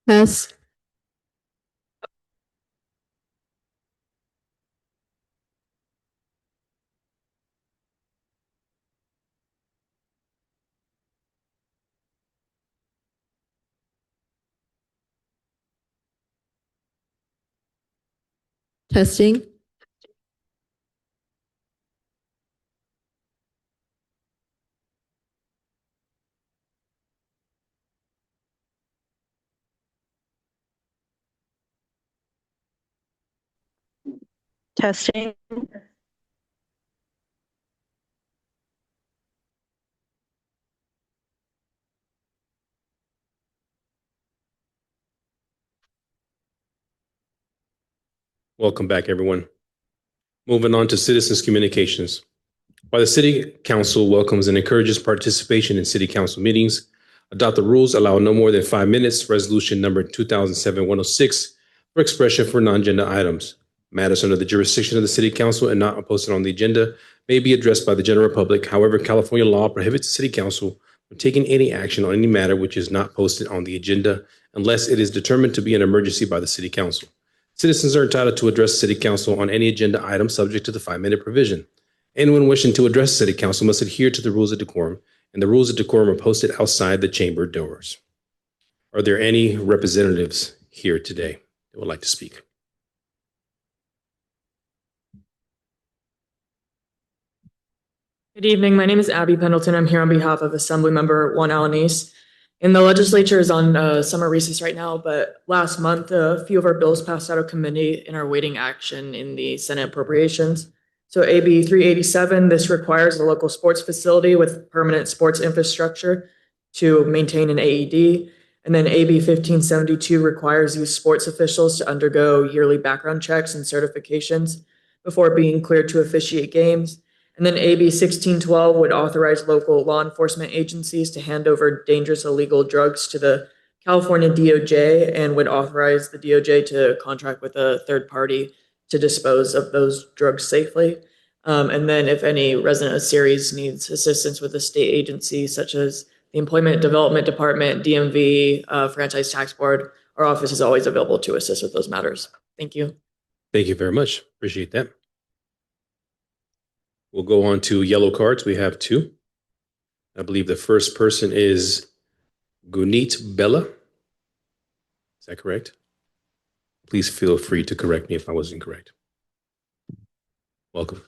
Hess, testing. Testing. Welcome back, everyone. Moving on to citizens' communications. While the City Council welcomes and encourages participation in City Council meetings, adopt the rules allow no more than 5 minutes, resolution number 2007-106, for expression for non-agenda items. Matters under the jurisdiction of the City Council and not posted on the agenda may be addressed by the general public. However, California law prohibits the City Council from taking any action on any matter which is not posted on the agenda unless it is determined to be an emergency by the City Council. Citizens are entitled to address City Council on any agenda item subject to the 5-minute provision. Anyone wishing to address City Council must adhere to the rules of decorum, and the rules of decorum are posted outside the chamber doors. Are there any representatives here today that would like to speak? Good evening. My name is Abby Pendleton. I'm here on behalf of Assemblymember Juan Alanis. And the legislature is on summer recess right now, but last month, a few of our bills passed out of committee and are awaiting action in the Senate appropriations. So AB 387, this requires a local sports facility with permanent sports infrastructure to maintain an AED. And then AB 1572 requires youth sports officials to undergo yearly background checks and certifications before being cleared to officiate games. And then AB 1612 would authorize local law enforcement agencies to hand over dangerous illegal drugs to the California DOJ and would authorize the DOJ to contract with a third party to dispose of those drugs safely. And then if any resident of Ceres needs assistance with a state agency such as the Employment Development Department, DMV, Franchise Tax Board, our office is always available to assist with those matters. Thank you. Thank you very much. Appreciate that. We'll go on to yellow cards. We have 2. I believe the first person is Gunit Bella. Is that correct? Please feel free to correct me if I was incorrect. Welcome.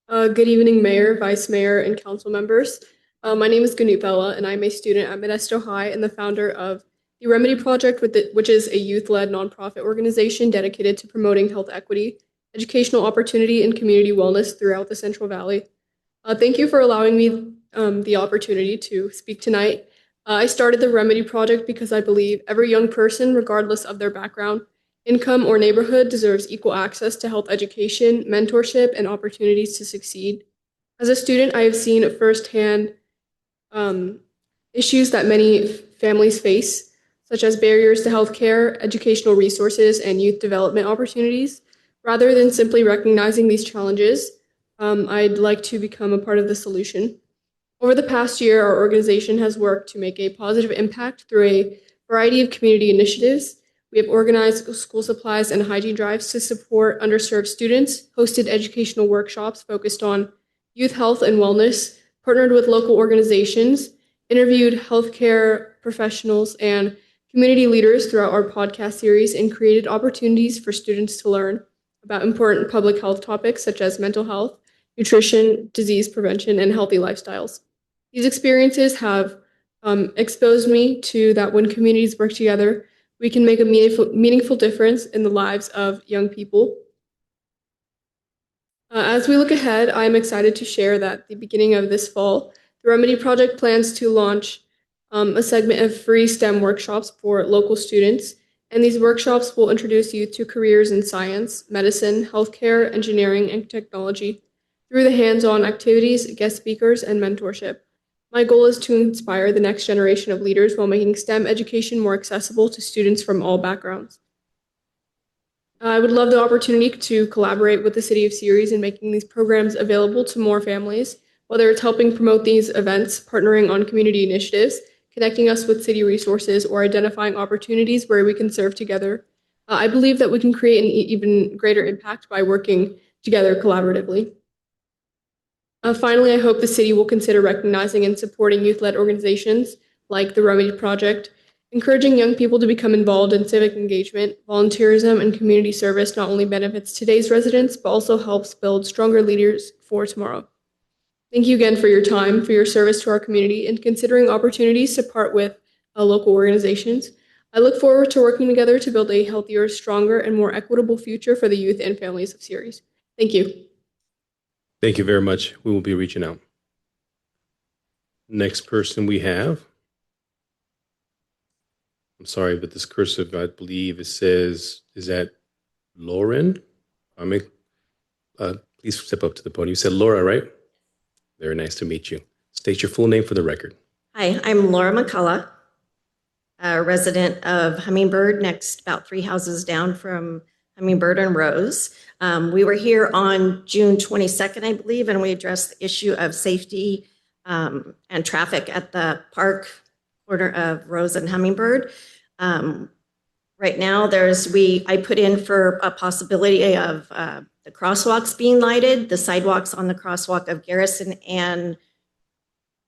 Good evening, Mayor, Vice Mayor, and Council members. My name is Gunit Bella, and I'm a student at Modesto High and the founder of the Remedy Project, which is a youth-led nonprofit organization dedicated to promoting health equity, educational opportunity, and community wellness throughout the Central Valley. Thank you for allowing me the opportunity to speak tonight. I started the Remedy Project because I believe every young person, regardless of their background, income, or neighborhood, deserves equal access to health education, mentorship, and opportunities to succeed. As a student, I have seen firsthand issues that many families face, such as barriers to healthcare, educational resources, and youth development opportunities. Rather than simply recognizing these challenges, I'd like to become a part of the solution. Over the past year, our organization has worked to make a positive impact through a variety of community initiatives. We have organized school supplies and hygiene drives to support underserved students, hosted educational workshops focused on youth health and wellness, partnered with local organizations, interviewed healthcare professionals and community leaders throughout our podcast series, and created opportunities for students to learn about important public health topics such as mental health, nutrition, disease prevention, and healthy lifestyles. These experiences have exposed me to that when communities work together, we can make a meaningful difference in the lives of young people. As we look ahead, I'm excited to share that at the beginning of this fall, the Remedy Project plans to launch a segment of free STEM workshops for local students. And these workshops will introduce youth to careers in science, medicine, healthcare, engineering, and technology through the hands-on activities, guest speakers, and mentorship. My goal is to inspire the next generation of leaders while making STEM education more accessible to students from all backgrounds. I would love the opportunity to collaborate with the City of Ceres in making these programs available to more families, whether it's helping promote these events, partnering on community initiatives, connecting us with city resources, or identifying opportunities where we can serve together. I believe that we can create an even greater impact by working together collaboratively. Finally, I hope the city will consider recognizing and supporting youth-led organizations like the Remedy Project, encouraging young people to become involved in civic engagement, volunteerism, and community service not only benefits today's residents, but also helps build stronger leaders for tomorrow. Thank you again for your time, for your service to our community, and considering opportunities to part with local organizations. I look forward to working together to build a healthier, stronger, and more equitable future for the youth and families of Ceres. Thank you. Thank you very much. We will be reaching out. Next person we have. I'm sorry, but this cursive, I believe it says, is that Lauren? Please step up to the podium. You said Laura, right? Very nice to meet you. State your full name for the record. Hi, I'm Laura McCullough, a resident of Hummingbird, next about 3 houses down from Hummingbird and Rose. We were here on June 22nd, I believe, and we addressed the issue of safety and traffic at the park corner of Rose and Hummingbird. Right now, I put in for a possibility of the crosswalks being lighted. The sidewalks on the crosswalk of Garrison and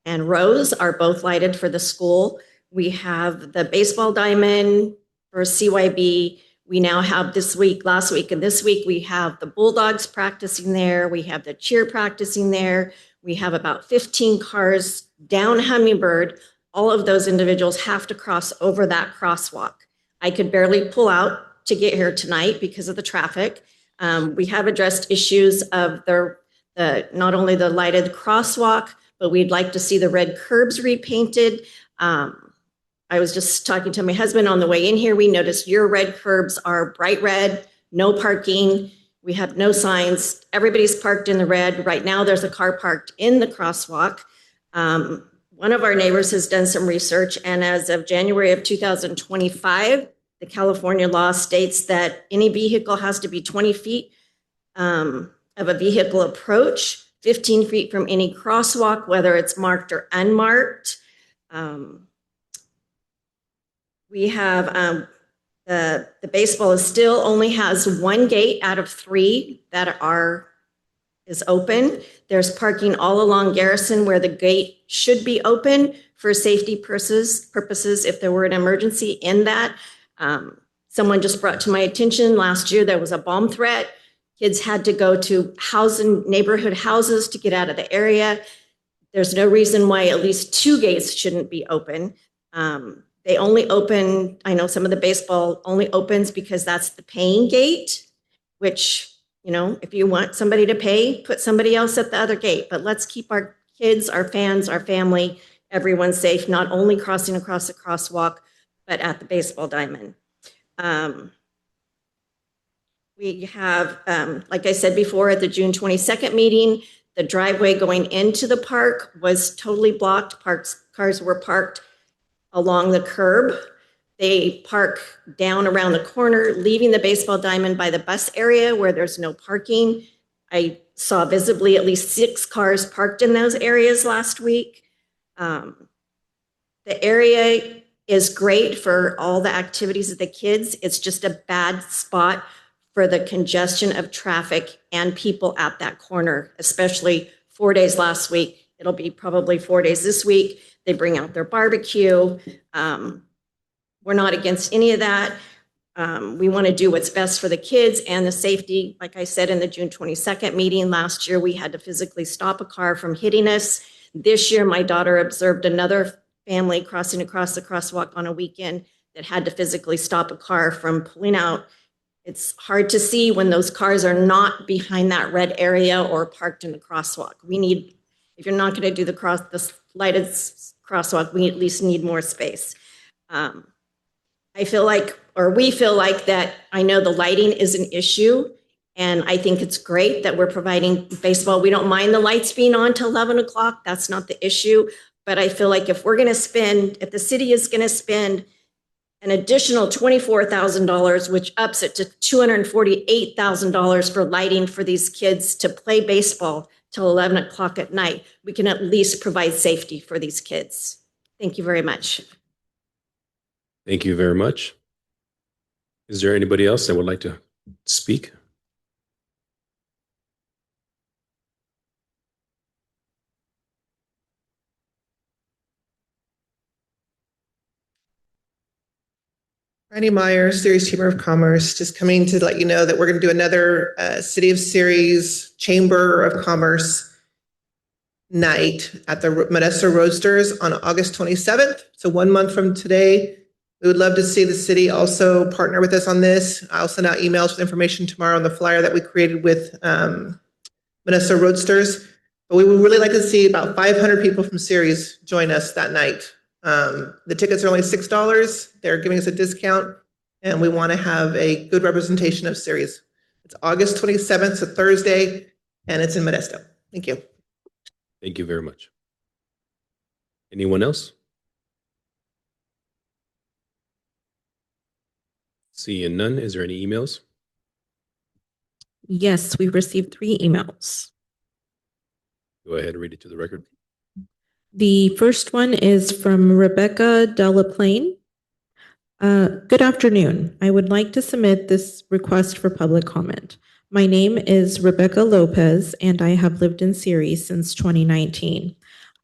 Rose are both lighted for the school. We have the baseball diamond for CYB. We now have last week and this week, we have the Bulldogs practicing there. We have the cheer practicing there. We have about 15 cars down Hummingbird. All of those individuals have to cross over that crosswalk. I could barely pull out to get here tonight because of the traffic. We have addressed issues of not only the lighted crosswalk, but we'd like to see the red curbs repainted. I was just talking to my husband on the way in here. We noticed your red curbs are bright red, no parking. We have no signs. Everybody's parked in the red. Right now, there's a car parked in the crosswalk. One of our neighbors has done some research, and as of January of 2025, the California law states that any vehicle has to be 20 feet of a vehicle approach, 15 feet from any crosswalk, whether it's marked or unmarked. We have the baseball still only has 1 gate out of 3 that is open. There's parking all along Garrison where the gate should be open for safety purposes if there were an emergency in that. Someone just brought to my attention last year there was a bomb threat. Kids had to go to neighborhood houses to get out of the area. There's no reason why at least 2 gates shouldn't be open. They only open, I know some of the baseball only opens because that's the paying gate, which, if you want somebody to pay, put somebody else at the other gate. But let's keep our kids, our fans, our family, everyone safe, not only crossing across the crosswalk, but at the baseball diamond. We have, like I said before, at the June 22nd meeting, the driveway going into the park was totally blocked. Cars were parked along the curb. They park down around the corner, leaving the baseball diamond by the bus area where there's no parking. I saw visibly at least 6 cars parked in those areas last week. The area is great for all the activities of the kids. It's just a bad spot for the congestion of traffic and people at that corner, especially 4 days last week. It'll be probably 4 days this week. They bring out their barbecue. We're not against any of that. We want to do what's best for the kids and the safety. Like I said in the June 22nd meeting last year, we had to physically stop a car from hitting us. This year, my daughter observed another family crossing across the crosswalk on a weekend that had to physically stop a car from pulling out. It's hard to see when those cars are not behind that red area or parked in the crosswalk. If you're not going to do the lighted crosswalk, we at least need more space. We feel like that. I know the lighting is an issue, and I think it's great that we're providing baseball. We don't mind the lights being on till 11 o'clock. That's not the issue. But I feel like if the city is going to spend an additional $24,000, which ups it to $248,000 for lighting for these kids to play baseball till 11 o'clock at night, we can at least provide safety for these kids. Thank you very much. Thank you very much. Is there anybody else that would like to speak? Randy Myers, Ceres Chamber of Commerce, just coming to let you know that we're going to do another City of Ceres Chamber of Commerce night at the Modesto Roadsters on August 27th. So 1 month from today. We would love to see the city also partner with us on this. I'll send out emails with information tomorrow on the flyer that we created with Modesto Roadsters. But we would really like to see about 500 people from Ceres join us that night. The tickets are only $6. They're giving us a discount, and we want to have a good representation of Ceres. It's August 27th, it's a Thursday, and it's in Modesto. Thank you. Thank you very much. Anyone else? Seeing none, is there any emails? Yes, we received 3 emails. Go ahead and read it to the record. The first one is from Rebecca Delaplane. Good afternoon. I would like to submit this request for public comment. My name is Rebecca Lopez, and I have lived in Ceres since 2019.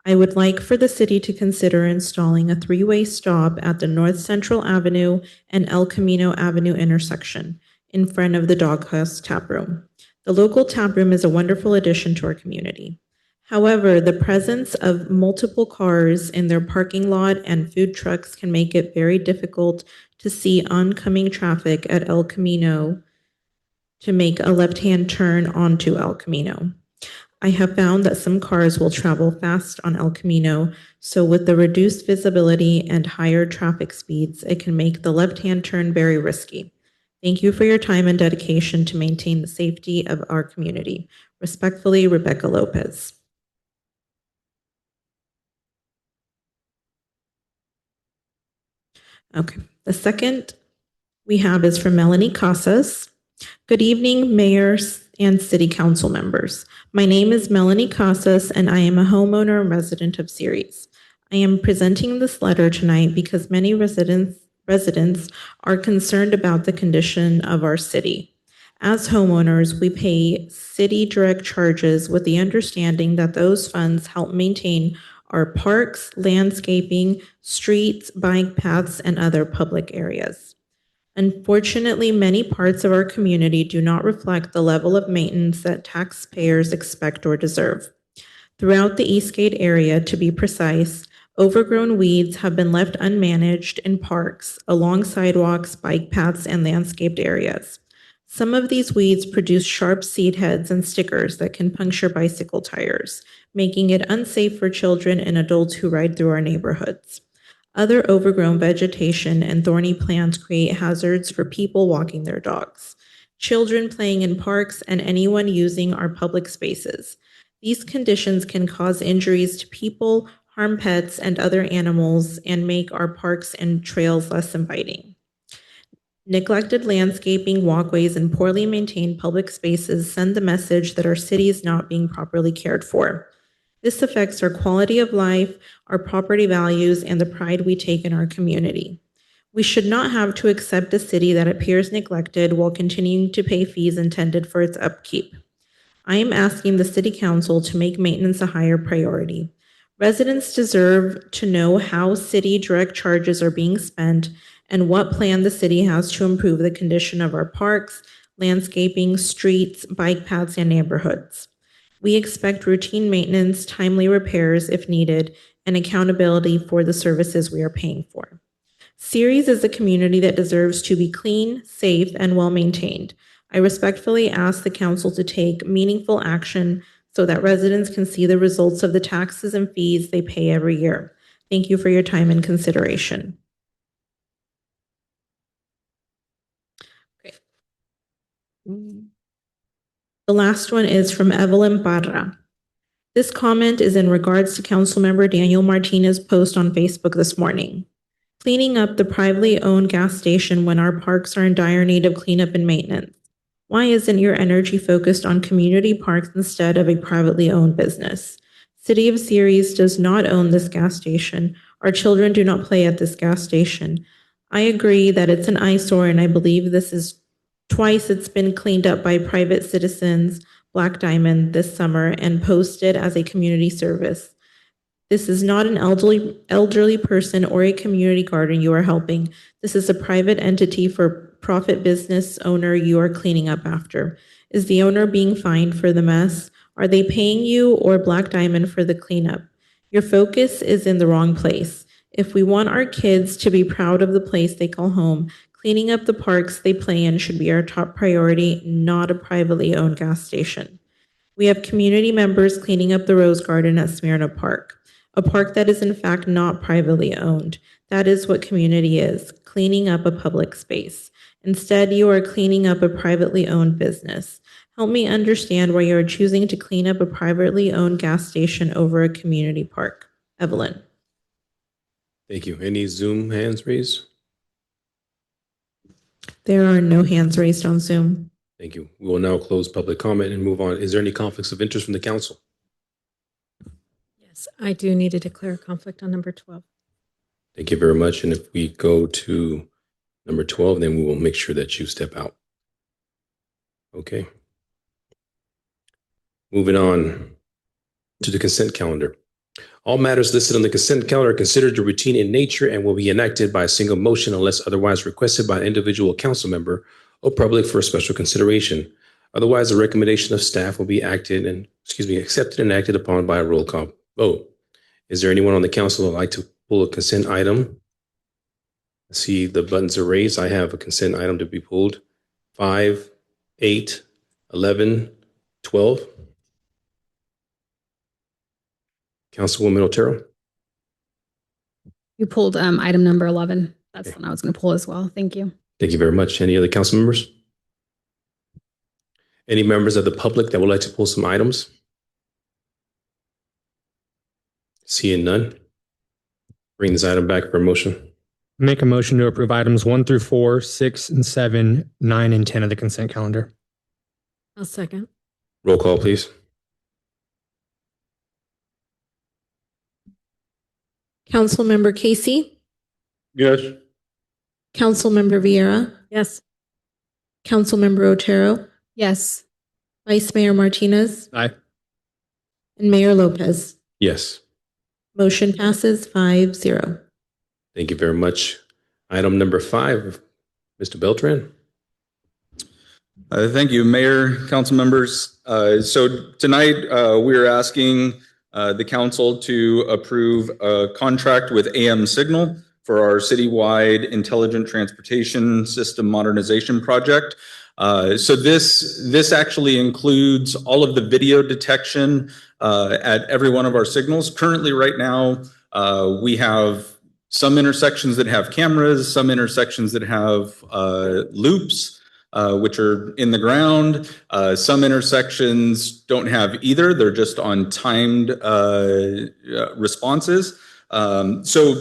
I would like for the city to consider installing a 3-way stop at the North Central Avenue and El Camino Avenue intersection in front of the Doghouse Tap Room. The local tap room is a wonderful addition to our community. However, the presence of multiple cars in their parking lot and food trucks can make it very difficult to see oncoming traffic at El Camino to make a left-hand turn onto El Camino. I have found that some cars will travel fast on El Camino, so with the reduced visibility and higher traffic speeds, it can make the left-hand turn very risky. Thank you for your time and dedication to maintain the safety of our community. Respectfully, Rebecca Lopez. Okay, the second we have is from Melanie Casas. Good evening, mayors and city council members. My name is Melanie Casas, and I am a homeowner and resident of Ceres. I am presenting this letter tonight because many residents are concerned about the condition of our city. As homeowners, we pay city direct charges with the understanding that those funds help maintain our parks, landscaping, streets, bike paths, and other public areas. Unfortunately, many parts of our community do not reflect the level of maintenance that taxpayers expect or deserve. Throughout the Eastgate area, to be precise, overgrown weeds have been left unmanaged in parks, along sidewalks, bike paths, and landscaped areas. Some of these weeds produce sharp seed heads and stickers that can puncture bicycle tires, making it unsafe for children and adults who ride through our neighborhoods. Other overgrown vegetation and thorny plants create hazards for people walking their dogs, children playing in parks, and anyone using our public spaces. These conditions can cause injuries to people, harm pets and other animals, and make our parks and trails less inviting. Neglected landscaping, walkways, and poorly maintained public spaces send the message that our city is not being properly cared for. This affects our quality of life, our property values, and the pride we take in our community. We should not have to accept a city that appears neglected while continuing to pay fees intended for its upkeep. I am asking the City Council to make maintenance a higher priority. Residents deserve to know how city direct charges are being spent and what plan the city has to improve the condition of our parks, landscaping, streets, bike paths, and neighborhoods. We expect routine maintenance, timely repairs if needed, and accountability for the services we are paying for. Ceres is a community that deserves to be clean, safe, and well-maintained. I respectfully ask the council to take meaningful action so that residents can see the results of the taxes and fees they pay every year. Thank you for your time and consideration. The last one is from Evelyn Barra. This comment is in regards to Councilmember Daniel Martinez's post on Facebook this morning. Cleaning up the privately owned gas station when our parks are in dire need of cleanup and maintenance. Why isn't your energy focused on community parks instead of a privately owned business? City of Ceres does not own this gas station. Our children do not play at this gas station. I agree that it's an eyesore, and I believe this is twice it's been cleaned up by private citizens, Black Diamond, this summer and posted as a community service. This is not an elderly person or a community garden you are helping. This is a private entity for profit business owner you are cleaning up after. Is the owner being fined for the mess? Are they paying you or Black Diamond for the cleanup? Your focus is in the wrong place. If we want our kids to be proud of the place they call home, cleaning up the parks they play in should be our top priority, not a privately owned gas station. We have community members cleaning up the Rose Garden at Smyrna Park, a park that is in fact not privately owned. That is what community is, cleaning up a public space. Instead, you are cleaning up a privately owned business. Help me understand why you are choosing to clean up a privately owned gas station over a community park. Evelyn. Thank you. Any Zoom hands raised? There are no hands raised on Zoom. Thank you. We will now close public comment and move on. Is there any conflicts of interest from the council? Yes, I do need to declare a conflict on number 12. Thank you very much. And if we go to number 12, then we will make sure that you step out. Okay. Moving on to the consent calendar. All matters listed on the consent calendar are considered routine in nature and will be enacted by a single motion unless otherwise requested by an individual council member or public for special consideration. Otherwise, the recommendation of staff will be accepted and acted upon by a roll call vote. Is there anyone on the council that would like to pull a consent item? I see the buttons are raised. I have a consent item to be pulled. 5, 8, 11, 12. Councilwoman Otero. You pulled item number 11. That's the one I was going to pull as well. Thank you. Thank you very much. Any other council members? Any members of the public that would like to pull some items? Seeing none. Bring this item back for a motion. Make a motion to approve items 1 through 4, 6 and 7, 9 and 10 of the consent calendar. I'll second. Roll call, please. Councilmember Casey, Yes. Councilmember Vieira, Yes. Councilmember Otero, Yes. Vice Mayor Martinez, Aye. and Mayor Lopez. Yes. Motion passes 5-0. Thank you very much. Item number 5, Mr. Beltran. Thank you, Mayor, council members. So tonight we are asking the council to approve a contract with AM Signal for our citywide intelligent transportation system modernization project. So this actually includes all of the video detection at every one of our signals. Currently, right now, we have some intersections that have cameras, some intersections that have loops, which are in the ground. Some intersections don't have either. They're just on timed responses. So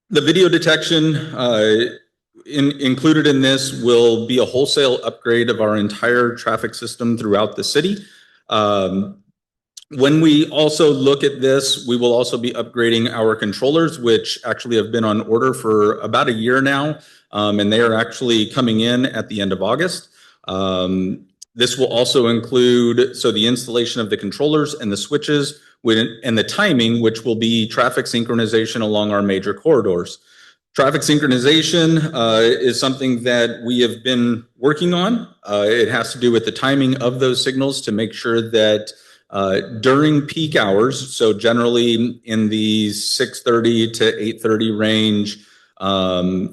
the video detection included in this will be a wholesale upgrade of our entire traffic system throughout the city. When we also look at this, we will also be upgrading our controllers, which actually have been on order for about a year now. And they are actually coming in at the end of August. This will also include, so the installation of the controllers and the switches and the timing, which will be traffic synchronization along our major corridors. Traffic synchronization is something that we have been working on. It has to do with the timing of those signals to make sure that during peak hours, so generally in the 6:30 to 8:30 range,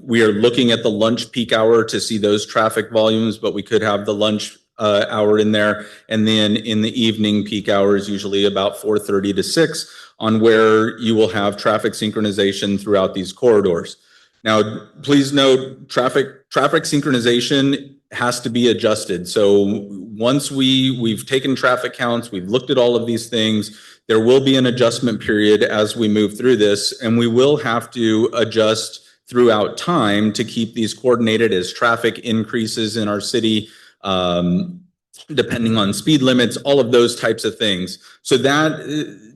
we are looking at the lunch peak hour to see those traffic volumes, but we could have the lunch hour in there. And then in the evening peak hours, usually about 4:30 to 6 on where you will have traffic synchronization throughout these corridors. Now, please note traffic synchronization has to be adjusted. So once we've taken traffic counts, we've looked at all of these things, there will be an adjustment period as we move through this, and we will have to adjust throughout time to keep these coordinated as traffic increases in our city, depending on speed limits, all of those types of things. So that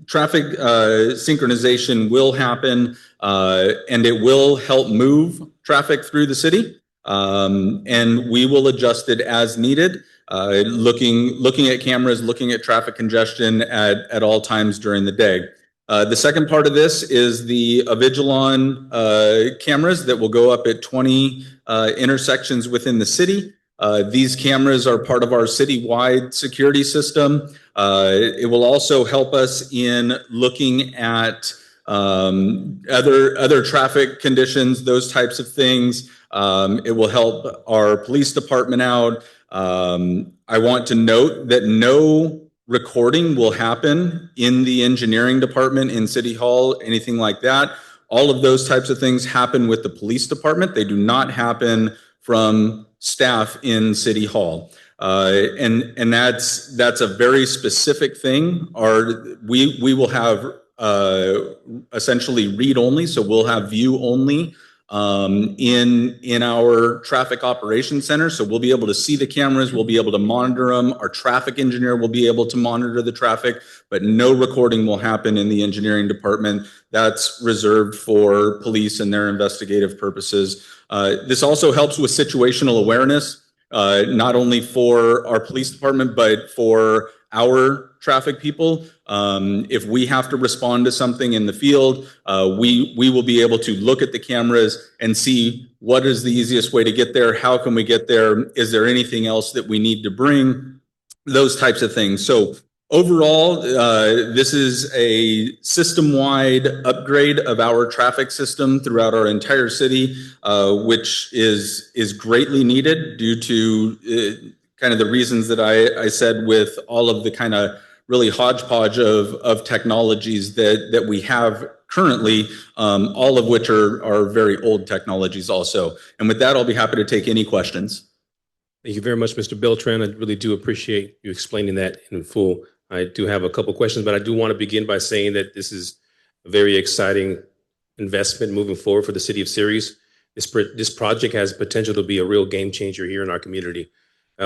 traffic synchronization will happen, and it will help move traffic through the city. And we will adjust it as needed, looking at cameras, looking at traffic congestion at all times during the day. The second part of this is the Avigilon cameras that will go up at 20 intersections within the city. These cameras are part of our citywide security system. It will also help us in looking at other traffic conditions, those types of things. It will help our police department out. I want to note that no recording will happen in the engineering department, in City Hall, anything like that. All of those types of things happen with the police department. They do not happen from staff in City Hall. And that's a very specific thing. We will have essentially read only, so we'll have view only in our traffic operations center. So we'll be able to see the cameras, we'll be able to monitor them. Our traffic engineer will be able to monitor the traffic, but no recording will happen in the engineering department. That's reserved for police and their investigative purposes. This also helps with situational awareness, not only for our police department, but for our traffic people. If we have to respond to something in the field, we will be able to look at the cameras and see what is the easiest way to get there. How can we get there? Is there anything else that we need to bring? Those types of things. So overall, this is a system-wide upgrade of our traffic system throughout our entire city, which is greatly needed due to kind of the reasons that I said, with all of the kind of really hodgepodge of technologies that we have currently, all of which are very old technologies also. And with that, I'll be happy to take any questions. Thank you very much, Mr. Beltran. I really do appreciate you explaining that in full. I do have a couple questions, but I do want to begin by saying that this is a very exciting investment moving forward for the city of Ceres. This project has potential to be a real game changer here in our community.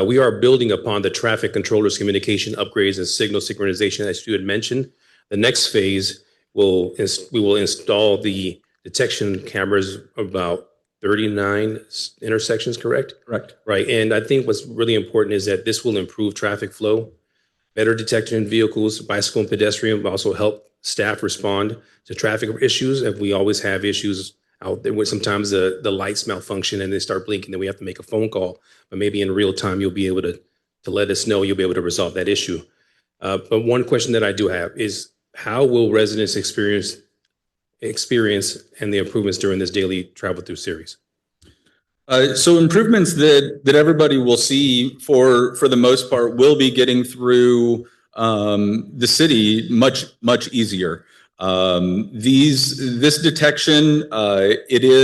We are building upon the traffic controllers communication upgrades and signal synchronization, as you had mentioned. The next phase we will install the detection cameras about 39 intersections, correct? Correct. Right. And I think what's really important is that this will improve traffic flow, better detection in vehicles, bicycle and pedestrian, but also help staff respond to traffic issues. If we always have issues out there where sometimes the lights malfunction and they start blinking, then we have to make a phone call. But maybe in real time, you'll be able to let us know, you'll be able to resolve that issue. But one question that I do have is, how will residents experience and the improvements during this daily travel through Ceres? So improvements that everybody will see for the most part will be getting through the city much easier. This detection, it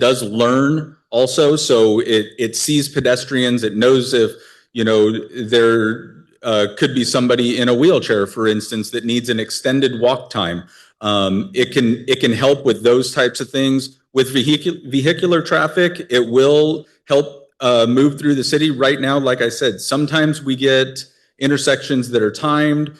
does learn also, so it sees pedestrians. It knows if there could be somebody in a wheelchair, for instance, that needs an extended walk time. It can help with those types of things. With vehicular traffic, it will help move through the city. Right now, like I said, sometimes we get intersections that are timed,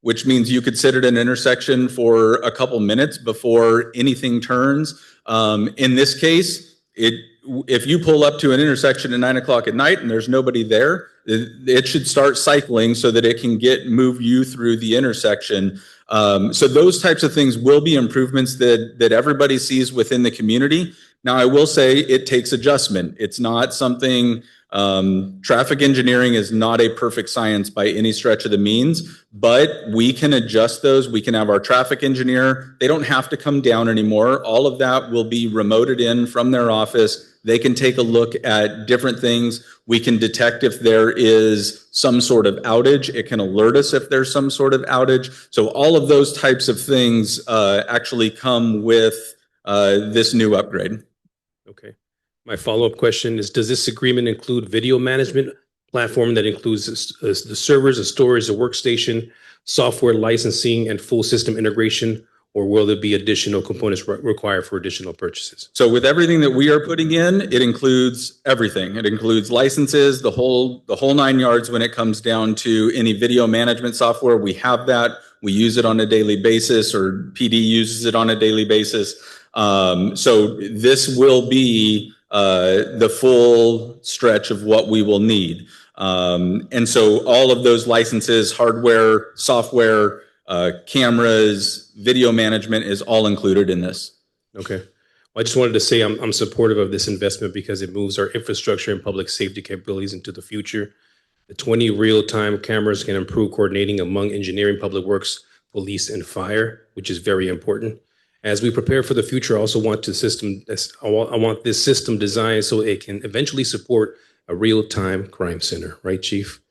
which means you could sit at an intersection for a couple minutes before anything turns. In this case, if you pull up to an intersection at 9 o'clock at night and there's nobody there, it should start cycling so that it can move you through the intersection. So those types of things will be improvements that everybody sees within the community. Now, I will say it takes adjustment. It's not something, traffic engineering is not a perfect science by any stretch of the means, but we can adjust those. We can have our traffic engineer. They don't have to come down anymore. All of that will be remoted in from their office. They can take a look at different things. We can detect if there is some sort of outage. It can alert us if there's some sort of outage. So all of those types of things actually come with this new upgrade. Okay. My follow-up question is, does this agreement include video management platform that includes the servers, the storage, the workstation, software licensing, and full system integration? or will there be additional components required for additional purchases? So with everything that we are putting in, it includes everything. It includes licenses, the whole 9 yards when it comes down to any video management software. We have that. We use it on a daily basis, or PD uses it on a daily basis. So this will be the full stretch of what we will need. And so all of those licenses, hardware, software, cameras, video management is all included in this. Okay. Well, I just wanted to say I'm supportive of this investment because it moves our infrastructure and public safety capabilities into the future. The 20 real-time cameras can improve coordinating among engineering, public works, police, and fire, which is very important. As we prepare for the future, I also want I want this system designed so it can eventually support a real-time crime center, right, Chief?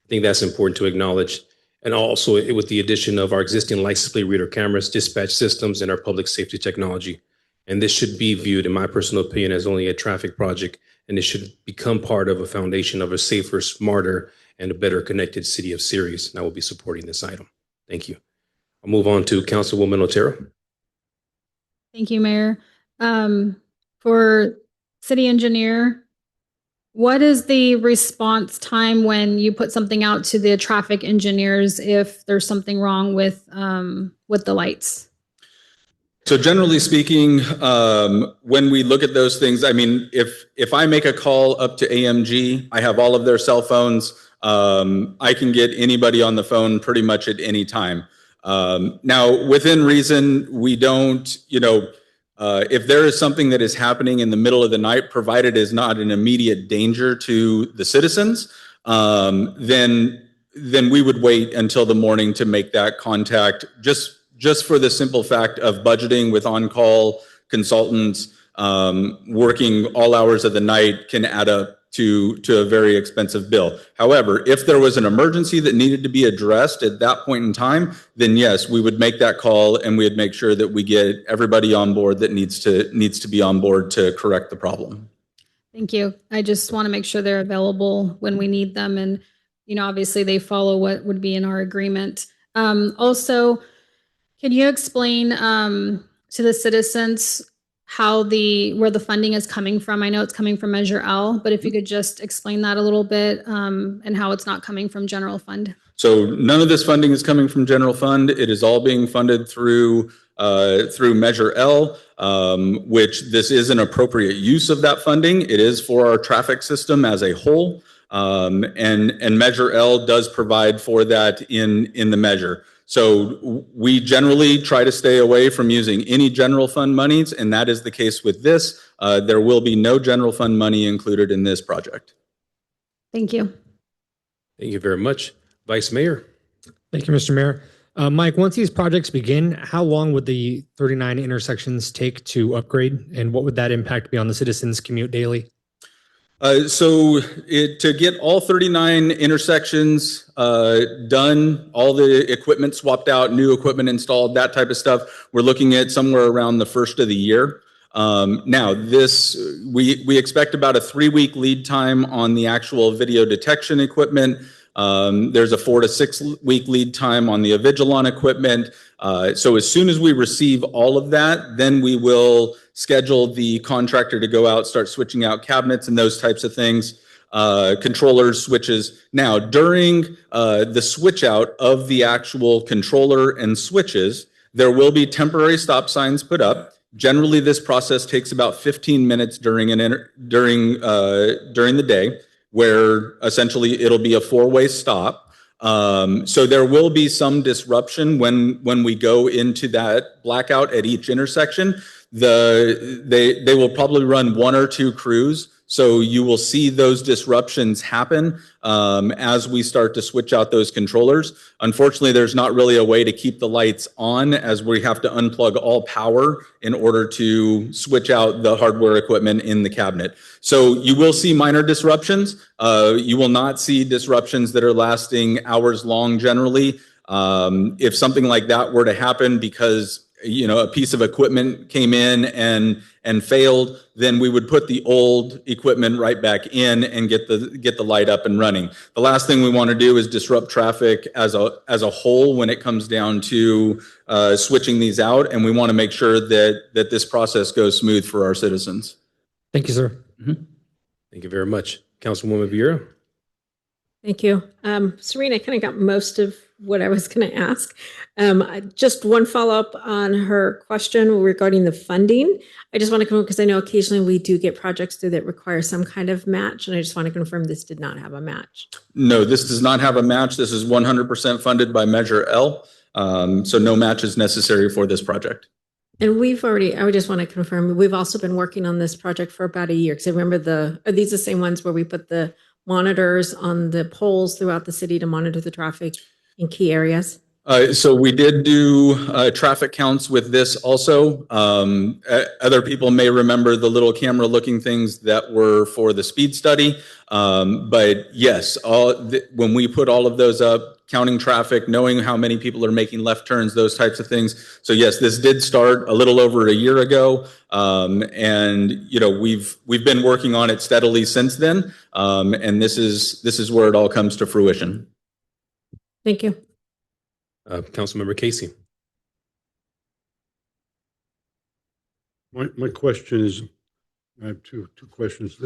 I think that's important to acknowledge. And also with the addition of our existing license plate reader cameras, dispatch systems, and our public safety technology. And this should be viewed, in my personal opinion, as only a traffic project, and it should become part of a foundation of a safer, smarter, and a better connected city of Ceres. And I will be supporting this item. Thank you. I'll move on to Councilwoman Otero. Thank you, Mayor. For city engineer, what is the response time when you put something out to the traffic engineers if there's something wrong with the lights? So generally speaking, when we look at those things, I mean, if I make a call up to AMG, I have all of their cell phones. I can get anybody on the phone pretty much at any time. Now, within reason, we don't, if there is something that is happening in the middle of the night, provided is not an immediate danger to the citizens, then we would wait until the morning to make that contact, just for the simple fact of budgeting with on-call consultants. Working all hours of the night can add up to a very expensive bill. However, if there was an emergency that needed to be addressed at that point in time, then yes, we would make that call and we'd make sure that we get everybody on board that needs to be on board to correct the problem. Thank you. I just want to make sure they're available when we need them. And, obviously they follow what would be in our agreement. Also, can you explain to the citizens where the funding is coming from? I know it's coming from Measure L, but if you could just explain that a little bit and how it's not coming from general fund. So none of this funding is coming from general fund. It is all being funded through Measure L, which this is an appropriate use of that funding. It is for our traffic system as a whole. And Measure L does provide for that in the measure. So we generally try to stay away from using any general fund monies, and that is the case with this. There will be no general fund money included in this project. Thank you. Thank you very much. Vice Mayor. Thank you, Mr. Mayor. Mike, once these projects begin, how long would the 39 intersections take to upgrade, and what would that impact be on the citizens' commute daily? To get all 39 intersections done, all the equipment swapped out, new equipment installed, that type of stuff, we're looking at somewhere around the first of the year. Now, we expect about a 3-week lead time on the actual video detection equipment. There's a 4 to 6 week lead time on the Avigilon equipment. So as soon as we receive all of that, then we will schedule the contractor to go out, start switching out cabinets and those types of things, controllers, switches. Now, during the switch out of the actual controller and switches, there will be temporary stop signs put up. Generally, this process takes about 15 minutes during the day, where essentially it'll be a 4-way stop. So there will be some disruption when we go into that blackout at each intersection. They will probably run 1 or 2 crews. So you will see those disruptions happen as we start to switch out those controllers. Unfortunately, there's not really a way to keep the lights on, as we have to unplug all power in order to switch out the hardware equipment in the cabinet. So you will see minor disruptions. You will not see disruptions that are lasting hours long generally. If something like that were to happen, because a piece of equipment came in and failed, then we would put the old equipment right back in and get the light up and running. The last thing we want to do is disrupt traffic as a whole when it comes down to switching these out, and we want to make sure that this process goes smooth for our citizens. Thank you, sir. Thank you very much. Councilwoman Vieira? Thank you. Serena kind of got most of what I was going to ask. Just one follow-up on her question regarding the funding. I just want to confirm, because I know occasionally we do get projects through that require some kind of match, and I just want to confirm this did not have a match. No, this does not have a match. This is 100% funded by Measure L. So no match is necessary for this project. And I would just want to confirm, we've also been working on this project for about a year, because I remember are these the same ones where we put the monitors on the poles throughout the city to monitor the traffic in key areas? So we did do traffic counts with this also. Other people may remember the little camera looking things that were for the speed study. But yes, when we put all of those up, counting traffic, knowing how many people are making left turns, those types of things. So yes, this did start a little over a year ago. And we've been working on it steadily since then. And this is where it all comes to fruition. Thank you. Councilmember Casey. My question is, I have two questions.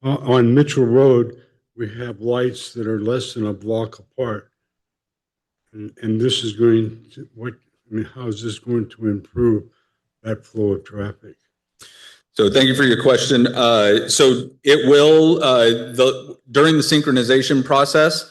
On Mitchell Road, we have lights that are less than a block apart. And this is going to, how is this going to improve that flow of traffic? So thank you for your question. So it will, during the synchronization process,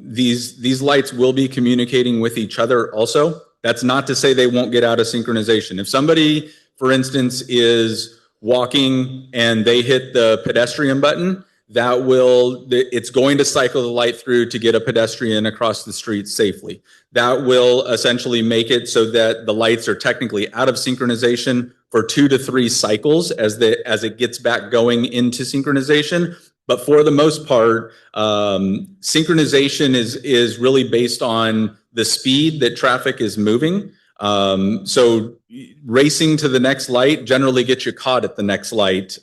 these lights will be communicating with each other also. That's not to say they won't get out of synchronization. If somebody, for instance, is walking and they hit the pedestrian button, it's going to cycle the light through to get a pedestrian across the street safely. That will essentially make it so that the lights are technically out of synchronization for 2 to 3 cycles as it gets back going into synchronization. But for the most part, synchronization is really based on the speed that traffic is moving. So racing to the next light generally gets you caught at the next light,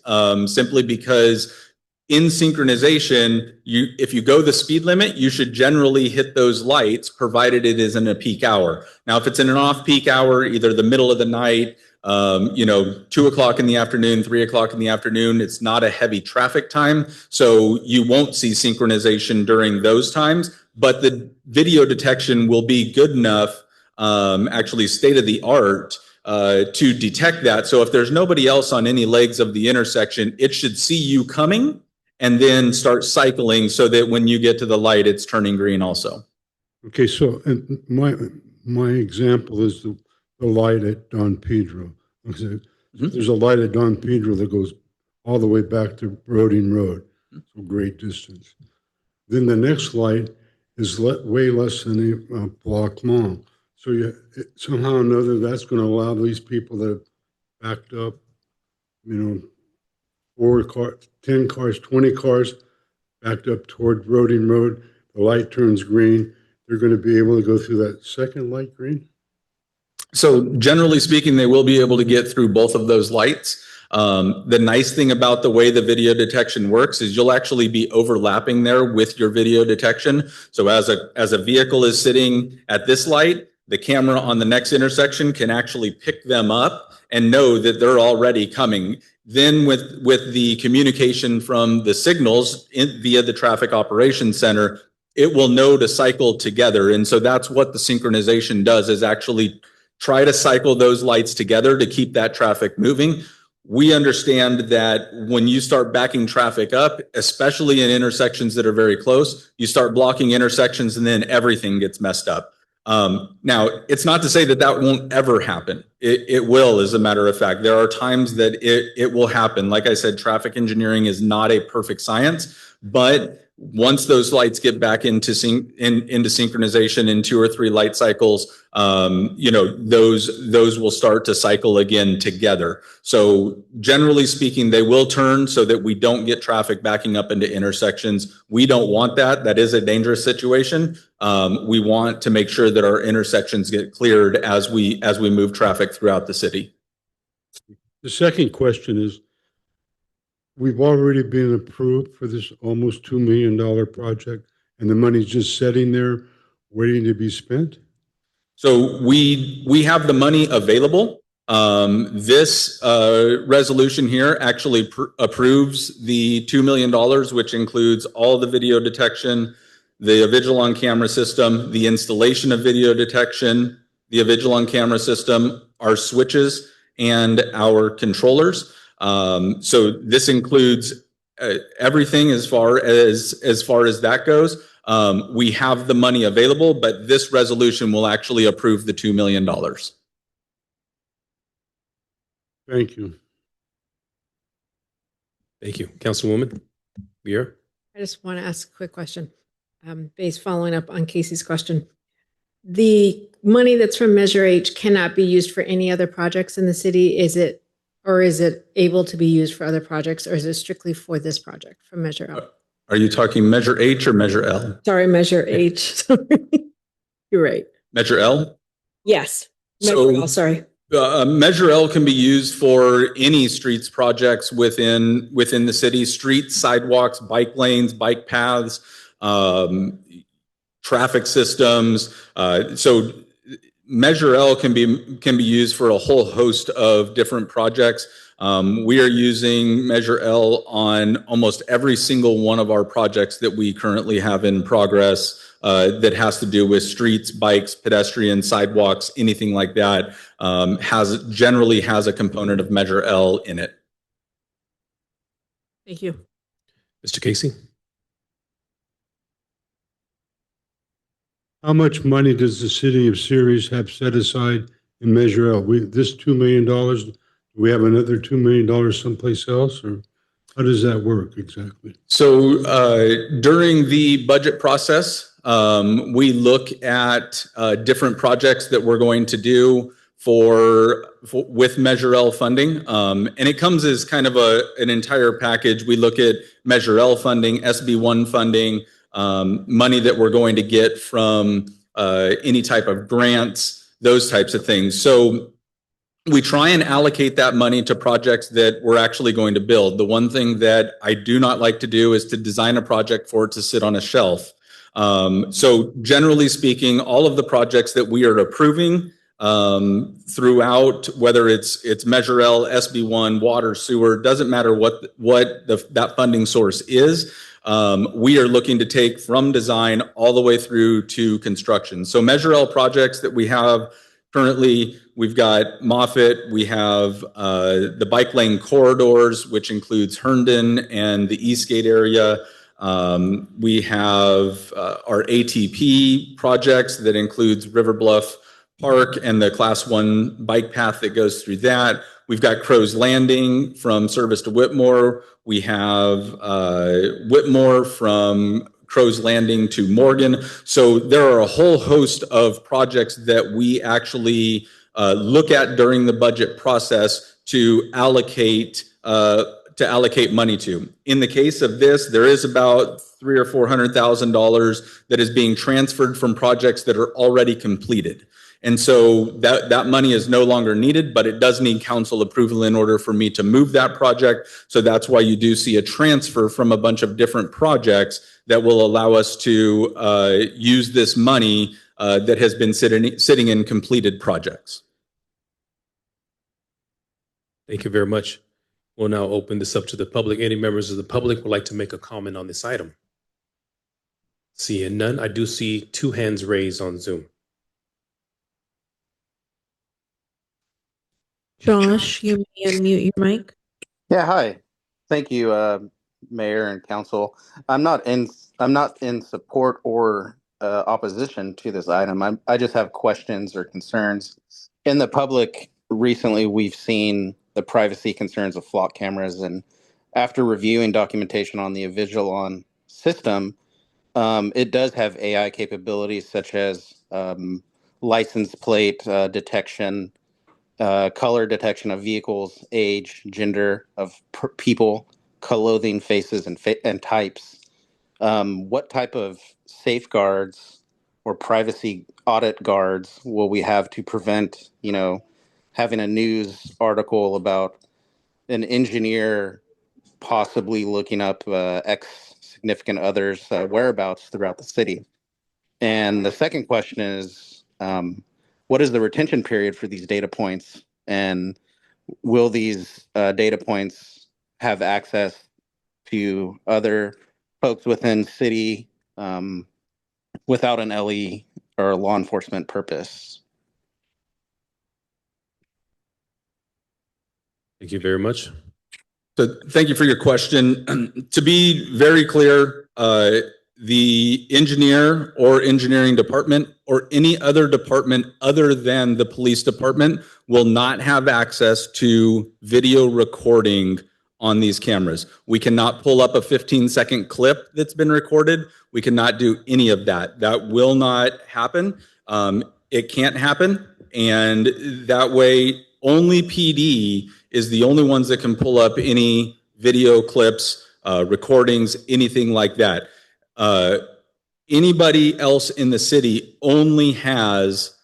simply because in synchronization, if you go the speed limit, you should generally hit those lights, provided it is in a peak hour. Now, if it's in an off-peak hour, either the middle of the night, 2 o'clock in the afternoon, 3 o'clock in the afternoon, it's not a heavy traffic time. So you won't see synchronization during those times, but the video detection will be good enough, actually state of the art, to detect that. So if there's nobody else on any legs of the intersection, it should see you coming and then start cycling so that when you get to the light, it's turning green also. Okay, so my example is the light at Don Pedro. There's a light at Don Pedro that goes all the way back to Roding Road, so great distance. Then the next light is way less than a block long. So somehow or another, that's going to allow these people that have backed up, 4 cars, 10 cars, 20 cars backed up toward Roding Road. The light turns green. They're going to be able to go through that second light green? So generally speaking, they will be able to get through both of those lights. The nice thing about the way the video detection works is you'll actually be overlapping there with your video detection. So as a vehicle is sitting at this light, the camera on the next intersection can actually pick them up and know that they're already coming. Then with the communication from the signals via the traffic operations center, it will know to cycle together. And so that's what the synchronization does, is actually try to cycle those lights together to keep that traffic moving. We understand that when you start backing traffic up, especially in intersections that are very close, you start blocking intersections and then everything gets messed up. Now, it's not to say that won't ever happen. It will, as a matter of fact. There are times that it will happen. Like I said, traffic engineering is not a perfect science, but once those lights get back into synchronization in 2 or 3 light cycles, those will start to cycle again together. So generally speaking, they will turn so that we don't get traffic backing up into intersections. We don't want that. That is a dangerous situation. We want to make sure that our intersections get cleared as we move traffic throughout the city. The second question is, we've already been approved for this almost $2 million project, and the money's just sitting there waiting to be spent? So we have the money available. This resolution here actually approves the $2 million, which includes all the video detection, the Avigilon camera system, the installation of video detection, the Avigilon camera system, our switches, and our controllers. So this includes everything as far as that goes. We have the money available, but this resolution will actually approve the $2 million. Thank you. Thank you. Councilwoman Beer. I just want to ask a quick question, based following up on Casey's question. The money that's from Measure H cannot be used for any other projects in the city, is it? Or is it able to be used for other projects, or is it strictly for this project from Measure L? Are you talking Measure H or Measure L? Sorry, Measure H. Sorry. You're right. Measure L? Yes. So- Measure L, sorry. Measure L can be used for any streets projects within the city: streets, sidewalks, bike lanes, bike paths, traffic systems. So Measure L can be used for a whole host of different projects. We are using Measure L on almost every single one of our projects that we currently have in progress, that has to do with streets, bikes, pedestrians, sidewalks, anything like that, generally has a component of Measure L in it. Thank you. Mr. Casey. How much money does the city of Ceres have set aside in Measure L? This $2 million, do we have another $2 million someplace else, or how does that work exactly? So during the budget process, we look at different projects that we're going to do with Measure L funding, and it comes as kind of an entire package. We look at Measure L funding, SB1 funding, money that we're going to get from any type of grants, those types of things. So we try and allocate that money to projects that we're actually going to build. The one thing that I do not like to do is to design a project for it to sit on a shelf. So generally speaking, all of the projects that we are approving throughout, whether it's Measure L, SB1, water, sewer, doesn't matter what that funding source is. We are looking to take from design all the way through to construction. So Measure L projects that we have currently, we've got Moffett, we have the bike lane corridors, which includes Herndon and the Eastgate area. We have our ATP projects that includes River Bluff Park and the Class 1 bike path that goes through that. We've got Crow's Landing from Service to Whitmore. We have Whitmore from Crow's Landing to Morgan. So there are a whole host of projects that we actually look at during the budget process to allocate money to. In the case of this, there is about $300,000 or $400,000 that is being transferred from projects that are already completed. And so that money is no longer needed, but it does need council approval in order for me to move that project. So that's why you do see a transfer from a bunch of different projects that will allow us to use this money that has been sitting in completed projects. Thank you very much. We'll now open this up to the public. Any members of the public would like to make a comment on this item? Seeing none, I do see 2 hands raised on Zoom. Josh, you may unmute your mic. Yeah, hi. Thank you, Mayor and Council. I'm not in support or opposition to this item. I just have questions or concerns. In the public recently we've seen the privacy concerns of flock cameras, and after reviewing documentation on the Avigilon system, it does have AI capabilities such as license plate detection, color detection of vehicles, age, gender of people, clothing, faces, and types. What type of safeguards or privacy audit guards will we have to prevent, having a news article about an engineer possibly looking up ex significant others' whereabouts throughout the city? And the second question is, what is the retention period for these data points? And will these data points have access to other folks within city without an LE or law enforcement purpose? Thank you very much. So thank you for your question. To be very clear, the engineer or engineering department or any other department other than the police department will not have access to video recording on these cameras. We cannot pull up a 15-second clip that's been recorded. We cannot do any of that. That will not happen. It can't happen. And that way, only PD is the only ones that can pull up any video clips, recordings, anything like that. Anybody else in the city only has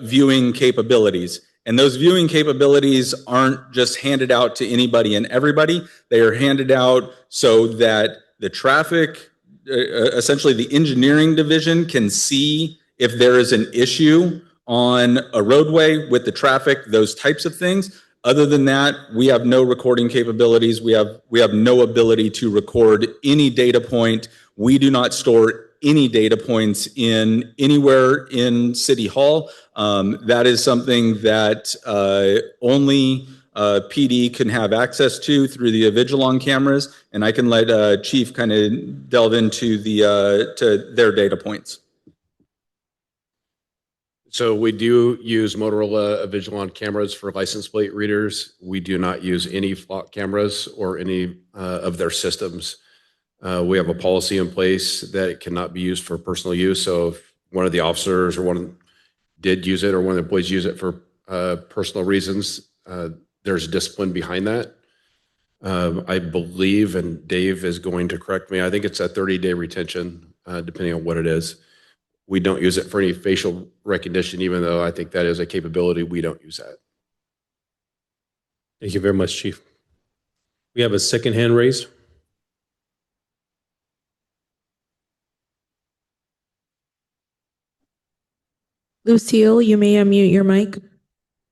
viewing capabilities. And those viewing capabilities aren't just handed out to anybody and everybody. They are handed out so that the traffic, essentially the engineering division, can see if there is an issue on a roadway with the traffic, those types of things. Other than that, we have no recording capabilities. We have no ability to record any data point. We do not store any data points in anywhere in City Hall. That is something that only PD can have access to through the Avigilon cameras, and I can let Chief kind of delve into to their data points. So we do use Motorola Avigilon cameras for license plate readers. We do not use any flock cameras or any of their systems. We have a policy in place that it cannot be used for personal use. So if one of the officers or one did use it or one of the employees use it for personal reasons, there's discipline behind that. I believe, and Dave is going to correct me, I think it's a 30-day retention, depending on what it is. We don't use it for any facial recognition, even though I think that is a capability. We don't use that. Thank you very much, Chief. We have a second hand raised. Lucille, you may unmute your mic.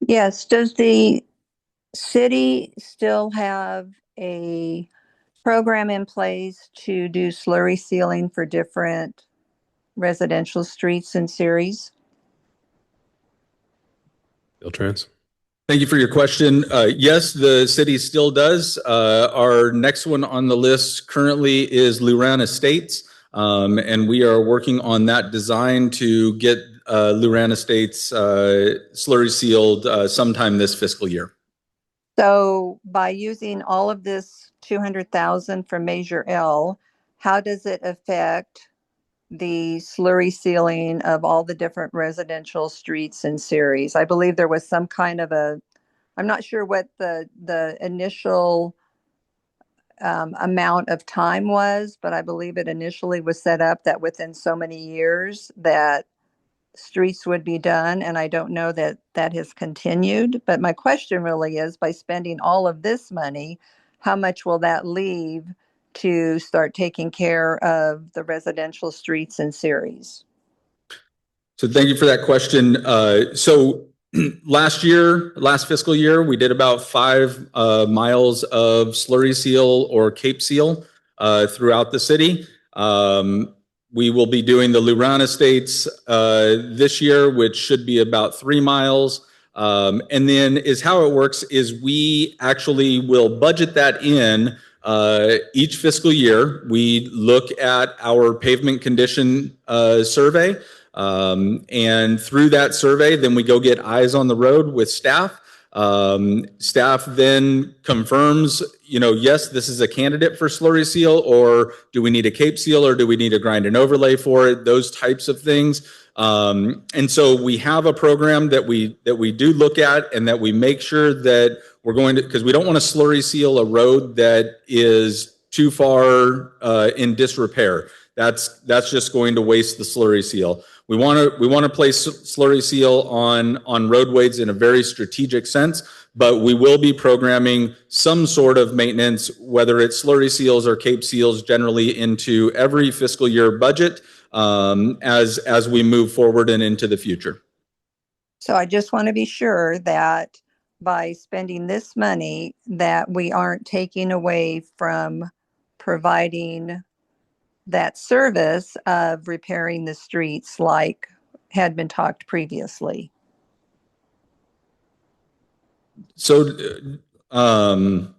Yes, does the city still have a program in place to do slurry sealing for different residential streets and series? Bill Trans. Thank you for your question. Yes, the city still does. Our next one on the list currently is Luran Estates, and we are working on that design to get Luran Estates slurry sealed sometime this fiscal year. So by using all of this 200,000 from Measure L, how does it affect the slurry sealing of all the different residential streets and series? I believe there was some kind of I'm not sure what the initial amount of time was, but I believe it initially was set up that within so many years that streets would be done. And I don't know that that has continued. But my question really is, by spending all of this money, how much will that leave to start taking care of the residential streets and series? So thank you for that question. So last fiscal year, we did about 5 miles of slurry seal or cape seal throughout the city. We will be doing the Luran Estates this year, which should be about 3 miles. And then how it works is we actually will budget that in each fiscal year. We look at our pavement condition survey. And through that survey, then we go get eyes on the road with staff. Staff then confirms, yes, this is a candidate for slurry seal, or do we need a cape seal, or do we need a grind and overlay for it? Those types of things. And so we have a program that we do look at, and that we make sure that we're going to, because we don't want to slurry seal a road that is too far in disrepair. That's just going to waste the slurry seal. We want to place slurry seal on roadways in a very strategic sense, but we will be programming some sort of maintenance, whether it's slurry seals or cape seals, generally into every fiscal year budget as we move forward and into the future. So I just want to be sure that by spending this money, that we aren't taking away from providing that service of repairing the streets like had been talked previously. So none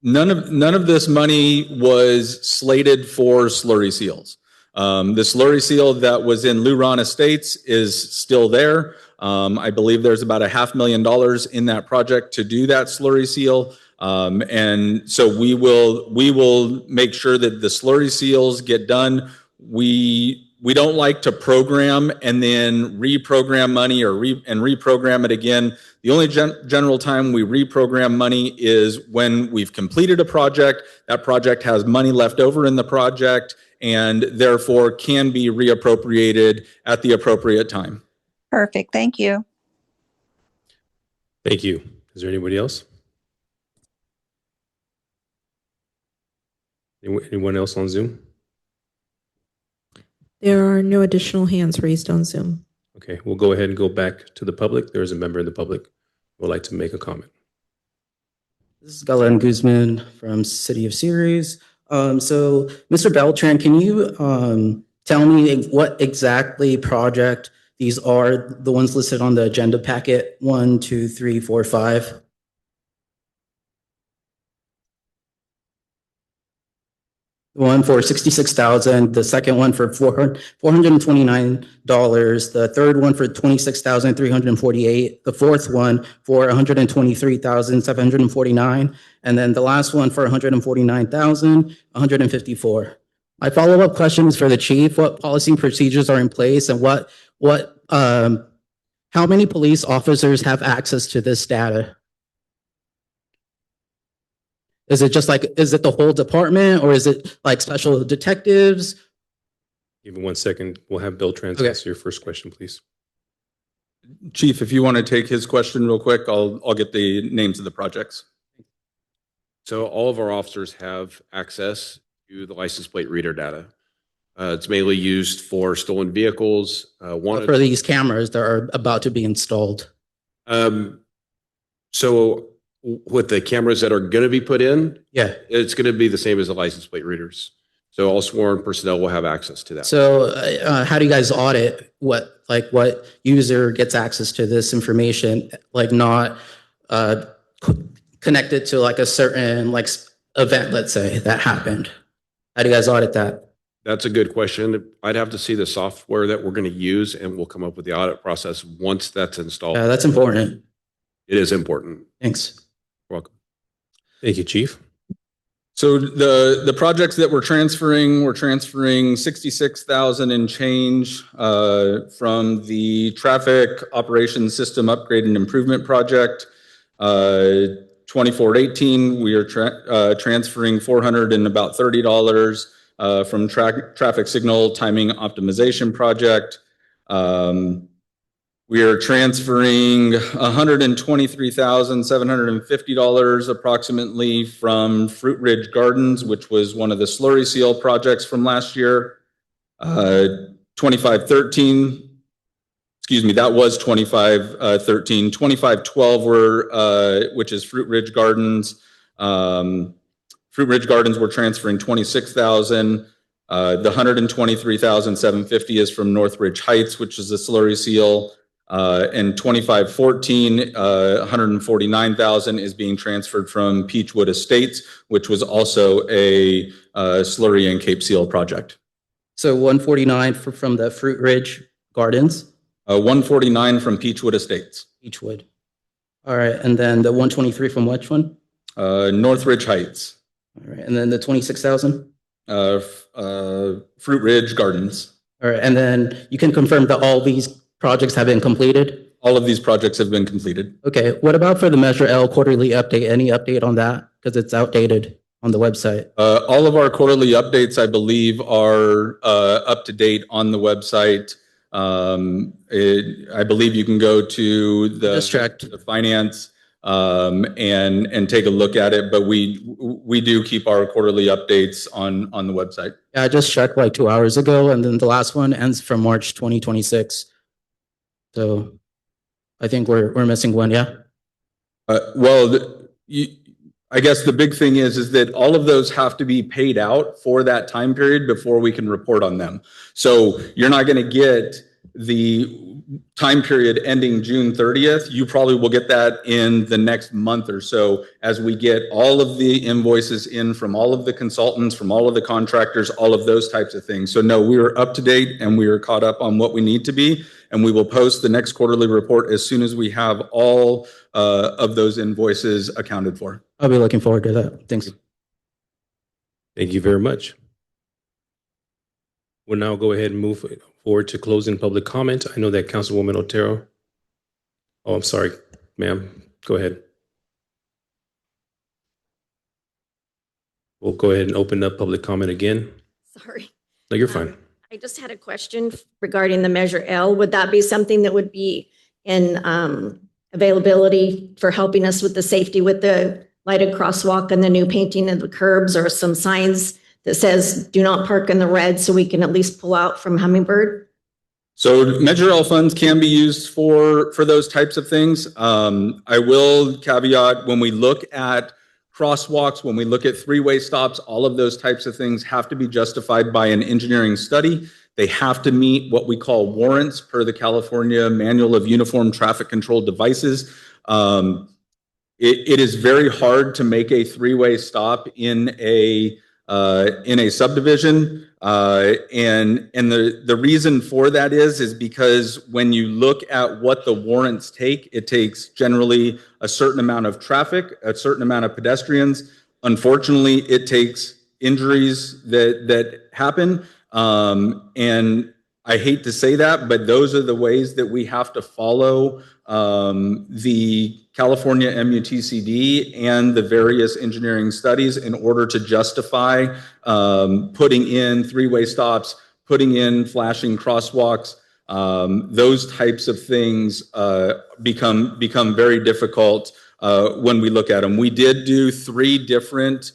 of this money was slated for slurry seals. The slurry seal that was in Luron Estates is still there. I believe there's about $500,000 in that project to do that slurry seal. And so we will make sure that the slurry seals get done. We don't like to program and then reprogram money or reprogram it again. The only general time we reprogram money is when we've completed a project. That project has money left over in the project and therefore can be reappropriated at the appropriate time. Perfect. Thank you. Thank you. Is there anybody else? Anyone else on Zoom? There are no additional hands raised on Zoom. Okay, we'll go ahead and go back to the public. There is a member of the public who would like to make a comment. This is Galen Guzman from City of Ceres. So, Mr. Beltran, can you tell me what exactly project these are, the ones listed on the agenda packet, 1, 2, 3, 4, 5? One for $66,000, the second one for $429, the third one for $26,348, the fourth one for $123,749, and then the last one for $149,154. My follow-up question is for the chief. What policy and procedures are in place, and how many police officers have access to this data? Is it the whole department, or is it like special detectives? Give me 1 second. We'll have Beltran answer your first question, please. Chief, if you want to take his question real quick, I'll get the names of the projects. So all of our officers have access to the license plate reader data. It's mainly used for stolen vehicles. For these cameras that are about to be installed. So with the cameras that are going to be put in, yeah, it's going to be the same as the license plate readers. So all sworn personnel will have access to that. So how do you guys audit what user gets access to this information, like not connected to like a certain event, let's say, that happened? How do you guys audit that? That's a good question. I'd have to see the software that we're going to use, and we'll come up with the audit process once that's installed. Yeah, that's important. It is important. Thanks. You're welcome. Thank you, Chief. So the projects that we're transferring $66,000 and change from the traffic operations system upgrade and improvement project. 2418, we are transferring $430 from traffic signal timing optimization project. We are transferring $123,750 approximately from Fruit Ridge Gardens, which was one of the slurry seal projects from last year. 2513, excuse me, that was 2513. 2512 which is Fruit Ridge Gardens. Fruit Ridge Gardens, we're transferring $26,000. The $123,750 is from Northridge Heights, which is a slurry seal. And 2514, $149,000 is being transferred from Peachwood Estates, which was also a slurry and cape seal project. So 149 from the Fruit Ridge Gardens? 149 from Peachwood Estates. Peachwood. All right, and then the 123 from which one? Northridge Heights, All right, and then the 26,000? Fruit Ridge Gardens. All right, and then you can confirm that all these projects have been completed? All of these projects have been completed. Okay, what about for the Measure L quarterly update? Any update on that? Because it's outdated on the website. All of our quarterly updates, I believe, are up to date on the website. I believe you can go to the finance and take a look at it, but we do keep our quarterly updates on the website. Yeah, I just checked like 2 hours ago, and then the last one ends from March 2026. So I think we're missing one, yeah? I guess the big thing is that all of those have to be paid out for that time period before we can report on them. So you're not going to get the time period ending June 30th. You probably will get that in the next month or so as we get all of the invoices in from all of the consultants, from all of the contractors, all of those types of things. So no, we are up to date and we are caught up on what we need to be. And we will post the next quarterly report as soon as we have all of those invoices accounted for. I'll be looking forward to that. Thanks. Thank you very much. We'll now go ahead and move forward to closing public comment. I know that Councilwoman Otero. Oh, I'm sorry, ma'am. Go ahead. We'll go ahead and open up public comment again. Sorry. No, you're fine. I just had a question regarding the Measure L. Would that be something that would be in availability for helping us with the safety with the lighted crosswalk and the new painting of the curbs, or some signs that says do not park in the red so we can at least pull out from Hummingbird? So Measure L funds can be used for those types of things. I will caveat, when we look at crosswalks, when we look at three-way stops, all of those types of things have to be justified by an engineering study. They have to meet what we call warrants per the California Manual of Uniform Traffic Control Devices. It is very hard to make a three-way stop in a subdivision. And the reason for that is because when you look at what the warrants take, it takes generally a certain amount of traffic, a certain amount of pedestrians. Unfortunately, it takes injuries that happen. And I hate to say that, but those are the ways that we have to follow the California MUTCD and the various engineering studies in order to justify putting in three-way stops, putting in flashing crosswalks. Those types of things become very difficult when we look at them. We did do 3 different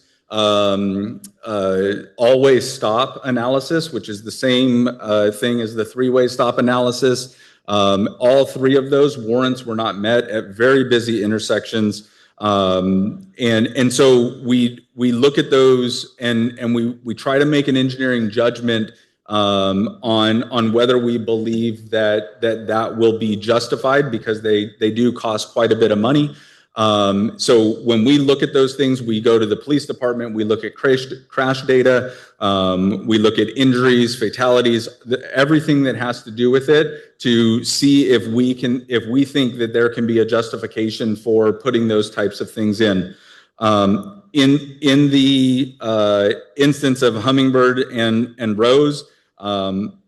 always stop analysis, which is the same thing as the three-way stop analysis. All 3 of those warrants were not met at very busy intersections. And so we look at those and we try to make an engineering judgment on whether we believe that will be justified, because they do cost quite a bit of money. So when we look at those things, we go to the police department, we look at crash data, we look at injuries, fatalities, everything that has to do with it, to see if we think that there can be a justification for putting those types of things in. In the instance of Hummingbird and Rose,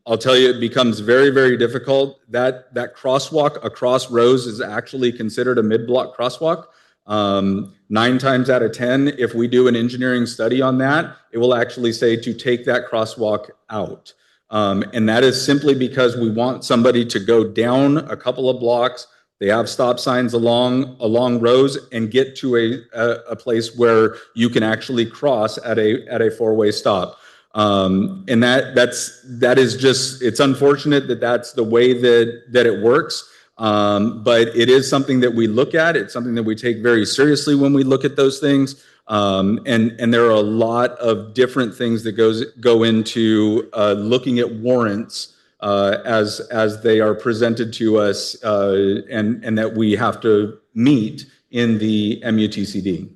I'll tell you, it becomes very, very difficult. That crosswalk across Rose is actually considered a mid-block crosswalk. 9 times out of 10, if we do an engineering study on that, it will actually say to take that crosswalk out. And that is simply because we want somebody to go down a couple of blocks. They have stop signs along Rose and get to a place where you can actually cross at a 4-way stop. And that is just, it's unfortunate that that's the way that it works. But it is something that we look at. It's something that we take very seriously when we look at those things. And there are a lot of different things that go into looking at warrants as they are presented to us, and that we have to meet in the MUTCD.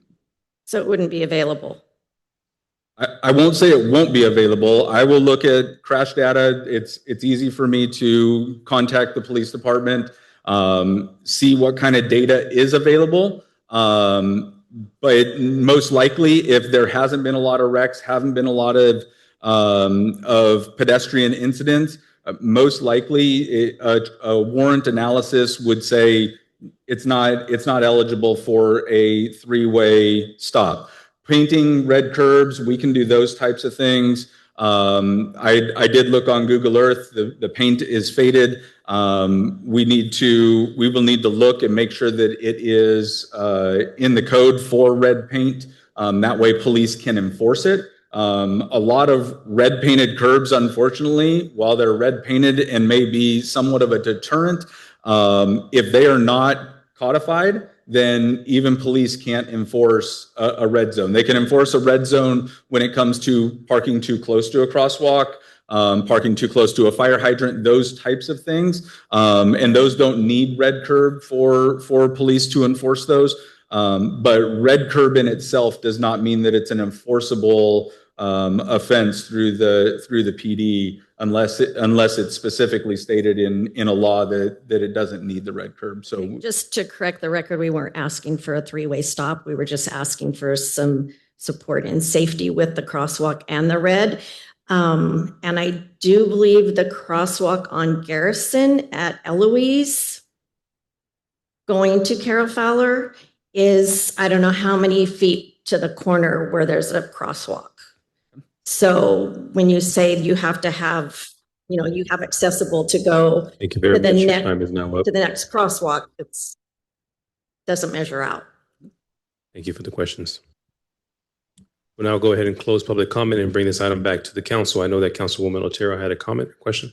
So it wouldn't be available? I won't say it won't be available. I will look at crash data. It's easy for me to contact the police department see what kind of data is available. But most likely, if there hasn't been a lot of wrecks, haven't been a lot of pedestrian incidents, most likely a warrant analysis would say it's not eligible for a three-way stop. Painting red curbs, we can do those types of things. I did look on Google Earth. The paint is faded. We will need to look and make sure that it is in the code for red paint. That way police can enforce it. A lot of red painted curbs, unfortunately, while they're red painted and may be somewhat of a deterrent, if they are not codified, then even police can't enforce a red zone. They can enforce a red zone when it comes to parking too close to a crosswalk, parking too close to a fire hydrant, those types of things. And those don't need red curb for police to enforce those. But red curb in itself does not mean that it's an enforceable offense through the PD unless it's specifically stated in a law that it doesn't need the red curb. So just to correct the record, we weren't asking for a three-way stop. We were just asking for some support and safety with the crosswalk and the red. And I do believe the crosswalk on Garrison at Eloise going to Carol Fowler is, I don't know how many feet to the corner where there's a crosswalk. So when you say you have to have, you have accessible to go Thank you very to the much. Your time is now up. to the next crosswalk, doesn't measure out. Thank you for the questions. We'll now go ahead and close public comment and bring this item back to the council. I know that Councilwoman Otero had a comment, question.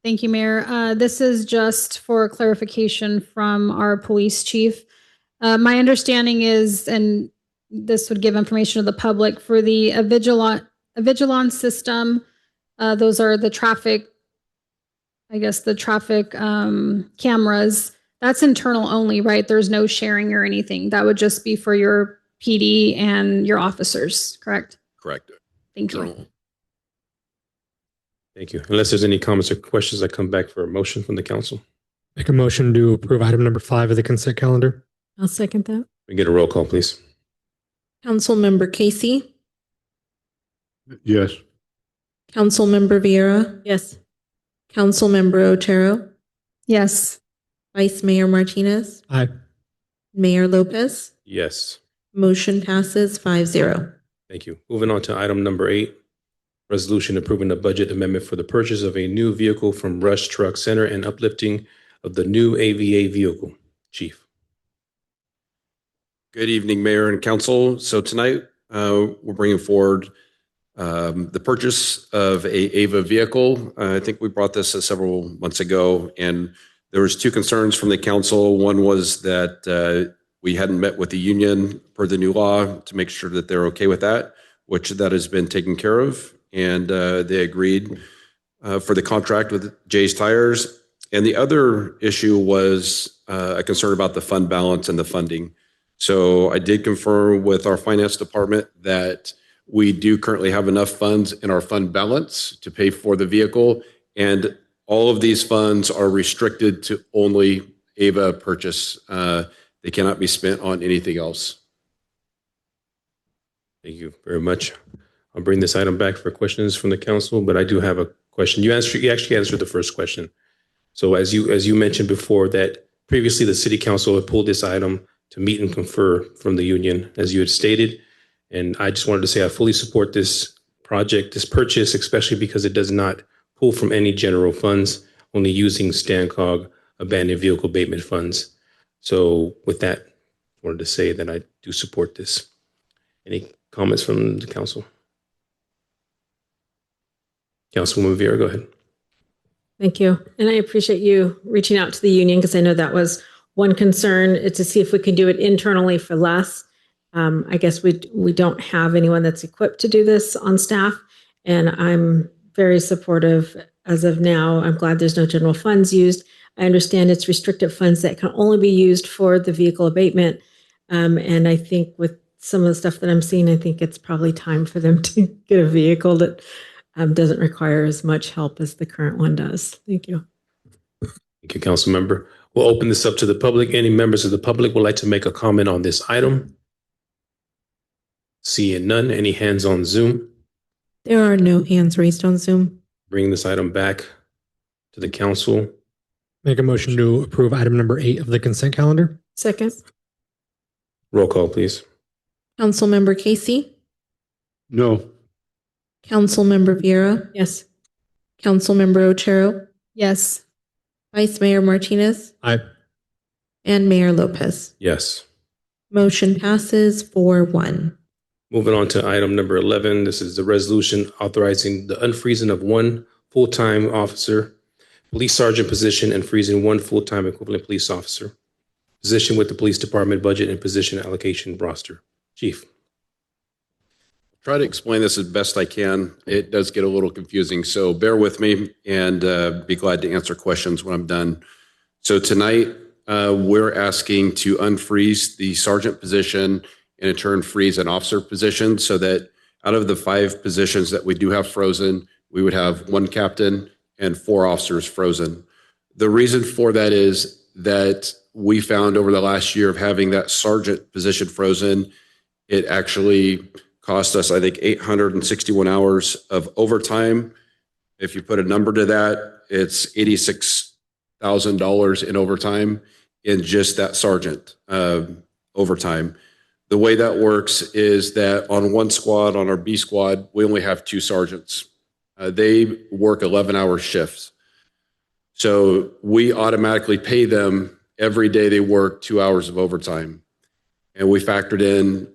Thank you, Mayor. This is just for clarification from our police chief. My understanding is, and this would give information to the public, for the Avigilon system, those are the traffic, cameras. That's internal only, right? There's no sharing or anything. That would just be for your PD and your officers, correct? Correct. Thank you. Thank you. Unless there's any comments or questions, I come back for a motion from the council. Make a motion to approve item number 5 of the consent calendar. I'll second that. We get a roll call, please. Councilmember Casey, Yes. Councilmember Vieira, Yes. Councilmember Otero, Yes. Vice Mayor Martinez, Aye. Mayor Lopez. Yes. Motion passes 5-0. Thank you. Moving on to item number 8, resolution approving a budget amendment for the purchase of a new vehicle from Rush Truck Center and uplifting of the new AVA vehicle. Chief. Good evening, Mayor and Council. So tonight, we're bringing forward the purchase of a AVA vehicle. I think we brought this several months ago, and there was 2 concerns from the council. One was that we hadn't met with the union per the new law to make sure that they're okay with that, which that has been taken care of, and they agreed for the contract with Jay's Tires. And the other issue was a concern about the fund balance and the funding. So I did confirm with our finance department that we do currently have enough funds in our fund balance to pay for the vehicle, and all of these funds are restricted to only AVA purchase. They cannot be spent on anything else. Thank you very much. I'll bring this item back for questions from the council, but I do have a question. You actually answered the first question. So as you mentioned before, that previously the city council had pulled this item to meet and confer from the union, as you had stated. And I just wanted to say I fully support this project, this purchase, especially because it does not pull from any general funds, only using StanCog abandoned vehicle abatement funds. So with that, I wanted to say that I do support this. Any comments from the council? Councilwoman Vieira, go ahead. Thank you. And I appreciate you reaching out to the union because I know that was one concern, to see if we can do it internally for less. I guess we don't have anyone that's equipped to do this on staff, and I'm very supportive as of now. I'm glad there's no general funds used. I understand it's restricted funds that can only be used for the vehicle abatement. And I think with some of the stuff that I'm seeing, I think it's probably time for them to get a vehicle that doesn't require as much help as the current one does. Thank you. Thank you, Council Member. We'll open this up to the public. Any members of the public would like to make a comment on this item? Seeing none. Any hands on Zoom? There are no hands raised on Zoom. Bring this item back to the council. Make a motion to approve item number 8 of the consent calendar. Second. Roll call, please. Councilmember Casey, No. Councilmember Vieira, Yes. Councilmember Ochero, Yes. Vice Mayor Martinez, Aye. and Mayor Lopez. Yes. Motion passes 4-1. Moving on to item number 11. This is the resolution authorizing the unfreezing of one full-time officer, police sergeant position, and freezing one full-time equivalent police officer position with the police department budget and position allocation roster. Chief. Try to explain this as best I can. It does get a little confusing, so bear with me and be glad to answer questions when I'm done. So tonight, we're asking to unfreeze the sergeant position and in turn freeze an officer position so that out of the 5 positions that we do have frozen, we would have 1 captain and 4 officers frozen. The reason for that is that we found over the last year of having that sergeant position frozen, it actually cost us, I think, 861 hours of overtime. If you put a number to that, it's $86,000 in overtime in just that sergeant overtime. The way that works is that on one squad, on our B squad, we only have 2 sergeants. They work 11-hour shifts. So we automatically pay them every day they work 2 hours of overtime. And we factored in,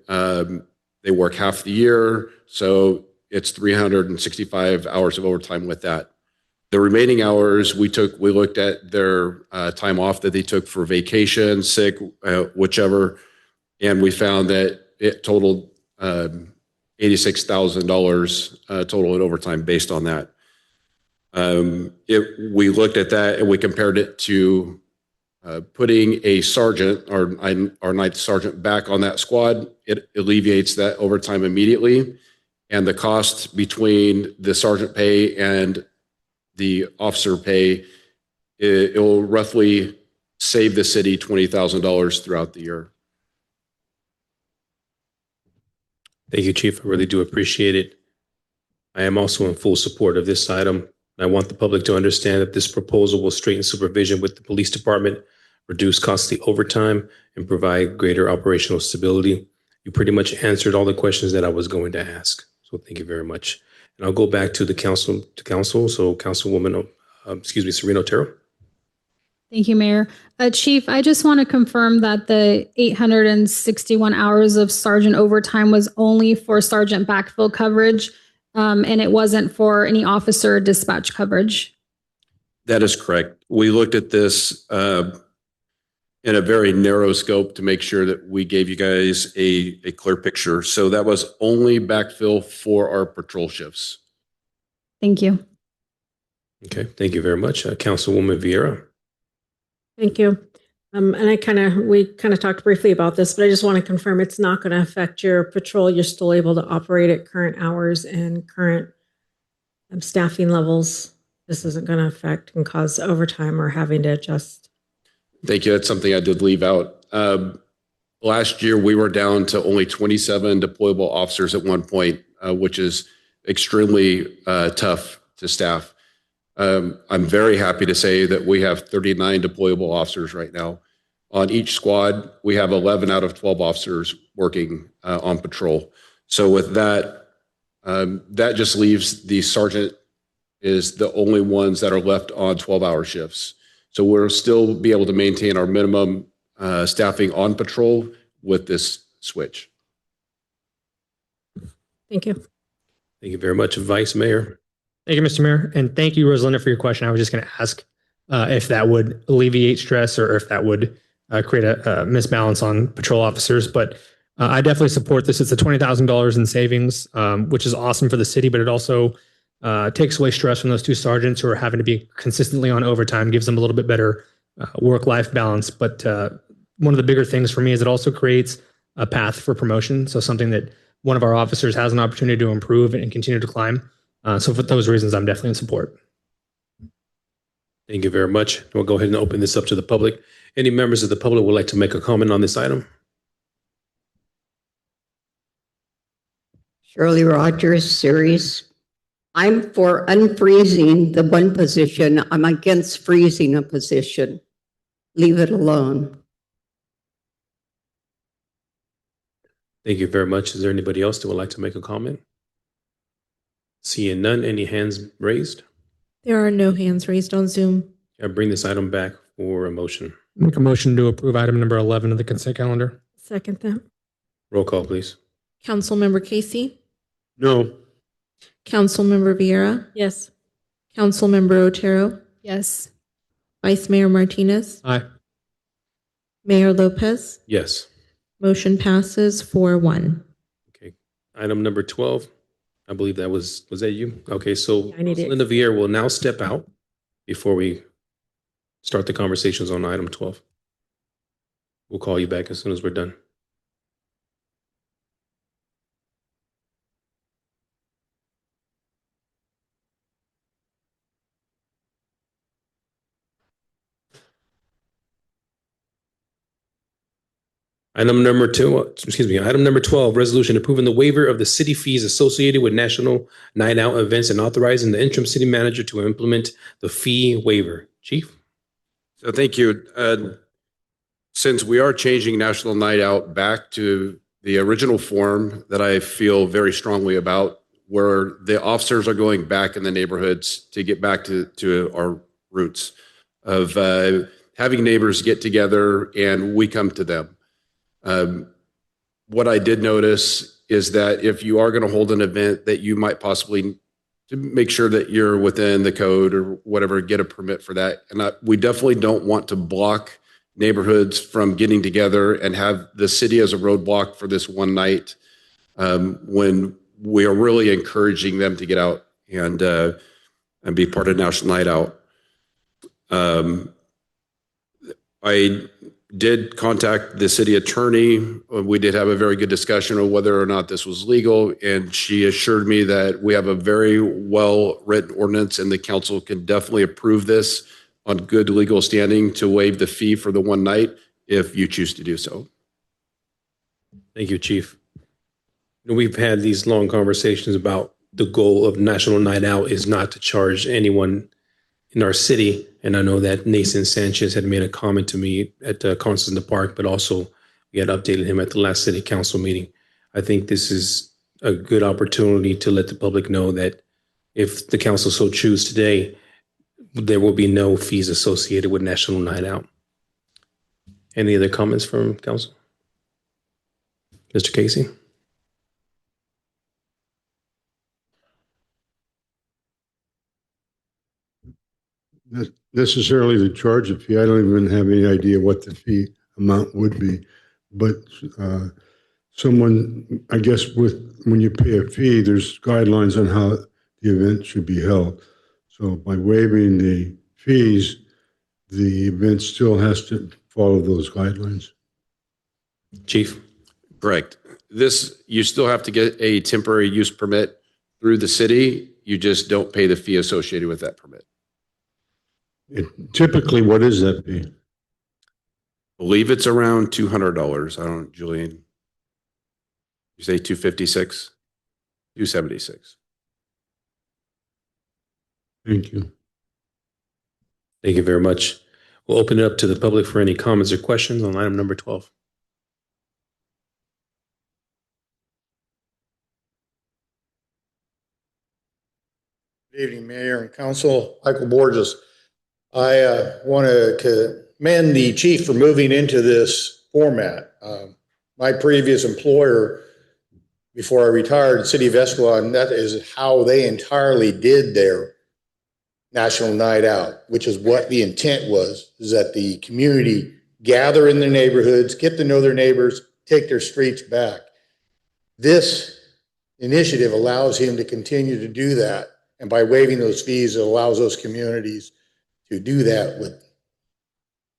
they work half the year, so it's 365 hours of overtime with that. The remaining hours we looked at their time off that they took for vacation, sick, whichever, and we found that it totaled $86,000 total in overtime based on that. We looked at that and we compared it to putting a sergeant, our 9th sergeant, back on that squad. It alleviates that overtime immediately. And the cost between the sergeant pay and the officer pay, it will roughly save the city $20,000 throughout the year. Thank you, Chief. I really do appreciate it. I am also in full support of this item. I want the public to understand that this proposal will strengthen supervision with the police department, reduce costly overtime, and provide greater operational stability. You pretty much answered all the questions that I was going to ask. So thank you very much. And I'll go back to the council. So Councilwoman, Serena Otero. Thank you, Mayor. Chief, I just want to confirm that the 861 hours of sergeant overtime was only for sergeant backfill coverage, and it wasn't for any officer dispatch coverage. That is correct. We looked at this in a very narrow scope to make sure that we gave you guys a clear picture. So that was only backfill for our patrol shifts. Thank you. Okay, thank you very much. Councilwoman Vieira. Thank you. And we kind of talked briefly about this, but I just want to confirm it's not going to affect your patrol. You're still able to operate at current hours and current staffing levels. This isn't going to affect and cause overtime or having to adjust. Thank you. That's something I did leave out. Last year, we were down to only 27 deployable officers at one point, which is extremely tough to staff. I'm very happy to say that we have 39 deployable officers right now. On each squad, we have 11 out of 12 officers working on patrol. So with that, that just leaves the sergeant is the only ones that are left on 12-hour shifts. So we'll still be able to maintain our minimum staffing on patrol with this switch. Thank you. Thank you very much, Vice Mayor. Thank you, Mr. Mayor. And thank you, Rosalinda, for your question. I was just going to ask if that would alleviate stress or if that would create a misbalance on patrol officers. But I definitely support this. It's a $20,000 in savings, which is awesome for the city, but it also takes away stress from those 2 sergeants who are having to be consistently on overtime, gives them a little bit better work-life balance. But one of the bigger things for me is it also creates a path for promotion. So something that one of our officers has an opportunity to improve and continue to climb. So for those reasons, I'm definitely in support. Thank you very much. We'll go ahead and open this up to the public. Any members of the public would like to make a comment on this item? Shirley Rogers, Series. I'm for unfreezing the one position. I'm against freezing a position. Leave it alone. Thank you very much. Is there anybody else that would like to make a comment? Seeing none, any hands raised? There are no hands raised on Zoom. I bring this item back for a motion. Make a motion to approve item number 11 of the consent calendar. Second that. Roll call, please. Councilmember Casey, No. Councilmember Vieira, Yes. Councilmember Otero, Yes. Vice Mayor Martinez, Aye. Mayor Lopez. Yes. Motion passes 4-1. Okay. Item number 12. I believe was that you? Okay, so I need it. Linda Vieira will now step out before we start the conversations on item 12. We'll call you back as soon as we're done. Item number 12, resolution approving the waiver of the city fees associated with National Night Out events and authorizing the interim city manager to implement the fee waiver. Chief? So thank you. Since we are changing National Night Out back to the original form that I feel very strongly about, where the officers are going back in the neighborhoods to get back to our roots of having neighbors get together and we come to them. What I did notice is that if you are going to hold an event that you might possibly to make sure that you're within the code or whatever, get a permit for that. And we definitely don't want to block neighborhoods from getting together and have the city as a roadblock for this one night when we are really encouraging them to get out and be part of National Night Out. I did contact the city attorney. We did have a very good discussion of whether or not this was legal, and she assured me that we have a very well-written ordinance and the council can definitely approve this on good legal standing to waive the fee for the one night if you choose to do so. Thank you, Chief. We've had these long conversations about the goal of National Night Out is not to charge anyone in our city. And I know that Nathan Sanchez had made a comment to me at Constance in the Park, but also we had updated him at the last city council meeting. I think this is a good opportunity to let the public know that if the council so choose today, there will be no fees associated with National Night Out. Any other comments from council? Mr. Casey? Not necessarily to charge a fee. I don't even have any idea what the fee amount would be. But someone, I guess, when you pay a fee, there's guidelines on how the event should be held. So by waiving the fees, the event still has to follow those guidelines. Chief? Correct. You still have to get a temporary use permit through the city. You just don't pay the fee associated with that permit. Typically, what is that fee? I believe it's around $200. I don't, Julian. You say 256? 276. Thank you. Thank you very much. We'll open it up to the public for any comments or questions on item number 12. Good evening, Mayor and Council. Michael Borges. I want to commend the chief for moving into this format. My previous employer, before I retired, City of Escalon, that is how they entirely did their National Night Out, which is what the intent was, is that the community gather in their neighborhoods, get to know their neighbors, take their streets back. This initiative allows him to continue to do that. And by waiving those fees, it allows those communities to do that with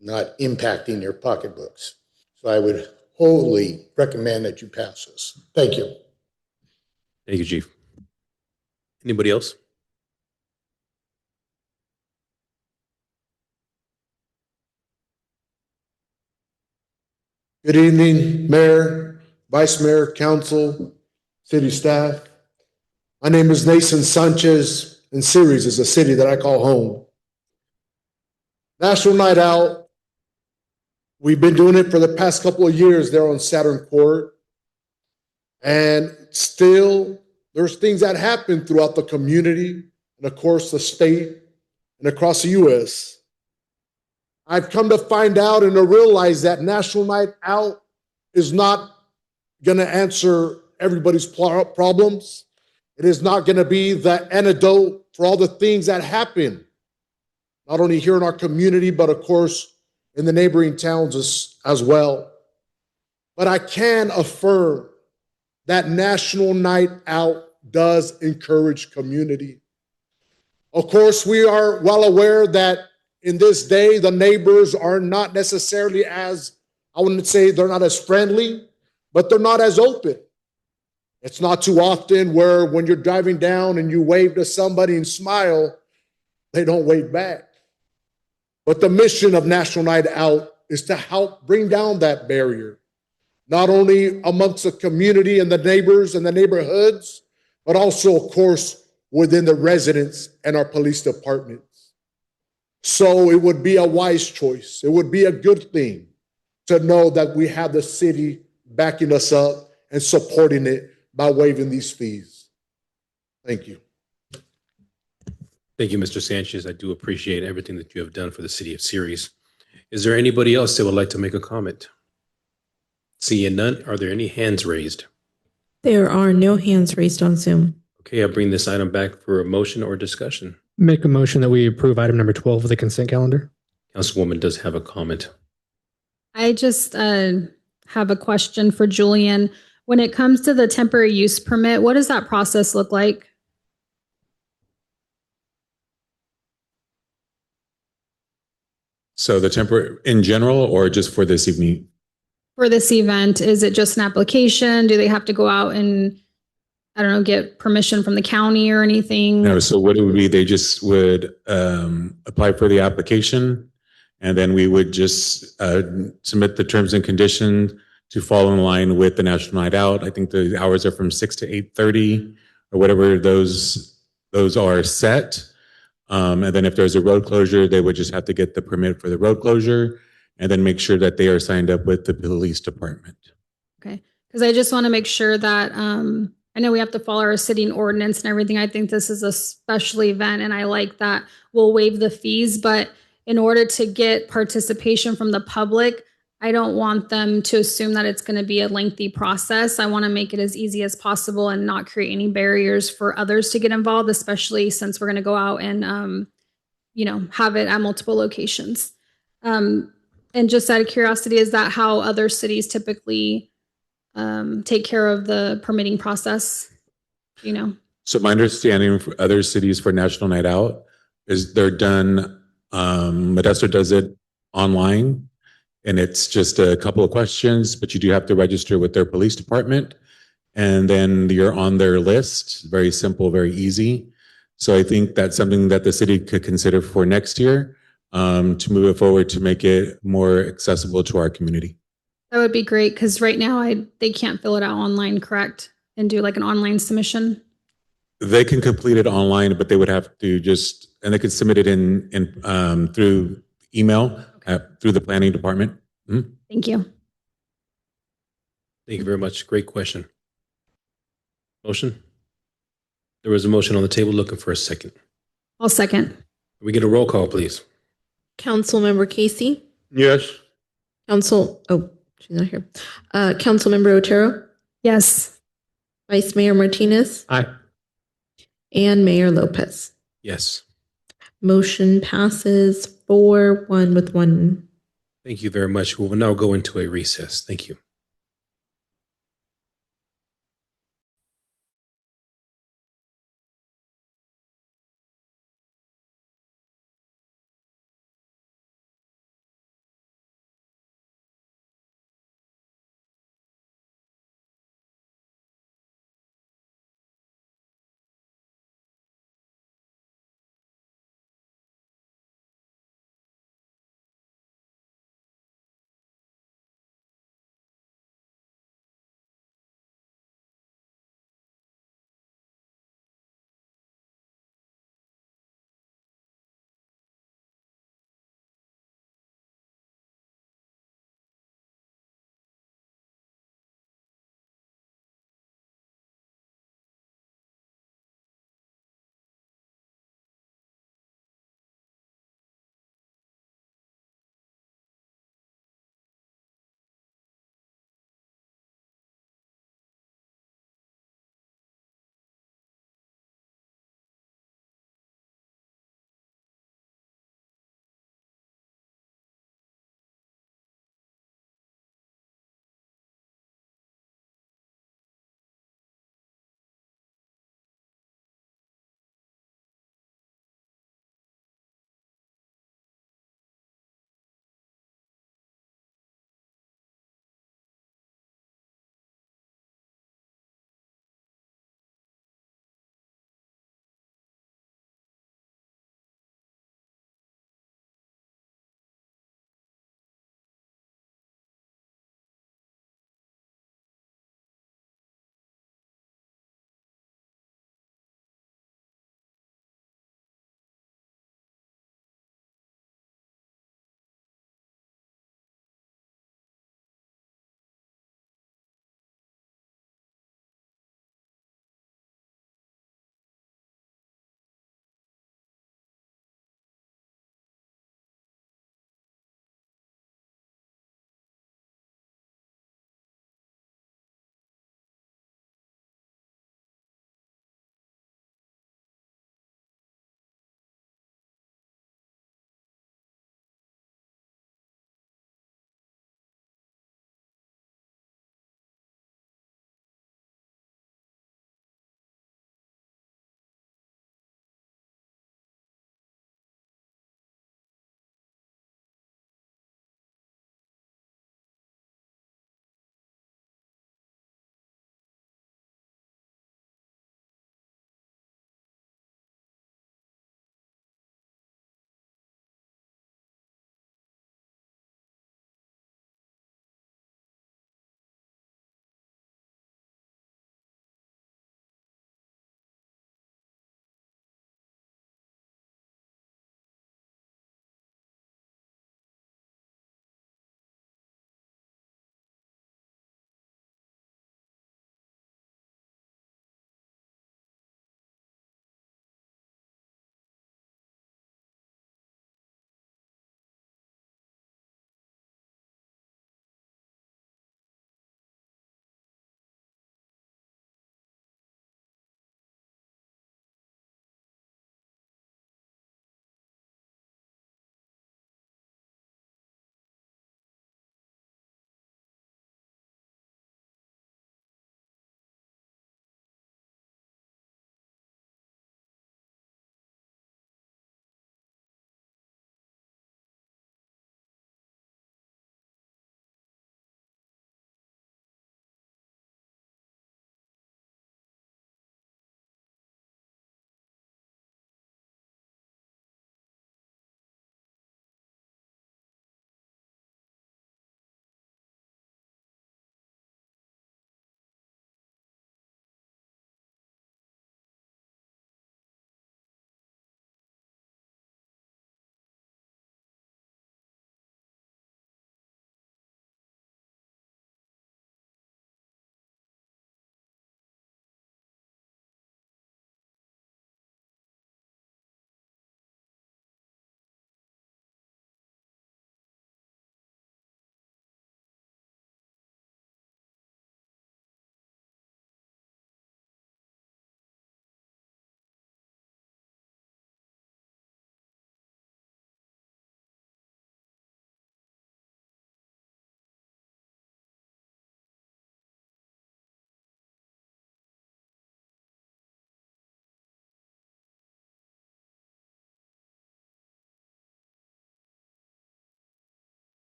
not impacting their pocketbooks. So I would wholly recommend that you pass this. Thank you. Thank you, Chief. Anybody else? Good evening, Mayor, Vice Mayor, Council, City staff. My name is Nathan Sanchez, and Ceres is a city that I call home. National Night Out, we've been doing it for the past couple of years there on Saturn Court. And still, there's things that happen throughout the community and, of course, the state and across the U.S. I've come to find out and to realize that National Night Out is not going to answer everybody's problems. It is not going to be the antidote for all the things that happen, not only here in our community, but of course in the neighboring towns as well. But I can affirm that National Night Out does encourage community. Of course, we are well aware that in this day, the neighbors are not necessarily as, I wouldn't say they're not as friendly, but they're not as open. It's not too often where when you're driving down and you wave to somebody and smile, they don't wave back. But the mission of National Night Out is to help bring down that barrier, not only amongst the community and the neighbors and the neighborhoods, but also, of course, within the residents and our police departments. So it would be a wise choice. It would be a good thing to know that we have the city backing us up and supporting it by waiving these fees. Thank you. Thank you, Mr. Sanchez. I do appreciate everything that you have done for the city of Ceres. Is there anybody else that would like to make a comment? Seeing none, are there any hands raised? There are no hands raised on Zoom. Okay, I'll bring this item back for a motion or discussion. Make a motion that we approve item number 12 of the consent calendar. Councilwoman does have a comment. I just have a question for Julian. When it comes to the temporary use permit, what does that process look like? So the temporary in general, or just for this evening? For this event, is it just an application? Do they have to go out and, I don't know, get permission from the county or anything? No, so what it would be, they just would apply for the application, and then we would just submit the terms and conditions to fall in line with the National Night Out. I think the hours are from 6 to 8:30 or whatever those are set. And then if there's a road closure, they would just have to get the permit for the road closure and then make sure that they are signed up with the police department. Okay, because I just want to make sure that, I know we have to follow our city ordinance and everything. I think this is a special event and I like that we'll waive the fees, but in order to get participation from the public, I don't want them to assume that it's going to be a lengthy process. I want to make it as easy as possible and not create any barriers for others to get involved, especially since we're going to go out and, have it at multiple locations. And just out of curiosity, is that how other cities typically take care of the permitting process? So my understanding for other cities for National Night Out is they're done, Modesto does it online, and it's just a couple of questions, but you do have to register with their police department, and then you're on their list. Very simple, very easy. So I think that's something that the city could consider for next year, to move it forward to make it more accessible to our community. That would be great, because right now they can't fill it out online, correct? And do like an online submission? They can complete it online, but they would have to and they could submit it in through email, through the planning department. Mm-hmm. Thank you. Thank you very much. Great question. Motion? There was a motion on the table, looking for a second. I'll second. Can we get a roll call, please? Councilmember Casey? Yes. She's not here. Councilmember Otero? Yes. Vice Mayor Martinez? Aye. And Mayor Lopez. Yes. Motion passes 4-1 with one. Thank you very much. We will now go into a recess. Thank you.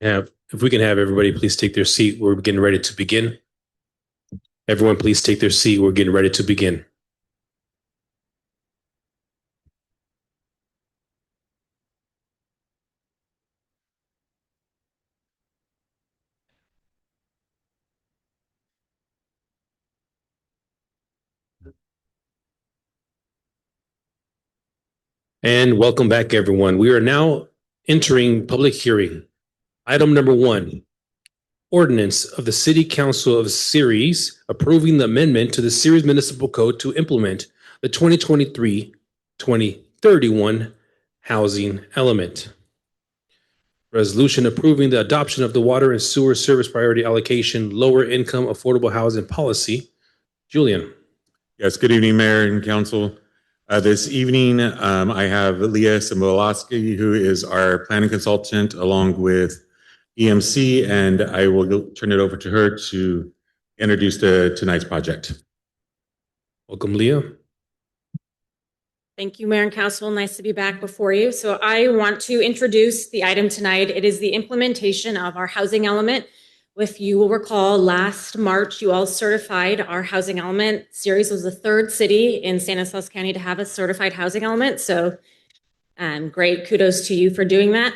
Yeah, if we can have everybody please take their seat, we're getting ready to begin. Everyone, please take their seat. We're getting ready to begin. And welcome back, everyone. We are now entering public hearing. Item number 1, ordinance of the City Council of Ceres approving the amendment to the Ceres Municipal Code to implement the 2023-2031 housing element. Resolution approving the adoption of the water and sewer service priority allocation lower income affordable housing policy. Julian. Yes, good evening, Mayor and Council. This evening, I have Leah Simbolowski, who is our planning consultant, along with EMC, and I will turn it over to her to introduce tonight's project. Welcome, Leah. Thank you, Mayor and Council. Nice to be back before you. So I want to introduce the item tonight. It is the implementation of our housing element. If you will recall, last March, you all certified our housing element. Ceres was the 3rd city in Stanislaus County to have a certified housing element. So great, kudos to you for doing that.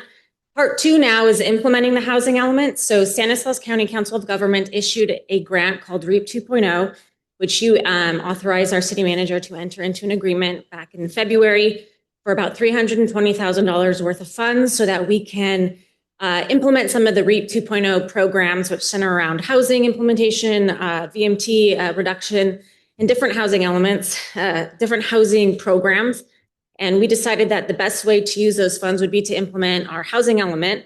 Part 2 now is implementing the housing element. So Stanislaus County Council of Government issued a grant called REAP 2.0, which you authorized our city manager to enter into an agreement back in February for about $320,000 worth of funds so that we can implement some of the REAP 2.0 programs, which center around housing implementation, VMT reduction, and different housing elements, different housing programs. And we decided that the best way to use those funds would be to implement our housing element.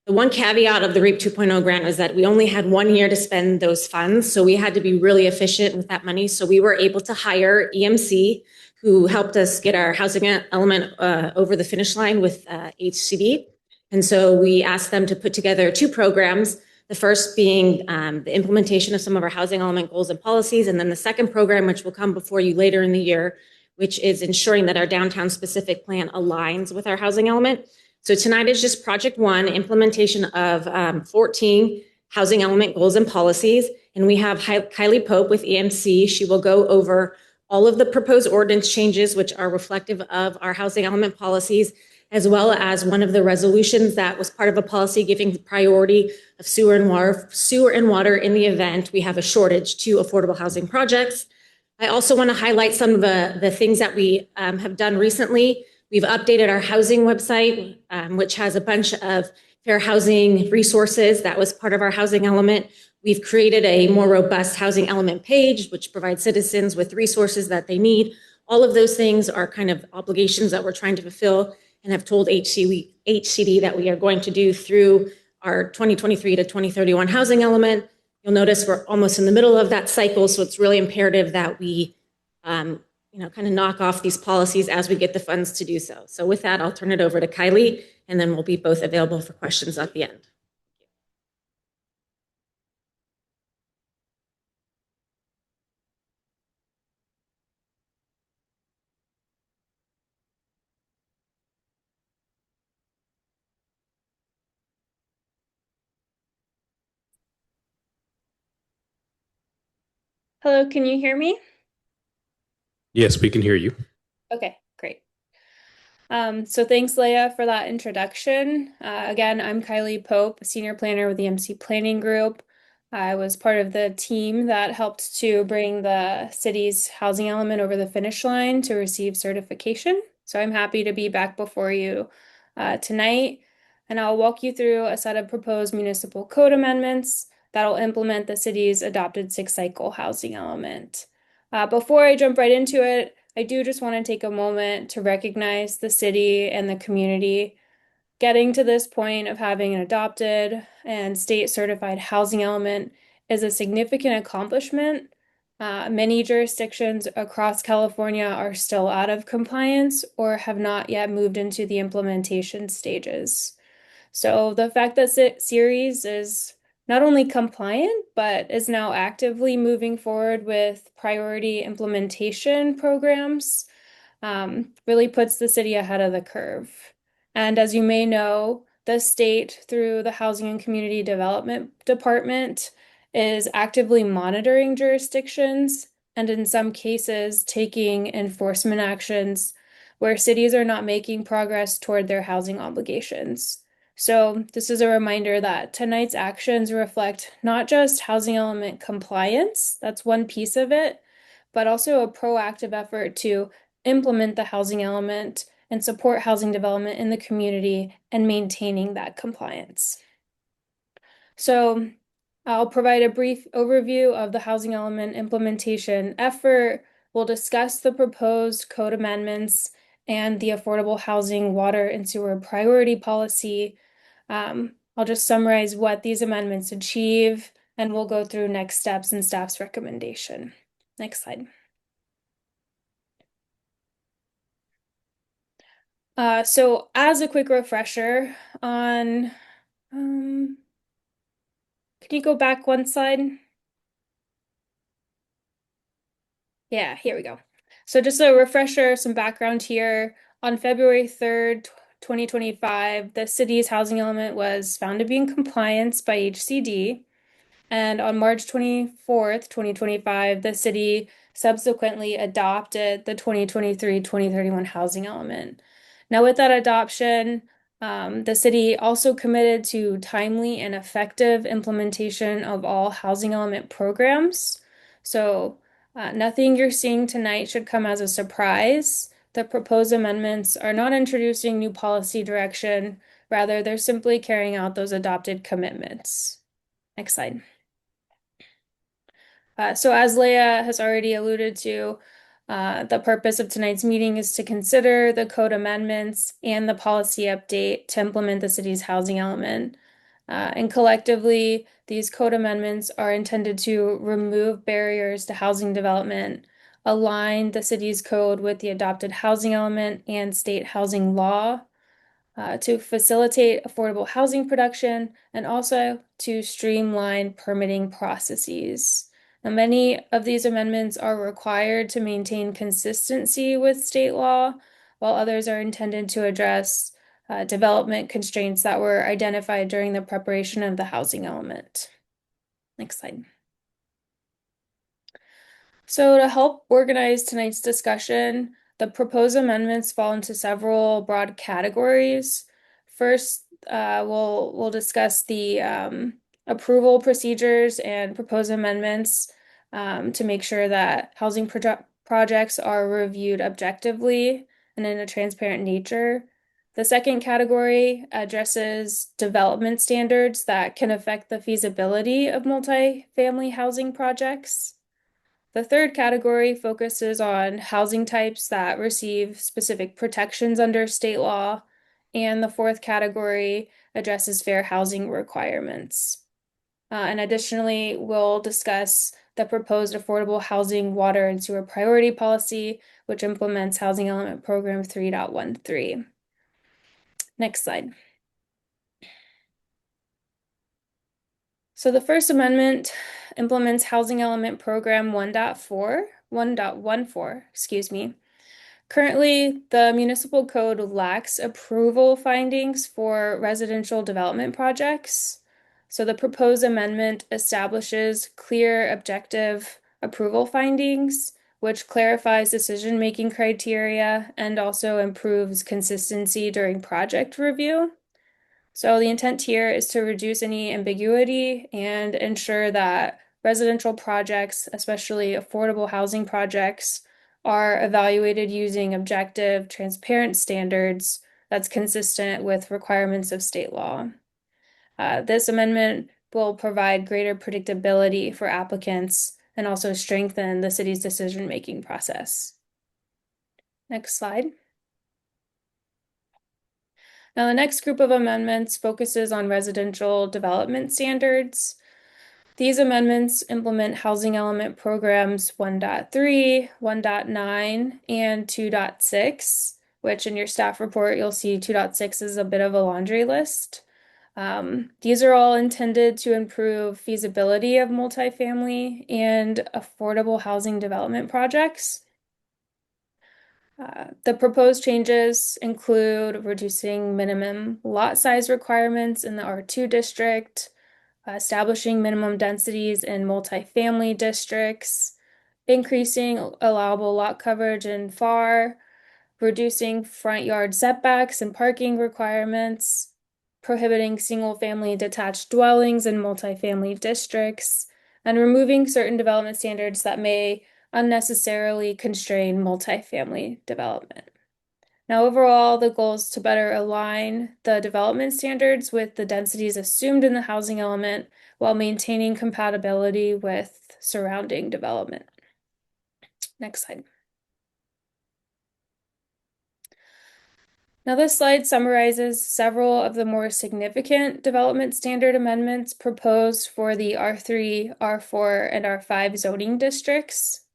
The one caveat of the REAP 2.0 grant is that we only had 1 year to spend those funds. So we had to be really efficient with that money. So we were able to hire EMC, who helped us get our housing element over the finish line with HCD. And so we asked them to put together 2 programs, the first being the implementation of some of our housing element goals and policies, and then the second program, which will come before you later in the year, which is ensuring that our downtown specific plan aligns with our housing element. So tonight is just project 1, implementation of 14 housing element goals and policies. And we have Kylie Pope with EMC. She will go over all of the proposed ordinance changes, which are reflective of our housing element policies, as well as one of the resolutions that was part of a policy giving priority of sewer and water in the event we have a shortage to affordable housing projects. I also want to highlight some of the things that we have done recently. We've updated our housing website, which has a bunch of fair housing resources. That was part of our housing element. We've created a more robust housing element page, which provides citizens with resources that they need. All of those things are kind of obligations that we're trying to fulfill and have told HCD that we are going to do through our 2023 to 2031 housing element. You'll notice we're almost in the middle of that cycle, so it's really imperative that we kind of knock off these policies as we get the funds to do so. So with that, I'll turn it over to Kylie, and then we'll be both available for questions at the end. Hello, can you hear me? Yes, we can hear you. Okay, great. So thanks, Leah, for that introduction. Again, I'm Kylie Pope, a senior planner with the EMC Planning Group. I was part of the team that helped to bring the city's housing element over the finish line to receive certification. So I'm happy to be back before you tonight, and I'll walk you through a set of proposed municipal code amendments that'll implement the city's adopted 6-cycle housing element. Before I jump right into it, I do just want to take a moment to recognize the city and the community. Getting to this point of having an adopted and state certified housing element is a significant accomplishment. Many jurisdictions across California are still out of compliance or have not yet moved into the implementation stages. So the fact that Ceres is not only compliant, but is now actively moving forward with priority implementation programs, really puts the city ahead of the curve. And as you may know, the state, through the Housing and Community Development Department, is actively monitoring jurisdictions and in some cases taking enforcement actions where cities are not making progress toward their housing obligations. So this is a reminder that tonight's actions reflect not just housing element compliance, that's one piece of it, but also a proactive effort to implement the housing element and support housing development in the community and maintaining that compliance. So I'll provide a brief overview of the housing element implementation effort. We'll discuss the proposed code amendments and the affordable housing, water, and sewer priority policy. I'll just summarize what these amendments achieve, and we'll go through next steps and staff's recommendation. Next slide. So as a quick refresher on, can you go back one slide? Yeah, here we go. So just a refresher, some background here. On February 3rd, 2025, the city's housing element was found to be in compliance by HCD. And on March 24th, 2025, the city subsequently adopted the 2023-2031 housing element. Now, with that adoption, the city also committed to timely and effective implementation of all housing element programs. So nothing you're seeing tonight should come as a surprise. The proposed amendments are not introducing new policy direction. Rather, they're simply carrying out those adopted commitments. Next slide. So as Leah has already alluded to, the purpose of tonight's meeting is to consider the code amendments and the policy update to implement the city's housing element. And collectively, these code amendments are intended to remove barriers to housing development, align the city's code with the adopted housing element and state housing law, to facilitate affordable housing production, and also to streamline permitting processes. Now, many of these amendments are required to maintain consistency with state law, while others are intended to address development constraints that were identified during the preparation of the housing element. Next slide. So to help organize tonight's discussion, the proposed amendments fall into several broad categories. First, we'll discuss the approval procedures and proposed amendments to make sure that housing projects are reviewed objectively and in a transparent nature. The second category addresses development standards that can affect the feasibility of multifamily housing projects. The third category focuses on housing types that receive specific protections under state law, and the fourth category addresses fair housing requirements. And additionally, we'll discuss the proposed affordable housing, water, and sewer priority policy, which implements Housing Element Program 3.13. Next slide. So the First Amendment implements Housing Element Program 1.14, excuse me. Currently, the municipal code lacks approval findings for residential development projects. So the proposed amendment establishes clear, objective approval findings, which clarifies decision-making criteria and also improves consistency during project review. So the intent here is to reduce any ambiguity and ensure that residential projects, especially affordable housing projects, are evaluated using objective, transparent standards that's consistent with requirements of state law. This amendment will provide greater predictability for applicants and also strengthen the city's decision-making process. Next slide. Now, the next group of amendments focuses on residential development standards. These amendments implement Housing Element Programs 1.3, 1.9, and 2.6, which in your staff report, you'll see 2.6 is a bit of a laundry list. These are all intended to improve feasibility of multifamily and affordable housing development projects. The proposed changes include reducing minimum lot size requirements in the R2 district, establishing minimum densities in multifamily districts, increasing allowable lot coverage in FAR, reducing front yard setbacks and parking requirements, prohibiting single-family detached dwellings in multifamily districts, and removing certain development standards that may unnecessarily constrain multifamily development. Now, overall, the goal is to better align the development standards with the densities assumed in the housing element while maintaining compatibility with surrounding development. Next slide. Now, this slide summarizes several of the more significant development standard amendments proposed for the R3, R4, and R5 zoning districts.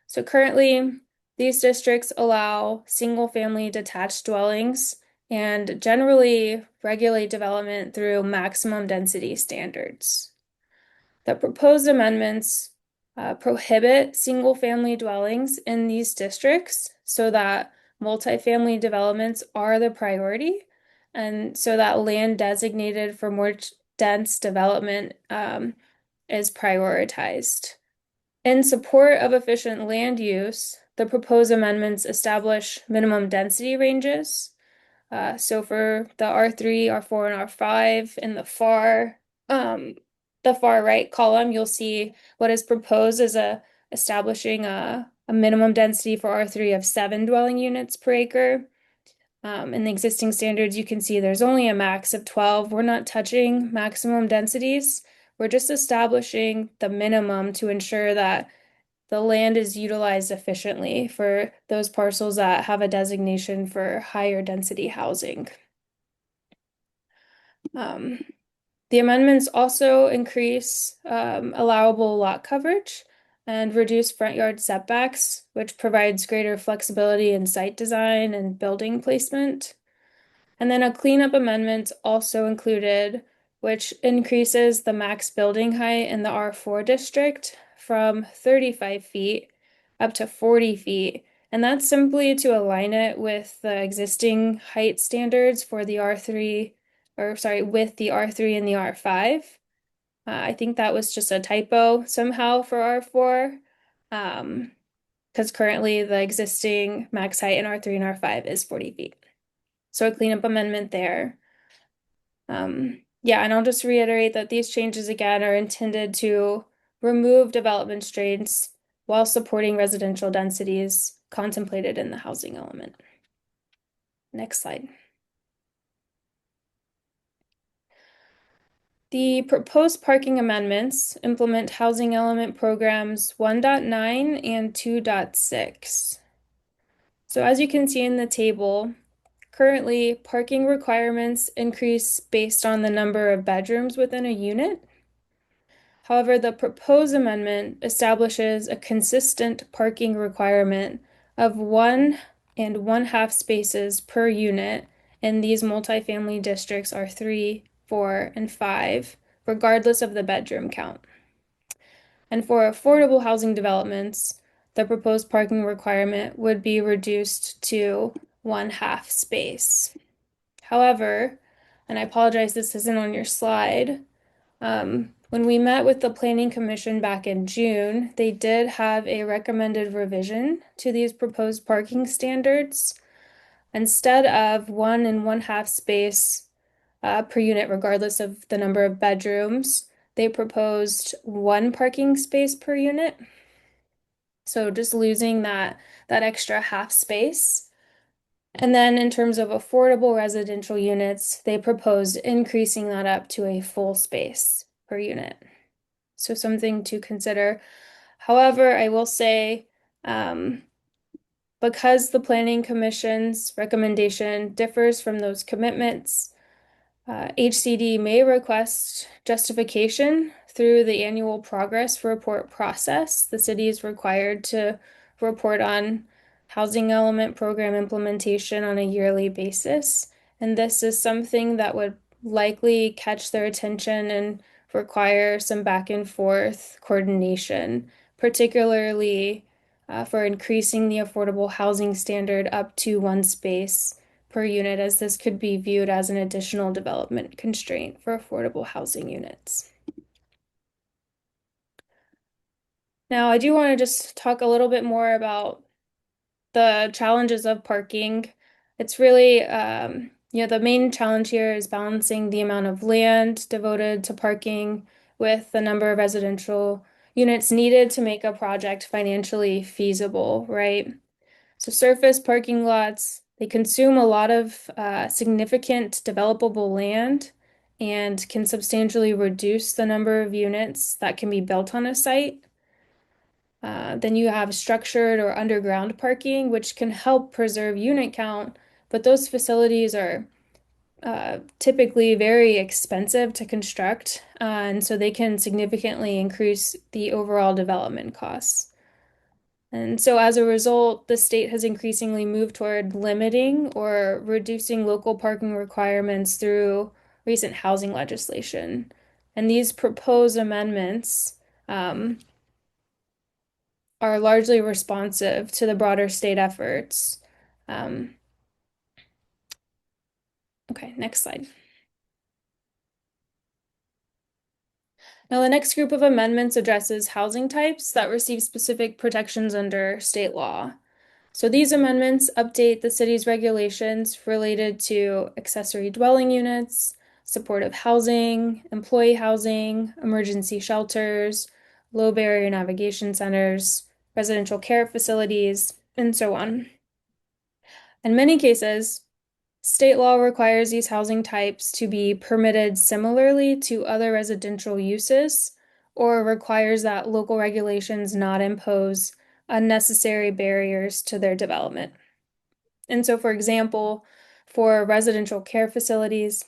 So currently, these districts allow single-family detached dwellings and generally regulate development through maximum density standards. The proposed amendments prohibit single-family dwellings in these districts so that multifamily developments are the priority, and so that land designated for more dense development is prioritized. In support of efficient land use, the proposed amendments establish minimum density ranges. So for the R3, R4, and R5 in the far right column, you'll see what is proposed as establishing a minimum density for R3 of 7 dwelling units per acre. In the existing standards, you can see there's only a max of 12. We're not touching maximum densities. We're just establishing the minimum to ensure that the land is utilized efficiently for those parcels that have a designation for higher density housing. The amendments also increase allowable lot coverage and reduce front yard setbacks, which provides greater flexibility in site design and building placement. And then a cleanup amendment also included, which increases the max building height in the R4 district from 35 feet up to 40 feet. And that's simply to align it with the existing height standards for the R3, with the R3 and the R5. I think that was just a typo somehow for R4, because currently the existing max height in R3 and R5 is 40 feet. So a cleanup amendment there. Yeah, and I'll just reiterate that these changes again are intended to remove development strains while supporting residential densities contemplated in the housing element. Next slide. The proposed parking amendments implement housing element programs 1.9 and 2.6. So as you can see in the table, currently parking requirements increase based on the number of bedrooms within a unit. However, the proposed amendment establishes a consistent parking requirement of 1 1/2 spaces per unit in these multifamily districts are 3, 4, and 5, regardless of the bedroom count. And for affordable housing developments, the proposed parking requirement would be reduced to 1/2 space. However, and I apologize, this isn't on your slide, when we met with the Planning Commission back in June, they did have a recommended revision to these proposed parking standards. Instead of 1 1/2 space per unit, regardless of the number of bedrooms, they proposed 1 parking space per unit. So just losing that extra half space. And then in terms of affordable residential units, they proposed increasing that up to a full space per unit. So something to consider. However, I will say, because the Planning Commission's recommendation differs from those commitments, HCD may request justification through the annual progress report process. The city is required to report on housing element program implementation on a yearly basis. And this is something that would likely catch their attention and require some back and forth coordination, particularly for increasing the affordable housing standard up to 1 space per unit, as this could be viewed as an additional development constraint for affordable housing units. Now, I do want to just talk a little bit more about the challenges of parking. It's really, the main challenge here is balancing the amount of land devoted to parking with the number of residential units needed to make a project financially feasible, right? So surface parking lots, they consume a lot of significant developable land and can substantially reduce the number of units that can be built on a site. Then you have structured or underground parking, which can help preserve unit count, but those facilities are typically very expensive to construct, and so they can significantly increase the overall development costs. And so as a result, the state has increasingly moved toward limiting or reducing local parking requirements through recent housing legislation. And these proposed amendments are largely responsive to the broader state efforts. Okay, next slide. Now, the next group of amendments addresses housing types that receive specific protections under state law. So these amendments update the city's regulations related to accessory dwelling units, supportive housing, employee housing, emergency shelters, low barrier navigation centers, residential care facilities, and so on. In many cases, state law requires these housing types to be permitted similarly to other residential uses, or requires that local regulations not impose unnecessary barriers to their development. And so, for example, for residential care facilities,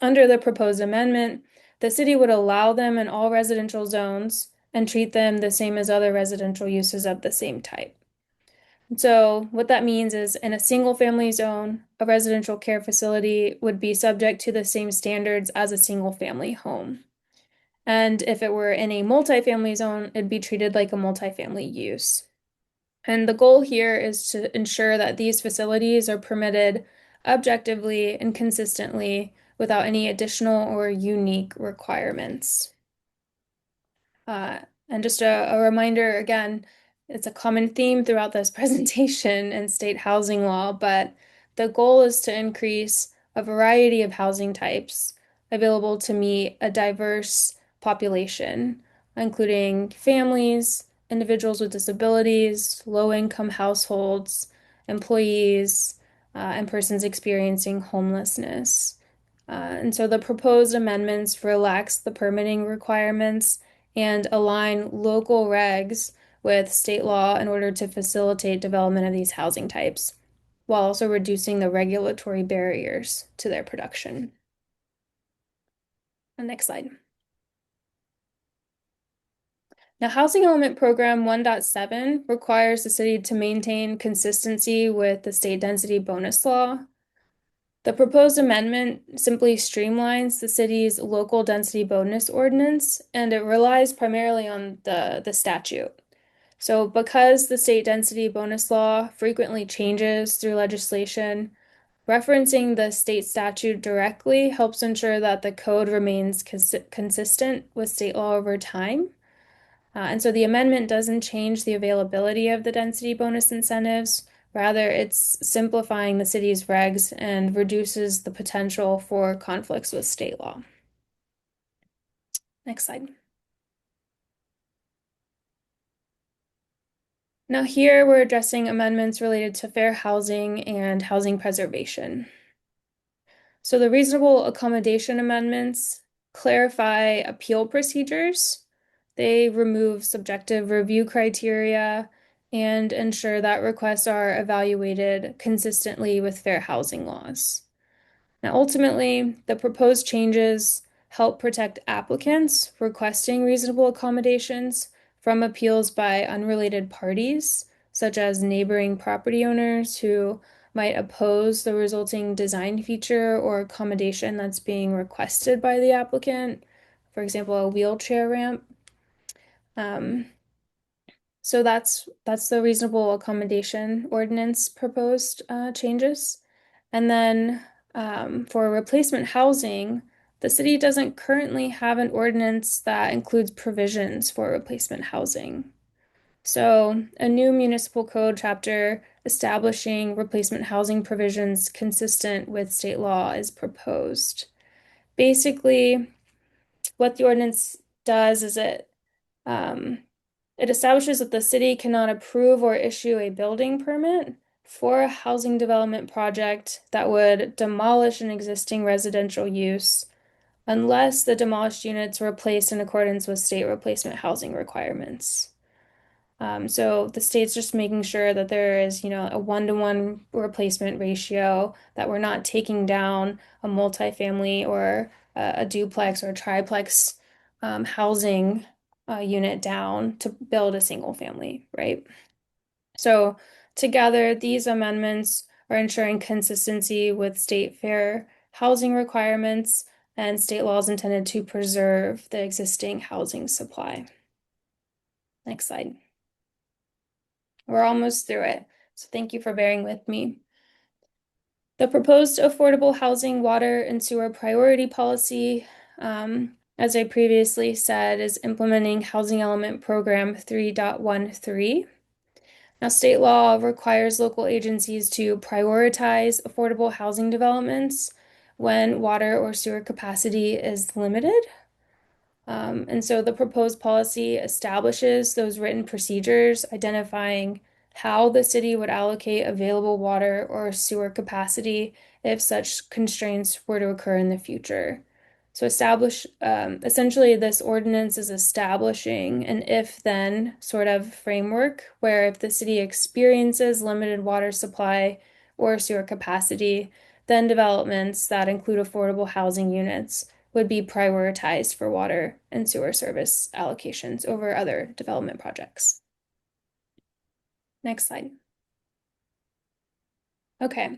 under the proposed amendment, the city would allow them in all residential zones and treat them the same as other residential uses of the same type. So what that means is in a single family zone, a residential care facility would be subject to the same standards as a single family home. And if it were in a multifamily zone, it'd be treated like a multifamily use. And the goal here is to ensure that these facilities are permitted objectively and consistently without any additional or unique requirements. And just a reminder, again, it's a common theme throughout this presentation in state housing law, but the goal is to increase a variety of housing types available to meet a diverse population, including families, individuals with disabilities, low-income households, employees, and persons experiencing homelessness. And so the proposed amendments relax the permitting requirements and align local regs with state law in order to facilitate development of these housing types, while also reducing the regulatory barriers to their production. And next slide. Now, Housing Element Program 1.7 requires the city to maintain consistency with the state density bonus law. The proposed amendment simply streamlines the city's local density bonus ordinance, and it relies primarily on the statute. So because the state density bonus law frequently changes through legislation, referencing the state statute directly helps ensure that the code remains consistent with state law over time. And so the amendment doesn't change the availability of the density bonus incentives. Rather, it's simplifying the city's regs and reduces the potential for conflicts with state law. Next slide. Now here we're addressing amendments related to fair housing and housing preservation. So the reasonable accommodation amendments clarify appeal procedures. They remove subjective review criteria and ensure that requests are evaluated consistently with fair housing laws. Now, ultimately, the proposed changes help protect applicants requesting reasonable accommodations from appeals by unrelated parties, such as neighboring property owners who might oppose the resulting design feature or accommodation that's being requested by the applicant, for example, a wheelchair ramp. So that's the reasonable accommodation ordinance proposed changes. And then for replacement housing, the city doesn't currently have an ordinance that includes provisions for replacement housing. So a new municipal code chapter establishing replacement housing provisions consistent with state law is proposed. Basically, what the ordinance does is it establishes that the city cannot approve or issue a building permit for a housing development project that would demolish an existing residential use unless the demolished units were placed in accordance with state replacement housing requirements. So the state's just making sure that there is, a 1-to-1 replacement ratio, that we're not taking down a multifamily or a duplex or a triplex housing unit down to build a single family, right? So together, these amendments are ensuring consistency with state fair housing requirements and state laws intended to preserve the existing housing supply. Next slide. We're almost through it, so thank you for bearing with me. The proposed affordable housing, water, and sewer priority policy, as I previously said, is implementing Housing Element Program 3.13. Now, state law requires local agencies to prioritize affordable housing developments when water or sewer capacity is limited. And so the proposed policy establishes those written procedures identifying how the city would allocate available water or sewer capacity if such constraints were to occur in the future. So essentially this ordinance is establishing an if-then sort of framework where if the city experiences limited water supply or sewer capacity, then developments that include affordable housing units would be prioritized for water and sewer service allocations over other development projects. Next slide. Okay,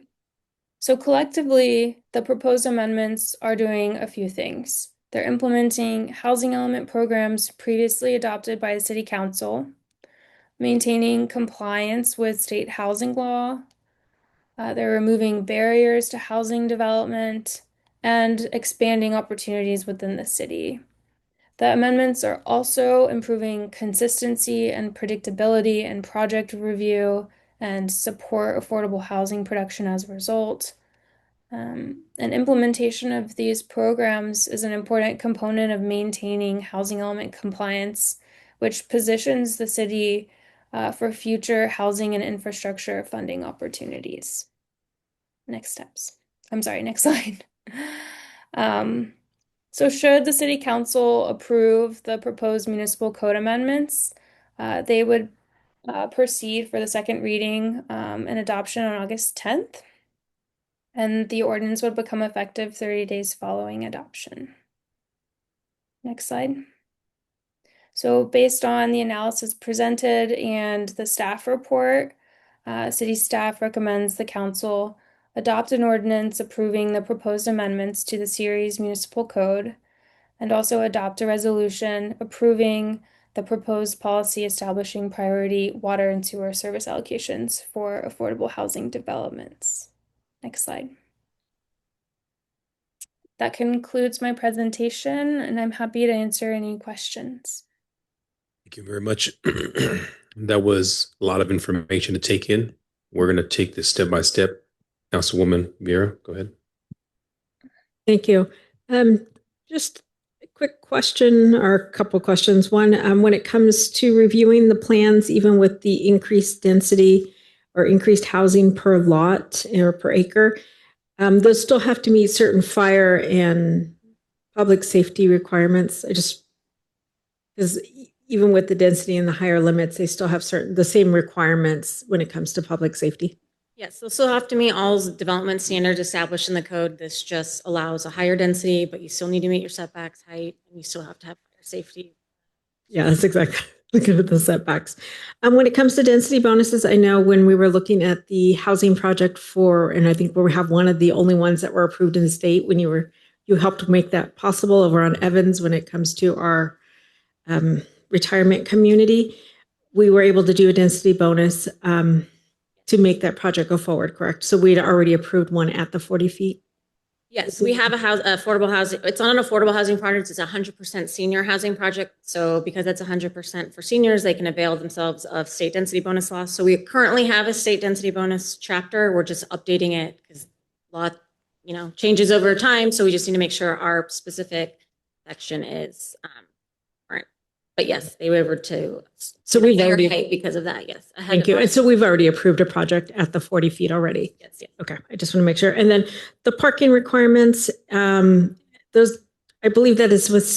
so collectively, the proposed amendments are doing a few things. They're implementing housing element programs previously adopted by the City Council, maintaining compliance with state housing law. They're removing barriers to housing development and expanding opportunities within the city. The amendments are also improving consistency and predictability in project review and support affordable housing production as a result. And implementation of these programs is an important component of maintaining housing element compliance, which positions the city for future housing and infrastructure funding opportunities. Next slide. So should the City Council approve the proposed municipal code amendments, they would proceed for the second reading and adoption on August 10th, and the ordinance would become effective 30 days following adoption. Next slide. So based on the analysis presented and the staff report, city staff recommends the council adopt an ordinance approving the proposed amendments to the Ceres Municipal Code, and also adopt a resolution approving the proposed policy establishing priority water and sewer service allocations for affordable housing developments. Next slide. That concludes my presentation, and I'm happy to answer any questions. Thank you very much. That was a lot of information to take in. We're going to take this step by step. Councilwoman Vera, go ahead. Thank you. Just a quick question or a couple questions. One, when it comes to reviewing the plans, even with the increased density or increased housing per lot or per acre, those still have to meet certain fire and public safety requirements. Because even with the density and the higher limits, they still have the same requirements when it comes to public safety. Yes, they'll still have to meet all development standards established in the code. This just allows a higher density, but you still need to meet your setbacks height, and you still have to have fire safety. Yeah, that's exactly. Looking at the setbacks. When it comes to density bonuses, I know when we were looking at the housing project and I think we have one of the only ones that were approved in the state when you helped make that possible over on Evans when it comes to our retirement community. we were able to do a density bonus to make that project go forward, correct? So we'd already approved one at the 40 feet? Yes, we have affordable housing. It's not an affordable housing project. It's a 100% senior housing project. So because that's 100% for seniors, they can avail themselves of state density bonus laws. So we currently have a state density bonus chapter. We're just updating it because law, changes over time. So we just need to make sure our specific section is current. But yes, they were able to. So we've higher already height because of that. Yes. ahead Thank of you. our- And so we've already approved a project at the 40 feet already? Yes. Okay, I just want to make sure. And then the parking requirements, those, I believe that is with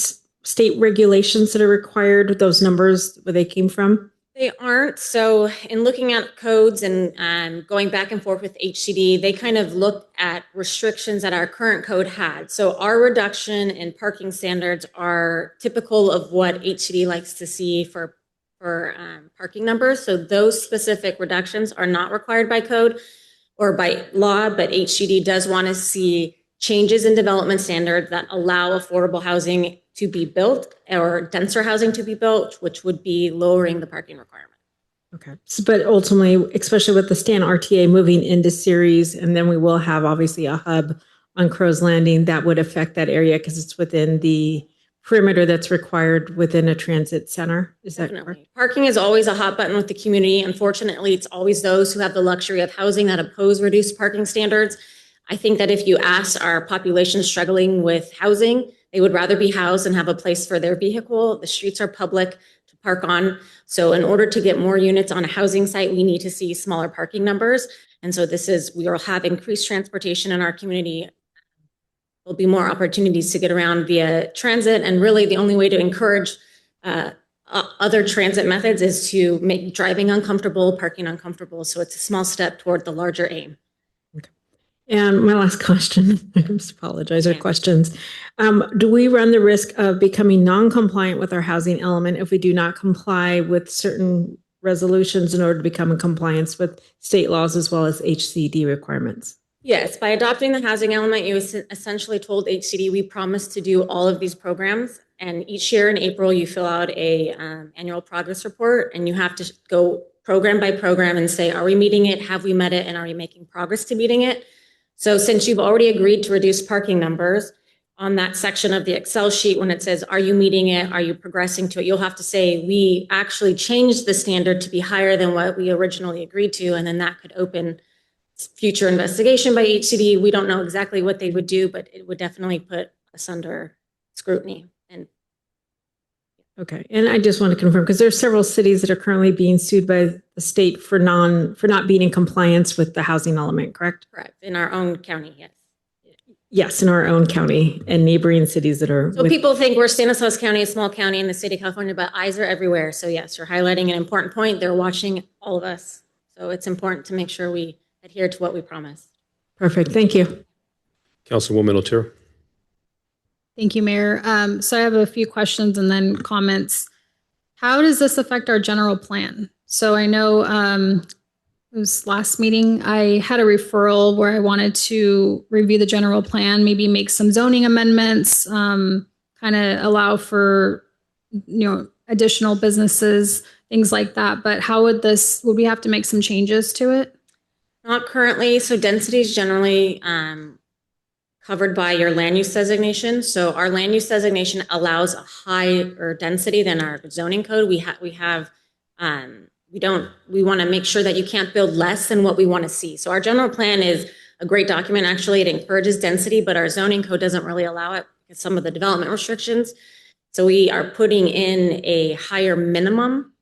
state regulations that are required, those numbers, where they came from? They aren't. So in looking at codes and going back and forth with HCD, they kind of look at restrictions that our current code had. So our reduction in parking standards are typical of what HCD likes to see for parking numbers. So those specific reductions are not required by code or by law, but HCD does want to see changes in development standards that allow affordable housing to be built or denser housing to be built, which would be lowering the parking requirement. Okay. But ultimately, especially with the Stan RTA moving into Ceres, and then we will have obviously a hub on Crow's Landing, that would affect that area because it's within the perimeter that's required within a transit center. Is that correct? Parking is always a hot button with the community. Unfortunately, it's always those who have the luxury of housing that oppose reduced parking standards. I think that if you ask our population struggling with housing, they would rather be housed and have a place for their vehicle. The streets are public to park on. So in order to get more units on a housing site, we need to see smaller parking numbers. And so we will have increased transportation in our community. There'll be more opportunities to get around via transit. And really the only way to encourage other transit methods is to make driving uncomfortable, parking uncomfortable. So it's a small step toward the larger aim. And my last question, I just apologize, or questions. Do we run the risk of becoming non-compliant with our housing element if we do not comply with certain resolutions in order to become in compliance with state laws as well as HCD requirements? Yes, by adopting the housing element, you essentially told HCD we promise to do all of these programs. And each year in April, you fill out a annual progress report, and you have to go program by program and say, are we meeting it? Have we met it? And are we making progress to meeting it? So since you've already agreed to reduce parking numbers, on that section of the Excel sheet, when it says, are you meeting it? Are you progressing to it? You'll have to say, we actually changed the standard to be higher than what we originally agreed to. And then that could open future investigation by HCD. We don't know exactly what they would do, but it would definitely put us under scrutiny. Okay, and I just want to confirm, because there are several cities that are currently being sued by the state for not being in compliance with the housing element, correct? Correct, in our own county, yes. Yes, in our own county and neighboring cities that are. So people think we're Stanislaus County, a small county in the state of California, but eyes are everywhere. So yes, you're highlighting an important point. They're watching all of us. So it's important to make sure we adhere to what we promised. Perfect, thank you. Councilwoman Otero. Thank you, Mayor. So I have a few questions and then comments. How does this affect our general plan? So I know it was last meeting, I had a referral where I wanted to review the general plan, maybe make some zoning amendments, kind of allow for, additional businesses, things like that. But how would we have to make some changes to it? Not currently. So density is generally covered by your land use designation. So our land use designation allows a higher density than our zoning code. We want to make sure that you can't build less than what we want to see. So our general plan is a great document. Actually, it encourages density, but our zoning code doesn't really allow it because some of the development restrictions. So we are putting in a higher minimum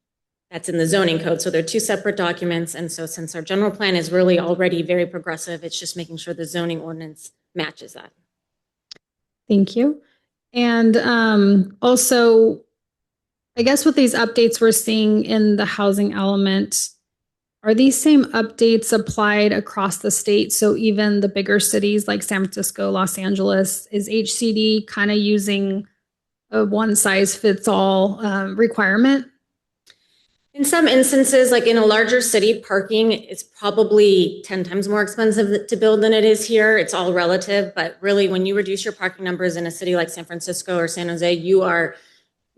that's in the zoning code. So they're two separate documents. And so since our general plan is really already very progressive, it's just making sure the zoning ordinance matches that. Thank you. And also, I guess with these updates we're seeing in the housing element, are these same updates applied across the state? So even the bigger cities like San Francisco, Los Angeles, is HCD kind of using a one size fits all requirement? In some instances, like in a larger city, parking is probably 10 times more expensive to build than it is here. It's all relative, but really when you reduce your parking numbers in a city like San Francisco or San Jose, you are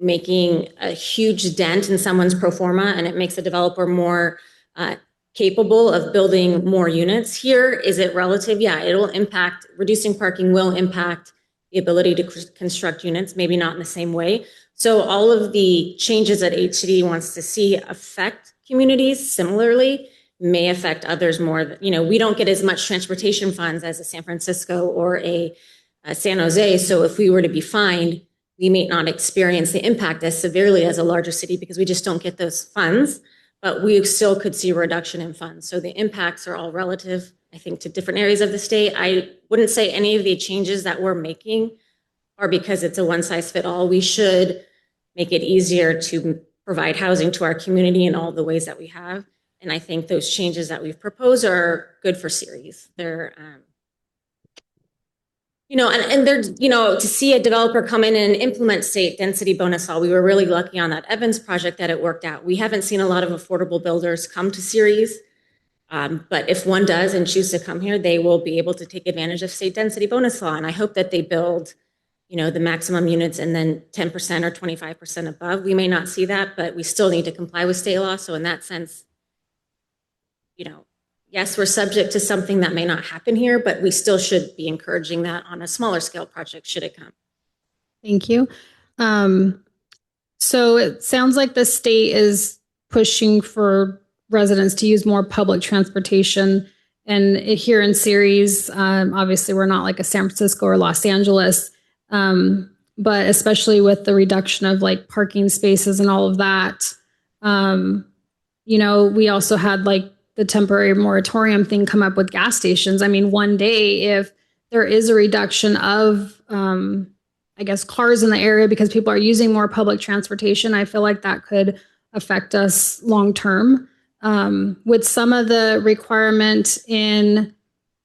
making a huge dent in someone's pro forma, and it makes a developer more capable of building more units. Here, is it relative? Yeah, it'll impact, reducing parking will impact the ability to construct units, maybe not in the same way. So all of the changes that HCD wants to see affect communities similarly may affect others more. You know, we don't get as much transportation funds as a San Francisco or a San Jose. So if we were to be fined, we may not experience the impact as severely as a larger city because we just don't get those funds, but we still could see a reduction in funds. So the impacts are all relative, I think, to different areas of the state. I wouldn't say any of the changes that we're making are because it's a one size fit all. We should make it easier to provide housing to our community in all the ways that we have. And I think those changes that we've proposed are good for Ceres. They're, you know, and they're, you know, to see a developer come in and implement state density bonus law, we were really lucky on that Evans project that it worked out. We haven't seen a lot of affordable builders come to Ceres, but if one does and choose to come here, they will be able to take advantage of state density bonus law. And I hope that they build, you know, the maximum units and then 10% or 25% above. We may not see that, but we still need to comply with state law. So in that sense, you know, yes, we're subject to something that may not happen here, but we still should be encouraging that on a smaller scale project should it come. Thank you. So it sounds like the state is pushing for residents to use more public transportation. And here in Ceres, obviously we're not like a San Francisco or Los Angeles, but especially with the reduction of like parking spaces and all of that, you know, we also had like the temporary moratorium thing come up with gas stations. I mean, one day, if there is a reduction of, I guess, cars in the area because people are using more public transportation, I feel like that could affect us long term. With some of the requirement in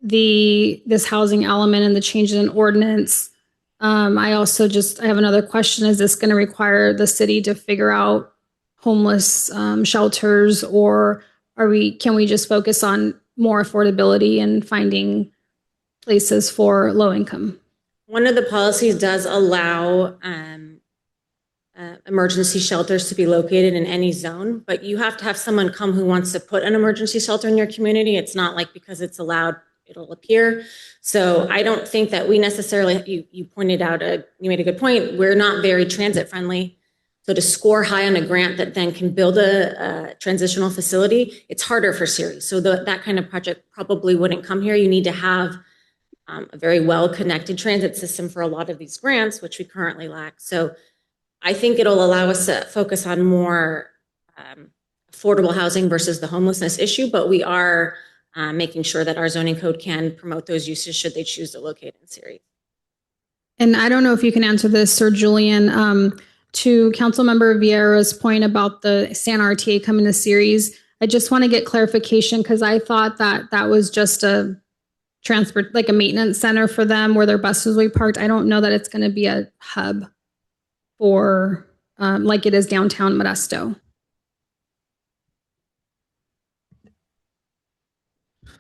this housing element and the changes in ordinance, I have another question. Is this going to require the city to figure out homeless shelters, or can we just focus on more affordability and finding places for low income? One of the policies does allow emergency shelters to be located in any zone, but you have to have someone come who wants to put an emergency shelter in your community. It's not like because it's allowed, it'll appear. So I don't think that we necessarily, you pointed out, you made a good point. We're not very transit friendly. So to score high on a grant that then can build a transitional facility, it's harder for Ceres. So that kind of project probably wouldn't come here. You need to have a very well-connected transit system for a lot of these grants, which we currently lack. So I think it'll allow us to focus on more affordable housing versus the homelessness issue, but we are making sure that our zoning code can promote those uses should they choose to locate in Ceres. And I don't know if you can answer this, Sir Julian. To Councilmember Vieira's point about the San RTA coming to Ceres, I just want to get clarification because I thought that that was just a like a maintenance center for them where their buses will be parked. I don't know that it's going to be a hub for like it is downtown Modesto.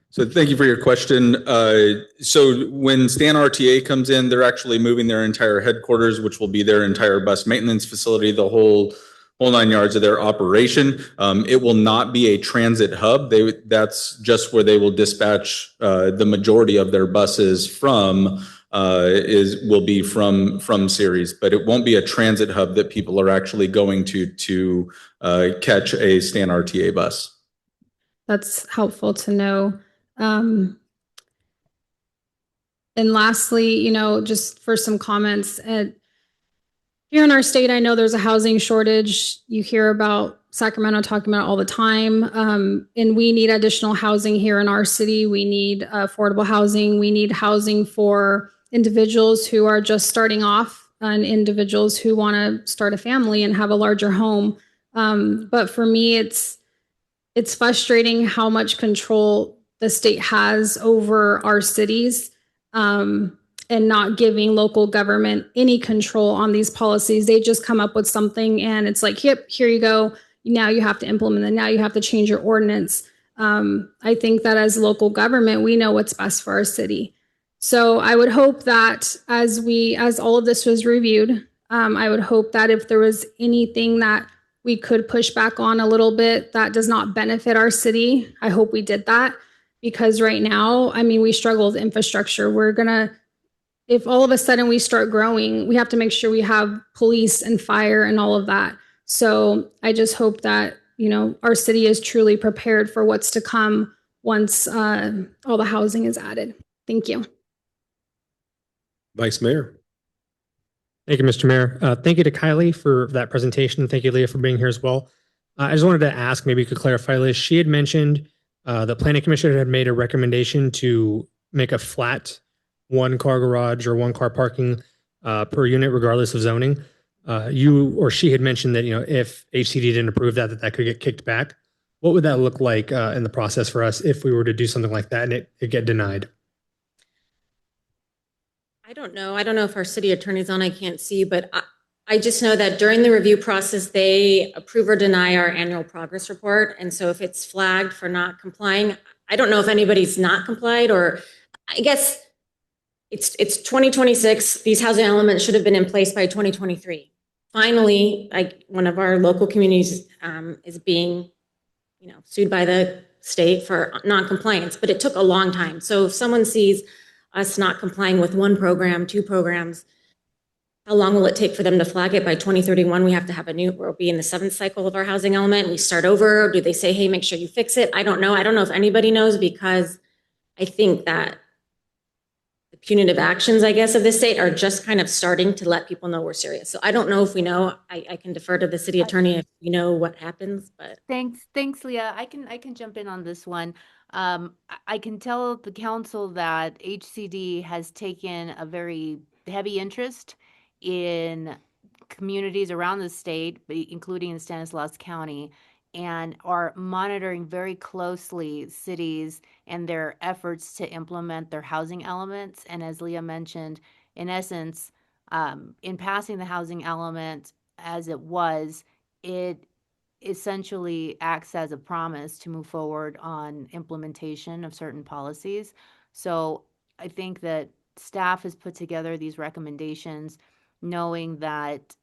So thank you for your question. So when Stan RTA comes in, they're actually moving their entire headquarters, which will be their entire bus maintenance facility, the whole 9 yards of their operation. It will not be a transit hub. That's just where they will dispatch the majority of their buses from. Will be from Ceres, but it won't be a transit hub that people are actually going to catch a Stan RTA bus. That's helpful to know. And lastly, you know, just for some comments, here in our state, I know there's a housing shortage. You hear about Sacramento talking about it all the time. And we need additional housing here in our city. We need affordable housing. We need housing for individuals who are just starting off and individuals who want to start a family and have a larger home. But for me, it's frustrating how much control the state has over our cities and not giving local government any control on these policies. They just come up with something and it's like, yep, here you go. Now you have to implement it. Now you have to change your ordinance. I think that as local government, we know what's best for our city. So I would hope that as all of this was reviewed, I would hope that if there was anything that we could push back on a little bit that does not benefit our city, I hope we did that. Because right now, I mean, we struggle with infrastructure. If all of a sudden we start growing, we have to make sure we have police and fire and all of that. So I just hope that, our city is truly prepared for what's to come once all the housing is added. Thank you. Vice Mayor. Thank you, Mr. Mayor. Thank you to Kylie for that presentation. Thank you, Leah, for being here as well. I just wanted to ask, maybe you could clarify, Liz. She had mentioned the Planning Commission had made a recommendation to make a flat one-car garage or one-car parking per unit, regardless of zoning. You or she had mentioned that, if HCD didn't approve that could get kicked back. What would that look like in the process for us if we were to do something like that and it get denied? I don't know. I don't know if our city attorney's on, I can't see, but I just know that during the review process, they approve or deny our annual progress report. And so if it's flagged for not complying, I don't know if anybody's not complied, or I guess it's 2026. These housing elements should have been in place by 2023. Finally, one of our local communities is being, sued by the state for non-compliance, but it took a long time. So if someone sees us not complying with one program, two programs, how long will it take for them to flag it? By 2031, we have to have we'll be in the 7th cycle of our housing element. We start over. Do they say, hey, make sure you fix it? I don't know. I don't know if anybody knows, because I think that the punitive actions, I guess, of the state are just kind of starting to let people know we're serious. So I don't know if we know. I can defer to the city attorney if you know what happens, but. Thanks, Leah. I can jump in on this one. I can tell the council that HCD has taken a very heavy interest in communities around the state, including in Stanislaus County, and are monitoring very closely cities and their efforts to implement their housing elements. And as Leah mentioned, in essence, in passing the housing element as it was, it essentially acts as a promise to move forward on implementation of certain policies. So I think that staff has put together these recommendations knowing that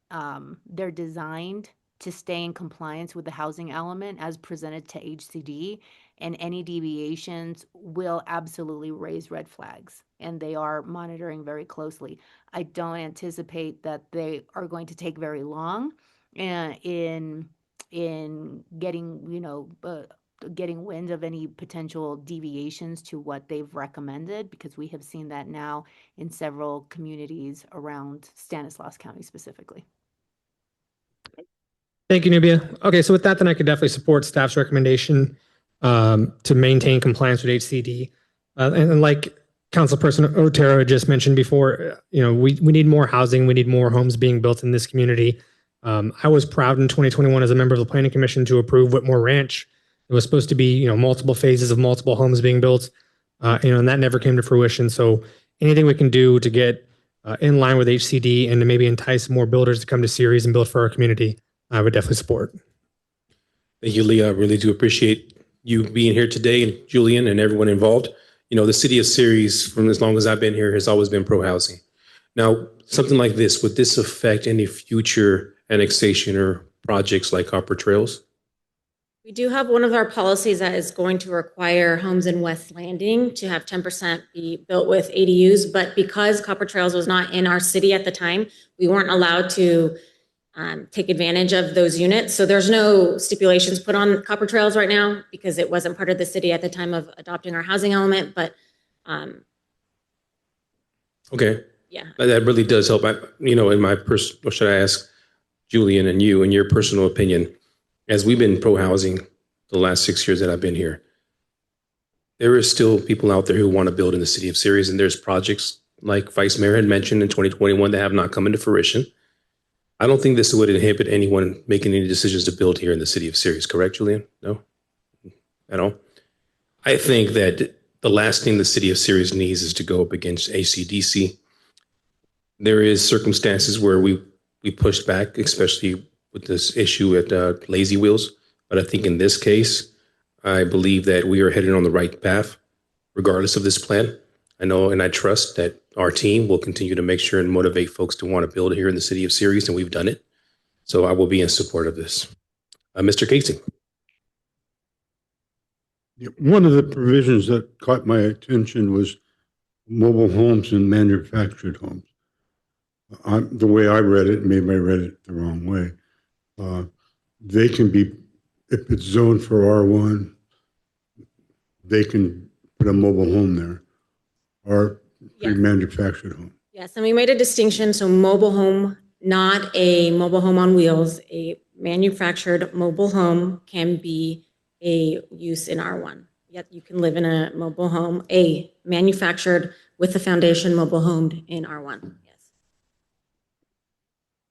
they're designed to stay in compliance with the housing element as presented to HCD, and any deviations will absolutely raise red flags, and they are monitoring very closely. I don't anticipate that they are going to take very long in getting, getting wind of any potential deviations to what they've recommended, because we have seen that now in several communities around Stanislaus County specifically. Thank you, Nubia. Okay, so with that, then I could definitely support staff's recommendation to maintain compliance with HCD. And like Councilperson Otero just mentioned before, we need more housing. We need more homes being built in this community. I was proud in 2021 as a member of the Planning Commission to approve Whitmore Ranch. It was supposed to be, multiple phases of multiple homes being built, and that never came to fruition. So anything we can do to get in line with HCD and to maybe entice more builders to come to Ceres and build for our community, I would definitely support. Thank you, Leah. I really do appreciate you being here today, and Julian and everyone involved. The city of Ceres, from as long as I've been here, has always been pro-housing. Now, something like this, would this affect any future annexation or projects like Copper Trails? We do have one of our policies that is going to require homes in West Landing to have 10% be built with ADUs, but because Copper Trails was not in our city at the time, we weren't allowed to take advantage of those units. So there's no stipulations put on Copper Trails right now because it wasn't part of the city at the time of adopting our housing element, but okay. Yeah. That really does help. In my personal, should I ask Julian and you, in your personal opinion, as we've been pro-housing the last 6 years that I've been here, there is still people out there who want to build in the city of Ceres, and there's projects like Vice Mayor had mentioned in 2021 that have not come into fruition. I don't think this would inhibit anyone making any decisions to build here in the city of Ceres, correct, Julian? No? At all? I think that the last thing the city of Ceres needs is to go up against ACDC. There is circumstances where we pushed back, especially with this issue at Lazy Wheels. But I think in this case, I believe that we are headed on the right path, regardless of this plan. I know and I trust that our team will continue to make sure and motivate folks to want to build here in the city of Ceres, and we've done it. So I will be in support of this. Mr. Casey. One of the provisions that caught my attention was mobile homes and manufactured homes. The way I read it, maybe I read it the wrong way. They can be, if it's zoned for R1, they can put a mobile home there or a manufactured home. Yes, and we made a distinction. So mobile home, not a mobile home on wheels, a manufactured mobile home can be a use in R1. Yet you can live in a mobile home, a manufactured with a foundation mobile home in R1. Yes.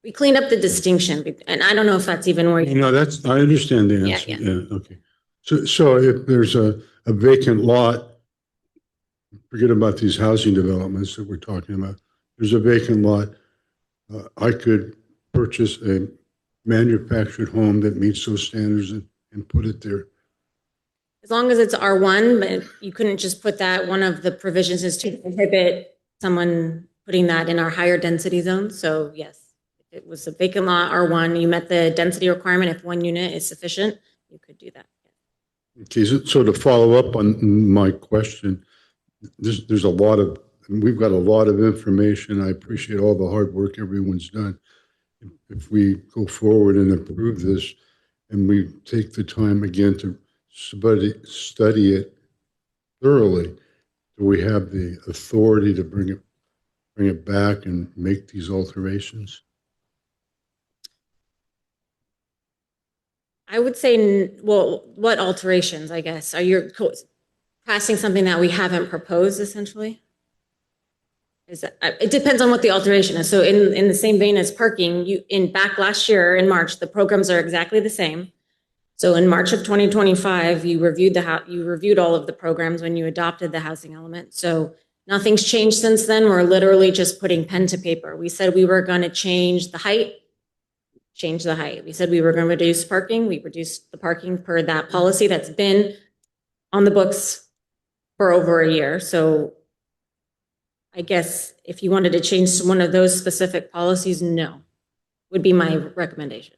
We cleaned up the distinction, and I don't know if that's even where you. No, that's, I understand the answer. Yeah, okay. So if there's a vacant lot, forget about these housing developments that we're talking about. There's a vacant lot. I could purchase a manufactured home that meets those standards and put it there. As long as it's R1, but you couldn't just put that. One of the provisions is to prohibit someone putting that in our higher density zones. So yes, if it was a vacant lot R1, you met the density requirement. If one unit is sufficient, you could do that. Okay, so to follow up on my question, there's a lot of, we've got a lot of information. I appreciate all the hard work everyone's done. If we go forward and approve this and we take the time again to study it thoroughly, do we have the authority to bring it back and make these alterations? I would say, well, what alterations, I guess? Are you passing something that we haven't proposed, essentially? It depends on what the alteration is. So in the same vein as parking, back last year in March, the programs are exactly the same. So in March of 2025, you reviewed all of the programs when you adopted the housing element. So nothing's changed since then. We're literally just putting pen to paper. We said we were going to change the height. We said we were going to reduce parking. We reduced the parking per that policy that's been on the books for over a year. So I guess if you wanted to change one of those specific policies, no, would be my recommendation.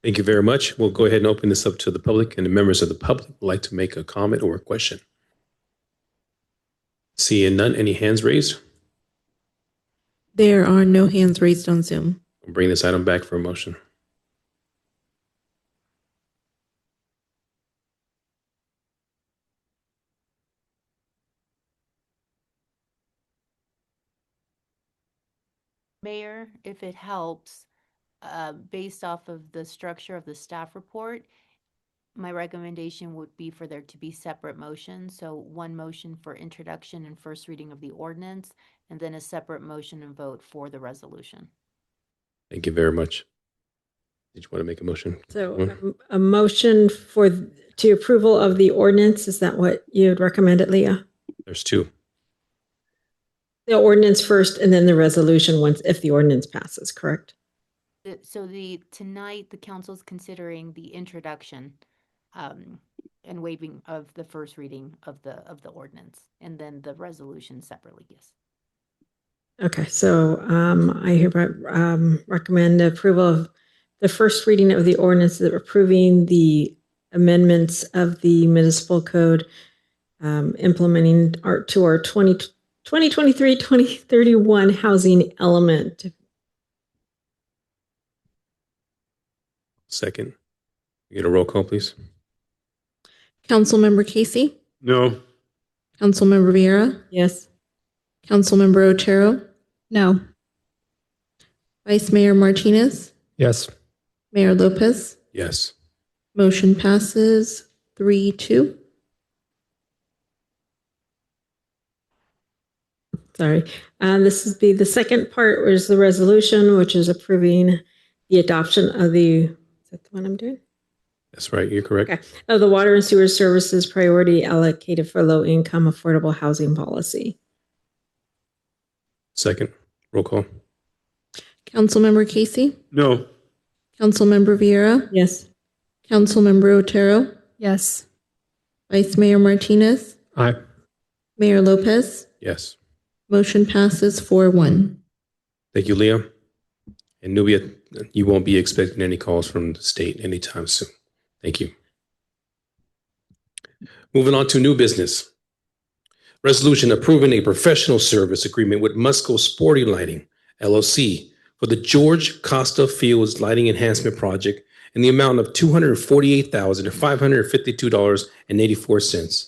Thank you very much. We'll go ahead and open this up to the public, and the members of the public would like to make a comment or a question. Seeing none, any hands raised? There are no hands raised on Zoom. We'll bring this item back for a motion. Mayor, if it helps, based off of the structure of the staff report, my recommendation would be for there to be separate motions. So one motion for introduction and first reading of the ordinance, and then a separate motion and vote for the resolution. Thank you very much. Did you want to make a motion? So a motion to approval of the ordinance, is that what you'd recommend it, Leah? There's two. The ordinance first and then the resolution once, if the ordinance passes, correct? So tonight, the council's considering the introduction and waiving of the first reading of the ordinance, and then the resolution separately, yes. Okay, so I hereby recommend approval of the first reading of the ordinance approving the amendments of the municipal code implementing our 2023-2031 housing element. Second. You get a roll call, please. Councilmember Casey? No. Councilmember Vieira? Yes. Councilmember Otero? No. Vice Mayor Martinez? Yes. Mayor Lopez? Yes. Motion passes 3-2. Sorry. This is the second part, which is the resolution, which is approving the adoption of the, is that the one I'm doing? That's right. You're correct. Okay. Of the water and sewer services priority allocated for low income affordable housing policy. Second. Roll call. Councilmember Casey? No. Councilmember Vieira? Yes. Councilmember Otero? Yes. Vice Mayor Martinez? Aye. Mayor Lopez. Yes. Motion passes 4-1. Thank you, Leah. And Nubia, you won't be expecting any calls from the state anytime soon. Thank you. Moving on to new business. Resolution approving a professional service agreement with Musco Sporting Lighting, LLC, for the George Costa Fields Lighting Enhancement Project in the amount of $248,552.84.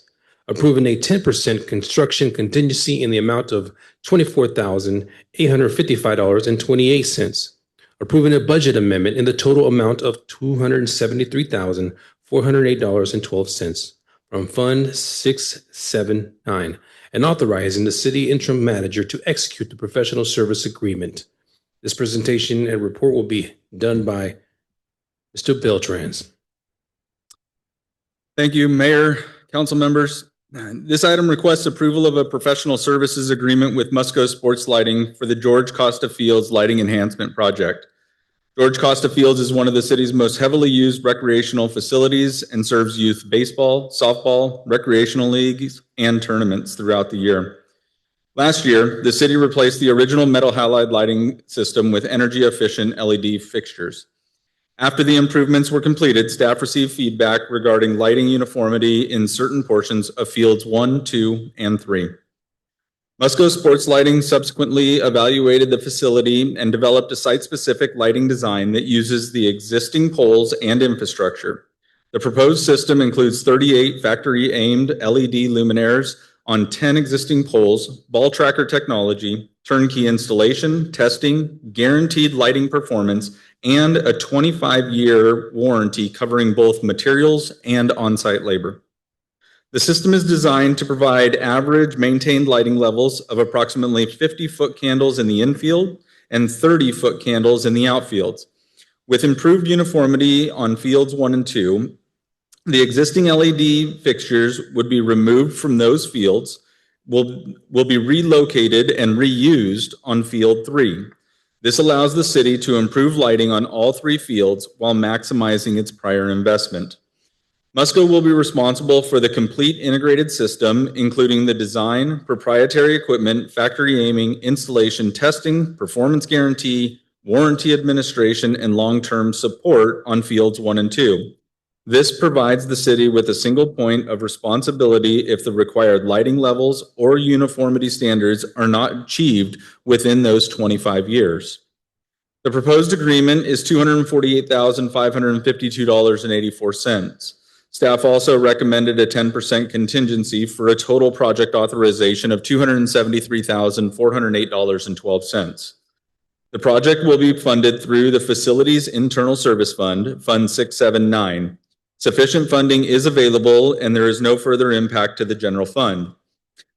Approving a 10% construction contingency in the amount of $24,855.28. Approving a budget amendment in the total amount of $273,408.12 from Fund 679, and authorizing the city interim manager to execute the professional service agreement. This presentation and report will be done by Mr. Beltrans. Thank you, Mayor, council members. This item requests approval of a professional services agreement with Musco Sports Lighting for the George Costa Fields Lighting Enhancement Project. George Costa Fields is one of the city's most heavily used recreational facilities and serves youth baseball, softball, recreational leagues, and tournaments throughout the year. Last year, the city replaced the original metal halide lighting system with energy-efficient LED fixtures. After the improvements were completed, staff received feedback regarding lighting uniformity in certain portions of Fields 1, 2, and 3. Musco Sports Lighting subsequently evaluated the facility and developed a site-specific lighting design that uses the existing poles and infrastructure. The proposed system includes 38 factory-aimed LED luminaires on 10 existing poles, ball tracker technology, turnkey installation, testing, guaranteed lighting performance, and a 25-year warranty covering both materials and on-site labor. The system is designed to provide average maintained lighting levels of approximately 50-foot candles in the infield and 30-foot candles in the outfields. With improved uniformity on Fields 1 and 2, the existing LED fixtures would be removed from those fields, will be relocated and reused on Field 3. This allows the city to improve lighting on all 3 fields while maximizing its prior investment. Musco will be responsible for the complete integrated system, including the design, proprietary equipment, factory aiming, installation, testing, performance guarantee, warranty administration, and long-term support on Fields 1 and 2. This provides the city with a single point of responsibility if the required lighting levels or uniformity standards are not achieved within those 25 years. The proposed agreement is $248,552.84. Staff also recommended a 10% contingency for a total project authorization of $273,408.12. The project will be funded through the Facilities Internal Service Fund, Fund 679. Sufficient funding is available and there is no further impact to the general fund.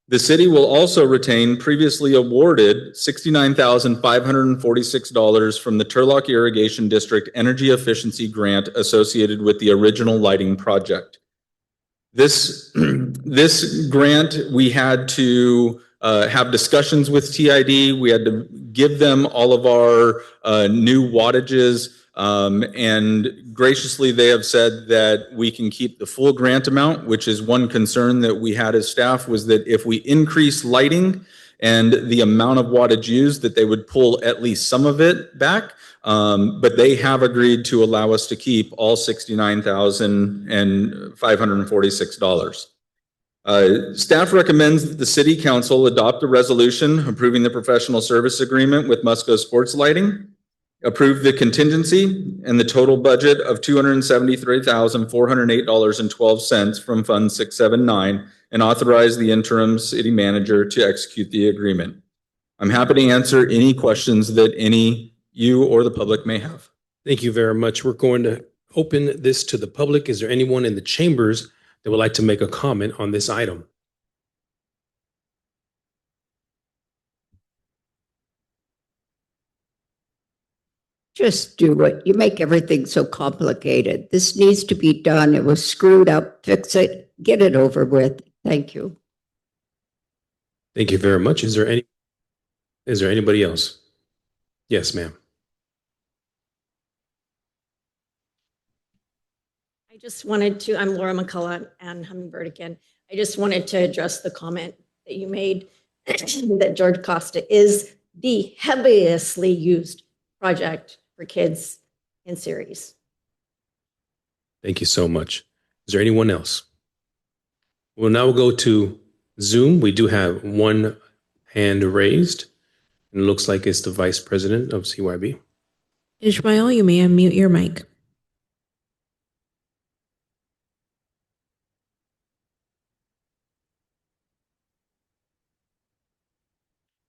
The city will also retain previously awarded $69,546 from the Turlock Irrigation District Energy Efficiency Grant associated with the original lighting project. This grant, we had to have discussions with TID. We had to give them all of our new wattages. And graciously, they have said that we can keep the full grant amount, which is one concern that we had as staff, was that if we increase lighting and the amount of wattage used, that they would pull at least some of it back. But they have agreed to allow us to keep all $69,546. Staff recommends that the City Council adopt a resolution approving the professional service agreement with Musco Sports Lighting, approve the contingency and the total budget of $273,408.12 from Fund 679, and authorize the interim city manager to execute the agreement. I'm happy to answer any questions that you or the public may have. Thank you very much. We're going to open this to the public. Is there anyone in the chambers that would like to make a comment on this item? Just do it. You make everything so complicated. This needs to be done. It was screwed up. Fix it. Get it over with. Thank you. Thank you very much. Is there anybody else? Yes, ma'am. I just wanted to, I'm Laura McCullough and Hummingbird again. I just wanted to address the comment that you made that George Costa is the heaviest used project for kids in Ceres. Thank you so much. Is there anyone else? We'll now go to Zoom. We do have one hand raised, and it looks like it's the Vice President of CYB. Ishmael, you may unmute your mic.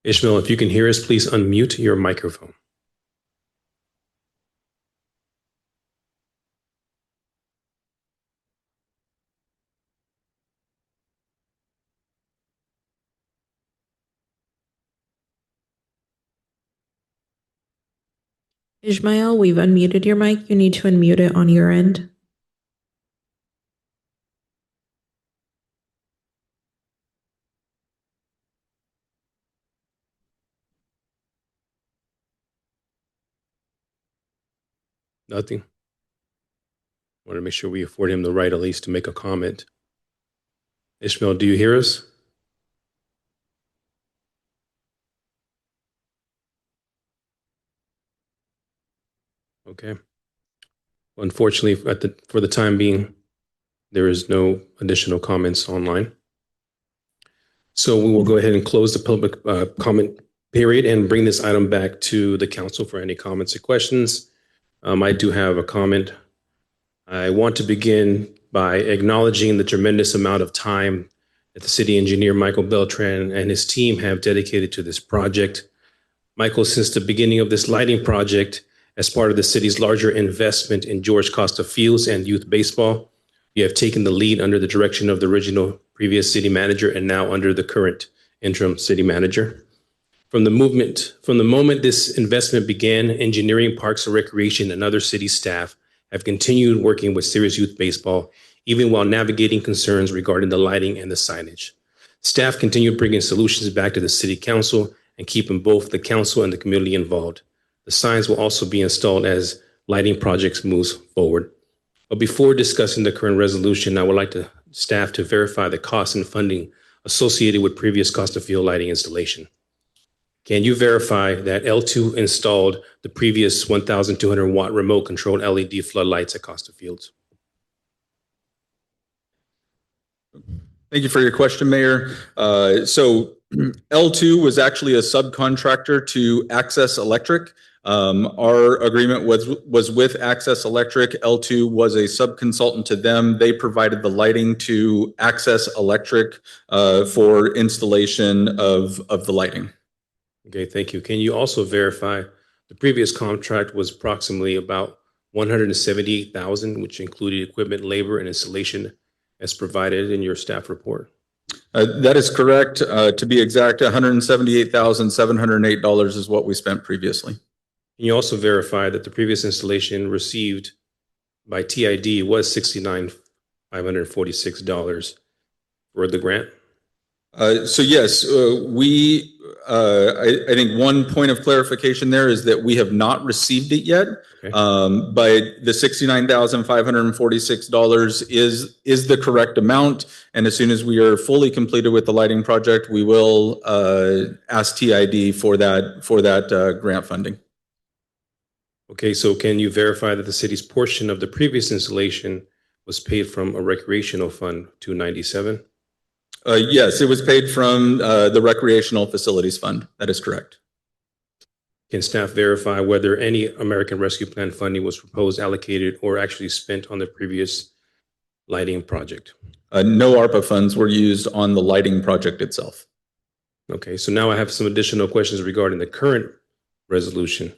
Ishmael, if you can hear us, please unmute your microphone. Ishmael, we've unmuted your mic. You need to unmute it on your end. Nothing. Want to make sure we afford him the right at least to make a comment. Ishmael, do you hear us? Okay. Unfortunately, for the time being, there is no additional comments online. So we will go ahead and close the public comment period and bring this item back to the council for any comments or questions. I do have a comment. I want to begin by acknowledging the tremendous amount of time that the city engineer, Michael Beltran, and his team have dedicated to this project. Michael, since the beginning of this lighting project, as part of the city's larger investment in George Costa Fields and youth baseball, you have taken the lead under the direction of the original previous city manager and now under the current interim city manager. From the moment this investment began, engineering, parks and recreation, and other city staff have continued working with Ceres Youth Baseball, even while navigating concerns regarding the lighting and the signage. Staff continued bringing solutions back to the city council and keeping both the council and the community involved. The signs will also be installed as lighting projects moves forward. But before discussing the current resolution, I would like the staff to verify the costs and funding associated with previous Costa Field lighting installation. Can you verify that L2 installed the previous 1,200 watt remote controlled LED floodlights at Costa Fields? Thank you for your question, Mayor. So L2 was actually a subcontractor to Access Electric. Our agreement was with Access Electric. L2 was a subconsultant to them. They provided the lighting to Access Electric for installation of the lighting. Okay, thank you. Can you also verify the previous contract was approximately about $178,000, which included equipment, labor, and installation as provided in your staff report? That is correct. To be exact, $178,708 is what we spent previously. Can you also verify that the previous installation received by TID was $69,546 for the grant? So yes, I think one point of clarification there is that we have not received it yet. Okay. But the $69,546 is the correct amount. And as soon as we are fully completed with the lighting project, we will ask TID for that grant funding. Okay, so can you verify that the city's portion of the previous installation was paid from a recreational fund 297? Yes, it was paid from the Recreational Facilities Fund. That is correct. Can staff verify whether any American Rescue Plan funding was proposed, allocated, or actually spent on the previous lighting project? No ARPA funds were used on the lighting project itself. Okay, so now I have some additional questions regarding the current resolution.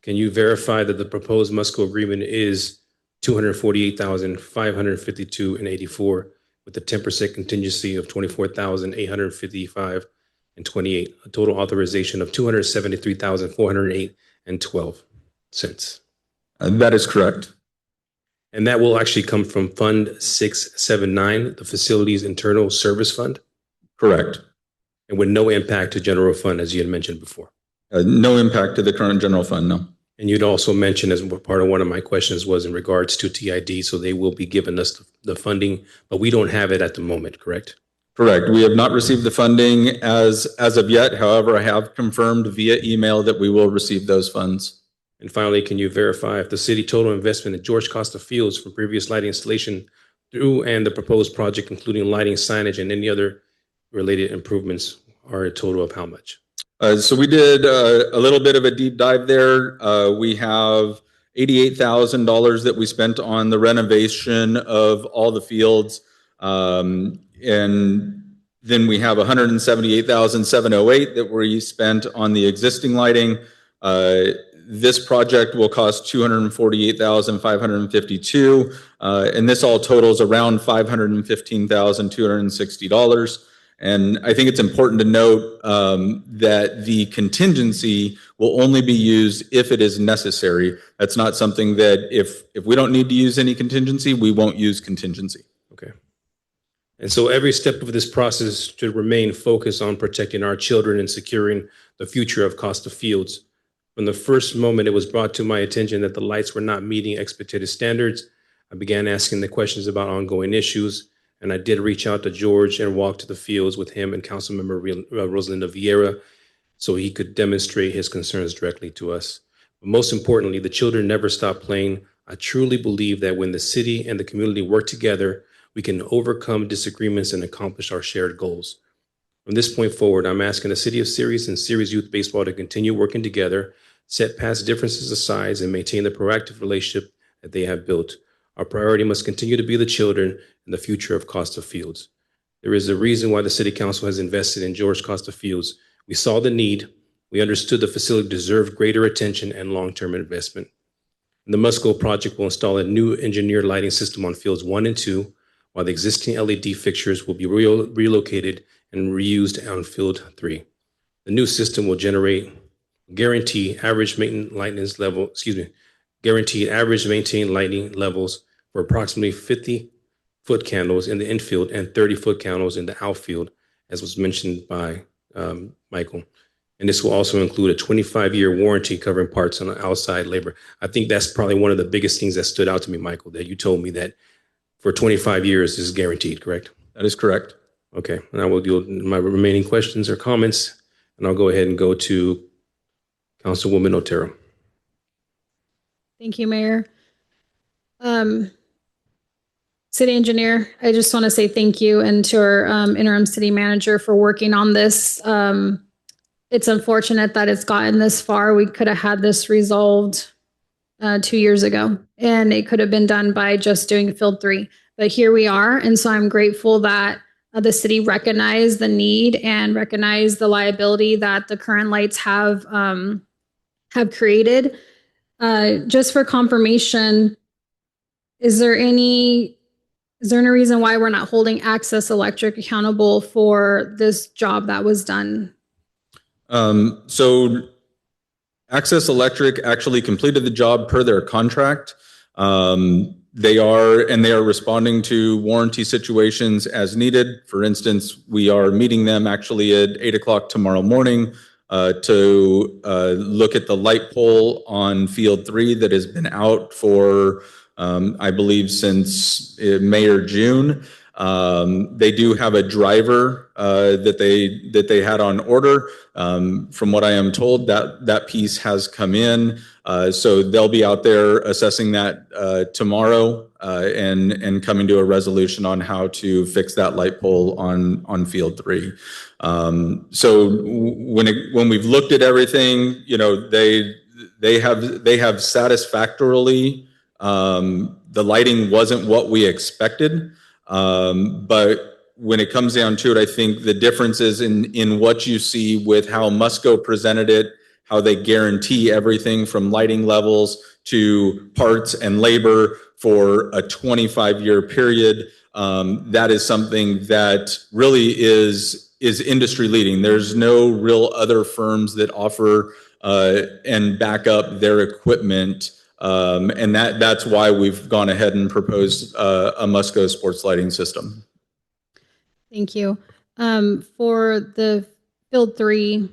Can you verify that the proposed MUSCO agreement is $248,552.84 with a 10% contingency of $24,855.28, a total authorization of $273,408.12? That is correct. And that will actually come from Fund 679, the Facilities Internal Service Fund? Correct. And with no impact to general fund, as you had mentioned before? No impact to the current general fund, no. And you'd also mentioned, as part of one of my questions was in regards to TID, so they will be giving us the funding, but we don't have it at the moment, correct? Correct. We have not received the funding as of yet. However, I have confirmed via email that we will receive those funds. And finally, can you verify if the city total investment in George Costa Fields from previous lighting installation through and the proposed project, including lighting, signage, and any other related improvements, are a total of how much? So we did a little bit of a deep dive there. We have $88,000 that we spent on the renovation of all the fields. And then we have $178,708 that we spent on the existing lighting. This project will cost $248,552, and this all totals around $515,260. And I think it's important to note that the contingency will only be used if it is necessary. That's not something that if we don't need to use any contingency, we won't use contingency. Okay. And so every step of this process should remain focused on protecting our children and securing the future of Costa Fields. From the first moment it was brought to my attention that the lights were not meeting expected standards, I began asking the questions about ongoing issues, and I did reach out to George and walk to the fields with him and Councilmember Rosalinda Vieira so he could demonstrate his concerns directly to us. But most importantly, the children never stopped playing. I truly believe that when the city and the community work together, we can overcome disagreements and accomplish our shared goals. From this point forward, I'm asking the City of Ceres and Ceres Youth Baseball to continue working together, set past differences aside, and maintain the proactive relationship that they have built. Our priority must continue to be the children and the future of Costa Fields. There is a reason why the City Council has invested in George Costa Fields. We saw the need, we understood the facility deserved greater attention and long-term investment. The Musco project will install a new engineered lighting system on fields 1 and 2, while the existing LED fixtures will be relocated and reused on field 3. The new system will guaranteed average maintained lighting levels for approximately 50-foot candles in the infield and 30-foot candles in the outfield, as was mentioned by Michael. And this will also include a 25-year warranty covering parts on the outside labor. I think that's probably one of the biggest things that stood out to me, Michael, that you told me that for 25 years this is guaranteed, correct? That is correct. Okay, and I will deal with my remaining questions or comments, and I'll go ahead and go to Councilwoman Otero. Thank you, Mayor. City Engineer, I just want to say thank you, and to our interim city manager for working on this. It's unfortunate that it's gotten this far. We could have had this resolved 2 years ago, and it could have been done by just doing Field 3. But here we are, and so I'm grateful that the city recognized the need and recognized the liability that the current lights have created. Just for confirmation, is there any reason why we're not holding Access Electric accountable for this job that was done? So Access Electric actually completed the job per their contract. They are responding to warranty situations as needed. For instance, we are meeting them actually at 8 o'clock tomorrow morning to look at the light pole on Field 3 that has been out for, I believe, since May or June. They do have a driver that they had on order. From what I am told, that piece has come in. So they'll be out there assessing that tomorrow and coming to a resolution on how to fix that light pole on Field 3. So when we've looked at everything, they have satisfactorily. The lighting wasn't what we expected. But when it comes down to it, I think the difference is in what you see with how Musco presented it, how they guarantee everything from lighting levels to parts and labor for a 25-year period. That is something that really is industry leading. There's no real other firms that offer and back up their equipment. And that's why we've gone ahead and proposed a Musco sports lighting system. Thank you. For the Field 3,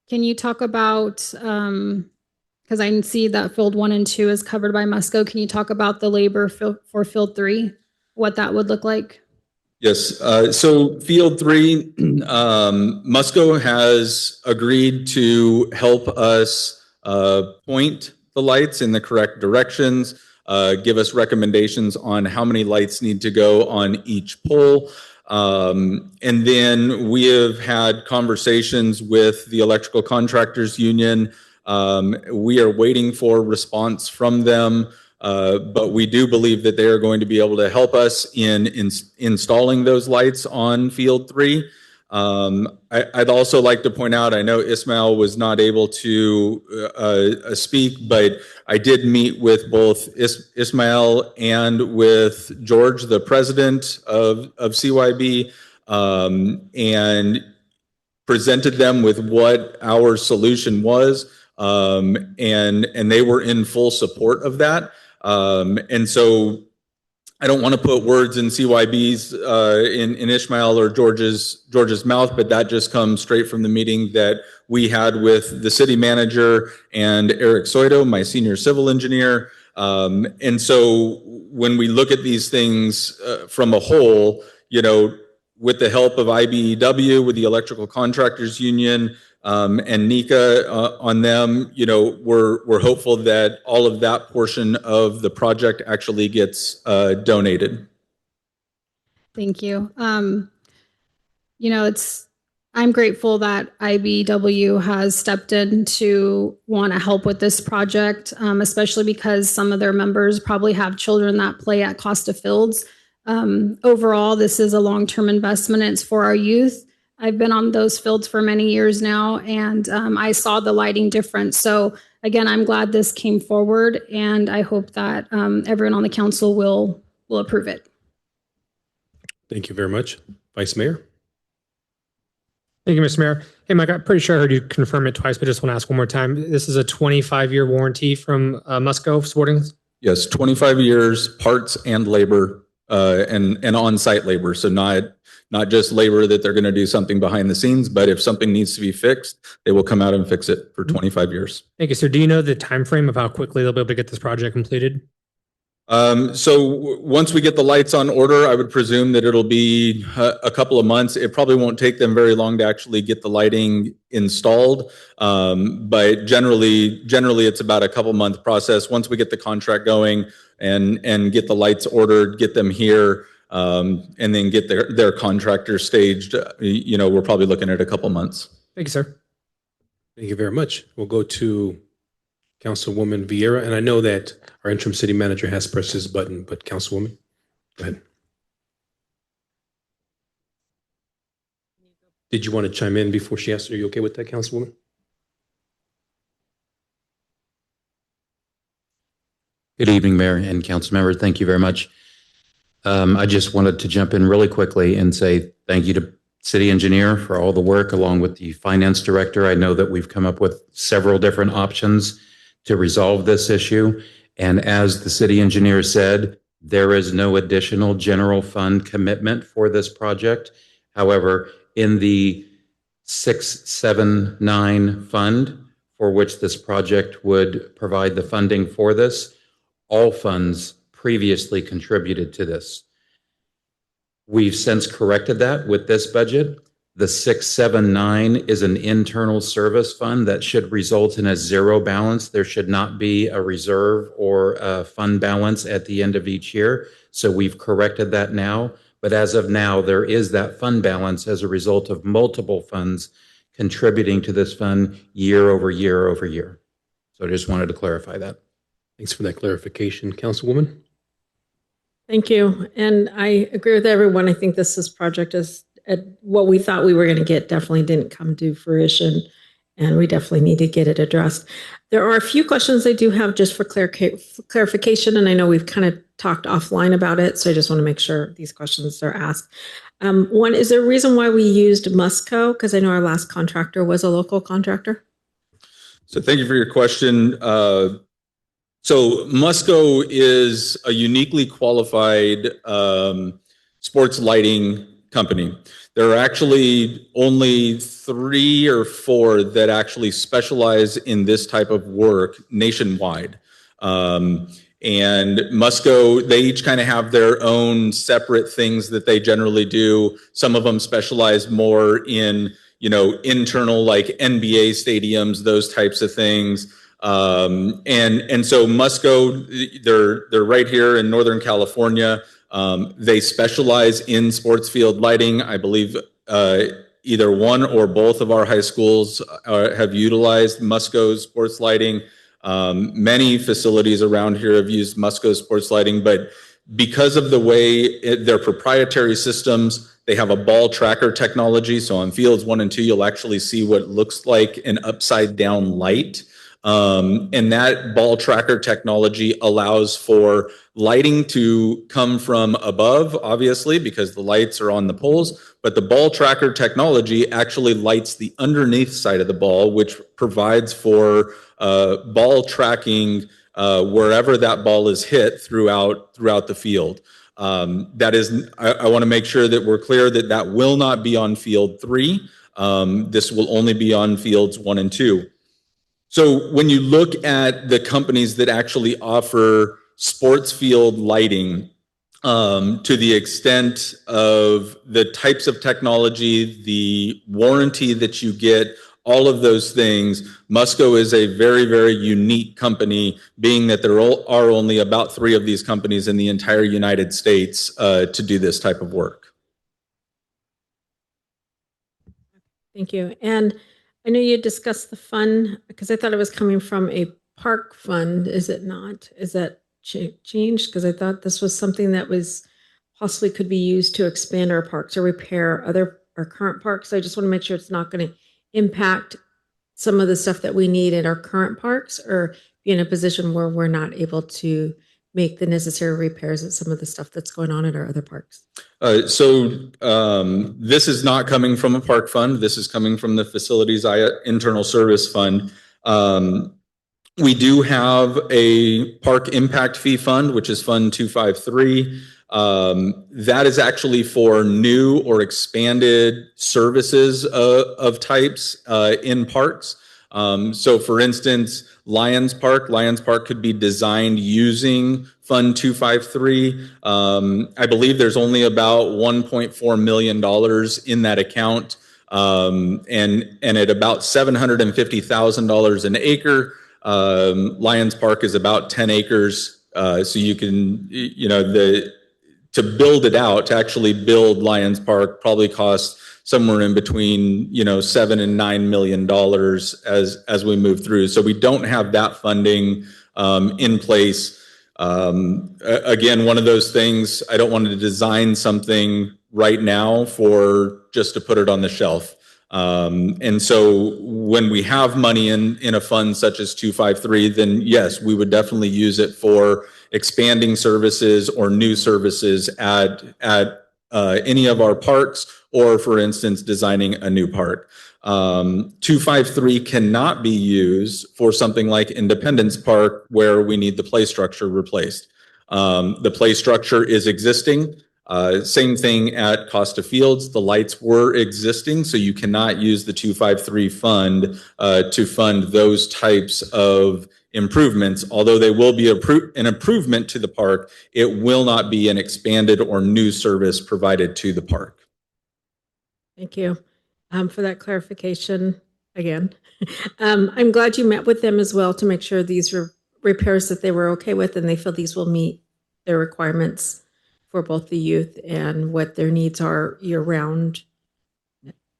can you talk about, because I see that Field 1 and 2 is covered by Musco, can you talk about the labor for Field 3, what that would look like? Yes. So Field 3, Musco has agreed to help us point the lights in the correct directions, give us recommendations on how many lights need to go on each pole. And then we have had conversations with the Electrical Contractors Union. We are waiting for response from them. But we do believe that they are going to be able to help us in installing those lights on Field 3. I'd also like to point out, I know Ismail was not able to speak, but I did meet with both Ismail and with George, the president of CYB, and presented them with what our solution was, and they were in full support of that. And so I don't want to put words in CYB's, in Ishmael or George's mouth, but that just comes straight from the meeting that we had with the city manager and Eric Soito, my senior civil engineer. And so when we look at these things from a whole, you know, with the help of IBEW, with the Electrical Contractors Union, and NECA on them, you know, we're hopeful that all of that portion of the project actually gets donated. Thank you. You know, I'm grateful that IBEW has stepped in to want to help with this project, especially because some of their members probably have children that play at Costa Fields. Overall, this is a long-term investment. It's for our youth. I've been on those fields for many years now, and I saw the lighting difference. So again, I'm glad this came forward, and I hope that everyone on the council will approve it. Thank you very much. Vice Mayor? Thank you, Mr. Mayor. Hey, Mike, I'm pretty sure I heard you confirm it twice, but just want to ask one more time. This is a 25-year warranty from Musco supporting this? Yes, 25 years, parts and labor, and on-site labor. So not just labor that they're going to do something behind the scenes, but if something needs to be fixed, they will come out and fix it for 25 years. Thank you, sir. Do you know the time frame of how quickly they'll be able to get this project completed? So once we get the lights on order, I would presume that it'll be a couple of months. It probably won't take them very long to actually get the lighting installed. But generally it's about a couple month process. Once we get the contract going and get the lights ordered, get them here, and then get their contractors staged, you know, we're probably looking at a couple months. Thank you, sir. Thank you very much. We'll go to Councilwoman Vieira, and I know that our interim city manager has pressed his button, but Councilwoman, go ahead. Did you want to chime in before she asked? Are you okay with that, Councilwoman? Good evening, Mayor and council members. Thank you very much. I just wanted to jump in really quickly and say thank you to city engineer for all the work along with the finance director. I know that we've come up with several different options to resolve this issue. And as the city engineer said, there is no additional general fund commitment for this project. However, in the 679 fund for which this project would provide the funding for this, all funds previously contributed to this. We've since corrected that with this budget. The 679 is an internal service fund that should result in a zero balance. There should not be a reserve or a fund balance at the end of each year. So we've corrected that now. But as of now, there is that fund balance as a result of multiple funds contributing to this fund year over year over year. So I just wanted to clarify that. Thanks for that clarification. Councilwoman? Thank you. And I agree with everyone. I think this project is what we thought we were going to get definitely didn't come to fruition, and we definitely need to get it addressed. There are a few questions I do have just for clarification, and I know we've kind of talked offline about it, so I just want to make sure these questions are asked. One, is there a reason why we used Musco? Because I know our last contractor was a local contractor. So thank you for your question. So Musco is a uniquely qualified sports lighting company. There are actually only 3 or 4 that actually specialize in this type of work nationwide. and Musco, they each kind of have their own separate things that they generally do. Some of them specialize more in, internal like NBA stadiums, those types of things. And so Musco, they're right here in Northern California. They specialize in sports field lighting. I believe either one or both of our high schools have utilized Musco's sports lighting. Many facilities around here have used Musco's sports lighting, but because of the way their proprietary systems, they have a ball tracker technology. So on fields 1 and 2, you'll actually see what looks like an upside down light. And that ball tracker technology allows for lighting to come from above, obviously, because the lights are on the poles, but the ball tracker technology actually lights the underneath side of the ball, which provides for ball tracking wherever that ball is hit throughout the field. That is, I want to make sure that we're clear that that will not be on field 3. This will only be on fields 1 and 2. So when you look at the companies that actually offer sports field lighting, to the extent of the types of technology, the warranty that you get, all of those things, Musco is a very, very unique company, being that there are only about 3 of these companies in the entire United States to do this type of work. Thank you. And I know you discussed the fund because I thought it was coming from a park fund. Is it not? Is that changed? Because I thought this was something that was possibly could be used to expand our parks or repair our current parks. So I just want to make sure it's not going to impact some of the stuff that we need in our current parks, or be in a position where we're not able to make the necessary repairs at some of the stuff that's going on at our other parks. So this is not coming from a park fund. This is coming from the Facilities Internal Service Fund. We do have a Park Impact Fee Fund, which is Fund 253. That is actually for new or expanded services of types in parks. So for instance, Lions Park could be designed using Fund 253. I believe there's only about $1.4 million in that account. And at about $750,000 an acre, Lions Park is about 10 acres. So you can, to build it out, to actually build Lions Park probably costs somewhere in between, $7 and $9 million as we move through. So we don't have that funding in place. Again, one of those things, I don't want to design something right now for just to put it on the shelf. And so when we have money in a fund such as 253, then yes, we would definitely use it for expanding services or new services at any of our parks, or for instance, designing a new park. 253 cannot be used for something like Independence Park, where we need the play structure replaced. The play structure is existing. Same thing at Costa Fields. The lights were existing, so you cannot use the 253 fund to fund those types of improvements. Although they will be an improvement to the park, it will not be an expanded or new service provided to the park. Thank you for that clarification again. I'm glad you met with them as well to make sure these repairs that they were okay with, and they feel these will meet their requirements for both the youth and what their needs are year round.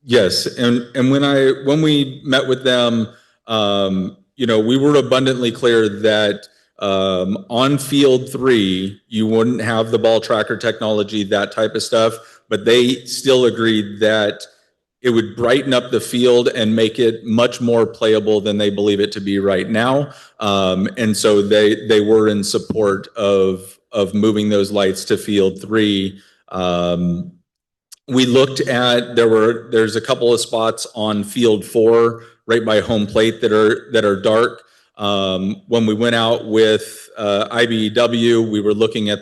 Yes, and when we met with them, we were abundantly clear that on field 3, you wouldn't have the ball tracker technology, that type of stuff, but they still agreed that it would brighten up the field and make it much more playable than they believe it to be right now. And so they were in support of moving those lights to field 3. We looked at, there's a couple of spots on field 4 right by home plate that are dark. When we went out with IBEW, we were looking at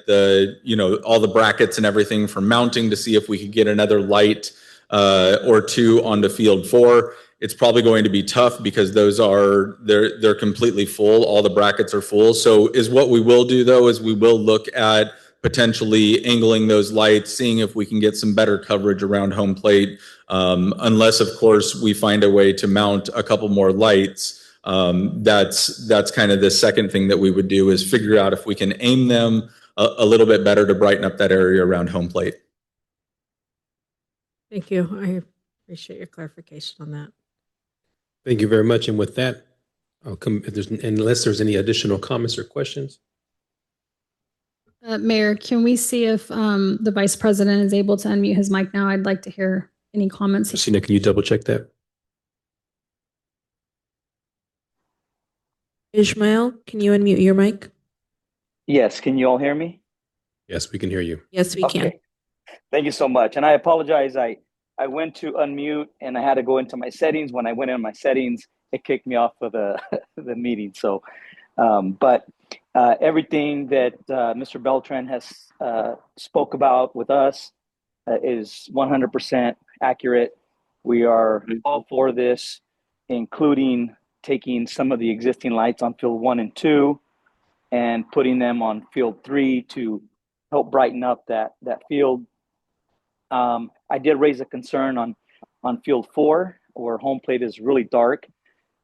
all the brackets and everything for mounting to see if we could get another light or 2 onto field 4. it's probably going to be tough because they're completely full. All the brackets are full. So what we will do though is we will look at potentially angling those lights, seeing if we can get some better coverage around home plate. Unless of course we find a way to mount a couple more lights. That's kind of the second thing that we would do is figure out if we can aim them a little bit better to brighten up that area around home plate. Thank you. I appreciate your clarification on that. Thank you very much. And with that, I'll come, unless there's any additional comments or questions. Mayor, can we see if the vice president is able to unmute his mic now? I'd like to hear any comments. Christina, can you double check that? Ishmael, can you unmute your mic? Yes, can you all hear me? Yes, we can hear you. Yes, we can. Thank you so much. And I apologize. I went to unmute and I had to go into my settings. When I went in my settings, it kicked me off of the meeting. So, everything that Mr. Beltran has spoke about with us is 100% accurate. We are all for this, including taking some of the existing lights on field 1 and 2 and putting them on field 3 to help brighten up that field. I did raise a concern on field 4 where home plate is really dark.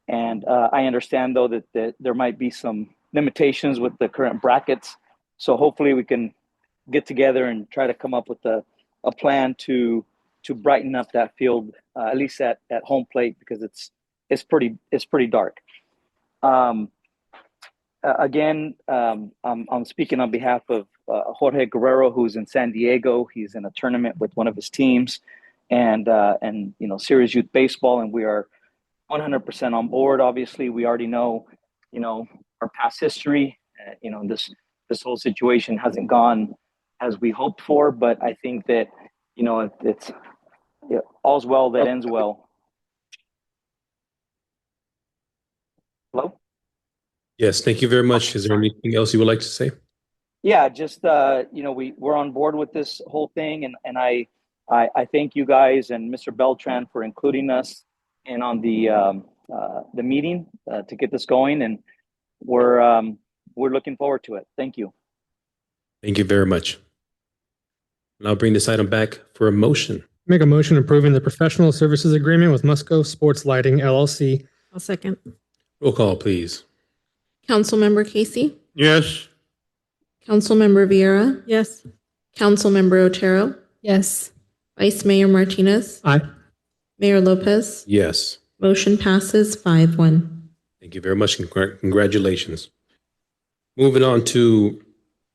And I understand though that there might be some limitations with the current brackets. So hopefully we can get together and try to come up with a plan to brighten up that field, at least at home plate, because it's pretty dark. Again, I'm speaking on behalf of Jorge Guerrero, who's in San Diego. He's in a tournament with one of his teams, and Sirius Youth Baseball, and we are 100% on board. Obviously, we already know, our past history. This whole situation hasn't gone as we hoped for, but I think that it's all's well that ends well. Hello? Yes, thank you very much. Is there anything else you would like to say? Yeah, just we're on board with this whole thing, and I thank you guys and Mr. Beltran for including us in on the meeting to get this going, and we're looking forward to it. Thank you. Thank you very much. And I'll bring this item back for a motion. Make a motion approving the professional services agreement with Musco Sports Lighting LLC. I'll second. Roll call, please. Councilmember Casey? Yes. Councilmember Vieira? Yes. Councilmember Otero? Yes. Vice Mayor Martinez? Aye. Mayor Lopez? Yes. Motion passes 5-1. Thank you very much. Congratulations. Moving on to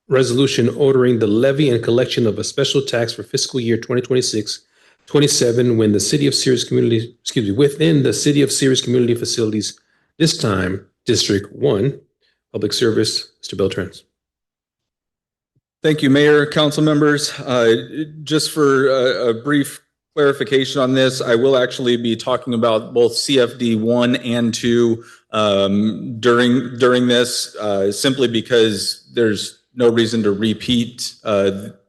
resolution ordering the levy and collection of a special tax for fiscal year 2026-27 when the City of Sirius Community, within the City of Sirius Community Facilities, this time District 1, Public Service, Mr. Beltran. Thank you, Mayor, council members. Just for a brief clarification on this, I will actually be talking about both CFD 1 and 2 during this, simply because there's no reason to repeat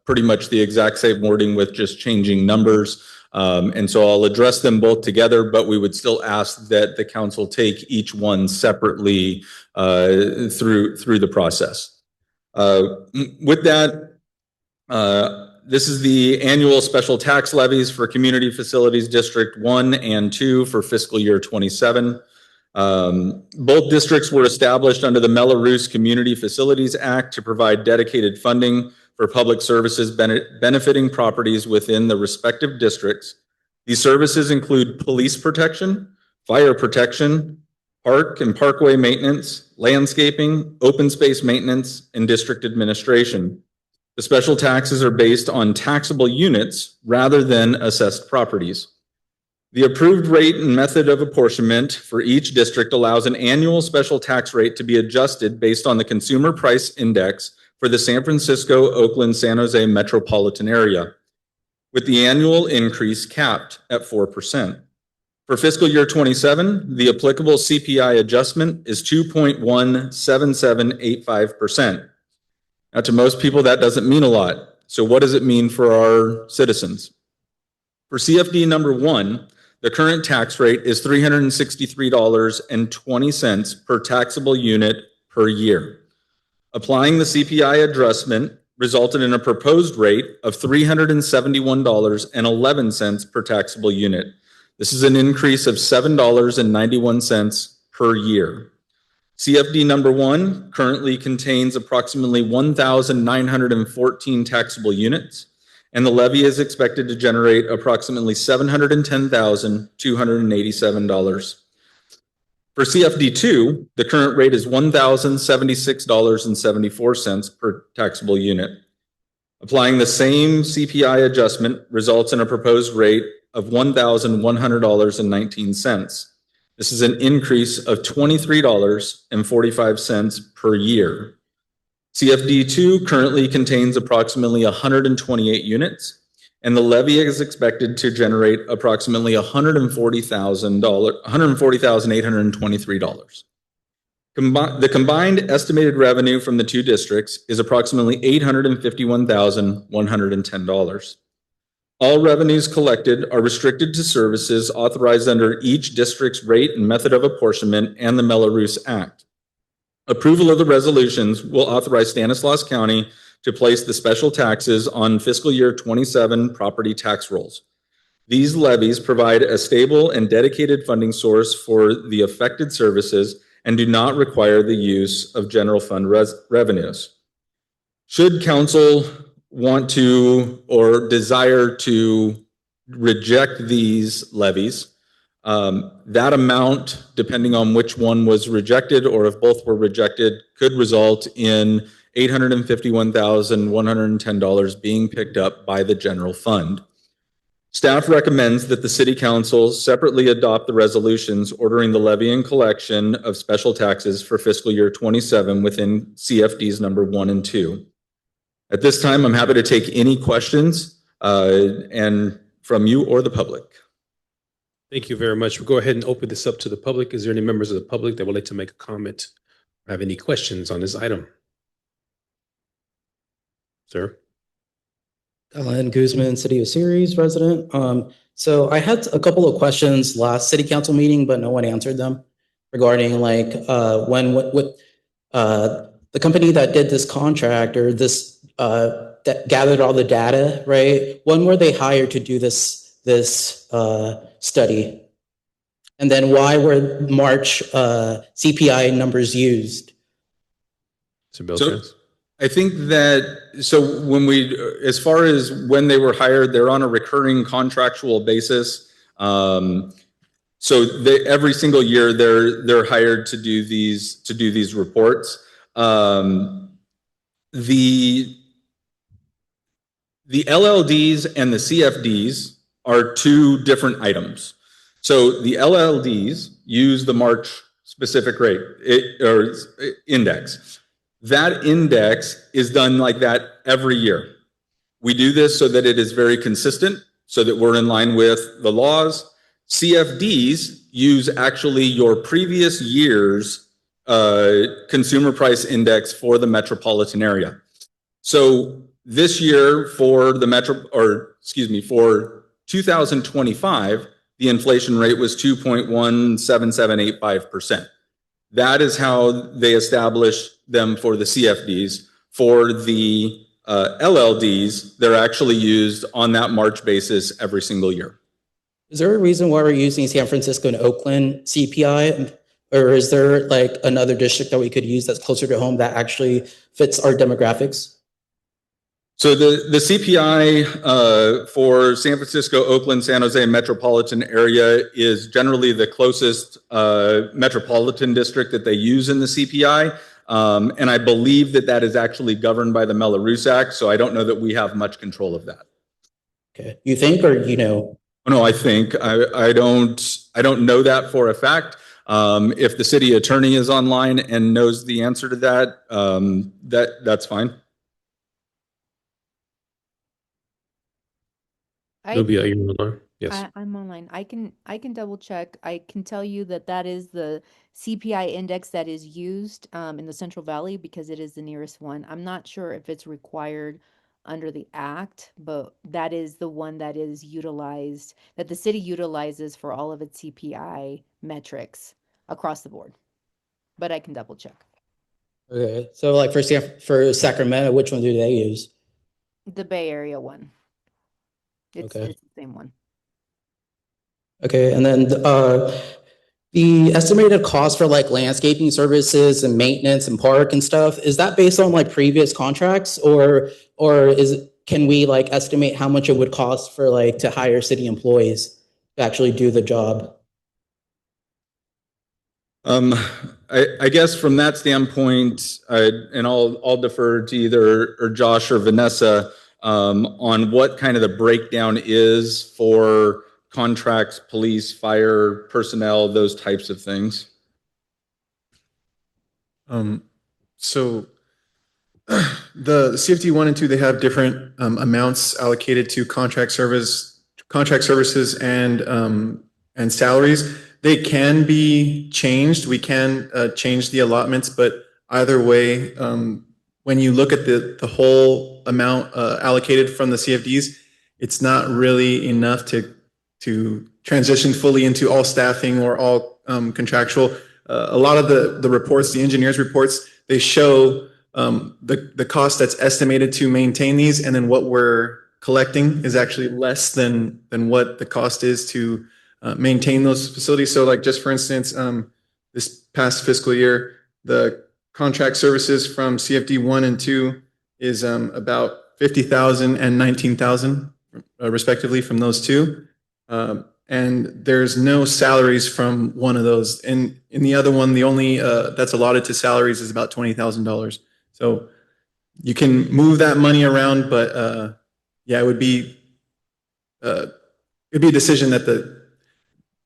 pretty much the exact same wording with just changing numbers. And so I'll address them both together, but we would still ask that the council take each one separately through the process. With that, this is the annual special tax levies for Community Facilities District 1 and 2 for fiscal year 27. Both districts were established under the Mello-Roos Community Facilities Act to provide dedicated funding for public services benefiting properties within the respective districts. These services include police protection, fire protection, park and parkway maintenance, landscaping, open space maintenance, and district administration. The special taxes are based on taxable units rather than assessed properties. The approved rate and method of apportionment for each district allows an annual special tax rate to be adjusted based on the Consumer Price Index for the San Francisco, Oakland, San Jose metropolitan area, with the annual increase capped at 4%. For fiscal year 27, the applicable CPI adjustment is 2.17785%. Now, to most people, that doesn't mean a lot. So what does it mean for our citizens? For CFD number 1, the current tax rate is $363.20 per taxable unit per year. Applying the CPI adjustment resulted in a proposed rate of $371.11 per taxable unit. This is an increase of $7.91 per year. CFD number 1 currently contains approximately 1,914 taxable units, and the levy is expected to generate approximately $710,287. For CFD 2, the current rate is $1,076.74 per taxable unit. Applying the same CPI adjustment results in a proposed rate of $1,100.19. This is an increase of $23.45 per year. CFD 2 currently contains approximately 128 units, and the levy is expected to generate approximately $140,823. The combined estimated revenue from the two districts is approximately $851,110. All revenues collected are restricted to services authorized under each district's rate and method of apportionment and the Mello-Roos Act. Approval of the resolutions will authorize Stanislaus County to place the special taxes on fiscal year 27 property tax rolls. These levies provide a stable and dedicated funding source for the affected services and do not require the use of general fund revenues. Should council want to or desire to reject these levies, that amount, depending on which one was rejected or if both were rejected, could result in $851,110 being picked up by the general fund. Staff recommends that the City Council separately adopt the resolutions ordering the levy and collection of special taxes for fiscal year 27 within CFDs number 1 and 2. At this time, I'm happy to take any questions and from you or the public. Thank you very much. We'll go ahead and open this up to the public. Is there any members of the public that would like to make a comment or have any questions on this item? Sir? Alan Guzman, City of Ceres resident. So I had a couple of questions last city council meeting, but no one answered them regarding like the company that did this contract or this that gathered all the data, right? When were they hired to do this study? And then why were March CPI numbers used? So I think that, so when we, as far as when they were hired, they're on a recurring contractual basis. So every single year they're hired to do these reports. The LLDs and the CFDs are two different items. So the LLDs use the March specific rate or index. That index is done like that every year. We do this so that it is very consistent, so that we're in line with the laws. CFDs use actually your previous year's consumer price index for the metropolitan area. So this year for for 2025, the inflation rate was 2.17785%. That is how they establish them for the CFDs. For the LLDs, they're actually used on that March basis every single year. Is there a reason why we're using San Francisco and Oakland CPI? Or is there like another district that we could use that's closer to home that actually fits our demographics? So the CPI for San Francisco, Oakland, San Jose metropolitan area is generally the closest metropolitan district that they use in the CPI. And I believe that is actually governed by the Mello-Roos Act. So I don't know that we have much control of that. Okay. You think, or you know? No, I think I don't know that for a fact. If the city attorney is online and knows the answer to that, that's fine. Nubia, you're online? Yes. I'm online. I can double check. I can tell you that is the CPI index that is used in the Central Valley because it is the nearest one. I'm not sure if it's required under the act, but that is the one that is utilized, that the city utilizes for all of its CPI metrics across the board. But I can double check. Okay, so like for Sacramento, which one do they use? The Bay Area one. Okay. It's the same one. Okay, and then the estimated cost for like landscaping services and maintenance and park and stuff, is that based on like previous contracts, or can we like estimate how much it would cost for like to hire city employees to actually do the job? I guess from that standpoint, and I'll defer to either Josh or Vanessa on what kind of the breakdown is for contracts, police, fire, personnel, those types of things. So the CFD 1 and 2, they have different amounts allocated to contract services and salaries. They can be changed. We can change the allotments, but either way, when you look at the whole amount allocated from the CFDs, it's not really enough to transition fully into all staffing or all contractual. A lot of the reports, the engineers' reports, they show the cost that's estimated to maintain these, and then what we're collecting is actually less than what the cost is to maintain those facilities. So like just for instance, this past fiscal year, the contract services from CFD 1 and 2 is about 50,000 and 19,000 respectively from those two. And there's no salaries from one of those. And in the other one, the only that's allotted to salaries is about $20,000. So you can move that money around, but yeah, it'd be a decision that the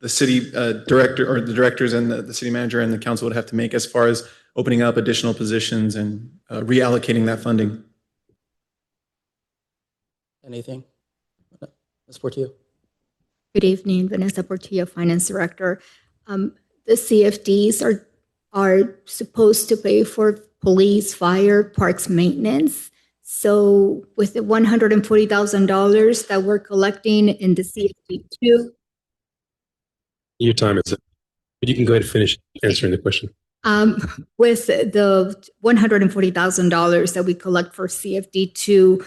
city director or the directors and the city manager and the council would have to make as far as opening up additional positions and reallocating that funding. Anything? Ms. Portillo. Good evening, Vanessa Portillo, Finance Director. The CFDs are supposed to pay for police, fire, parks maintenance. So with the $140,000 that we're collecting in the CFD2. Your time is up, but you can go ahead and finish answering the question. With the $140,000 that we collect for CFD2,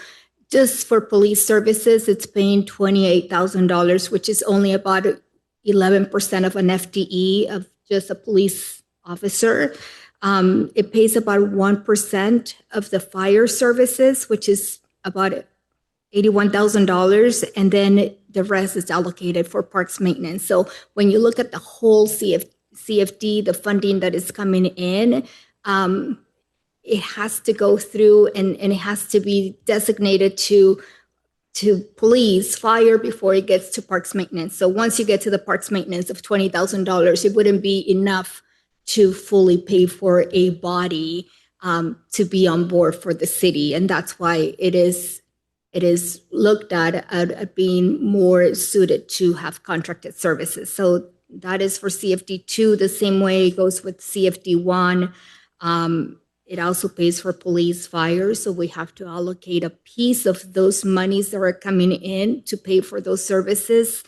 just for police services, it's paying $28,000, which is only about 11% of an FTE of just a police officer. It pays about 1% of the fire services, which is about $81,000, and then the rest is allocated for parks maintenance. So when you look at the whole CFD, the funding that is coming in, it has to go through and it has to be designated to police, fire before it gets to parks maintenance. So once you get to the parks maintenance of $20,000, it wouldn't be enough to fully pay for a body to be on board for the city. And that's why it is looked at being more suited to have contracted services. So that is for CFD2. The same way it goes with CFD1. It also pays for police, fire. So we have to allocate a piece of those monies that are coming in to pay for those services.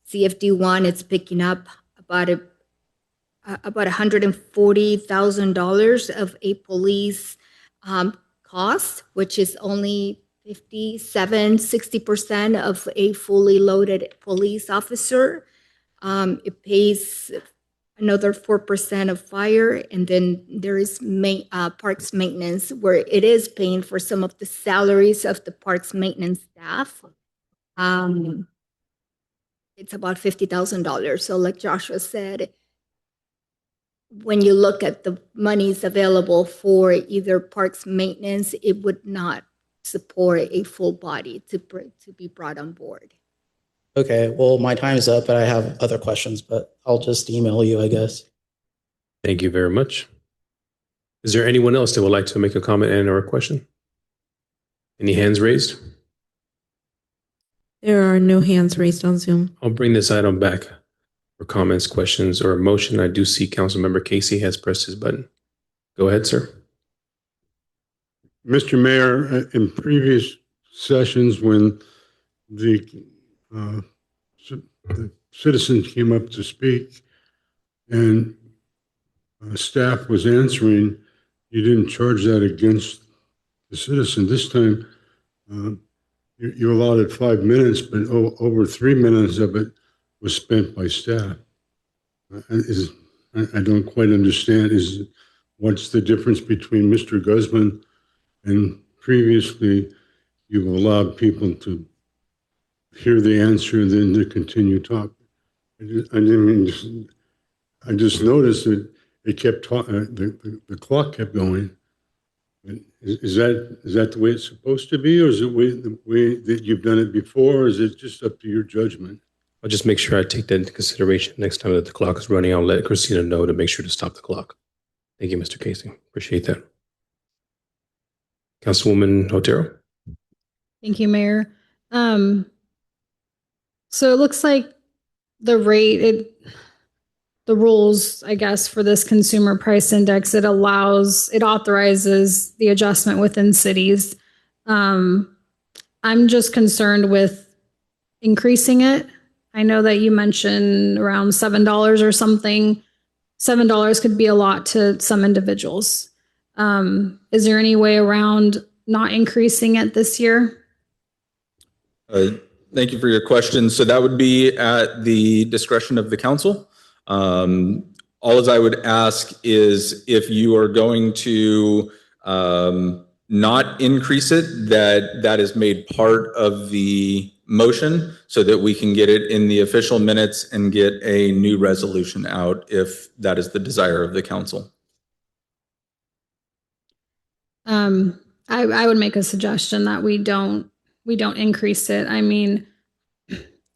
CFD1, it's picking up about $140,000 of a police cost, which is only 60% of a fully loaded police officer. It pays another 4% of fire, and then there is parks maintenance, where it is paying for some of the salaries of the parks maintenance staff. It's about $50,000. So like Joshua said, when you look at the monies available for either parks maintenance, it would not support a full body to be brought on board. Okay, well, my time is up, but I have other questions, but I'll just email you, I guess. Thank you very much. Is there anyone else that would like to make a comment and or a question? Any hands raised? There are no hands raised on Zoom. I'll bring this item back for comments, questions, or a motion. I do see Councilmember Casey has pressed his button. Go ahead, sir. Mr. Mayor, in previous sessions when uh, the citizens came up to speak and staff was answering, you didn't charge that against the citizen. This time, you allotted 5 minutes, but over 3 minutes of it was spent by staff. I don't quite understand what's the difference between Mr. Guzman and previously you've allowed people to hear the answer and then to continue talking. I just noticed that it kept talking, the clock kept going. Is that the way it's supposed to be, or is it the way that you've done it before, or is it just up to your judgment? I'll just make sure I take that into consideration next time that the clock is running. I'll let Christina know to make sure to stop the clock. Thank you, Mr. Casey. Appreciate that. Councilwoman Otero. Thank you, Mayor. So it looks like the rules, I guess, for this consumer price index, it authorizes the adjustment within cities. I'm just concerned with increasing it. I know that you mentioned around $7 or something. $7 could be a lot to some individuals. Is there any way around not increasing it this year? Thank you for your question. So that would be at the discretion of the council. All I would ask is if you are going to not increase it, that is made part of the motion so that we can get it in the official minutes and get a new resolution out if that is the desire of the council. I would make a suggestion that we don't increase it. I mean,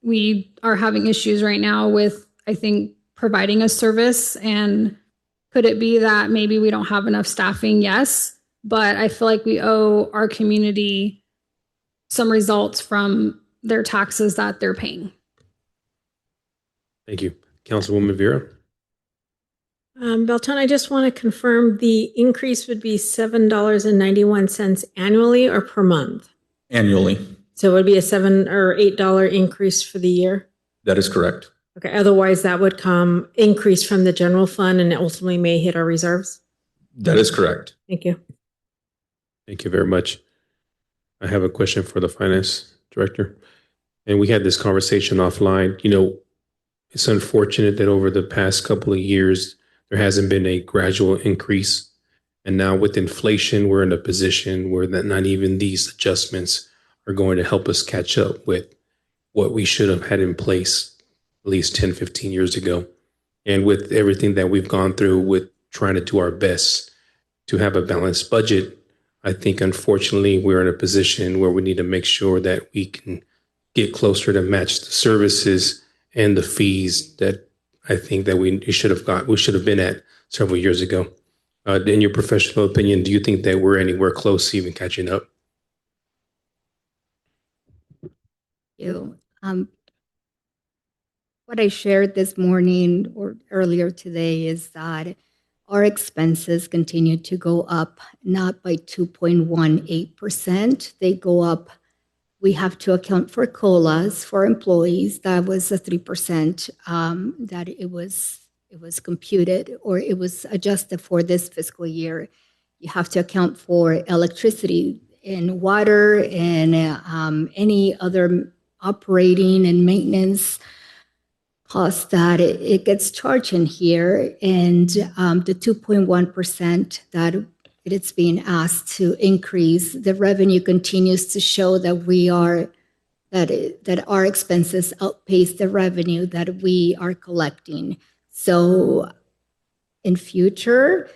we are having issues right now with, I think, providing a service. And could it be that maybe we don't have enough staffing? Yes. But I feel like we owe our community some results from their taxes that they're paying. Thank you. Councilwoman Vera. Beltran, I just want to confirm the increase would be $7.91 annually or per month? Annually. So it would be a $7 or $8 increase for the year? That is correct. Okay, otherwise that would come increase from the general fund and ultimately may hit our reserves? That is correct. Thank you. Thank you very much. I have a question for the finance director. And we had this conversation offline. You know, it's unfortunate that over the past couple of years, there hasn't been a gradual increase. And now with inflation, we're in a position where not even these adjustments are going to help us catch up with what we should have had in place at least 10, 15 years ago. And with everything that we've gone through with trying to do our best to have a balanced budget, I think, unfortunately, we're in a position where we need to make sure that we can get closer to match the services and the fees that I think that we should have been at several years ago. In your professional opinion, do you think that we're anywhere close to even catching up? What I shared this morning or earlier today is that our expenses continue to go up, not by 2.18%. They go up. We have to account for COLAs for employees. That was a 3% that it was computed or it was adjusted for this fiscal year. You have to account for electricity and water and any other operating and maintenance costs that it gets charged in here. And the 2.1% that it's being asked to increase, the revenue continues to show that that our expenses outpace the revenue that we are collecting. So in future,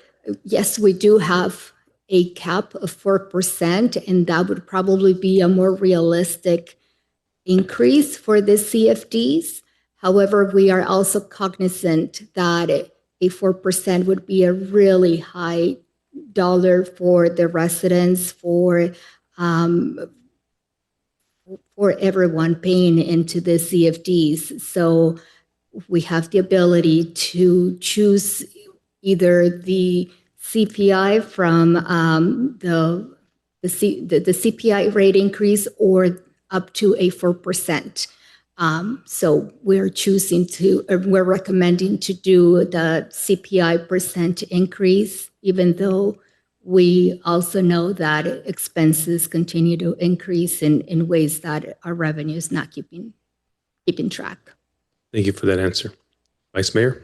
yes, we do have a cap of 4%, and that would probably be a more realistic increase for the CFDs. However, we are also cognizant that a 4% would be a really high dollar for the residents, for everyone paying into the CFDs. So we have the ability to choose either the CPI from the the CPI rate increase or up to a 4%. So we're recommending to do the CPI percent increase, even though we also know that expenses continue to increase in ways that our revenue is not keeping track. Thank you for that answer. Vice Mayor?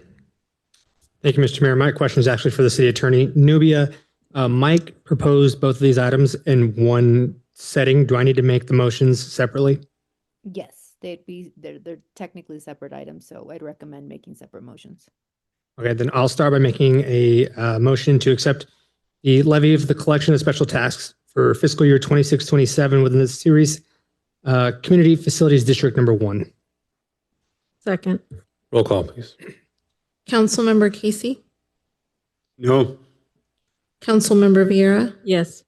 Thank you, Mr. Mayor. My question is actually for the city attorney. Nubia, Mike proposed both of these items in one setting. Do I need to make the motions separately? Yes, they're technically separate items, so I'd recommend making separate motions. Okay, then I'll start by making a motion to accept the levy of the collection of special tasks for fiscal year 26-27 within the series Community Facilities District Number 1. Second. Roll call, please. Councilmember Casey, No. Councilmember Vieira, Yes.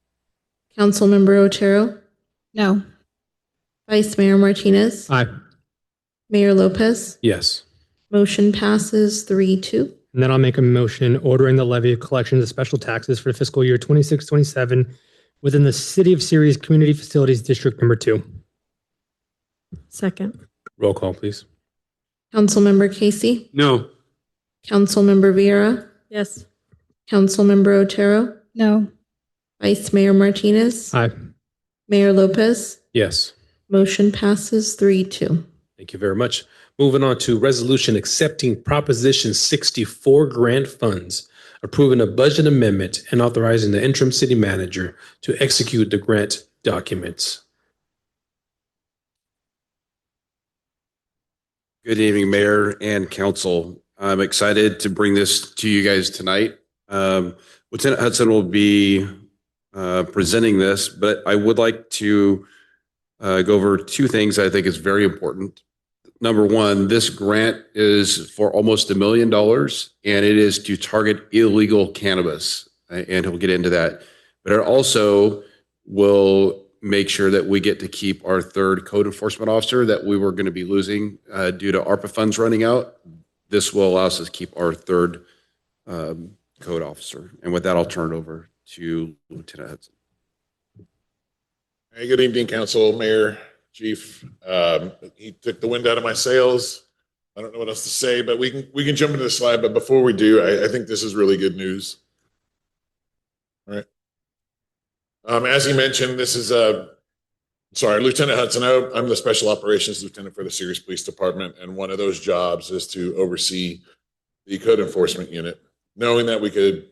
Councilmember Otero, No. Vice Mayor Martinez, Aye. Mayor Lopez. Yes. Motion passes 3-2. And then I'll make a motion ordering the levy of collections of special taxes for fiscal year 26-27 within the City of Ceres Community Facilities District Number 2. Second. Roll call, please. Councilmember Casey, No. Councilmember Vieira, Yes. Councilmember Otero, No. Vice Mayor Martinez, Aye. Mayor Lopez. Yes. Motion passes 3-2. Thank you very much. Moving on to resolution accepting Proposition 64 grant funds, approving a budget amendment and authorizing the interim city manager to execute the grant documents. Good evening, Mayor and Council. I'm excited to bring this to you guys tonight. Lieutenant Hudson will be presenting this, but I would like to go over two things I think is very important. Number one, this grant is for almost $1 million, and it is to target illegal cannabis, and he'll get into that. But it also will make sure that we get to keep our third code enforcement officer that we were going to be losing due to ARPA funds running out. This will allow us to keep our third code officer. And with that, I'll turn it over to Lieutenant Hudson. Hey, good evening, Council, Mayor, Chief. He took the wind out of my sails. I don't know what else to say, but we can jump into the slide. But before we do, I think this is really good news. All right. As he mentioned, this is Lieutenant Hudson. I'm the Special Operations Lieutenant for the Ceres Police Department, and one of those jobs is to oversee the code enforcement unit. Knowing that we could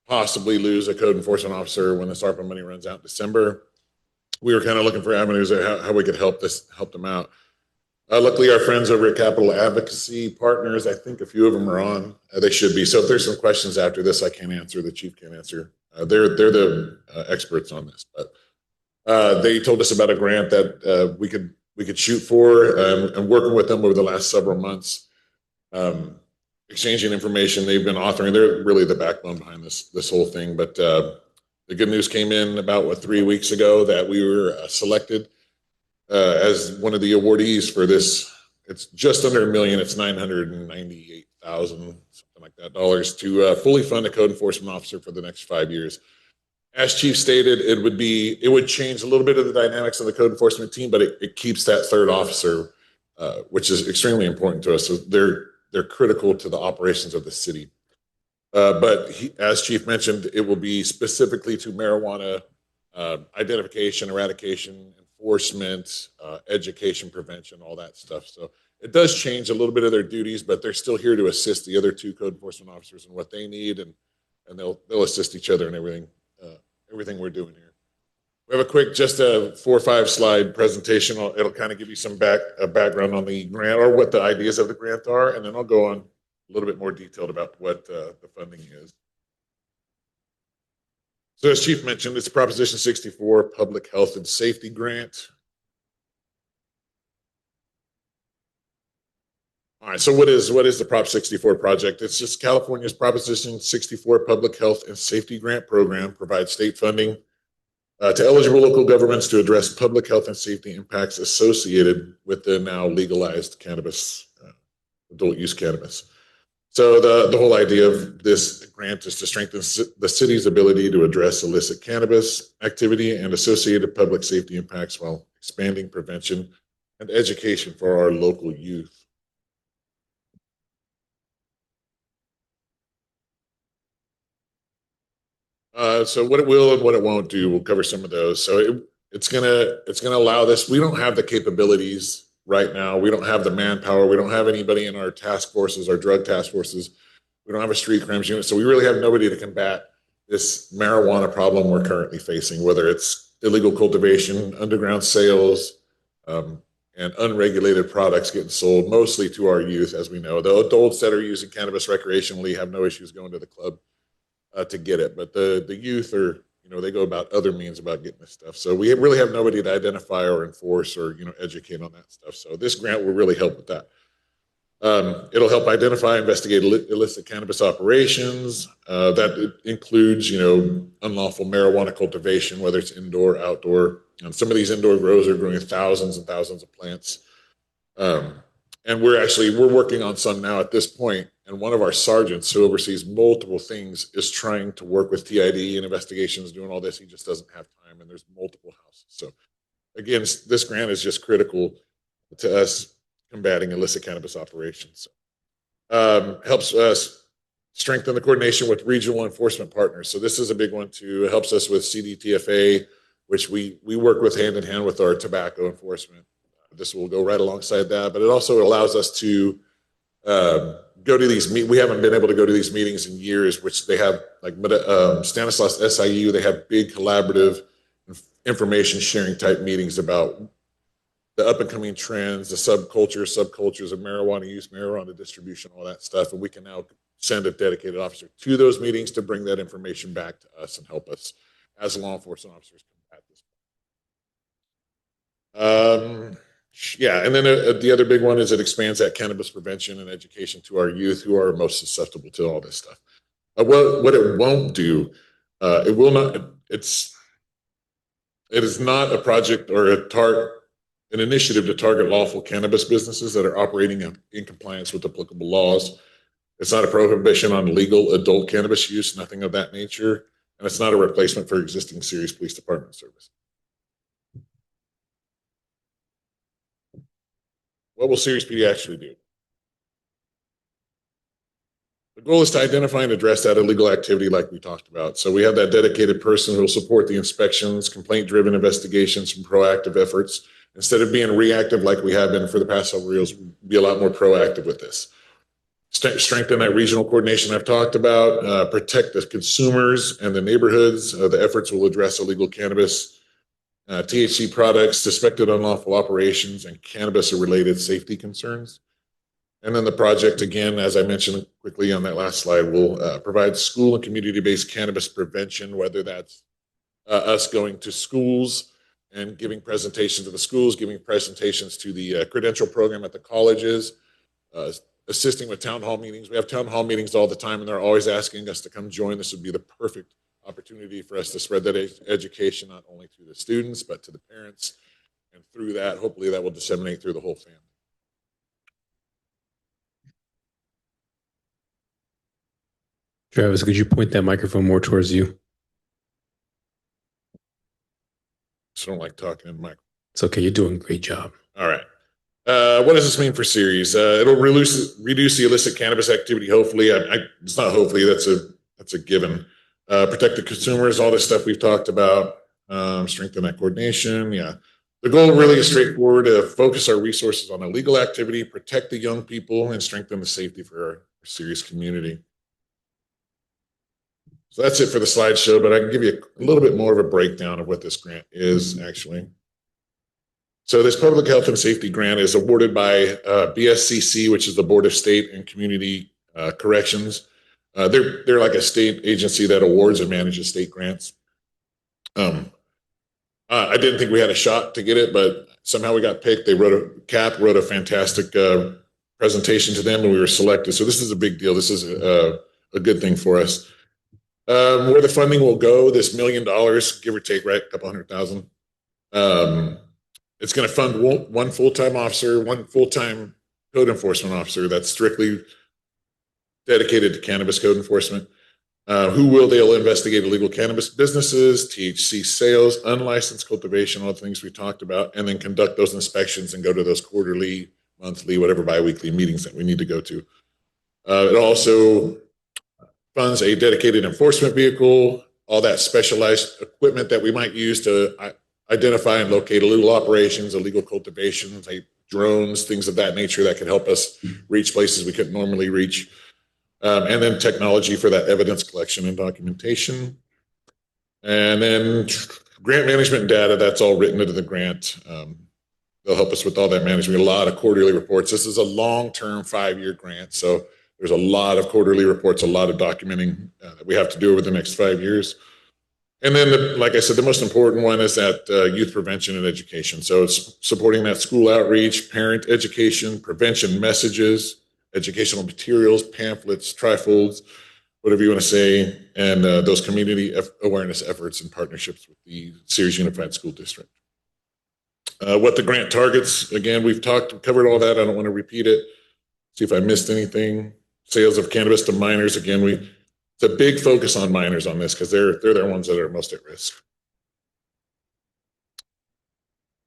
possibly lose a code enforcement officer when this ARPA money runs out in December, we were kind of looking for avenues of how we could help them out. Luckily, our friends over at Capital Advocacy Partners, I think a few of them are on. They should be. So if there's some questions after this I can't answer, the chief can't answer. They're the experts on this. But they told us about a grant that we could shoot for, and working with them over the last several months, exchanging information. They've been authoring. They're really the backbone behind this whole thing. But the good news came in about 3 weeks ago that we were selected as one of the awardees for this. It's just under $1 million. It's $998,000, something like that, dollars to fully fund a code enforcement officer for the next 5 years. As Chief stated, it would change a little bit of the dynamics of the code enforcement team, but it keeps that third officer, which is extremely important to us. So they're critical to the operations of the city. But as Chief mentioned, it will be specifically to marijuana identification, eradication, enforcement, education, prevention, all that stuff. So it does change a little bit of their duties, but they're still here to assist the other two code enforcement officers in what they need, and they'll assist each other in everything we're doing here. We have a quick, just a 4 or 5 slide presentation. It'll kind of give you some background on the grant or what the ideas of the grant are, and then I'll go on a little bit more detailed about what the funding is. So as Chief mentioned, it's Proposition 64 Public Health and Safety Grant. All right, so what is the Prop 64 project? It's just California's Proposition 64 Public Health and Safety Grant Program provides state funding to eligible local governments to address public health and safety impacts associated with the now legalized cannabis, adult use cannabis. So the whole idea of this grant is to strengthen the city's ability to address illicit cannabis activity and associated public safety impacts while expanding prevention and education for our local youth. So what it will and what it won't do, we'll cover some of those. So it's gonna allow this. We don't have the capabilities right now. We don't have the manpower. We don't have anybody in our task forces, our drug task forces. We don't have a street crimes unit. So we really have nobody to combat this marijuana problem we're currently facing, whether it's illegal cultivation, underground sales, and unregulated products getting sold mostly to our youth, as we know. The adults that are using cannabis recreationally have no issues going to the club to get it, but the youth are, they go about other means about getting this stuff. So we really have nobody to identify or enforce or, educate on that stuff. So this grant will really help with that. It'll help identify, investigate illicit cannabis operations. That includes, unlawful marijuana cultivation, whether it's indoor, outdoor. And some of these indoor grows are growing thousands and thousands of plants. And we're working on some now at this point. And one of our sergeants who oversees multiple things is trying to work with TID and investigations, doing all this. He just doesn't have time, and there's multiple houses. So again, this grant is just critical to us combating illicit cannabis operations. Helps us strengthen the coordination with regional enforcement partners. So this is a big one too. It helps us with CDTFA, which we work with hand in hand with our tobacco enforcement. This will go right alongside that, but it also allows us to go to these we haven't been able to go to these meetings in years, which they have like Stanislaus SIU. They have big collaborative information sharing type meetings about the up and coming trends, the subcultures of marijuana use, marijuana distribution, all that stuff. And we can now send a dedicated officer to those meetings to bring that information back to us and help us as law enforcement officers combat this. Yeah, and then the other big one is it expands that cannabis prevention and education to our youth who are most susceptible to all this stuff. What it won't do, it will not. It is not a project or an initiative to target lawful cannabis businesses that are operating in compliance with applicable laws. It's not a prohibition on legal adult cannabis use, nothing of that nature, and it's not a replacement for existing Ceres Police Department service. What will Ceres PD actually do? The goal is to identify and address that illegal activity like we talked about. So we have that dedicated person who will support the inspections, complaint-driven investigations, and proactive efforts. Instead of being reactive like we have been for the past several years, we'll be a lot more proactive with this. Strengthen that regional coordination I've talked about, protect the consumers and the neighborhoods. The efforts will address illegal cannabis, THC products, suspected unlawful operations, and cannabis-related safety concerns. And then the project, again, as I mentioned quickly on that last slide, will provide school and community-based cannabis prevention, whether that's us going to schools and giving presentations to the schools, giving presentations to the credential program at the colleges, assisting with town hall meetings. We have town hall meetings all the time, and they're always asking us to come join. This would be the perfect opportunity for us to spread that education not only to the students, but to the parents. And through that, hopefully that will disseminate through the whole family. Travis, could you point that microphone more towards you? Just don't like talking in the microphone. It's okay. You're doing a great job. All right. What does this mean for Ceres? It'll reduce the illicit cannabis activity. Hopefully, it's not hopefully. That's a given. Protect the consumers. All this stuff we've talked about. Strengthen that coordination. Yeah. The goal really is straightforward: to focus our resources on illegal activity, protect the young people, and strengthen the safety for our Ceres community. So that's it for the slideshow, but I can give you a little bit more of a breakdown of what this grant is actually. So this public health and safety grant is awarded by BSCC, which is the Board of State and Community Corrections. They're like a state agency that awards and manages state grants. I didn't think we had a shot to get it, but somehow we got picked. CAP wrote a fantastic presentation to them, and we were selected. So this is a big deal. This is a good thing for us. Where the funding will go, this $1 million, give or take, right, a couple $100,000. It's going to fund one full-time officer, one full-time code enforcement officer that's strictly dedicated to cannabis code enforcement. Who will they'll investigate illegal cannabis businesses, THC sales, unlicensed cultivation, all the things we talked about, and then conduct those inspections and go to those quarterly, monthly, whatever biweekly meetings that we need to go to. It also funds a dedicated enforcement vehicle, all that specialized equipment that we might use to identify and locate illegal operations, illegal cultivations, like drones, things of that nature that could help us reach places we couldn't normally reach. And then technology for that evidence collection and documentation. And then grant management data, that's all written into the grant. They'll help us with all that management, a lot of quarterly reports. This is a long-term 5-year grant. So there's a lot of quarterly reports, a lot of documenting that we have to do over the next 5 years. And then, like I said, the most important one is that youth prevention and education. So it's supporting that school outreach, parent education, prevention messages, educational materials, pamphlets, trifolds, whatever you want to say, and those community awareness efforts and partnerships with the Ceres Unified School District. What the grant targets, again, we've covered all that. I don't want to repeat it. See if I missed anything. Sales of cannabis to minors, again, it's a big focus on minors on this because they're the ones that are most at risk.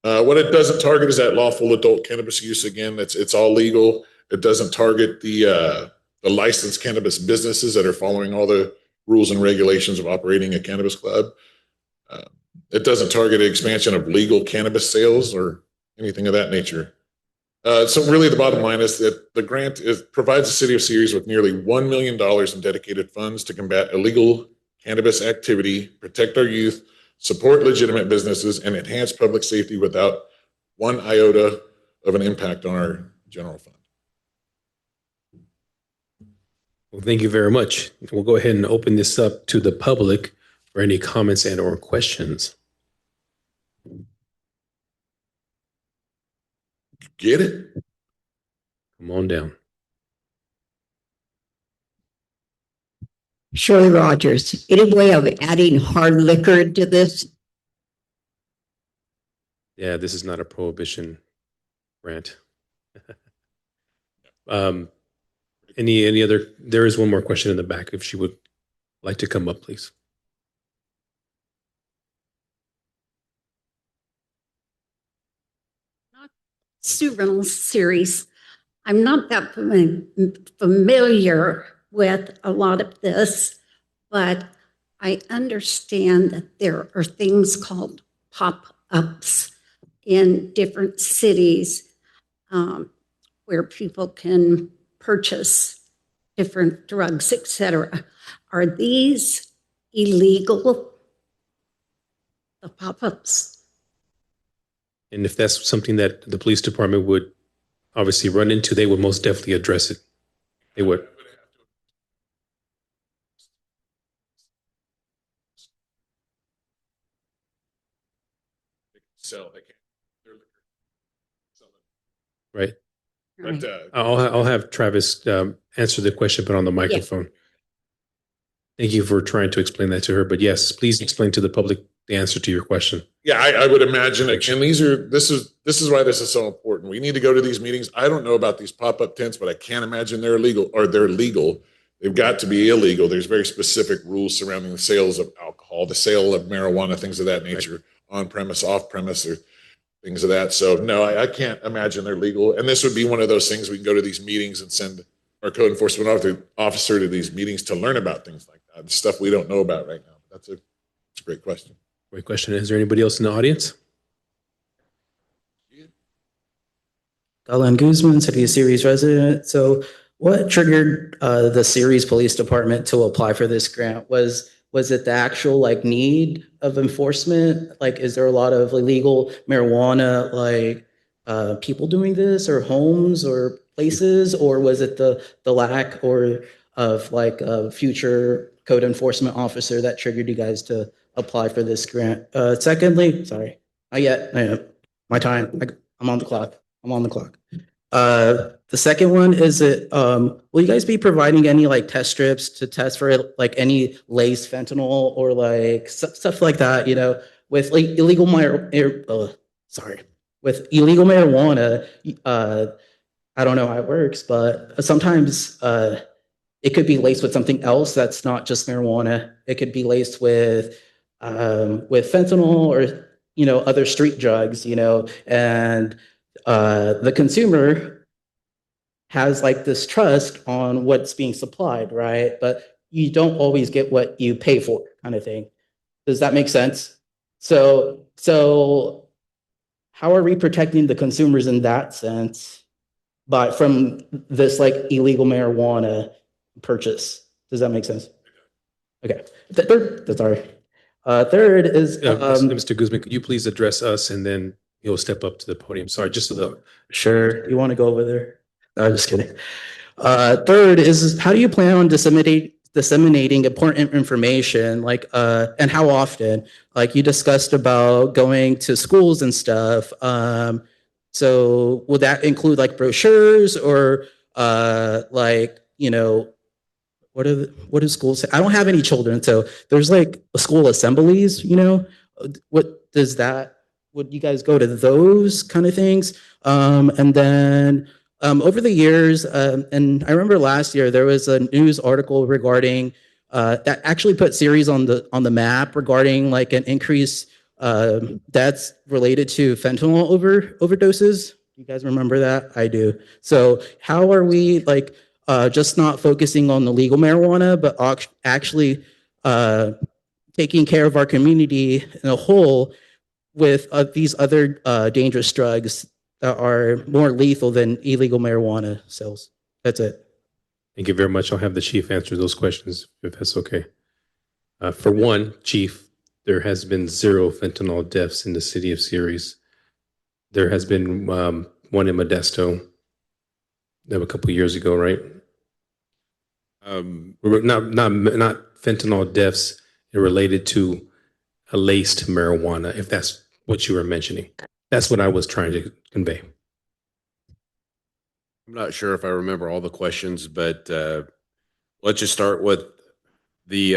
What it doesn't target is that lawful adult cannabis use. Again, it's all legal. It doesn't target the licensed cannabis businesses that are following all the rules and regulations of operating a cannabis club. It doesn't target an expansion of legal cannabis sales or anything of that nature. So really the bottom line is that the grant provides the city of Ceres with nearly $1 million in dedicated funds to combat illegal cannabis activity, protect our youth, support legitimate businesses, and enhance public safety without one iota of an impact on our general fund. Well, thank you very much. We'll go ahead and open this up to the public for any comments and or questions. Get it? Come on down. Shirley Rogers, any way of adding hard liquor to this? Yeah, this is not a prohibition grant. Any other? There is one more question in the back. If she would like to come up, please. Sue Reynolds Series. I'm not that familiar with a lot of this, but I understand that there are things called pop-ups in different cities where people can purchase different drugs, etc. Are these illegal, the pop-ups? And if that's something that the police department would obviously run into, they would most definitely address it. They would. Sell, they can't. Right. But I'll have Travis answer the question, but on the microphone. Yes. Thank you for trying to explain that to her. But yes, please explain to the public the answer to your question. Yeah, I would imagine. Again, this is why this is so important. We need to go to these meetings. I don't know about these pop-up tents, but I can't imagine they're illegal or they're legal. They've got to be illegal. There's very specific rules surrounding the sales of alcohol, the sale of marijuana, things of that nature, on premise, off premise, or things of that. So no, I can't imagine they're legal. And this would be one of those things we can go to these meetings and send our code enforcement officer to these meetings to learn about things like that, stuff we don't know about right now. That's a great question. Great question. Is there anybody else in the audience? Galen Guzman, City of Ceres resident. So what triggered the Ceres Police Department to apply for this grant? Was it the actual need of enforcement? Is there a lot of illegal marijuana, people doing this, or homes or places, or was it the lack of a future code enforcement officer that triggered you guys to apply for this grant? Secondly, sorry, not yet. My time. I'm on the clock. The second one is will you guys be providing any test strips to test for any laced fentanyl or stuff like that? With illegal marijuana. I don't know how it works, but sometimes it could be laced with something else that's not just marijuana. It could be laced with fentanyl or, other street drugs, and the consumer has like this trust on what's being supplied, right? But you don't always get what you pay for, kind of thing. Does that make sense? So how are we protecting the consumers in that sense from this like illegal marijuana purchase? Does that make sense? Okay. Third is Mr. Guzman, could you please address us and then he'll step up to the podium? Sorry, just so the Sure. You want to go over there? No, I'm just kidding. Third is how do you plan on disseminating important information, and how often? Like you discussed about going to schools and stuff. So will that include like brochures or what do schools say? I don't have any children, so there's like school assemblies, what does that, would you guys go to those kind of things? And then over the years, and I remember last year, there was a news article regarding that actually put Ceres on the map regarding like an increase that's related to fentanyl overdoses. You guys remember that? I do. So how are we just not focusing on the legal marijuana, but actually taking care of our community in a whole with these other dangerous drugs that are more lethal than illegal marijuana sales? That's it. Thank you very much. I'll have the chief answer those questions if that's okay. For one, chief, there has been 0 fentanyl deaths in the city of Ceres. There has been one in Modesto a couple of years ago, right? Not fentanyl deaths related to a laced marijuana, if that's what you were mentioning. That's what I was trying to convey. I'm not sure if I remember all the questions, but let's just start with the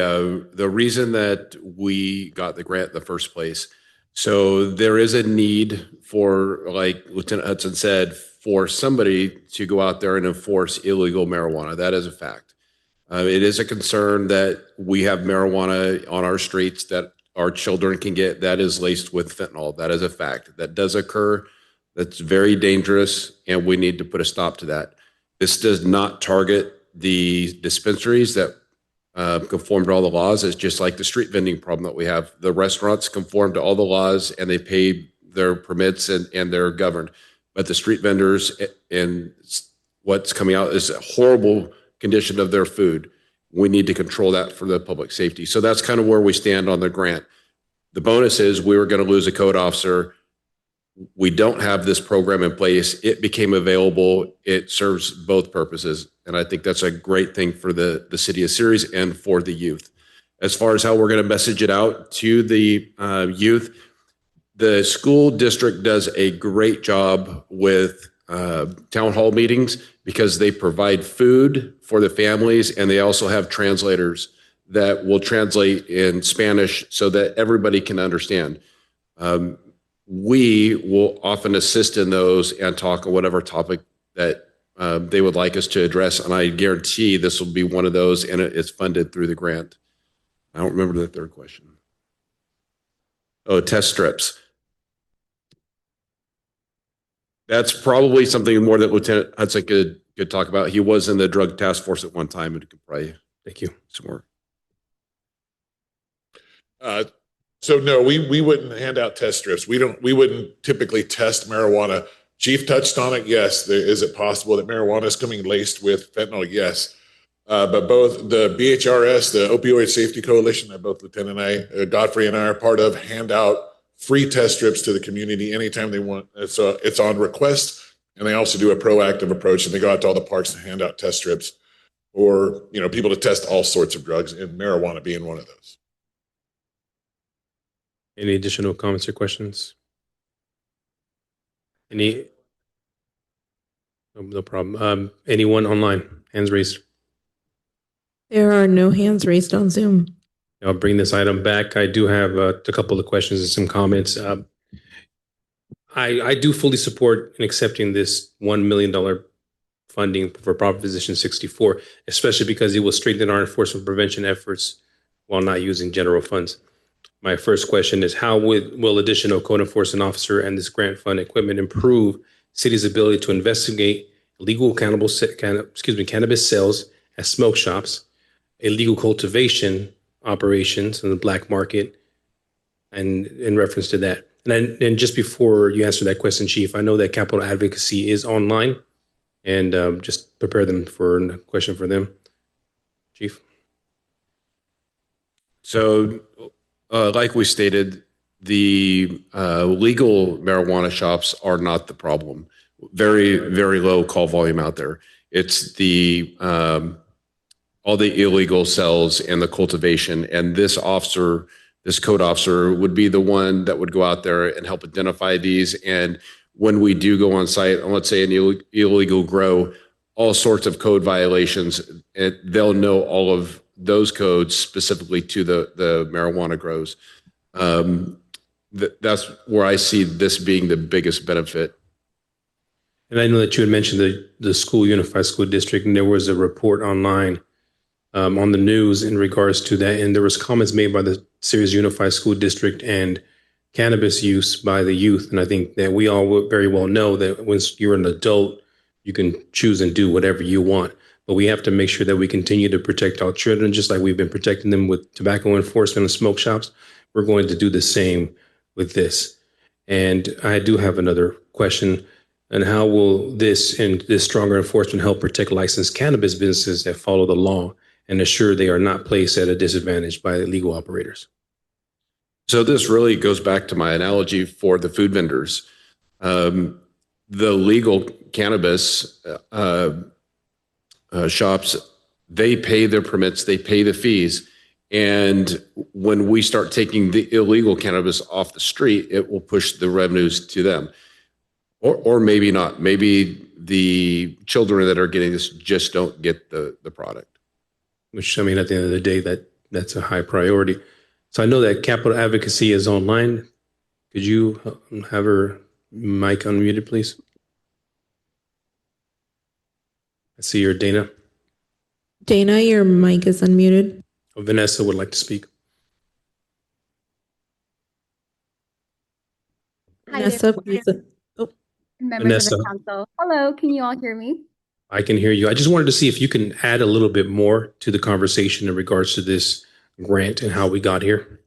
reason that we got the grant in the first place. So there is a need for, like Lieutenant Hudson said, for somebody to go out there and enforce illegal marijuana. That is a fact. It is a concern that we have marijuana on our streets that our children can get that is laced with fentanyl. That is a fact. That does occur. That's very dangerous, and we need to put a stop to that. This does not target the dispensaries that conform to all the laws. It's just like the street vending problem that we have. The restaurants conform to all the laws, and they pay their permits, and they're governed. But the street vendors and what's coming out is a horrible condition of their food. We need to control that for the public safety. So that's kind of where we stand on the grant. The bonus is we were going to lose a code officer. We don't have this program in place. It became available. It serves both purposes. And I think that's a great thing for the city of Ceres and for the youth. As far as how we're going to message it out to the youth, the school district does a great job with town hall meetings because they provide food for the families, and they also have translators that will translate in Spanish so that everybody can understand. We will often assist in those and talk on whatever topic that they would like us to address, and I guarantee this will be one of those, and it's funded through the grant. I don't remember the third question. Oh, test strips. That's probably something more that Lieutenant Hudson could talk about. He was in the drug task force at one time and could probably thank you some more. So no, we wouldn't hand out test strips. We wouldn't typically test marijuana. Chief touched on it. Yes, is it possible that marijuana is coming laced with fentanyl? Yes, but both the BHRS, the Opioid Safety Coalition, that both Lieutenant Godfrey and I are part of, hand out free test strips to the community anytime they want. It's on request, and they also do a proactive approach, and they go out to all the parks and hand out test strips for people to test all sorts of drugs, and marijuana being one of those. Any additional comments or questions? No problem. Anyone online? Hands raised. There are no hands raised on Zoom. I'll bring this item back. I do have a couple of questions and some comments. I do fully support in accepting this $1 million funding for Proposition 64, especially because it will strengthen our enforcement prevention efforts while not using general funds. My first question is, how will additional code enforcement officer and this grant fund equipment improve city's ability to investigate illegal cannabis sales at smoke shops, illegal cultivation operations in the black market, and in reference to that? And just before you answer that question, Chief, I know that Capital Advocacy is online, and just prepare them for a question for them. Chief? So, like we stated, the legal marijuana shops are not the problem. Very, very low call volume out there. It's the all the illegal sales and the cultivation. And this code officer would be the one that would go out there and help identify these. And when we do go on site, and let's say an illegal grow, all sorts of code violations, they'll know all of those codes specifically to the marijuana grows. That's where I see this being the biggest benefit. And I know that you had mentioned the school, Unified School District, and there was a report online on the news in regards to that. And there was comments made by the Sirius Unified School District and cannabis use by the youth. And I think that we all very well know that once you're an adult, you can choose and do whatever you want. But we have to make sure that we continue to protect our children, just like we've been protecting them with tobacco enforcement and smoke shops. We're going to do the same with this. And I do have another question. And how will this and this stronger enforcement help protect licensed cannabis businesses that follow the law and assure they are not placed at a disadvantage by illegal operators? So this really goes back to my analogy for the food vendors. The legal cannabis shops, they pay their permits, they pay the fees. And when we start taking the illegal cannabis off the street, it will push the revenues to them. Or maybe not. Maybe the children that are getting this just don't get the product. Which, I mean, at the end of the day, that's a high priority. So I know that Capital Advocacy is online. Could you have her mic unmuted, please? I see your Dana. Dana, your mic is unmuted. Oh, Vanessa would like to speak. Hi Vanessa, there, please. members Vanessa. of the council. Hello, can you all hear me? I can hear you. I just wanted to see if you can add a little bit more to the conversation in regards to this grant and how we got here.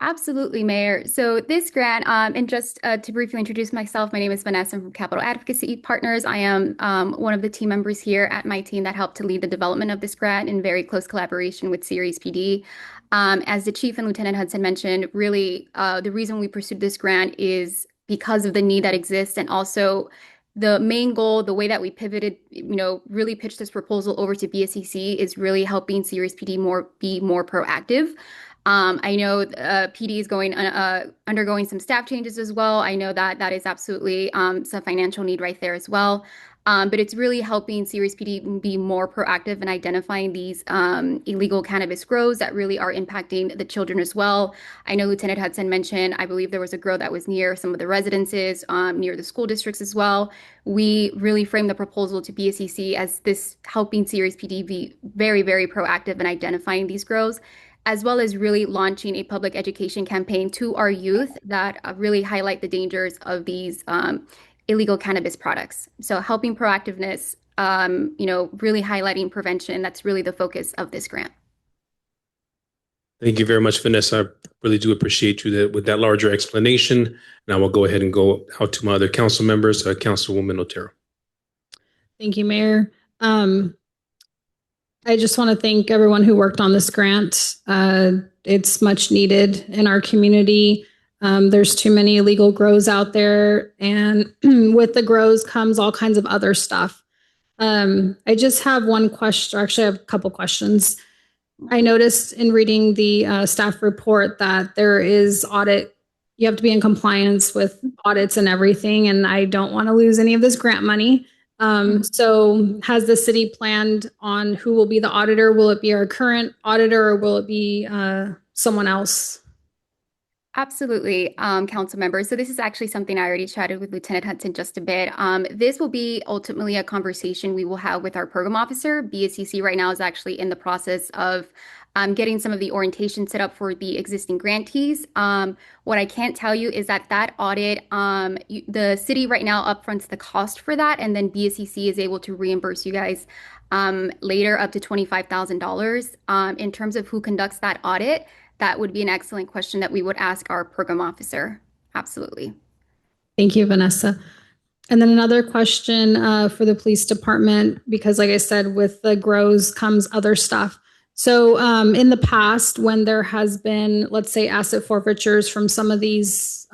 Absolutely, Mayor. So this grant, and just to briefly introduce myself, my name is Vanessa. I'm from Capital Advocacy Partners. I am one of the team members here at my team that helped to lead the development of this grant in very close collaboration with Ceres PD. As the Chief and Lieutenant Hudson mentioned, really the reason we pursued this grant is because of the need that exists, and also the main goal, the way that we pivoted, really pitched this proposal over to BSCC is really helping Ceres PD be more proactive. I know PD is undergoing some staff changes as well. I know that is absolutely some financial need right there as well. But it's really helping Ceres PD be more proactive in identifying these illegal cannabis grows that really are impacting the children as well. I know Lieutenant Hudson mentioned, I believe there was a grow that was near some of the residences, near the school districts as well. We really framed the proposal to BSCC as this helping Ceres PD be very, very proactive in identifying these grows, as well as really launching a public education campaign to our youth that really highlight the dangers of these illegal cannabis products. So helping proactiveness, really highlighting prevention, that's really the focus of this grant. Thank you very much, Vanessa. I really do appreciate you with that larger explanation. Now we'll go ahead and go out to my other council members, Councilwoman Otero. Thank you, Mayor. I just want to thank everyone who worked on this grant. It's much needed in our community. There's too many illegal grows out there, and with the grows comes all kinds of other stuff. I just have one question, actually I have a couple questions. I noticed in reading the staff report that there is you have to be in compliance with audits and everything, and I don't want to lose any of this grant money. So has the city planned on who will be the auditor? Will it be our current auditor, or will it be someone else? Absolutely, council members. So this is actually something I already chatted with Lieutenant Hudson just a bit. This will be ultimately a conversation we will have with our program officer. BSCC right now is actually in the process of getting some of the orientation set up for the existing grantees. What I can't tell you is that audit, the city right now upfronts the cost for that, and then BSCC is able to reimburse you guys later up to $25,000. In terms of who conducts that audit, that would be an excellent question that we would ask our program officer. Absolutely. Thank you, Vanessa. And then another question for the police department, because like I said, with the grows comes other stuff. So in the past, when there has been, let's say, asset forfeitures from some of these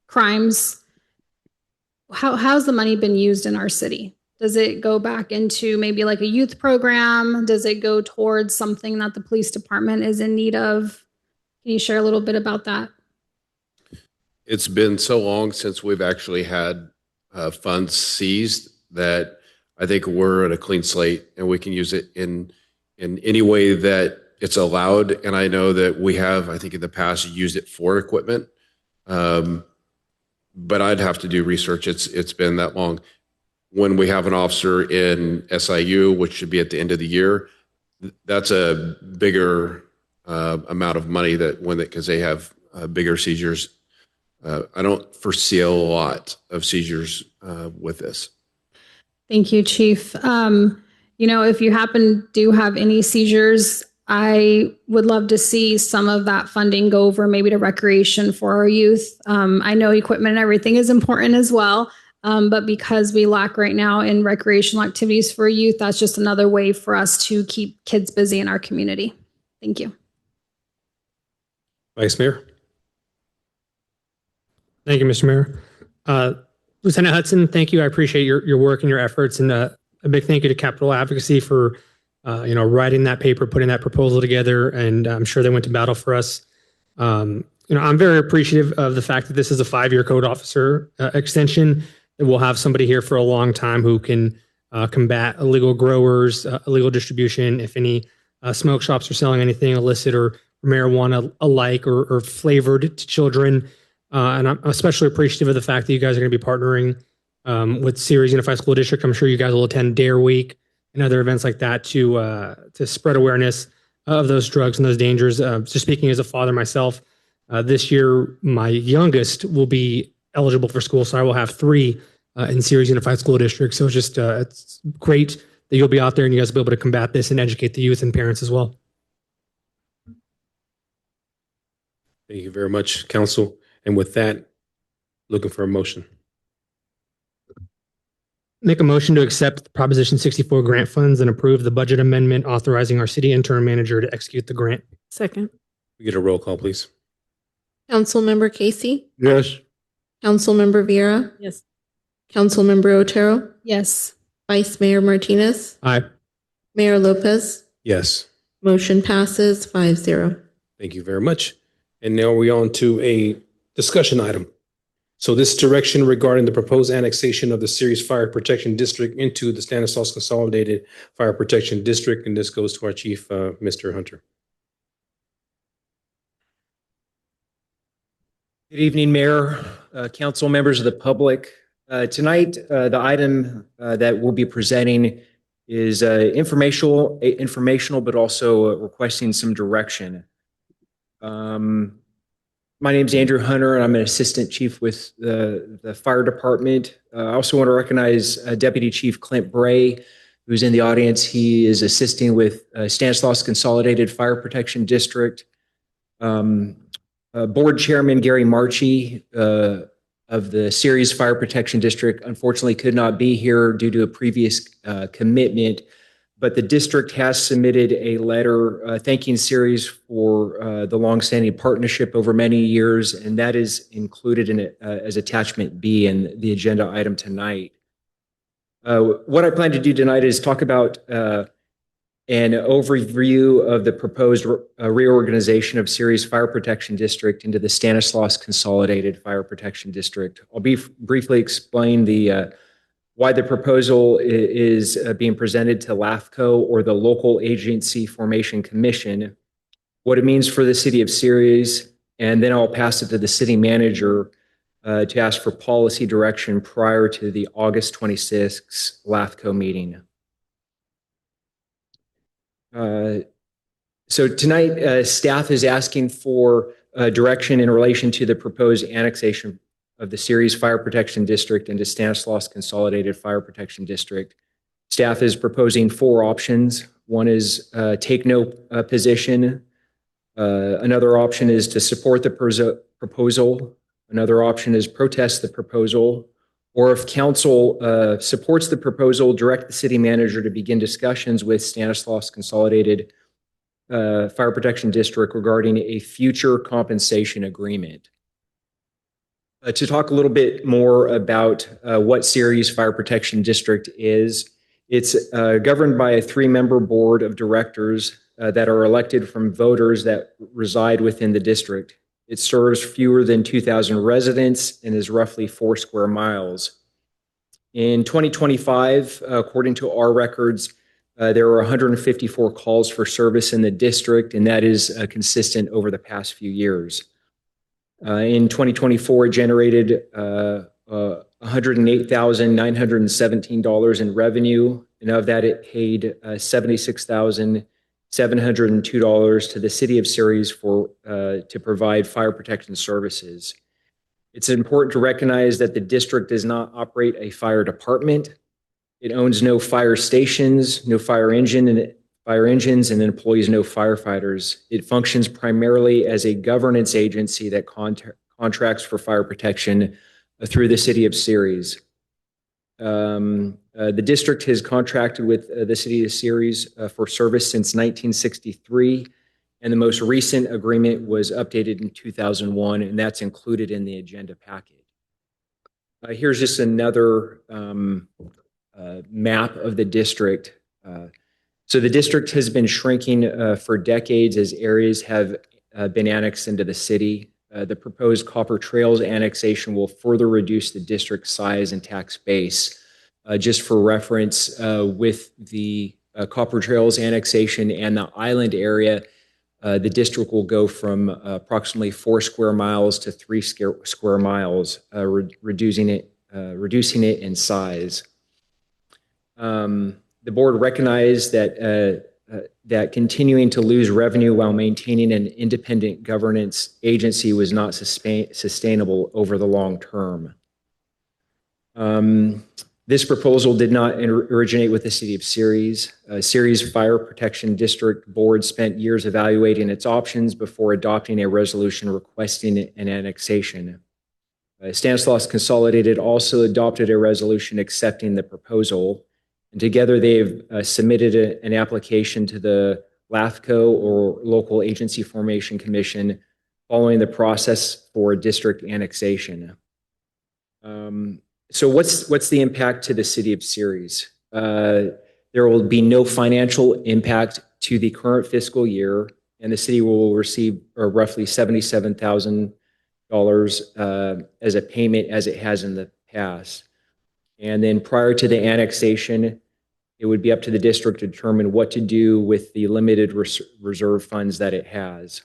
crimes, how's the money been used in our city? Does it go back into maybe like a youth program? Does it go towards something that the police department is in need of? Can you share a little bit about that? It's been so long since we've actually had funds seized that I think we're at a clean slate and we can use it in any way that it's allowed. And I know that we have, I think in the past, used it for equipment. But I'd have to do research. It's been that long. When we have an officer in SIU, which should be at the end of the year, that's a bigger amount of money because they have bigger seizures. I don't foresee a lot of seizures with this. Thank you, Chief. If you do have any seizures, I would love to see some of that funding go over maybe to recreation for our youth. I know equipment and everything is important as well. But because we lack right now in recreational activities for youth, that's just another way for us to keep kids busy in our community. Thank you. Vice Mayor. Thank you, Mr. Mayor. Lieutenant Hudson, thank you. I appreciate your work and your efforts, and a big thank you to Capital Advocacy for writing that paper, putting that proposal together, and I'm sure they went to battle for us. I'm very appreciative of the fact that this is a 5-year code officer extension. We'll have somebody here for a long time who can combat illegal growers, illegal distribution. If any smoke shops are selling anything illicit or marijuana alike or flavored to children. And I'm especially appreciative of the fact that you guys are going to be partnering with Ceres Unified School District. I'm sure you guys will attend Dare Week and other events like that to spread awareness of those drugs and those dangers. Just speaking as a father myself, this year my youngest will be eligible for school, so I will have 3 in Ceres Unified School District. So it's great that you'll be out there and you guys will be able to combat this and educate the youth and parents as well. Thank you very much, Council. And with that, looking for a motion. Make a motion to accept Proposition 64 grant funds and approve the budget amendment authorizing our city interim manager to execute the grant. Second. We get a roll call, please. Councilmember Casey, Yes. Councilmember Vieira, Yes. Councilmember Otero, Yes. Vice Mayor Martinez, Aye. Mayor Lopez. Yes. Motion passes 5-0. Thank you very much. And now we're on to a discussion item. So this direction regarding the proposed annexation of the Ceres Fire Protection District into the Stanislaus Consolidated Fire Protection District. And this goes to our chief, Mr. Hunter. Good evening, Mayor, council members of the public. Tonight, the item that we'll be presenting is informational, but also requesting some direction. My name is Andrew Hunter, and I'm an assistant chief with the fire department. I also want to recognize Deputy Chief Clint Bray, who's in the audience. He is assisting with Stanislaus Consolidated Fire Protection District. Board Chairman Gary Marchi of the Ceres Fire Protection District unfortunately could not be here due to a previous commitment, but the district has submitted a letter thanking Ceres for the longstanding partnership over many years, and that is included in it as attachment B in the agenda item tonight. What I plan to do tonight is talk about an overview of the proposed reorganization of Ceres Fire Protection District into the Stanislaus Consolidated Fire Protection District. I'll briefly explain why the proposal is being presented to LAFCO, or the Local Agency Formation Commission, what it means for the city of Ceres, and then I'll pass it to the city manager to ask for policy direction prior to the August 26th LAFCO meeting. So tonight, staff is asking for direction in relation to the proposed annexation of the Ceres Fire Protection District into Stanislaus Consolidated Fire Protection District. Staff is proposing 4 options. One is take no position. Another option is to support the proposal. Another option is protest the proposal. Or if council supports the proposal, direct the city manager to begin discussions with Stanislaus Consolidated Fire Protection District regarding a future compensation agreement. To talk a little bit more about what Ceres Fire Protection District is, it's governed by a 3-member board of directors that are elected from voters that reside within the district. It serves fewer than 2,000 residents and is roughly 4 square miles. In 2025, according to our records, there were 154 calls for service in the district, and that is consistent over the past few years. In 2024, it generated $108,917 in revenue, and of that, it paid $76,702 to the city of Ceres to provide fire protection services. It's important to recognize that the district does not operate a fire department. It owns no fire stations, no fire engines, and employs no firefighters. It functions primarily as a governance agency that contracts for fire protection through the city of Ceres. The district has contracted with the city of Ceres for service since 1963, and the most recent agreement was updated in 2001, and that's included in the agenda packet. Here's just another map of the district. So the district has been shrinking for decades as areas have been annexed into the city. The proposed Copper Trails annexation will further reduce the district's size and tax base. Just for reference, with the Copper Trails annexation and the island area, the district will go from approximately 4 square miles to 3 square miles, reducing it in size. The board recognized that continuing to lose revenue while maintaining an independent governance agency was not sustainable over the long term. This proposal did not originate with the city of Ceres. Ceres Fire Protection District Board spent years evaluating its options before adopting a resolution requesting an annexation. Stanislaus Consolidated also adopted a resolution accepting the proposal, and together they've submitted an application to the LAFCO, or Local Agency Formation Commission, following the process for district annexation. So what's the impact to the city of Ceres? There will be no financial impact to the current fiscal year, and the city will receive roughly $77,000 as a payment, as it has in the past. And then prior to the annexation, it would be up to the district to determine what to do with the limited reserve funds that it has.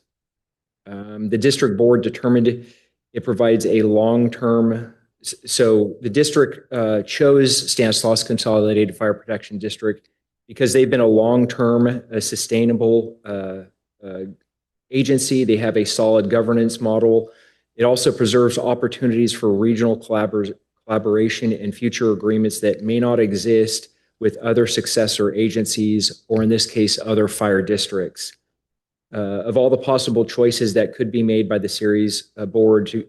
The district board determined it provides a long-term. So the district chose Stanislaus Consolidated Fire Protection District because they've been a long-term, sustainable agency. They have a solid governance model. It also preserves opportunities for regional collaboration and future agreements that may not exist with other successor agencies, or in this case, other fire districts. Of all the possible choices that could be made by the Ceres board to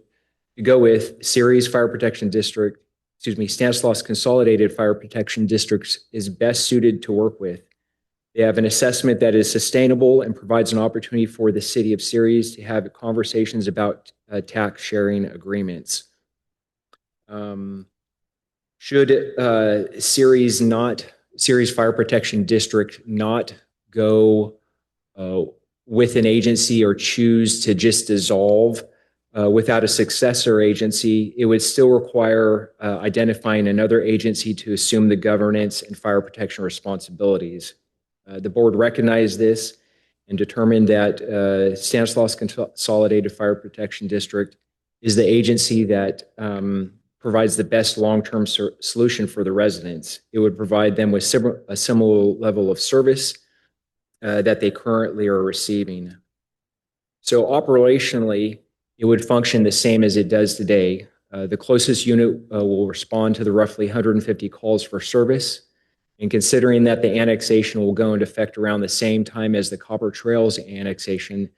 go with, Ceres Fire Protection District, Stanislaus Consolidated Fire Protection Districts is best suited to work with. They have an assessment that is sustainable and provides an opportunity for the city of Ceres to have conversations about tax sharing agreements. Should Ceres Fire Protection District not go with an agency or choose to just dissolve without a successor agency, it would still require identifying another agency to assume the governance and fire protection responsibilities. The board recognized this and determined that Stanislaus Consolidated Fire Protection District is the agency that provides the best long-term solution for the residents. It would provide them with a similar level of service that they currently are receiving. So operationally, it would function the same as it does today. The closest unit will respond to the roughly 150 calls for service. And considering that the annexation will go into effect around the same time as the Copper Trails annexation,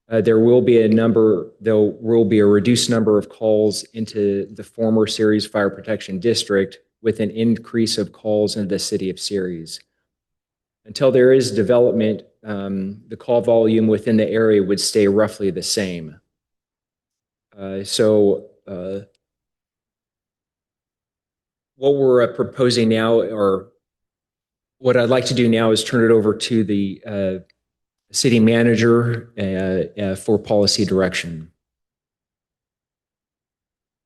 there will be a reduced number of calls into the former Ceres Fire Protection District with an increase of calls into the city of Ceres. Until there is development, the call volume within the area would stay roughly the same. What we're proposing now, or what I'd like to do now, is turn it over to the city manager for policy direction.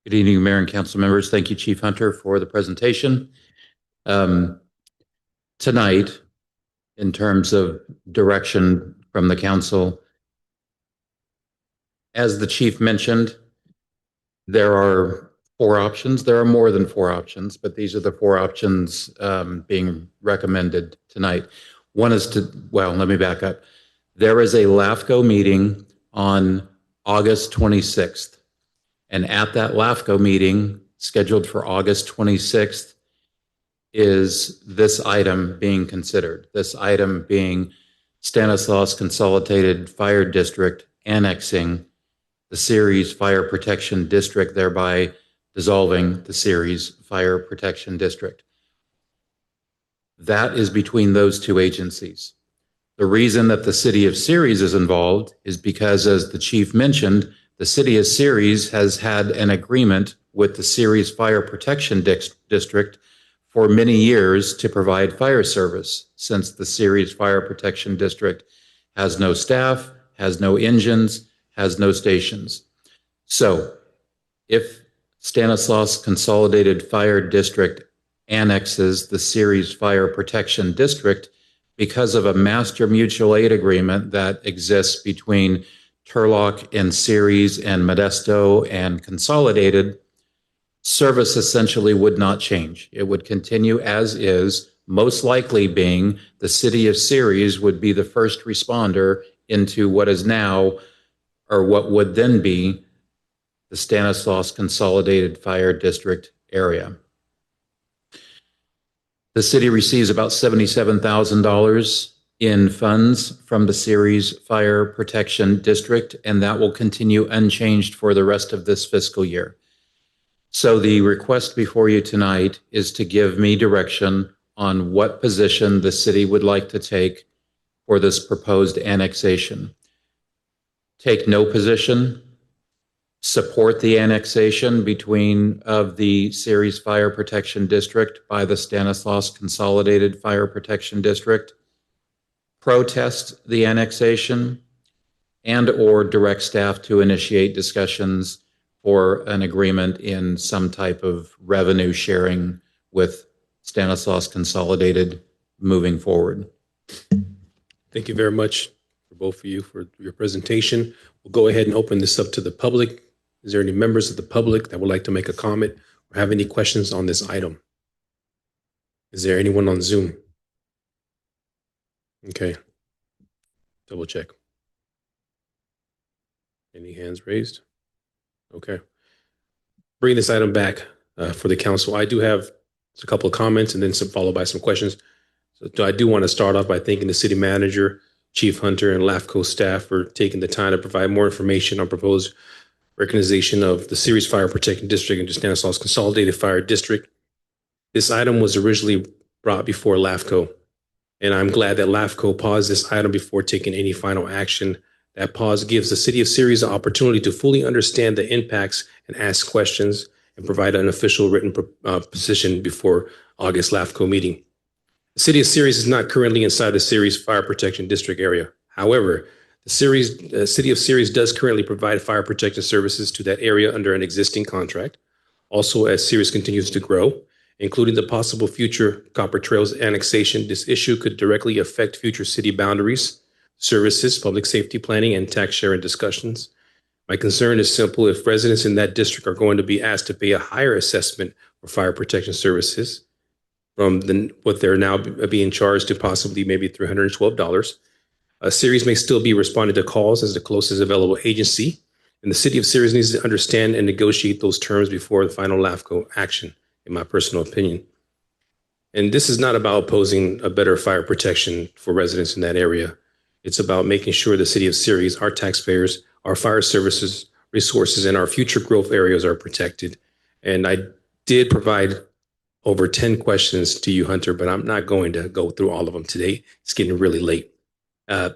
Good evening, Mayor and council members. Thank you, Chief Hunter, for the presentation. Tonight, in terms of direction from the council, as the chief mentioned, there are 4 options. There are more than 4 options, but these are the 4 options being recommended tonight. One is let me back up. There is a LAFCO meeting on August 26th. And at that LAFCO meeting, scheduled for August 26th, is this item being considered. This item being Stanislaus Consolidated Fire District annexing the Ceres Fire Protection District, thereby dissolving the Ceres Fire Protection District. That is between those 2 agencies. The reason that the city of Ceres is involved is because, as the chief mentioned, the city of Ceres has had an agreement with the Ceres Fire Protection District for many years to provide fire service, since the Ceres Fire Protection District has no staff, has no engines, has no stations. So if Stanislaus Consolidated Fire District annexes the Ceres Fire Protection District, because of a master mutual aid agreement that exists between Turlock and Ceres and Modesto and Consolidated, service essentially would not change. It would continue as is, most likely being the city of Ceres would be the first responder into what is now, or what would then be, the Stanislaus Consolidated Fire District area. The city receives about $77,000 in funds from the Ceres Fire Protection District, and that will continue unchanged for the rest of this fiscal year. So the request before you tonight is to give me direction on what position the city would like to take for this proposed annexation. Take no position, support the annexation of the Ceres Fire Protection District by the Stanislaus Consolidated Fire Protection District, protest the annexation, and or direct staff to initiate discussions for an agreement in some type of revenue sharing with Stanislaus Consolidated moving forward. Thank you very much for both of you for your presentation. We'll go ahead and open this up to the public. Is there any members of the public that would like to make a comment or have any questions on this item? Is there anyone on Zoom? Okay. Double check. Any hands raised? Okay. Bring this item back for the council. I do have a couple of comments and then followed by some questions. So I do want to start off by thanking the city manager, Chief Hunter, and LAFCO staff for taking the time to provide more information on proposed recognition of the Ceres Fire Protection District and Stanislaus Consolidated Fire District. This item was originally brought before LAFCO, and I'm glad that LAFCO paused this item before taking any final action. That pause gives the city of Ceres the opportunity to fully understand the impacts and ask questions and provide an official written position before August LAFCO meeting. The city of Ceres is not currently inside the Ceres Fire Protection District area. However, the city of Ceres does currently provide fire protection services to that area under an existing contract. Also, as Ceres continues to grow, including the possible future Copper Trails annexation, this issue could directly affect future city boundaries services, public safety planning, and tax sharing discussions. My concern is simple. If residents in that district are going to be asked to pay a higher assessment for fire protection services from what they're now being charged to possibly maybe $312, Ceres may still be responding to calls as the closest available agency, and the city of Ceres needs to understand and negotiate those terms before the final LAFCO action, in my personal opinion. And this is not about opposing a better fire protection for residents in that area. It's about making sure the city of Ceres, our taxpayers, our fire services, resources, and our future growth areas are protected. And I did provide over 10 questions to you, Hunter, but I'm not going to go through all of them today. It's getting really late.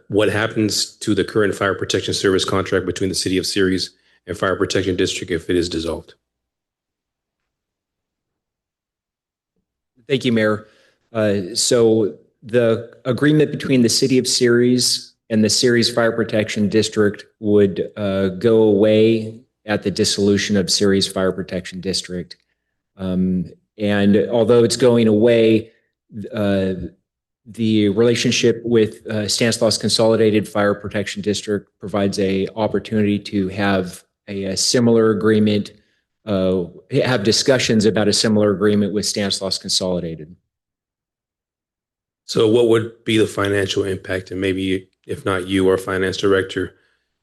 What happens to the current fire protection service contract between the city of Ceres and Fire Protection District if it is dissolved? Thank you, Mayor. So the agreement between the city of Ceres and the Ceres Fire Protection District would go away at the dissolution of Ceres Fire Protection District. And although it's going away, the relationship with Stanislaus Consolidated Fire Protection District provides an opportunity to have a similar agreement, have discussions about a similar agreement with Stanislaus Consolidated. So what would be the financial impact? And maybe if not you or finance director,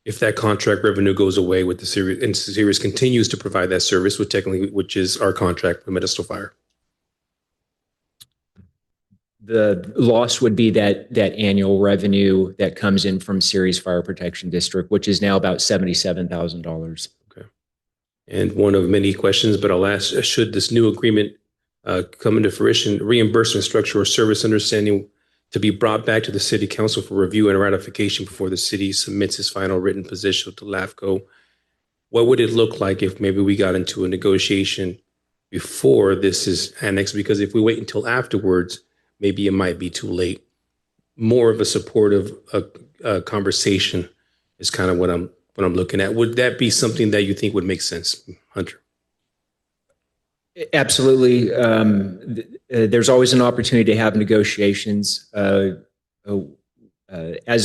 if that contract revenue goes away with the Ceres, and Ceres continues to provide that service, which is our contract with Modesto Fire? The loss would be that annual revenue that comes in from Ceres Fire Protection District, which is now about $77,000. Okay. And one of many questions, but I'll ask, should this new agreement come into fruition, reimbursement structure or service understanding to be brought back to the city council for review and ratification before the city submits its final written position to LAFCO? What would it look like if maybe we got into a negotiation before this is annexed? Because if we wait until afterwards, maybe it might be too late. More of a supportive conversation is kind of what I'm looking at. Would that be something that you think would make sense, Hunter? Absolutely. There's always an opportunity to have negotiations, as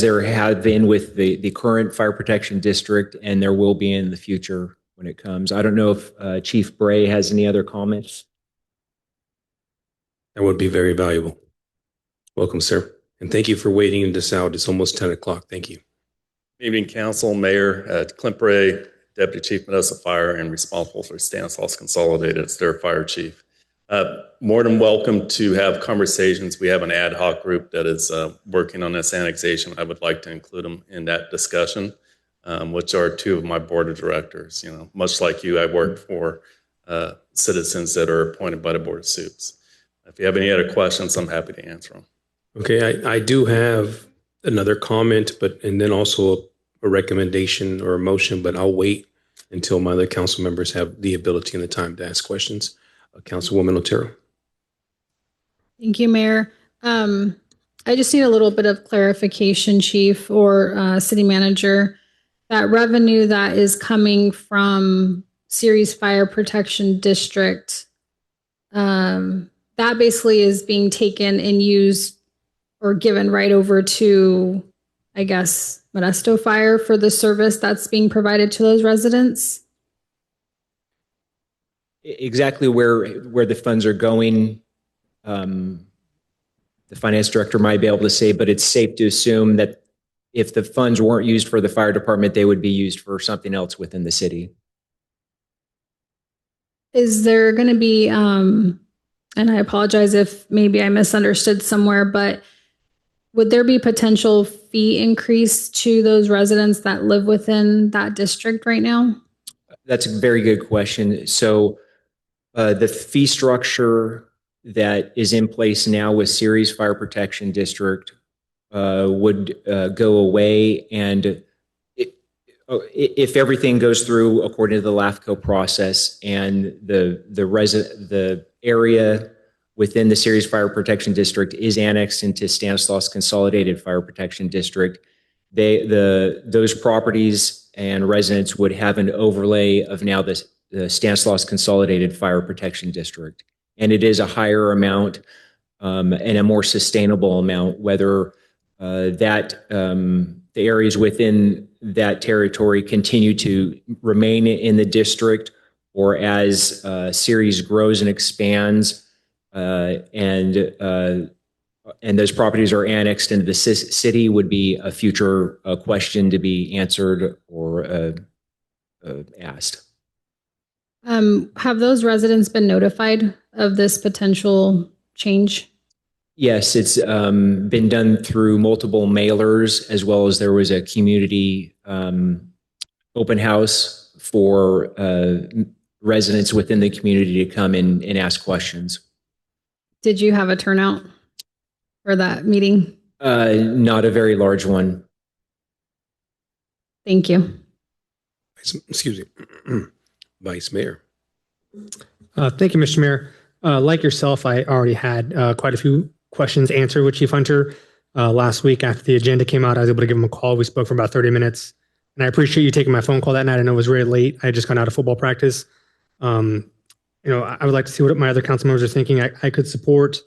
there have been with the current fire protection district, and there will be in the future when it comes. I don't know if Chief Bray has any other comments. That would be very valuable. Welcome, sir. And thank you for waiting this out. It's almost 10 o'clock. Thank you. Good evening, Council, Mayor. Clint Bray, Deputy Chief Modesto Fire and responsible for Stanislaus Consolidated as their fire chief. More than welcome to have conversations. We have an ad hoc group that is working on this annexation. I would like to include them in that discussion, which are two of my board of directors. You know, much like you, I work for citizens that are appointed by the Board of Soups. If you have any other questions, I'm happy to answer them. Okay, I do have another comment, and then also a recommendation or a motion, but I'll wait until my other council members have the ability and the time to ask questions. Councilwoman Otero. Thank you, Mayor. I just need a little bit of clarification, Chief or City Manager. That revenue that is coming from Ceres Fire Protection District, that basically is being taken and used or given right over to, I guess, Modesto Fire for the service that's being provided to those residents? Exactly where the funds are going, the finance director might be able to say, but it's safe to assume that if the funds weren't used for the fire department, they would be used for something else within the city. Is there going to be, and I apologize if maybe I misunderstood somewhere, but would there be potential fee increase to those residents that live within that district right now? That's a very good question. So the fee structure that is in place now with Ceres Fire Protection District would go away. And if everything goes through according to the LAFCO process and the area within the Ceres Fire Protection District is annexed into Stanislaus Consolidated Fire Protection District, those properties and residents would have an overlay of now the Stanislaus Consolidated Fire Protection District. And it is a higher amount and a more sustainable amount, whether that the areas within that territory continue to remain in the district, or as Ceres grows and expands, and those properties are annexed into the city, would be a future question to be answered or asked. Have those residents been notified of this potential change? Yes, it's been done through multiple mailers, as well as there was a community open house for residents within the community to come in and ask questions. Did you have a turnout for that meeting? Not a very large one. Thank you. Excuse me, Vice Mayor. Thank you, Mr. Mayor. Like yourself, I already had quite a few questions answered with Chief Hunter. Last week after the agenda came out, I was able to give him a call. We spoke for about 30 minutes. And I appreciate you taking my phone call that night. I know it was really late. I had just gone out of football practice. I would like to see what my other council members are thinking. I could support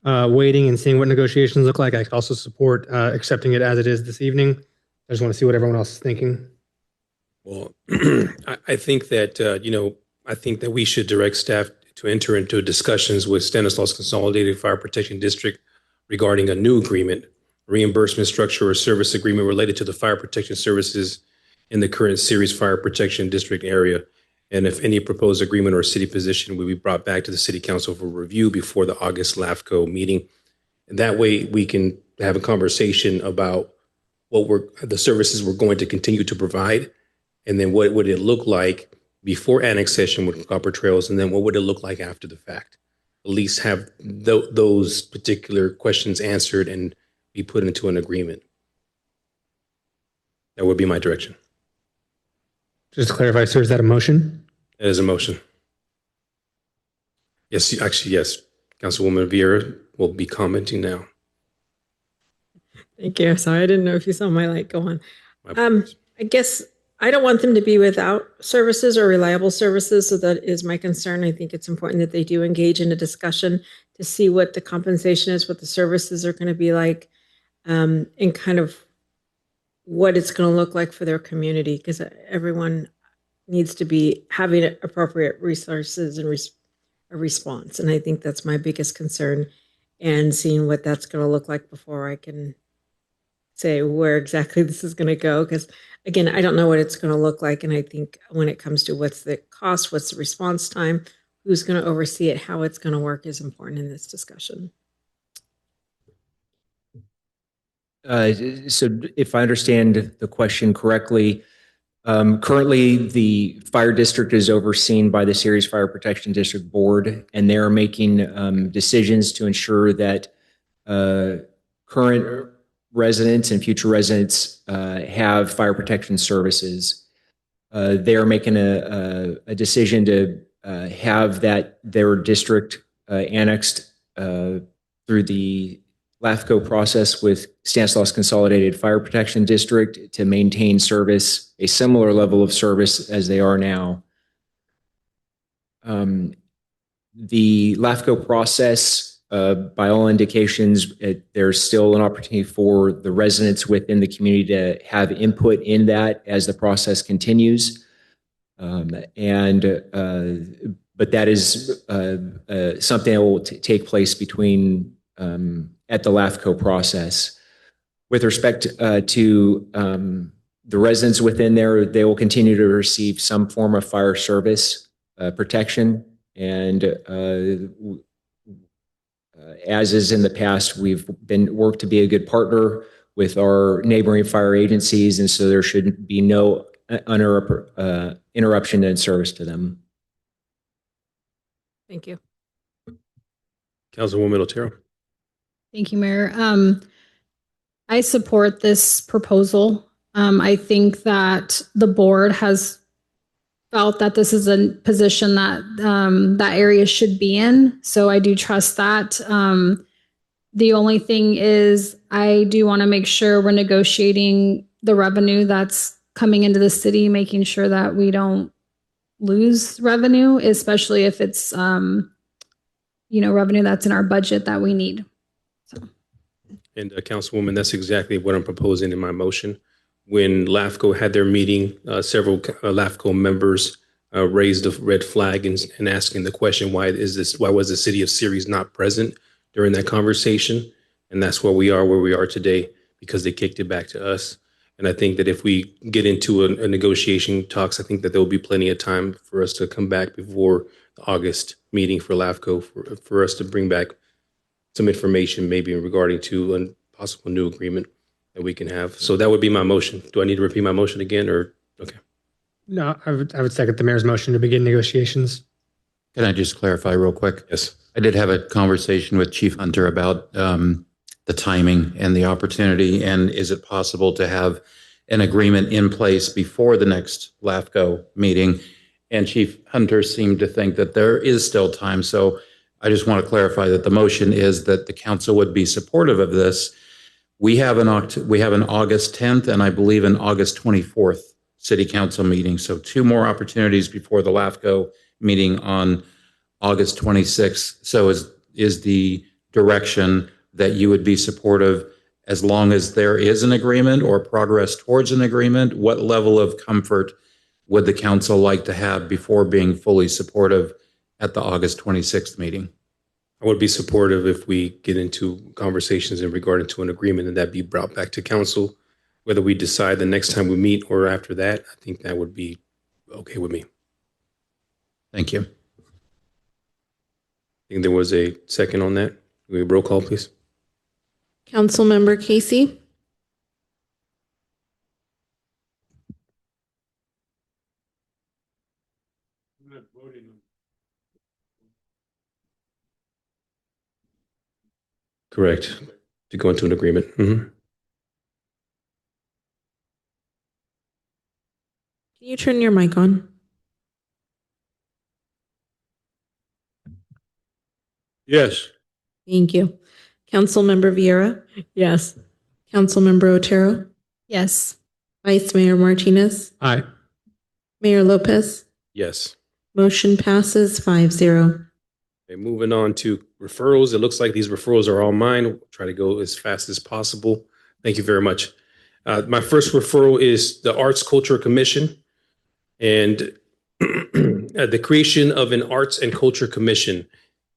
waiting and seeing what negotiations look like. I could also support accepting it as it is this evening. I just want to see what everyone else is thinking. Well, I think that, I think that we should direct staff to enter into discussions with Stanislaus Consolidated Fire Protection District regarding a new agreement, reimbursement structure or service agreement related to the fire protection services in the current Ceres Fire Protection District area. And if any proposed agreement or city position will be brought back to the city council for review before the August LAFCO meeting. And that way we can have a conversation about the services we're going to continue to provide. And then what would it look like before annexation with Copper Trails? And then what would it look like after the fact? At least have those particular questions answered and be put into an agreement. That would be my direction. Just to clarify, sir, is that a motion? That is a motion. Yes, actually, yes. Councilwoman Vieira will be commenting now. Thank you. Sorry, I didn't know if you saw my light go on. I guess I don't want them to be without services or reliable services, so that is my concern. I think it's important that they do engage in a discussion to see what the compensation is, what the services are going to be like, and kind of what it's going to look like for their community, because everyone needs to be having appropriate resources and a response. And I think that's my biggest concern, and seeing what that's going to look like before I can say where exactly this is going to go. Because again, I don't know what it's going to look like. And I think when it comes to what's the cost, what's the response time, who's going to oversee it, how it's going to work is important in this discussion. So if I understand the question correctly, currently the fire district is overseen by the Ceres Fire Protection District Board, and they're making decisions to ensure that current residents and future residents have fire protection services. They're making a decision to have their district annexed through the LAFCO process with Stanislaus Consolidated Fire Protection District to maintain service, a similar level of service as they are now. The LAFCO process, by all indications, there's still an opportunity for the residents within the community to have input in that as the process continues. But that is something that will take place between at the LAFCO process. With respect to the residents within there, they will continue to receive some form of fire service protection. And as is in the past, we've worked to be a good partner with our neighboring fire agencies, and so there should be no interruption in service to them. Thank you. Councilwoman Otero. Thank you, Mayor. I support this proposal. I think that the board has felt that this is a position that that area should be in. So I do trust that. The only thing is I do want to make sure we're negotiating the revenue that's coming into the city, making sure that we don't lose revenue, especially if it's, revenue that's in our budget that we need. So. And Councilwoman, that's exactly what I'm proposing in my motion. When LAFCO had their meeting, several LAFCO members raised a red flag and asking the question, why was the city of Ceres not present during that conversation? And that's where we are today, because they kicked it back to us. And I think that if we get into a negotiation talks, I think that there will be plenty of time for us to come back before the August meeting for LAFCO for us to bring back some information maybe regarding to a possible new agreement that we can have. So that would be my motion. Do I need to repeat my motion again, or okay? No, I would second the mayor's motion to begin negotiations. Can I just clarify real quick? Yes. I did have a conversation with Chief Hunter about the timing and the opportunity, and is it possible to have an agreement in place before the next LAFCO meeting? And Chief Hunter seemed to think that there is still time. So I just want to clarify that the motion is that the council would be supportive of this. We have an August 10th and I believe an August 24th city council meeting. So 2 more opportunities before the LAFCO meeting on August 26th. So is the direction that you would be supportive as long as there is an agreement or progress towards an agreement? What level of comfort would the council like to have before being fully supportive at the August 26th meeting? I would be supportive if we get into conversations in regard to an agreement and that be brought back to council, whether we decide the next time we meet or after that. I think that would be okay with me. Thank you. I think there was a second on that. Can we have a roll call, please? Councilmember Casey. Correct. To go into an agreement. Can you turn your mic on? Yes. Thank you. Councilmember Vieira. Yes. Councilmember Otero. Yes. Vice Mayor Martinez. Aye. Mayor Lopez. Yes. Motion passes 5-0. Okay, moving on to referrals. It looks like these referrals are all mine. We'll try to go as fast as possible. Thank you very much. My first referral is the Arts Culture Commission and the creation of an Arts and Culture Commission.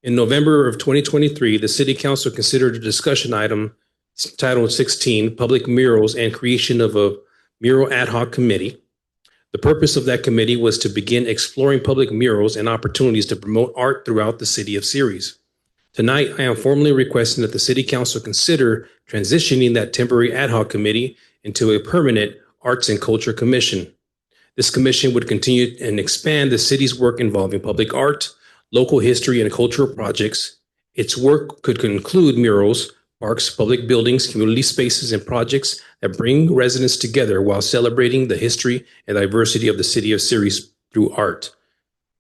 In November of 2023, the City Council considered a discussion item titled 16, Public Murals and Creation of a Mural Ad Hoc Committee. The purpose of that committee was to begin exploring public murals and opportunities to promote art throughout the city of Ceres. Tonight, I am formally requesting that the City Council consider transitioning that temporary ad hoc committee into a permanent Arts and Culture Commission. This commission would continue and expand the city's work involving public art, local history, and cultural projects. Its work could include murals, parks, public buildings, community spaces, and projects that bring residents together while celebrating the history and diversity of the city of Ceres through art.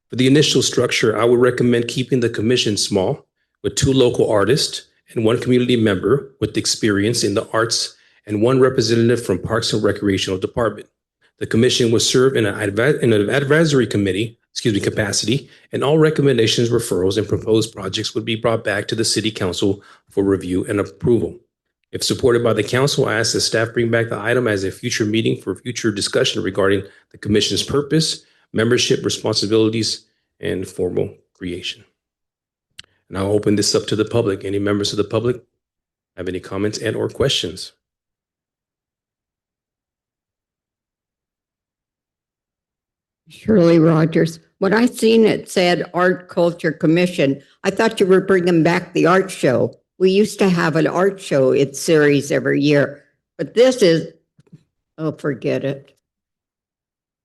For the initial structure, I would recommend keeping the commission small, with 2 local artists and 1 community member with experience in the arts and 1 representative from Parks and Recreational Department. The commission would serve in an advisory capacity, and all recommendations, referrals, and proposed projects would be brought back to the City Council for review and approval. If supported by the council, I ask that staff bring back the item as a future meeting for future discussion regarding the commission's purpose, membership, responsibilities, and formal creation. And I'll open this up to the public. Any members of the public have any comments and or questions? Shirley Rogers. When I seen it said Art Culture Commission, I thought you were bringing back the art show. We used to have an art show at Ceres every year, but this is, oh, forget it.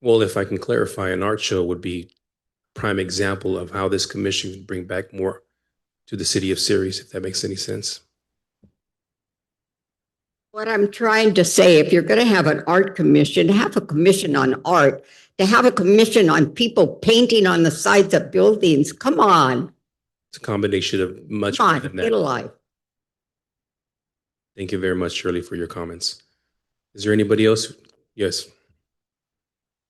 Well, if I can clarify, an art show would be a prime example of how this commission would bring back more to the city of Ceres, if that makes any sense. What I'm trying to say, if you're going to have an art commission, have a commission on art. To have a commission on people painting on the sides of buildings, come on. It's a combination of much Come more on, than that. get alive. Thank you very much, Shirley, for your comments. Is there anybody else? Yes.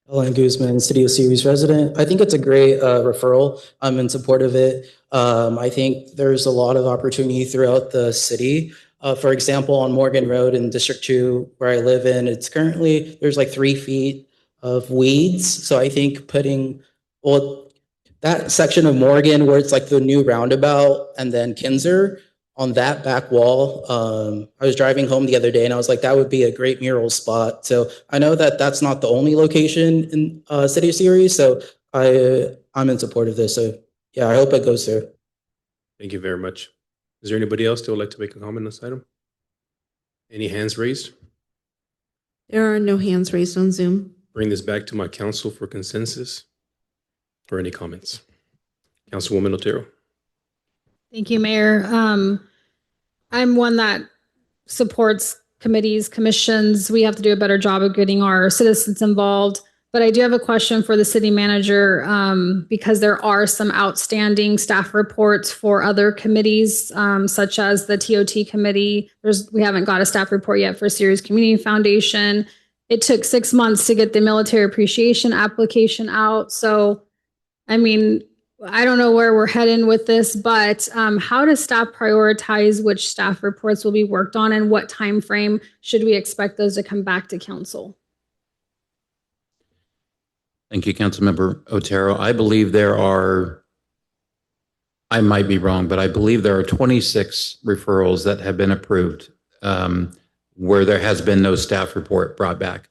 Alan Guzman, City of Ceres resident. I think it's a great referral. I'm in support of it. I think there's a lot of opportunity throughout the city For example, on Morgan Road in District 2, where I live in, it's currently, there's like 3 feet of weeds. So I think that section of Morgan where it's like the new roundabout and then Kinzer, on that back wall, I was driving home the other day and I was like, that would be a great mural spot. So I know that that's not the only location in City of Ceres. So I'm in support of this. So yeah, I hope it goes through. Thank you very much. Is there anybody else that would like to make a comment on this item? Any hands raised? There are no hands raised on Zoom. Bring this back to my council for consensus or any comments. Councilwoman Otero. Thank you, Mayor. I'm one that supports committees, commissions. We have to do a better job of getting our citizens involved. But I do have a question for the city manager because there are some outstanding staff reports for other committees, such as the TOT committee. We haven't got a staff report yet for Ceres Community Foundation. It took 6 months to get the military appreciation application out. So, I mean, I don't know where we're heading with this, but how does staff prioritize which staff reports will be worked on and what time frame should we expect those to come back to council? Thank you, Councilmember Otero. I believe I might be wrong, but I believe there are 26 referrals that have been approved where there has been no staff report brought back.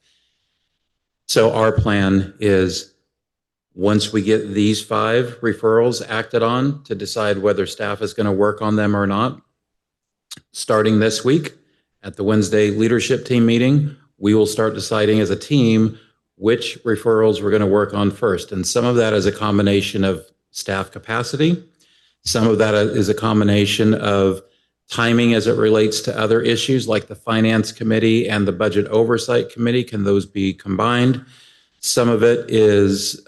So our plan is once we get these 5 referrals acted on to decide whether staff is going to work on them or not, starting this week at the Wednesday leadership team meeting, we will start deciding as a team which referrals we're going to work on first. And some of that is a combination of staff capacity. Some of that is a combination of timing as it relates to other issues like the Finance Committee and the Budget Oversight Committee. Can those be combined? Some of it is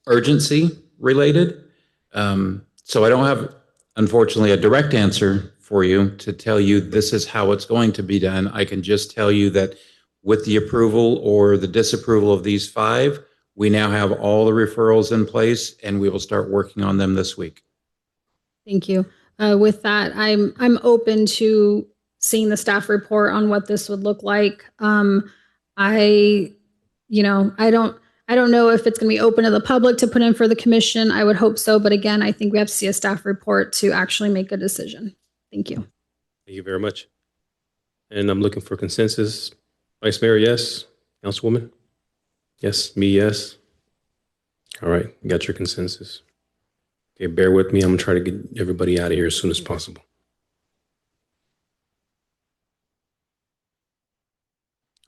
urgency related. So I don't have, unfortunately, a direct answer for you to tell you this is how it's going to be done. I can just tell you that with the approval or the disapproval of these 5, we now have all the referrals in place and we will start working on them this week. Thank you. With that, I'm open to seeing the staff report on what this would look like. I don't know if it's going to be open to the public to put in for the commission. I would hope so. But again, I think we have to see a staff report to actually make a decision. Thank you. Thank you very much. And I'm looking for consensus. Vice Mayor, yes. Councilwoman? Yes. Me, yes. All right. You got your consensus. Okay, bear with me. I'm going to try to get everybody out of here as soon as possible.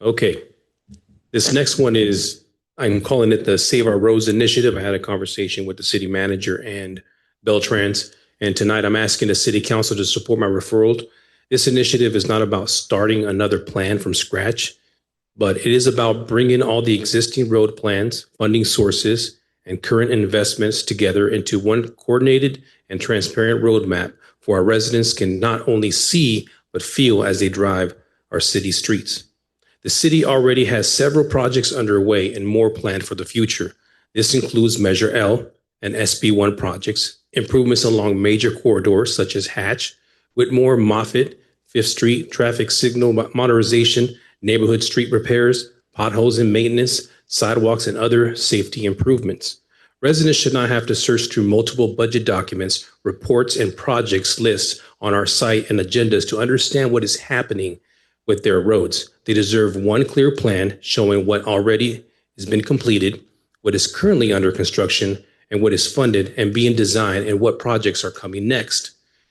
Okay. This next one is, I'm calling it the Save Our Roads Initiative. I had a conversation with the city manager and Beltrans, and tonight I'm asking the city council to support my referral. This initiative is not about starting another plan from scratch, but it is about bringing all the existing road plans, funding sources, and current investments together into one coordinated and transparent roadmap for our residents can not only see, but feel as they drive our city streets. The city already has several projects underway and more planned for the future. This includes Measure L and SB1 projects, improvements along major corridors such as Hatch, Whitmore, Moffett, 5th Street, traffic signal modernization, neighborhood street repairs, potholes and maintenance, sidewalks, and other safety improvements. Residents should not have to search through multiple budget documents, reports, and projects lists on our site and agendas to understand what is happening with their roads. They deserve one clear plan showing what already has been completed, what is currently under construction, and what is funded and being designed, and what projects are coming next.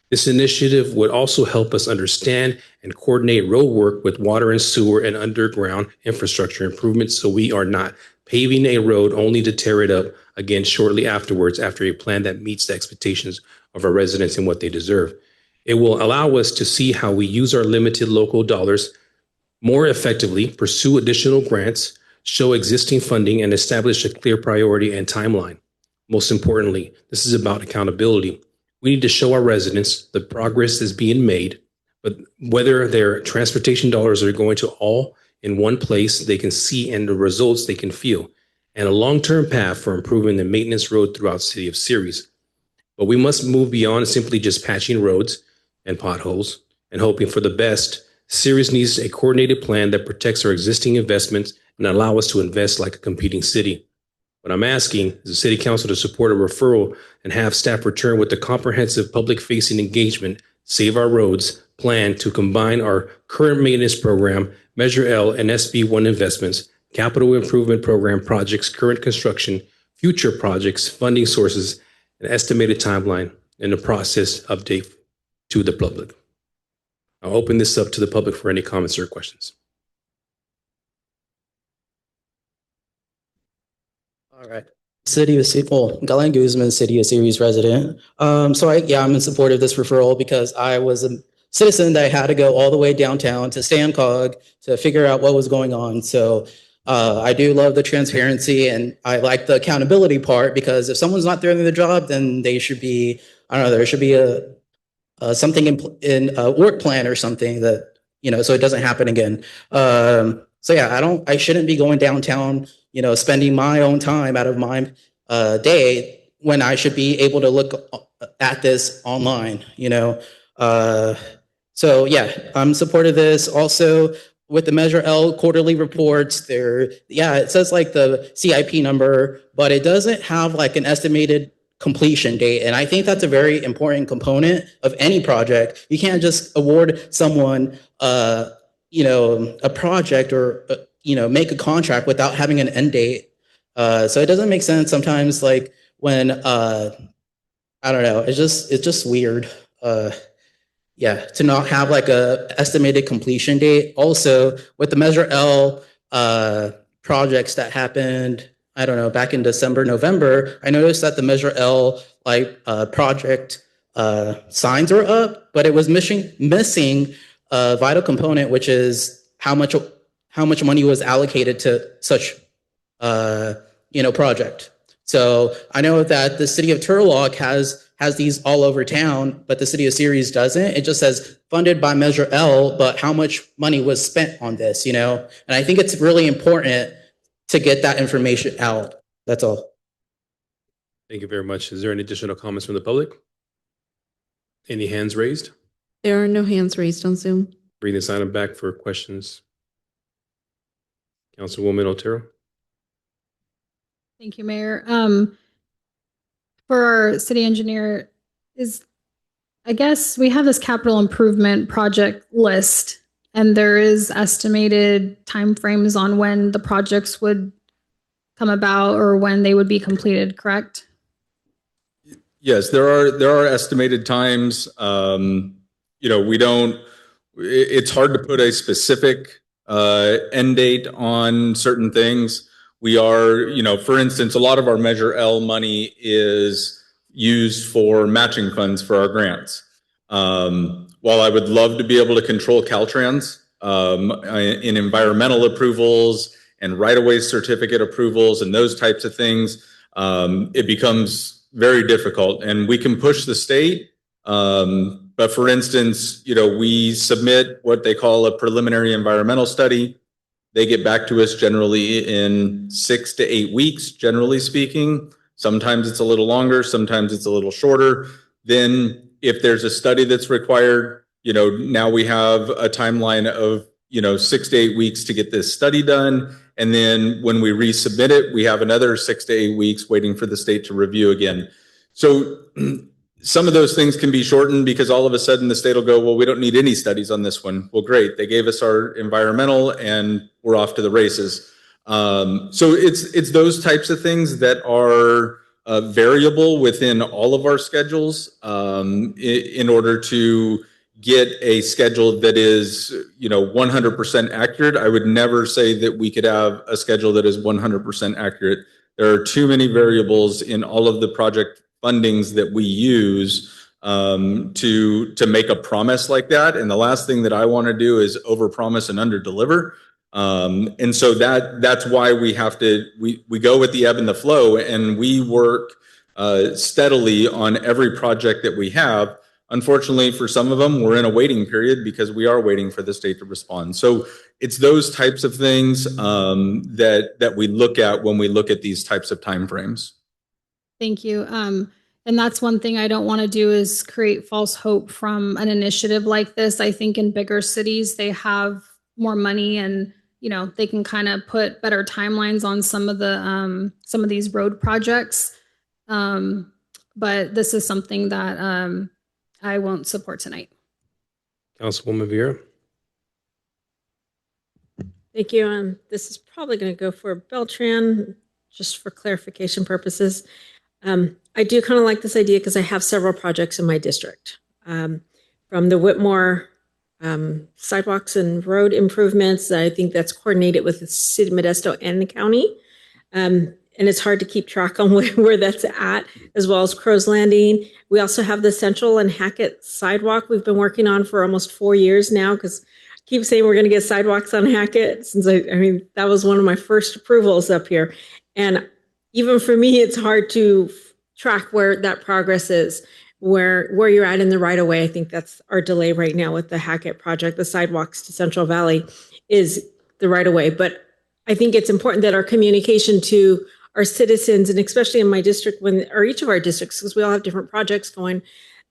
This initiative would also help us understand and coordinate road work with water and sewer and underground infrastructure improvements so we are not paving a road only to tear it up again shortly afterwards after a plan that meets the expectations of our residents and what they deserve. It will allow us to see how we use our limited local dollars more effectively, pursue additional grants, show existing funding, and establish a clear priority and timeline. Most importantly, this is about accountability. We need to show our residents the progress is being made, but whether their transportation dollars are going to all in one place they can see and the results they can feel, and a long-term path for improving the maintenance road throughout the city of Ceres. But we must move beyond simply just patching roads. and potholes, and hoping for the best, Ceres needs a coordinated plan that protects our existing investments and allow us to invest like a competing city. What I'm asking is the City Council to support a referral and have staff return with the comprehensive public-facing engagement, Save Our Roads, plan to combine our current maintenance program, Measure L, and SB1 investments, capital improvement program projects, current construction, future projects, funding sources, an estimated timeline, and a process update to the public. I'll open this up to the public for any comments or questions. All right. Galen Guzman, City of Ceres resident. I'm in support of this referral because I was a citizen that had to go all the way downtown to StanCog to figure out what was going on. So I do love the transparency and I like the accountability part because if someone's not doing the job, then they should be, there should be something in a work plan or something that, so it doesn't happen again. I shouldn't be going downtown, spending my own time out of my day when I should be able to look at this online, I'm supportive of this. Also, with the Measure L quarterly reports, it says like the CIP number, but it doesn't have like an estimated completion date. And I think that's a very important component of any project. You can't just award someone, a project or, make a contract without having an end date. So it doesn't make sense sometimes, like when, it's just weird. To not have like a estimated completion date. Also, with the Measure L projects that happened, back in December, November, I noticed that the Measure L project signs were up, but it was missing a vital component, which is how much money was allocated to such project. So I know that the city of Turlock has these all over town, but the city of Ceres doesn't. It just says funded by Measure L, but how much money was spent on this, And I think it's really important to get that information out. That's all. Thank you very much. Is there any additional comments from the public? Any hands raised? There are no hands raised on Zoom. Bring this item back for questions. Councilwoman Otero. Thank you, Mayor. For our city engineer, I guess we have this capital improvement project list, and there is estimated timeframes on when the projects would come about or when they would be completed, correct? Yes, there are estimated times. It's hard to put a specific end date on certain things. We are, for instance, a lot of our Measure L money is used for matching funds for our grants. While I would love to be able to control Caltrans in environmental approvals and right-of-way certificate approvals and those types of things, it becomes very difficult. And we can push the state, but for instance, we submit what they call a preliminary environmental study. They get back to us generally in 6 to 8 weeks, generally speaking. Sometimes it's a little longer, sometimes it's a little shorter. Then if there's a study that's required, now we have a timeline of, 6 to 8 weeks to get this study done. And then when we resubmit it, we have another 6 to 8 weeks waiting for the state to review again. So some of those things can be shortened because all of a sudden the state will go, well, we don't need any studies on this one. Well, great. They gave us our environmental and we're off to the races. So it's those types of things that are variable within all of our schedules in order to get a schedule that is, 100% accurate. I would never say that we could have a schedule that is 100% accurate. There are too many variables in all of the project fundings that we use to make a promise like that. And the last thing that I want to do is overpromise and underdeliver. And so that's why we have to, we go with the ebb and the flow, and we work steadily on every project that we have. Unfortunately, for some of them, we're in a waiting period because we are waiting for the state to respond. So it's those types of things that we look at when we look at these types of timeframes. Thank you. And that's one thing I don't want to do is create false hope from an initiative like this. I think in bigger cities, they have more money and, they can kind of put better timelines on some of these road projects. But this is something that I won't support tonight. Councilwoman Vera. Thank you. This is probably going to go for Beltran, just for clarification purposes. I do kind of like this idea because I have several projects in my district. From the Whitmore sidewalks and road improvements, I think that's coordinated with the city of Modesto and the county. And it's hard to keep track on where that's at, as well as Crow's Landing. We also have the Central and Hackett sidewalk we've been working on for almost 4 years now, because I keep saying we're going to get sidewalks on Hackett, since I mean, that was one of my first approvals up here. And even for me, it's hard to track where that progress is, where you're at in the right of way. I think that's our delay right now with the Hackett project. The sidewalks to Central Valley is the right of way. But I think it's important that our communication to our citizens, and especially in my district, or each of our districts, because we all have different projects going,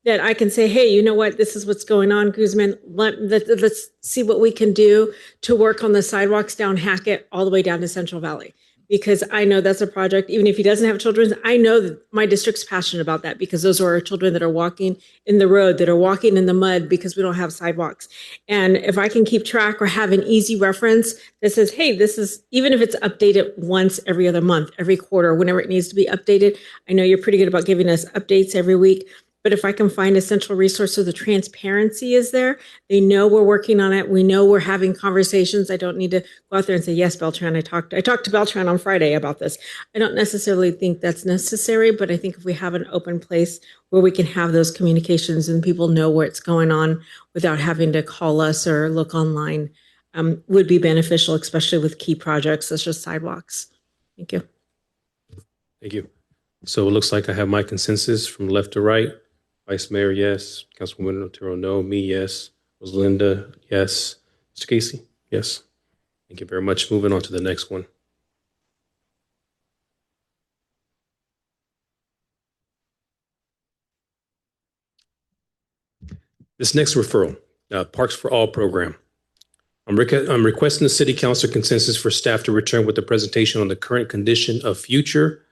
that I can say, hey, you know what, this is what's going on, Guzman. Let's see what we can do to work on the sidewalks down Hackett all the way down to Central Valley. Because I know that's a project, even if he doesn't have children, I know that my district's passionate about that, because those are our children that are walking in the road, that are walking in the mud because we don't have sidewalks. And if I can keep track or have an easy reference that says, hey, this is, even if it's updated once every other month, every quarter, whenever it needs to be updated. I know you're pretty good about giving us updates every week. But if I can find a central resource so the transparency is there, they know we're working on it. We know we're having conversations. I don't need to go out there and say, yes, Beltran, I talked to Beltran on Friday about this. I don't necessarily think that's necessary, but I think if we have an open place where we can have those communications and people know what's going on without having to call us or look online, would be beneficial, especially with key projects such as sidewalks. Thank you. Thank you. So it looks like I have my consensus from left to right. Vice Mayor, yes. Councilwoman Otero, no. Me, yes. Rosalinda, yes. Mr. Casey, yes. Thank you very much. Moving on to the next one. This next referral, Parks for All program. I'm requesting the City Council consensus for staff to return with a presentation on the current condition of future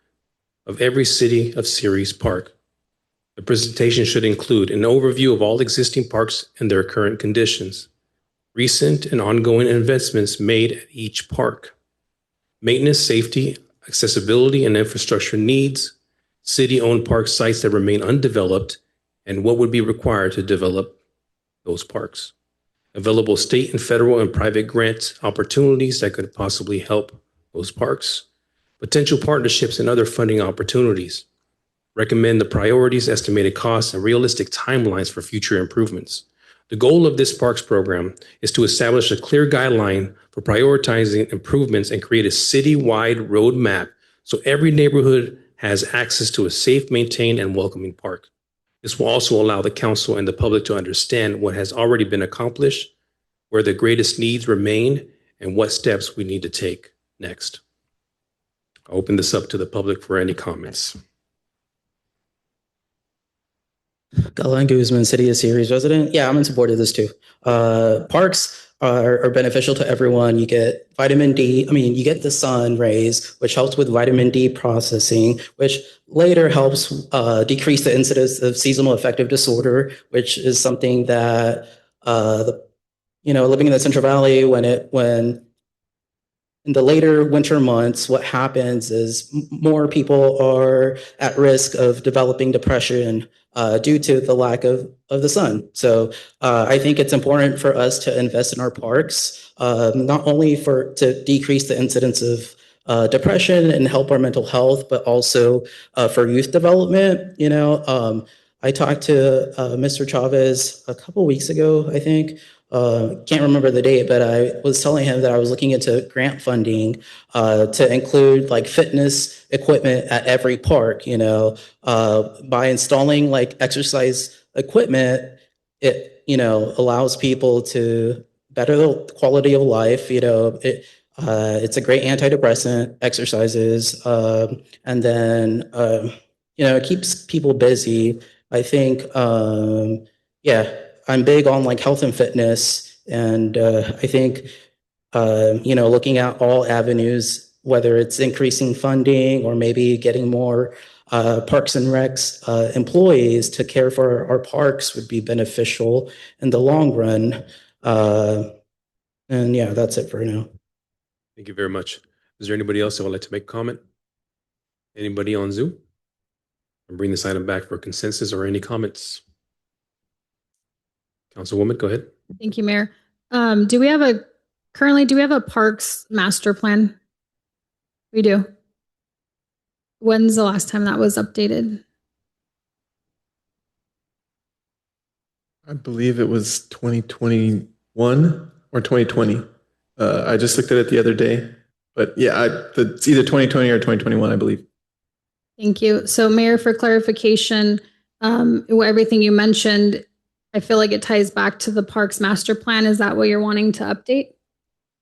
of every City of Ceres park. The presentation should include an overview of all existing parks and their current conditions, recent and ongoing investments made at each park, maintenance, safety, accessibility, and infrastructure needs, city-owned park sites that remain undeveloped, and what would be required to develop those parks, available state and federal and private grant opportunities that could possibly help those parks, potential partnerships and other funding opportunities. Recommend the priorities, estimated costs, and realistic timelines for future improvements. The goal of this parks program is to establish a clear guideline for prioritizing improvements and create a citywide roadmap so every neighborhood has access to a safe, maintained, and welcoming park. This will also allow the council and the public to understand what has already been accomplished, where the greatest needs remain, and what steps we need to take next. I'll open this up to the public for any comments. Galen Guzman, City of Ceres resident. Yeah, I'm in support of this too. Parks are beneficial to everyone. You get vitamin D. I mean, you get the sun rays, which helps with vitamin D processing, which later helps decrease the incidence of seasonal affective disorder, which is something that living in the Central Valley, when in the later winter months, what happens is more people are at risk of developing depression due to the lack of the sun. So I think it's important for us to invest in our parks, not only to decrease the incidence of depression and help our mental health, but also for youth development. I talked to Mr. Chavez a couple weeks ago, I think. Can't remember the date, but I was telling him that I was looking into grant funding to include like fitness equipment at every park. By installing like exercise equipment, it allows people to better the quality of life. It's a great antidepressant, exercises, and then it keeps people busy. I think, yeah, I'm big on like health and fitness, and I think, looking at all avenues, whether it's increasing funding or maybe getting more Parks and Recs employees to care for our parks would be beneficial in the long run. And yeah, that's it for now. Thank you very much. Is there anybody else that would like to make a comment? Anybody on Zoom? I'll bring this item back for consensus or any comments. Councilwoman, go ahead. Thank you, Mayor. Do we have a parks master plan? We do. When's the last time that was updated? I believe it was 2021 or 2020. I just looked at it the other day, but yeah, it's either 2020 or 2021, I believe. Thank you. So Mayor, for clarification, everything you mentioned, I feel like it ties back to the parks master plan. Is that what you're wanting to update?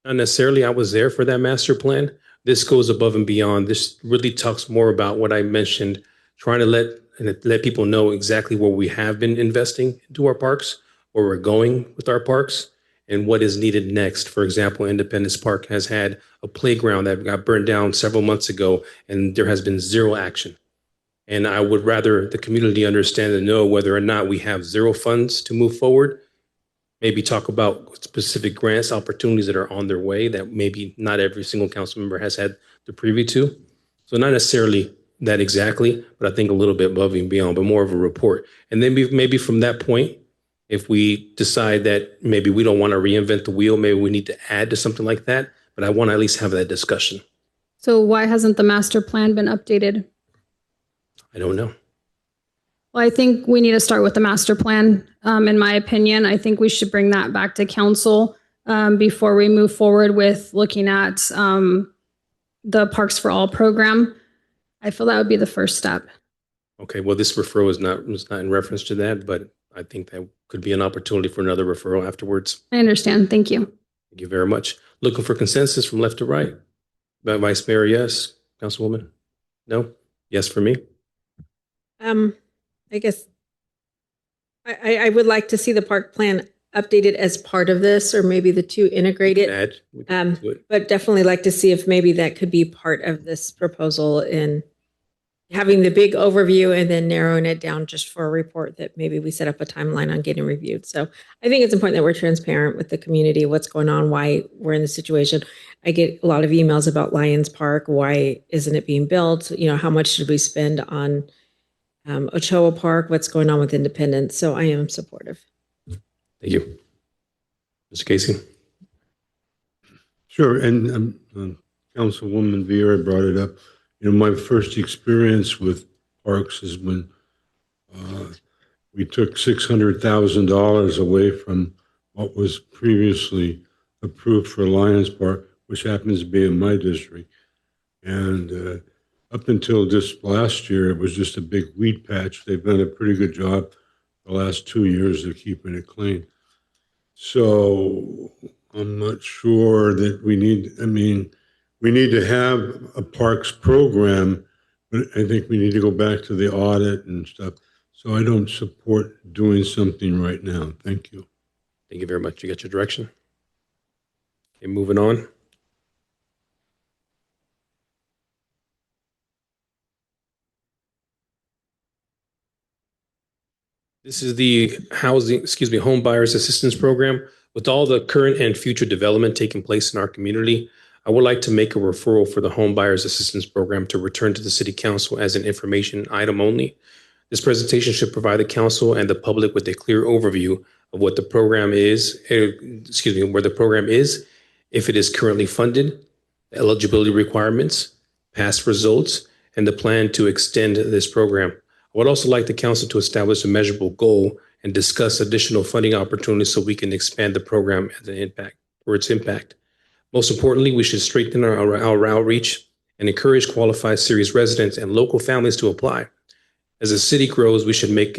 Not necessarily. I was there for that master plan. This goes above and beyond. This really talks more about what I mentioned, trying to let people know exactly where we have been investing into our parks, where we're going with our parks, and what is needed next. For example, Independence Park has had a playground that got burned down several months ago, and there has been zero action. And I would rather the community understand and know whether or not we have zero funds to move forward. Maybe talk about specific grants, opportunities that are on their way that maybe not every single council member has had the preview to. So not necessarily that exactly, but I think a little bit above and beyond, but more of a report. And then maybe from that point, if we decide that maybe we don't want to reinvent the wheel, maybe we need to add to something like that. But I want to at least have that discussion. So why hasn't the master plan been updated? I don't know. Well, I think we need to start with the master plan. In my opinion, I think we should bring that back to council before we move forward with looking at the Parks for All program. I feel that would be the first step. Okay, well, this referral is not in reference to that, but I think that could be an opportunity for another referral afterwards. I understand. Thank you. Thank you very much. Looking for consensus from left to right. Vice Mayor, yes. Councilwoman? No? Yes for me? I guess I would like to see the park plan updated as part of this, or maybe the two integrated. But definitely like to see if maybe that could be part of this proposal in having the big overview and then narrowing it down just for a report that maybe we set up a timeline on getting reviewed. So I think it's important that we're transparent with the community, what's going on, why we're in this situation. I get a lot of emails about Lions Park. Why isn't it being built? How much should we spend on Ochoa Park? What's going on with Independence? So I am supportive. Thank you. Mr. Casey? Sure. And Councilwoman Vieira brought it up. My first experience with parks is when we took $600,000 away from what was previously approved for Lions Park, which happens to be in my district. And up until just last year, it was just a big weed patch. They've done a pretty good job the last 2 years of keeping it clean. So I'm not sure that we need to have a parks program, but I think we need to go back to the audit and stuff. So I don't support doing something right now. Thank you. Thank you very much. You got your direction? Okay, moving on. This is the home buyers assistance program. With all the current and future development taking place in our community, I would like to make a referral for the home buyers assistance program to return to the city council as an information item only. This presentation should provide the council and the public with a clear overview of what the program is, where the program is, if it is currently funded, eligibility requirements, past results, and the plan to extend this program. I would also like the council to establish a measurable goal and discuss additional funding opportunities so we can expand the program as an impact or its impact. Most importantly, we should strengthen our outreach and encourage qualified Ceres residents and local families to apply. As the city grows, we should make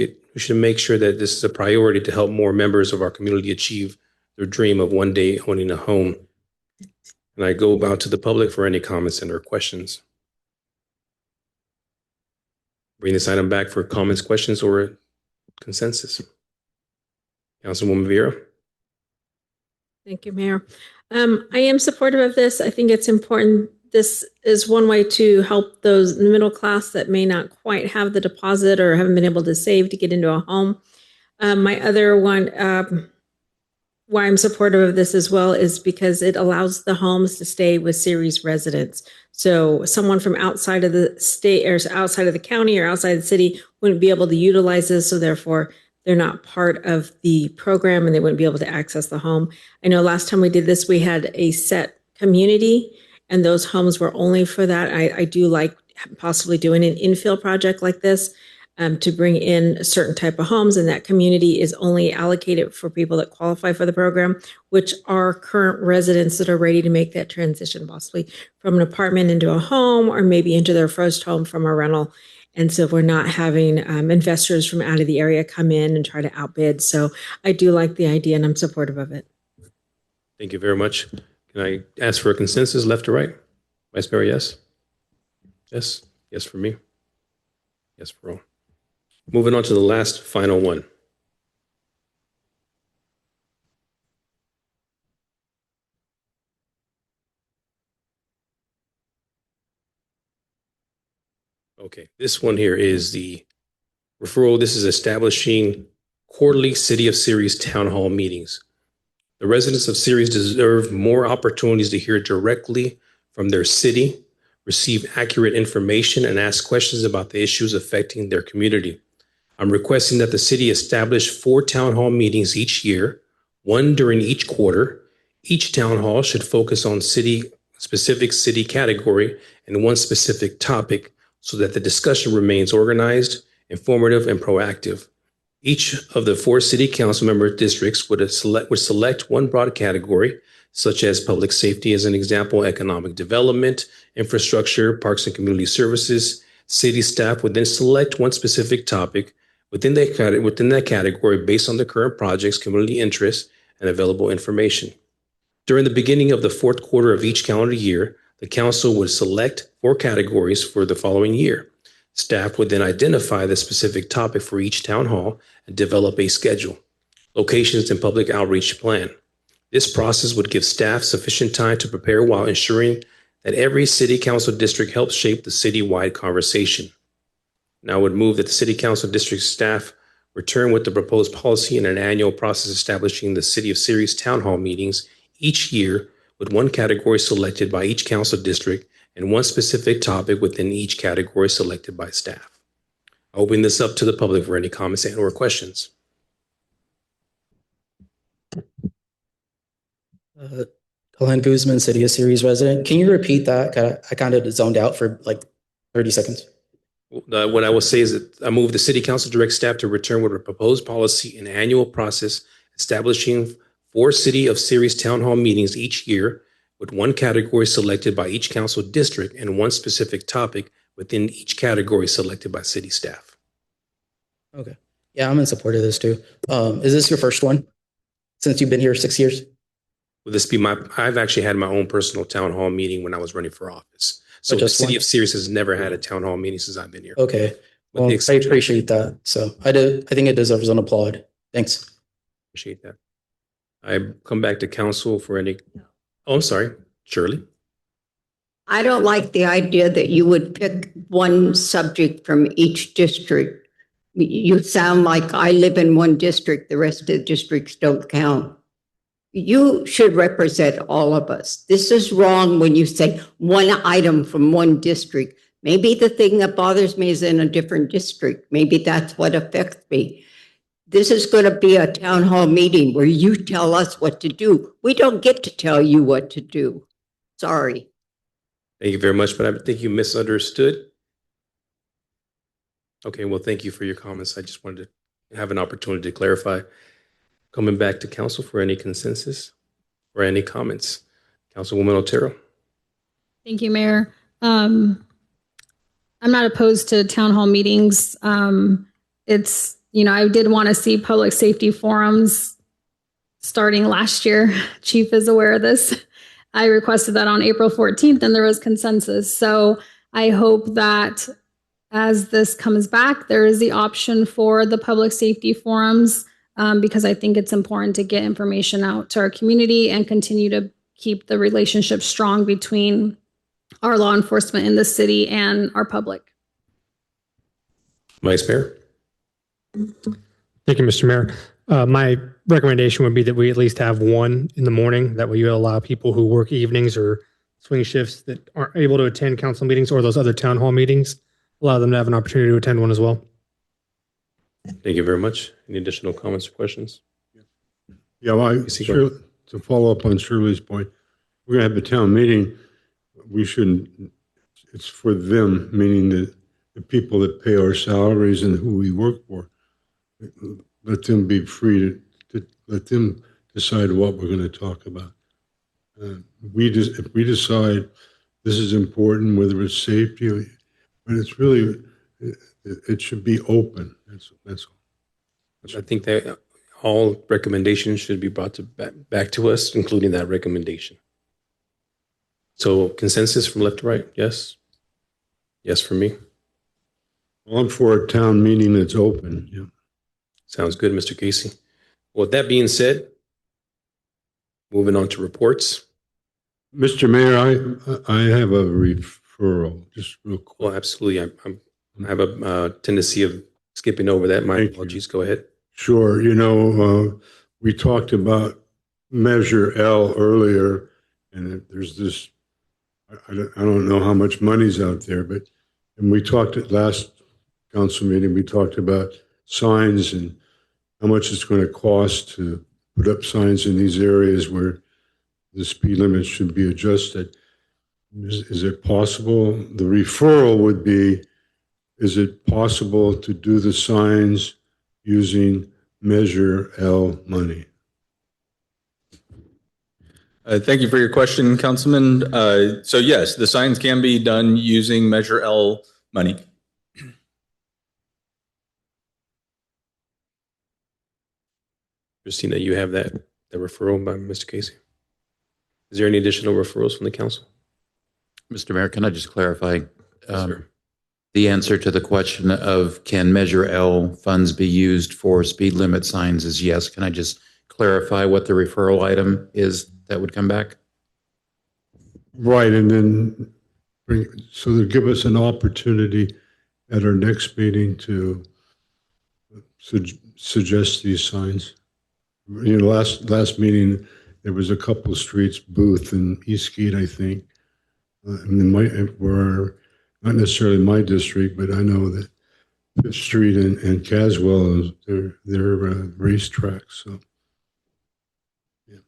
sure that this is a priority to help more members of our community achieve their dream of one day owning a home. And I go about to the public for any comments and or questions. Bring this item back for comments, questions, or consensus. Councilwoman Vera. Thank you, Mayor. I am supportive of this. I think it's important. This is one way to help those in the middle class that may not quite have the deposit or haven't been able to save to get into a home. My other one, why I'm supportive of this as well is because it allows the homes to stay with Ceres residents. So someone from outside of the state or outside of the county or outside the city wouldn't be able to utilize this. So therefore, they're not part of the program and they wouldn't be able to access the home. I know last time we did this, we had a set community and those homes were only for that. I do like possibly doing an infill project like this to bring in a certain type of homes, and that community is only allocated for people that qualify for the program, which are current residents that are ready to make that transition, possibly from an apartment into a home or maybe into their first home from a rental. And so we're not having investors from out of the area come in and try to outbid. So I do like the idea and I'm supportive of it. Thank you very much. Can I ask for a consensus, left to right? Vice Mayor, yes? Yes? Yes for me? Yes for all. Moving on to the last final one. Okay, this one here is the referral. This is establishing quarterly City of Ceres town hall meetings. The residents of Ceres deserve more opportunities to hear directly from their city, receive accurate information, and ask questions about the issues affecting their community. I'm requesting that the city establish 4 town hall meetings each year, 1 during each quarter. Each town hall should focus on specific city category and 1 specific topic so that the discussion remains organized, informative, and proactive. Each of the 4 city council member districts would select 1 broad category, such as public safety as an example, economic development, infrastructure, parks and community services. City staff would then select 1 specific topic within that category based on the current project's community interests and available information. During the beginning of the 4th quarter of each calendar year, the council would select 4 categories for the following year. Staff would then identify the specific topic for each town hall and develop a schedule, locations, and public outreach plan. This process would give staff sufficient time to prepare while ensuring that every city council district helps shape the citywide conversation. Now I would move that the city council district staff return with the proposed policy and an annual process establishing the City of Ceres town hall meetings each year with 1 category selected by each council district and 1 specific topic within each category selected by staff. I'll open this up to the public for any comments and or questions. Glenn Guzman, City of Ceres resident. Can you repeat that? I kind of zoned out for like 30 seconds. What I will say is that I move the city council direct staff to return with a proposed policy and annual process establishing 4 City of Ceres town hall meetings each year with 1 category selected by each council district and 1 specific topic within each category selected by city staff. Okay. Yeah, I'm in support of this too. Is this your first one since you've been here 6 years? Will this be I've actually had my own personal town hall meeting when I was running for office. So the just City one? of Ceres has never had a town hall meeting since I've been here. Okay. Well, I appreciate that. So I think it deserves an applaud. Thanks. Appreciate that. I come back to council for any, oh, I'm sorry, Shirley. I don't like the idea that you would pick one subject from each district. You sound like I live in one district, the rest of the districts don't count. You should represent all of us. This is wrong when you say one item from one district. Maybe the thing that bothers me is in a different district. Maybe that's what affects me. This is going to be a town hall meeting where you tell us what to do. We don't get to tell you what to do. Sorry. Thank you very much, but I think you misunderstood. Okay, well, thank you for your comments. I just wanted to have an opportunity to clarify. Coming back to council for any consensus or any comments. Councilwoman Otero. Thank you, Mayor. I'm not opposed to town hall meetings. I did want to see public safety forums starting last year. Chief is aware of this. I requested that on April 14th and there was consensus. So I hope that as this comes back, there is the option for the public safety forums, because I think it's important to get information out to our community and continue to keep the relationship strong between our law enforcement in the city and our public. Vice Mayor? Thank you, Mr. Mayor. My recommendation would be that we at least have one in the morning. That way you allow people who work evenings or swing shifts that aren't able to attend council meetings or those other town hall meetings, allow them to have an opportunity to attend one as well. Thank you very much. Any additional comments or questions? Yeah, well, to follow up on Shirley's point, we're going to have a town meeting. We shouldn't, it's for them, meaning the people that pay our salaries and who we work for. Let them be free to let them decide what we're going to talk about. If we decide this is important, whether it's safety, but it's really, it should be open. That's all. I think that all recommendations should be brought back to us, including that recommendation. So consensus from left to right, yes? Yes for me. Well, I'm for a town meeting that's open. Yeah. Sounds good, Mr. Casey. With that being said, moving on to reports. Mr. Mayor, I have a referral, just real quick. Well, absolutely. I have a tendency of skipping over that. My apologies. Go ahead. Sure. You know, we talked about Measure L earlier, and there's this, I don't know how much money's out there, but, and we talked at last council meeting, we talked about signs and how much it's going to cost to put up signs in these areas where the speed limit should be adjusted. Is it possible? The referral would be, is it possible to do the signs using Measure L money? Thank you for your question, Councilman. So yes, the signs can be done using Measure L money. Christina, you have that referral by Mr. Casey. Is there any additional referrals from the council? Mr. Mayor, can I just clarify? The answer to the question of can Measure L funds be used for speed limit signs is yes. Can I just clarify what the referral item is that would come back? Right, and then so they'll give us an opportunity at our next meeting to suggest these signs. You know, last meeting, there was a couple of streets, Booth and Eastgate, I think. Were not necessarily my district, but I know that Fifth Street and Caswell, they're racetracks. So, yeah.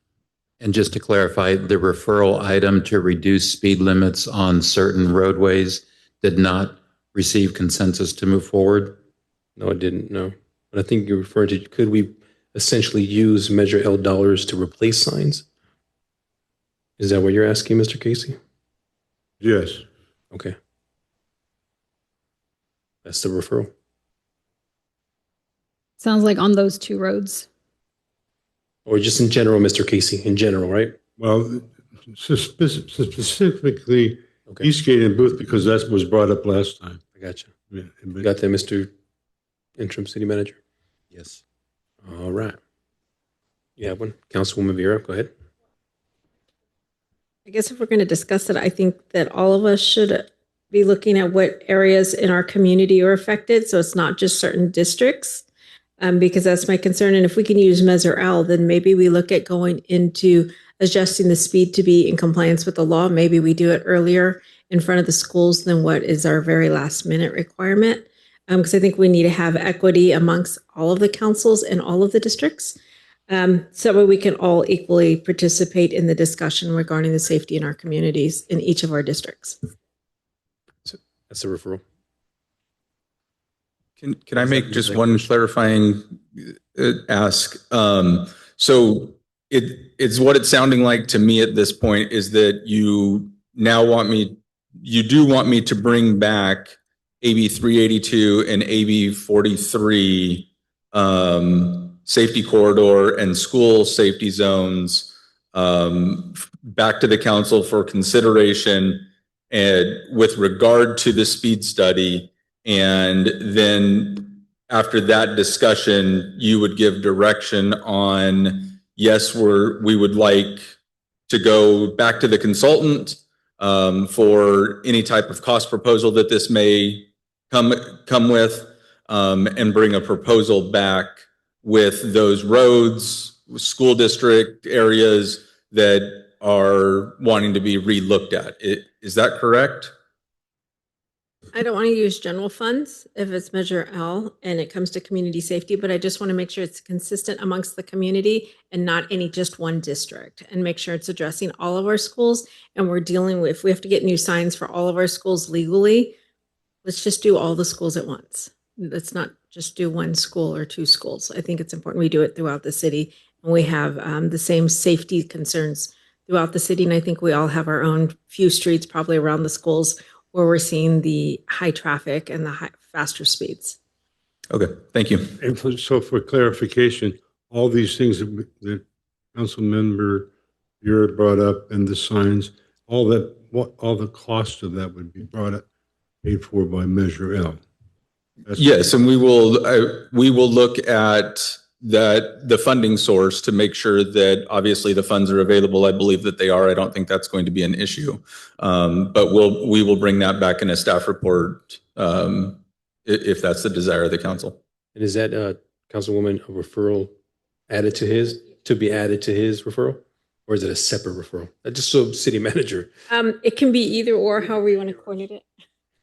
And just to clarify, the referral item to reduce speed limits on certain roadways did not receive consensus to move forward? No, it didn't, no. But I think you're referring to, could we essentially use Measure L dollars to replace signs? Is that what you're asking, Mr. Casey? Yes. Okay. That's the referral. Sounds like on those two roads. Or just in general, Mr. Casey, in general, right? Well, specifically Eastgate and Booth, because that was brought up last time. I got you. Yeah, You got that, Mr. Interim City Manager? Yes. All right. You have one? Councilwoman Vera, go ahead. I guess if we're going to discuss it, I think that all of us should be looking at what areas in our community are affected. So it's not just certain districts, because that's my concern. And if we can use Measure L, then maybe we look at going into adjusting the speed to be in compliance with the law. Maybe we do it earlier in front of the schools than what is our very last minute requirement. Because I think we need to have equity amongst all of the councils and all of the districts. So that we can all equally participate in the discussion regarding the safety in our communities in each of our districts. That's a referral. Can I make just one clarifying ask? So it's what it's sounding like to me at this point is that you do want me to bring back AB 382 and AB 43 safety corridor and school safety zones back to the council for consideration, and with regard to the speed study, And then after that discussion, you would give direction on, yes, we would like to go back to the consultant for any type of cost proposal that this may come with, and bring a proposal back with those roads, school district areas that are wanting to be re-looked at. Is that correct? I don't want to use general funds if it's Measure L and it comes to community safety, but I just want to make sure it's consistent amongst the community and not any just one district, and make sure it's addressing all of our schools. And we're dealing with, if we have to get new signs for all of our schools legally, let's just do all the schools at once. Let's not just do one school or two schools. I think it's important we do it throughout the city, and we have the same safety concerns throughout the city. And I think we all have our own few streets probably around the schools where we're seeing the high traffic and the faster speeds. Okay, thank you. And so for clarification, all these things that Council Member Buer brought up and the signs, all the cost of that would be paid for by Measure L. Yes, and we will look at the funding source to make sure that obviously the funds are available. I believe that they are. I don't think that's going to be an issue. But we will bring that back in a staff report if that's the desire of the council. And is that Councilwoman a referral to be added to his referral? Or is it a separate referral? Just so city manager. It can be either or, however you want to coordinate it.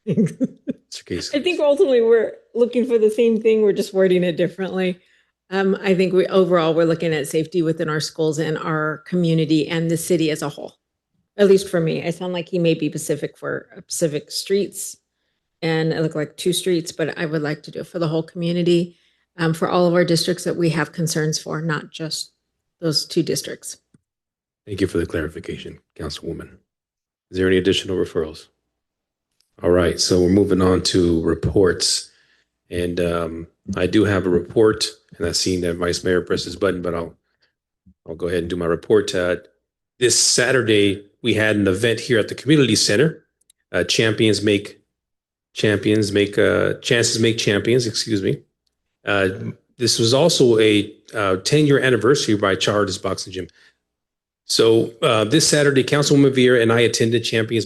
It's your case. I think ultimately we're looking for the same thing. We're just wording it differently. I think we're looking at safety within our schools and our community and the city as a whole. At least for me, I sound like he may be Pacific for Pacific streets, and it looked like 2 streets, but I would like to do it for the whole community, for all of our districts that we have concerns for, not just those 2 districts. Thank you for the clarification, Councilwoman. Is there any additional referrals? All right, so we're moving on to reports. And I do have a report, and I've seen that Vice Mayor pressed his button, but I'll go ahead and do my report. This Saturday, we had an event here at the community center. Chances make champions. Excuse me. This was also a 10-year anniversary by Charlie's Boxing Gym. So this Saturday, Councilwoman Vera and I attended Chances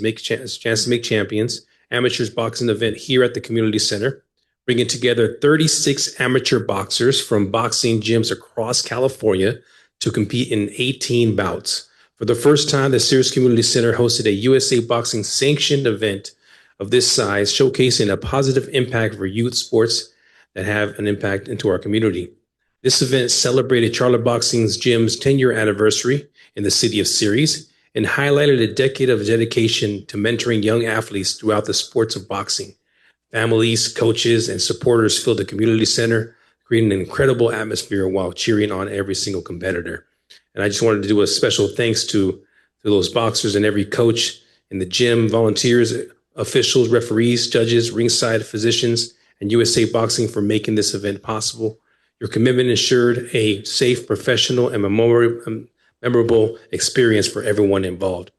Make Champions amateurs boxing event here at the community center, bringing together 36 amateur boxers from boxing gyms across California to compete in 18 bouts. For the first time, the Sirius Community Center hosted a USA Boxing sanctioned event of this size, showcasing a positive impact for youth sports that have an impact into our community. This event celebrated Charlie Boxing's Gym's 10-year anniversary in the city of Ceres and highlighted a decade of dedication to mentoring young athletes throughout the sports of boxing. Families, coaches, and supporters filled the community center, creating an incredible atmosphere while cheering on every single competitor. And I just wanted to do a special thanks to those boxers and every coach in the gym, volunteers, officials, referees, judges, ringside physicians, and USA Boxing for making this event possible. Your commitment ensured a safe, professional, and memorable experience for everyone involved.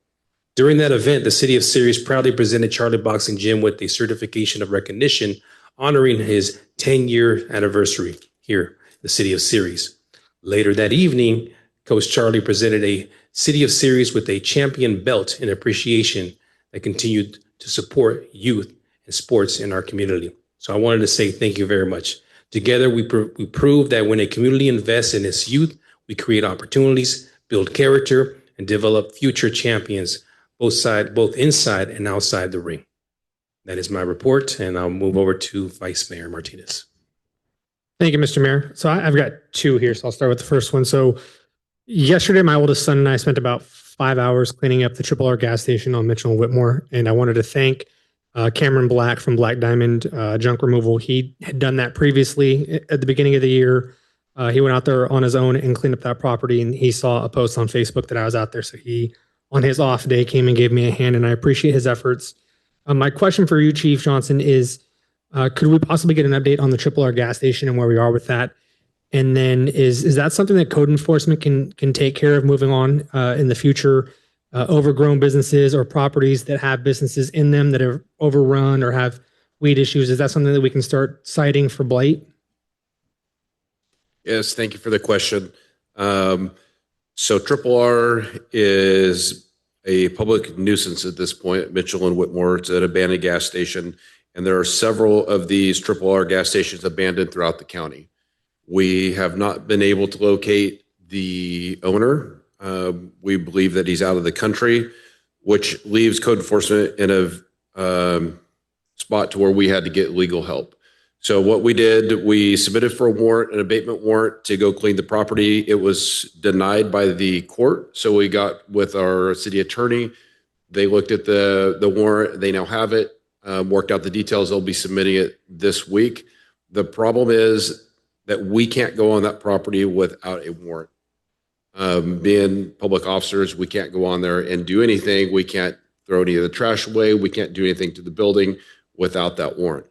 During that event, the city of Ceres proudly presented Charlie Boxing Gym with a certification of recognition honoring his 10-year anniversary here in the city of Ceres. Later that evening, Coach Charlie presented a city of Ceres with a champion belt in appreciation that continued to support youth and sports in our community. So I wanted to say thank you very much. Together, we prove that when a community invests in its youth, we create opportunities, build character, and develop future champions, both inside and outside the ring. That is my report, and I'll move over to Vice Mayor Martinez. Thank you, Mr. Mayor. So I've got 2 here, so I'll start with the first one. So yesterday, my oldest son and I spent about 5 hours cleaning up the Triple R gas station on Mitchell and Whitmore, and I wanted to thank Cameron Black from Black Diamond Junk Removal. He had done that previously at the beginning of the year. He went out there on his own and cleaned up that property, and he saw a post on Facebook that I was out there. So he, on his off day, came and gave me a hand, and I appreciate his efforts. My question for you, Chief Johnson, is could we possibly get an update on the Triple R gas station and where we are with that? And then is that something that code enforcement can take care of moving on in the future? Overgrown businesses or properties that have businesses in them that are overrun or have weed issues. Is that something that we can start citing for blight? Yes, thank you for the question. So Triple R is a public nuisance at this point at Mitchell and Whitmore. It's an abandoned gas station, and there are several of these Triple R gas stations abandoned throughout the county. We have not been able to locate the owner. We believe that he's out of the country, which leaves code enforcement in a spot to where we had to get legal help. So what we did, we submitted for a warrant, an abatement warrant to go clean the property. It was denied by the court. So we got with our city attorney. They looked at the warrant. They now have it, worked out the details. They'll be submitting it this week. The problem is that we can't go on that property without a warrant. Being public officers, we can't go on there and do anything. We can't throw any of the trash away. We can't do anything to the building without that warrant.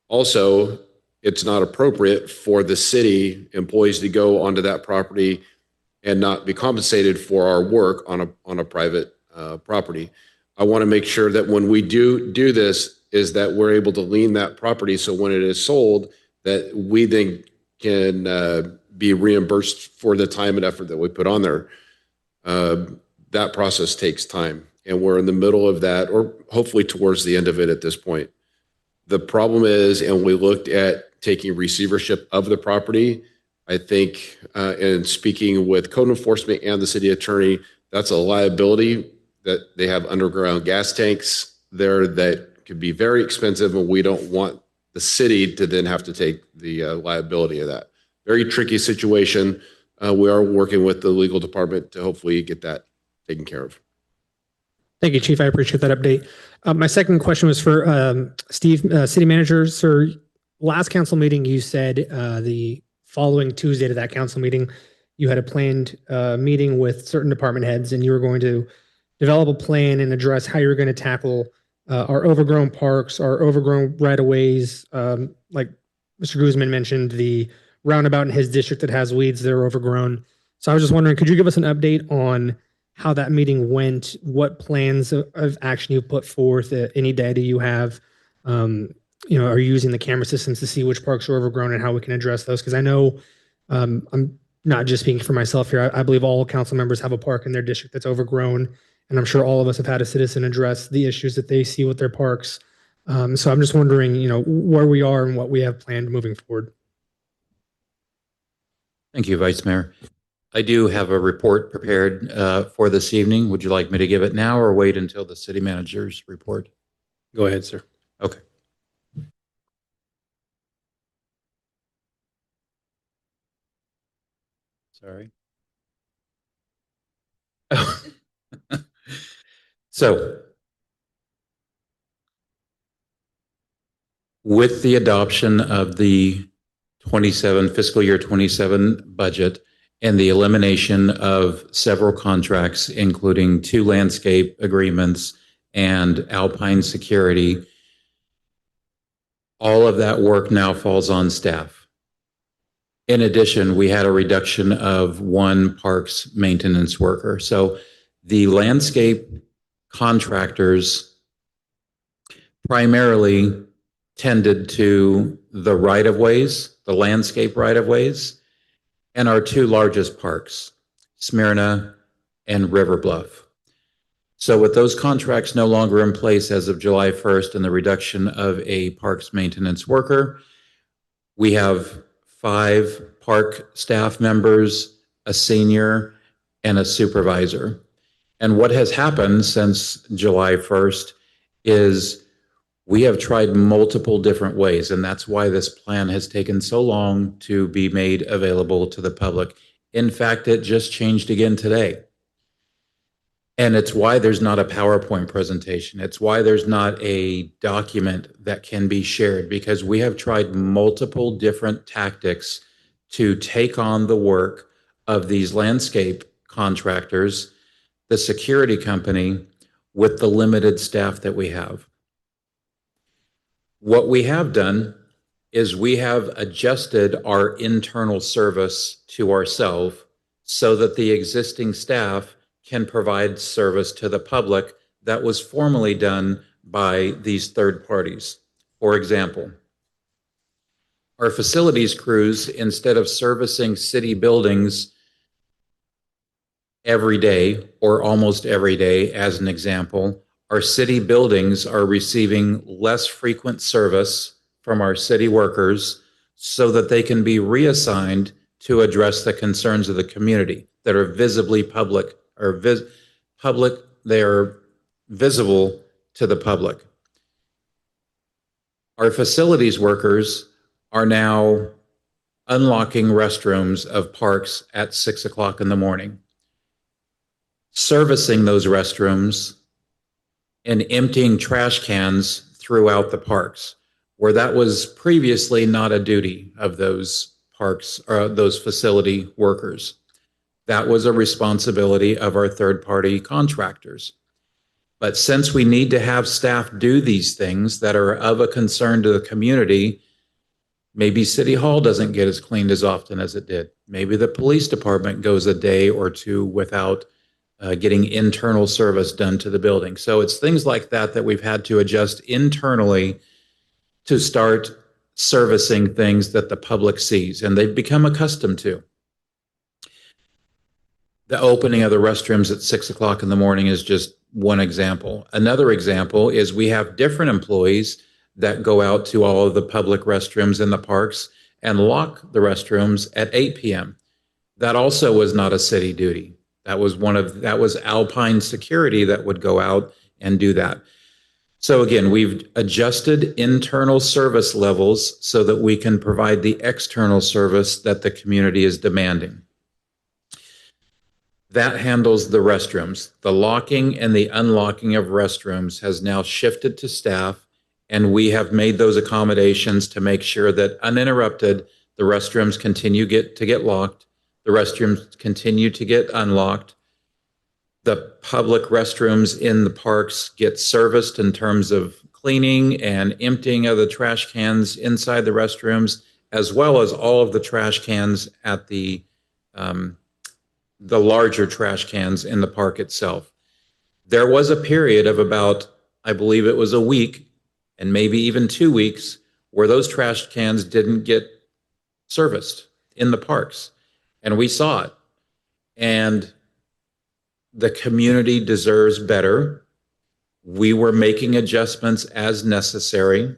Also, it's not appropriate for the city employees to go onto that property and not be compensated for our work on a private property. I want to make sure that when we do this, is that we're able to lien that property. So when it is sold, that we then can be reimbursed for the time and effort that we put on there. That process takes time, and we're in the middle of that, or hopefully towards the end of it at this point. The problem is, and we looked at taking receivership of the property, I think, and speaking with code enforcement and the city attorney, that's a liability that they have underground gas tanks there that could be very expensive, and we don't want the city to then have to take the liability of that. Very tricky situation. We are working with the legal department to hopefully get that taken care of. Thank you, Chief. I appreciate that update. My second question was for Steve, City Manager. Sir, last council meeting, you said the following Tuesday to that council meeting, you had a planned meeting with certain department heads, and you were going to develop a plan and address how you're going to tackle our overgrown parks, our overgrown right-of-ways. Like Mr. Guzman mentioned, the roundabout in his district that has weeds that are overgrown. So I was just wondering, could you give us an update on how that meeting went, what plans of action you put forth, any data you have, are you using the camera systems to see which parks are overgrown and how we can address those? Because I know I'm not just speaking for myself here. I believe all council members have a park in their district that's overgrown, and I'm sure all of us have had a citizen address the issues that they see with their parks. So I'm just wondering, where we are and what we have planned moving forward. Thank you, Vice Mayor. I do have a report prepared for this evening. Would you like me to give it now or wait until the city manager's report? Go ahead, sir. Okay. Sorry. So, with the adoption of the fiscal year 27 budget, and the elimination of several contracts, including 2 landscape agreements and Alpine Security, all of that work now falls on staff. In addition, we had a reduction of 1 parks maintenance worker. So the landscape contractors primarily tended to the right-of-ways, the landscape right-of-ways, and our 2 largest parks, Smyrna and River Bluff. So with those contracts no longer in place as of July 1st and the reduction of a parks maintenance worker, we have 5 park staff members, a senior, and a supervisor. And what has happened since July 1st is we have tried multiple different ways, and that's why this plan has taken so long to be made available to the public. In fact, it just changed again today. And it's why there's not a PowerPoint presentation. It's why there's not a document that can be shared, because we have tried multiple different tactics to take on the work of these landscape contractors, the security company, with the limited staff that we have. What we have done is we have adjusted our internal service to ourselves so that the existing staff can provide service to the public that was formerly done by these third parties. For example, our facilities crews, instead of servicing city buildings every day or almost every day, as an example, our city buildings are receiving less frequent service from our city workers so that they can be reassigned to address the concerns of the community that are visibly public or they are visible to the public. Our facilities workers are now unlocking restrooms of parks at 6 o'clock in the morning, servicing those restrooms and emptying trash cans throughout the parks, where that was previously not a duty of those parks or those facility workers. That was a responsibility of our third-party contractors. But since we need to have staff do these things that are of a concern to the community, maybe City Hall doesn't get as cleaned as often as it did. Maybe the police department goes a day or two without getting internal service done to the building. So it's things like that that we've had to adjust internally to start servicing things that the public sees and they've become accustomed to. The opening of the restrooms at 6 o'clock in the morning is just one example. Another example is we have different employees that go out to all of the public restrooms in the parks and lock the restrooms at 8 p.m. That also was not a city duty. That was Alpine Security that would go out and do that. So again, we've adjusted internal service levels so that we can provide the external service that the community is demanding. That handles the restrooms. The locking and the unlocking of restrooms has now shifted to staff, and we have made those accommodations to make sure that uninterrupted, the restrooms continue to get locked, the restrooms continue to get unlocked, the public restrooms in the parks get serviced in terms of cleaning and emptying of the trash cans inside the restrooms, as well as all of the trash cans at the larger trash cans in the park itself. There was a period of about, I believe it was a week and maybe even 2 weeks where those trash cans didn't get serviced in the parks. And we saw it. And the community deserves better. We were making adjustments as necessary.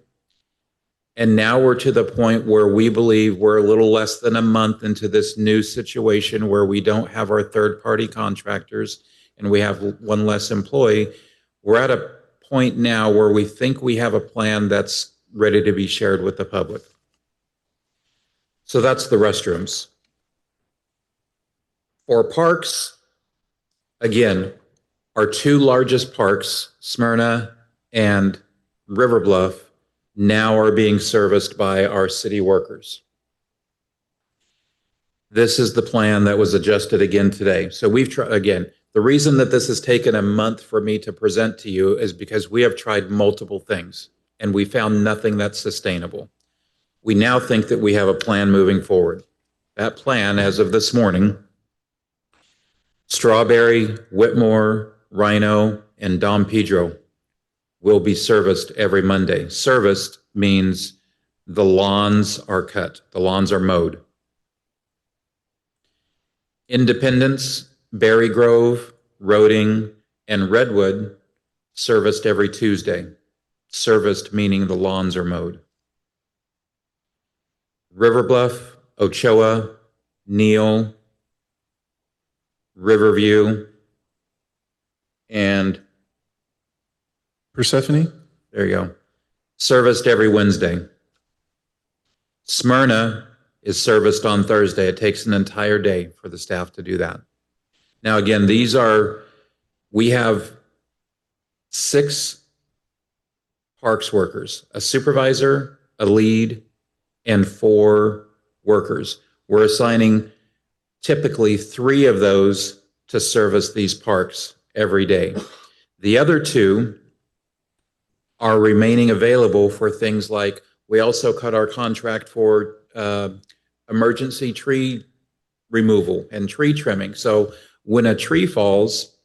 And now we're to the point where we believe we're a little less than a month into this new situation where we don't have our third-party contractors and we have one less employee. We're at a point now where we think we have a plan that's ready to be shared with the public. So that's the restrooms. For parks, again, our two largest parks, Smyrna and River Bluff, now are being serviced by our city workers. This is the plan that was adjusted again today. So we've tried, again, the reason that this has taken a month for me to present to you is because we have tried multiple things and we found nothing that's sustainable. We now think that we have a plan moving forward. That plan, as of this morning, Strawberry, Whitmore, Rhino, and Dom Pedro will be serviced every Monday. Serviced means the lawns are cut, the lawns are mowed. Independence, Berry Grove, Roding, and Redwood serviced every Tuesday. Serviced meaning the lawns are mowed. River Bluff, Ochoa, Neal, Riverview, and Persephone? There you go. Serviced every Wednesday. Smyrna is serviced on Thursday. It takes an entire day for the staff to do that. Now, again, we have 6 parks workers, a supervisor, a lead, and 4 workers. We're assigning typically 3 of those to service these parks every day. The other 2 are remaining available for things like, we also cut our contract for emergency tree removal and tree trimming. So when a tree falls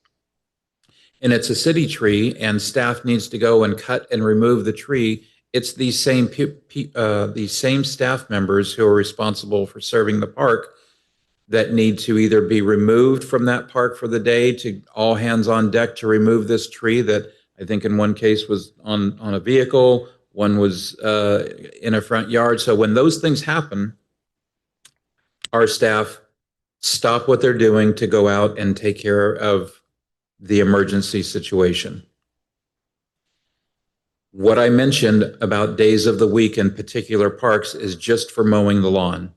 and it's a city tree and staff needs to go and cut and remove the tree it's these same staff members who are responsible for serving the park that need to either be removed from that park for the day, to all hands on deck to remove this tree that I think in one case was on a vehicle, one was in a front yard. So when those things happen, our staff stop what they're doing to go out and take care of the emergency situation. What I mentioned about days of the week in particular parks is just for mowing the lawn.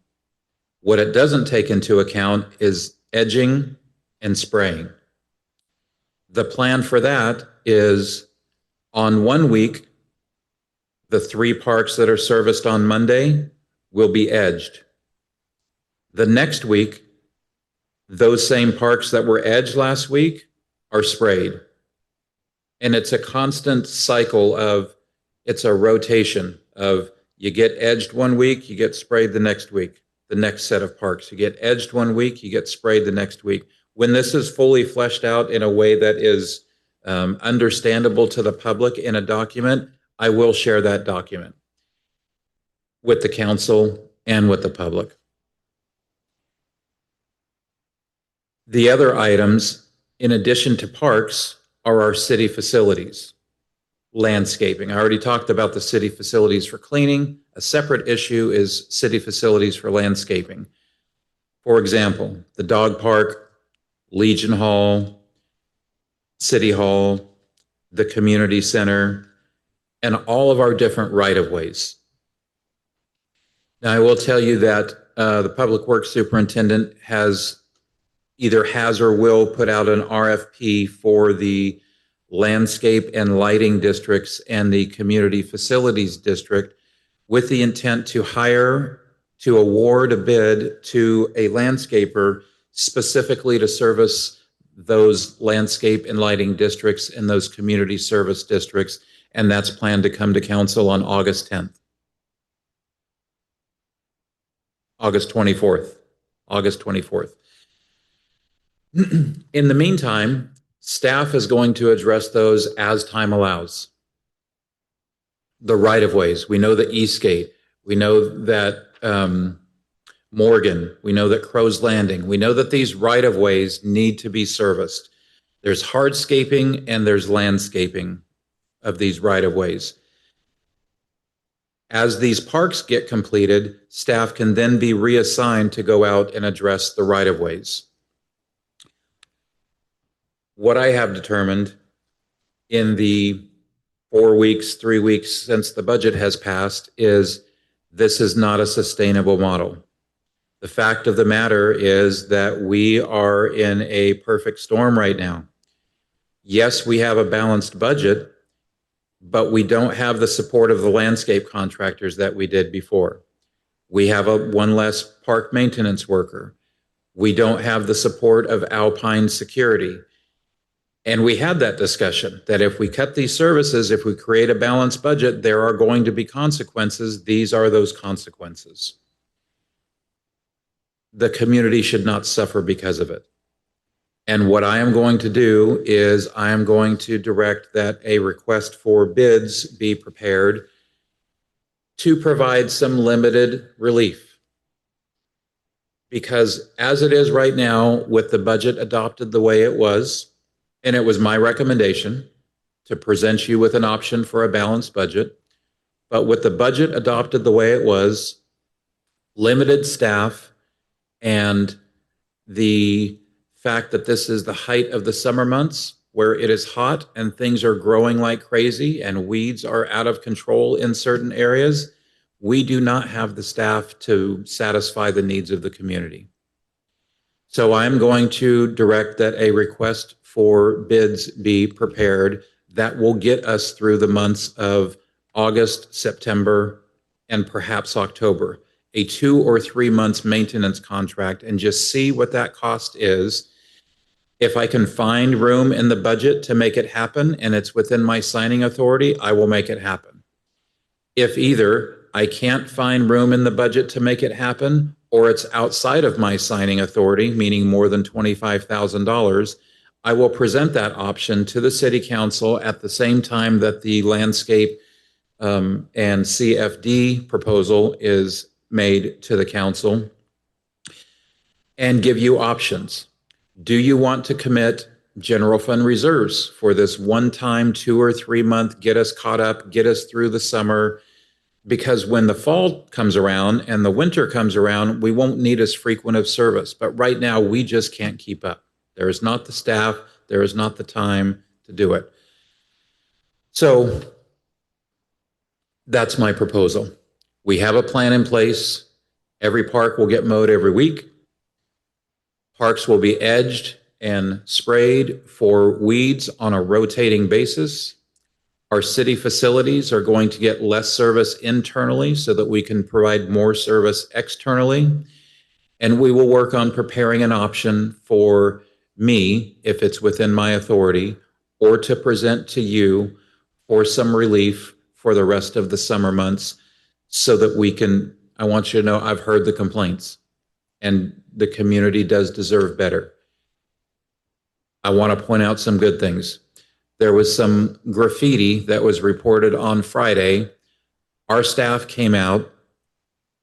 What it doesn't take into account is edging and spraying. The plan for that is on 1 week, the 3 parks that are serviced on Monday will be edged. The next week, those same parks that were edged last week are sprayed. And it's a constant cycle of, it's a rotation of you get edged 1 week, you get sprayed the next week. The next set of parks. You get edged 1 week, you get sprayed the next week. When this is fully fleshed out in a way that is understandable to the public in a document, I will share that document with the council and with the public. The other items, in addition to parks, are our city facilities. Landscaping. I already talked about the city facilities for cleaning. A separate issue is city facilities for landscaping. For example, the dog park, Legion Hall, City Hall, the community center, and all of our different right-of-ways. Now, I will tell you that the Public Works Superintendent either has or will put out an RFP for the landscape and lighting districts and the community facilities district with the intent to award a bid to a landscaper specifically to service those landscape and lighting districts and those community service districts. And that's planned to come to council on August 10th. August 24th. In the meantime, staff is going to address those as time allows. The right-of-ways. We know that Eastgate. We know that Morgan. We know that Crow's Landing. We know that these right-of-ways need to be serviced. There's hardscaping and there's landscaping of these right-of-ways. As these parks get completed, staff can then be reassigned to go out and address the right-of-ways. What I have determined in the 4 weeks, 3 weeks since the budget has passed is this is not a sustainable model. The fact of the matter is that we are in a perfect storm right now. Yes, we have a balanced budget, but we don't have the support of the landscape contractors that we did before. We have one less park maintenance worker. We don't have the support of Alpine Security. And we had that discussion that if we cut these services, if we create a balanced budget, there are going to be consequences. These are those consequences. The community should not suffer because of it. And what I am going to do is I am going to direct that a request for bids be prepared to provide some limited relief. Because as it is right now, with the budget adopted the way it was, and it was my recommendation to present you with an option for a balanced budget, but with the budget adopted the way it was, limited staff, and the fact that this is the height of the summer months where it is hot and things are growing like crazy and weeds are out of control in certain areas, we do not have the staff to satisfy the needs of the community. So I'm going to direct that a request for bids be prepared that will get us through the months of August, September, and perhaps October. A 2 or 3 months maintenance contract and just see what that cost is. If I can find room in the budget to make it happen and it's within my signing authority, I will make it happen. If either I can't find room in the budget to make it happen or it's outside of my signing authority, meaning more than $25,000, I will present that option to the city council at the same time that the landscape and CFD proposal is made to the council and give you options. Do you want to commit general fund reserves for this one-time 2 or 3 month, get us caught up, get us through the summer? Because when the fall comes around and the winter comes around, we won't need as frequent of service. But right now, we just can't keep up. There is not the staff, there is not the time to do it. So that's my proposal. We have a plan in place. Every park will get mowed every week. Parks will be edged and sprayed for weeds on a rotating basis. Our city facilities are going to get less service internally so that we can provide more service externally. And we will work on preparing an option for me, if it's within my authority, or to present to you for some relief for the rest of the summer months so that we can, I want you to know I've heard the complaints and the community does deserve better. I want to point out some good things. There was some graffiti that was reported on Friday. Our staff came out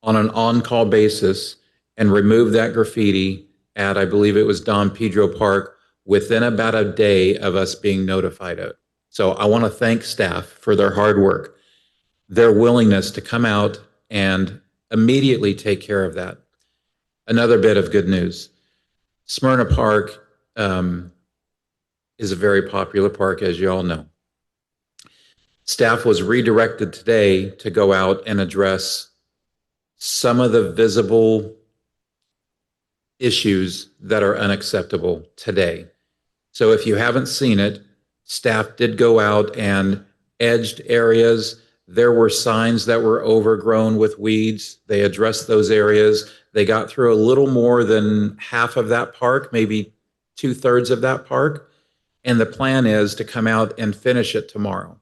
on an on-call basis and removed that graffiti at, I believe it was Don Pedro Park, within about a day of us being notified of it. So I want to thank staff for their hard work, their willingness to come out and immediately take care of that. Another bit of good news. Smyrna Park is a very popular park, as you all know. Staff was redirected today to go out and address some of the visible issues that are unacceptable today. So if you haven't seen it, staff did go out and edged areas. There were signs that were overgrown with weeds. They addressed those areas. They got through a little more than half of that park, maybe 2/3 of that park. And the plan is to come out and finish it tomorrow.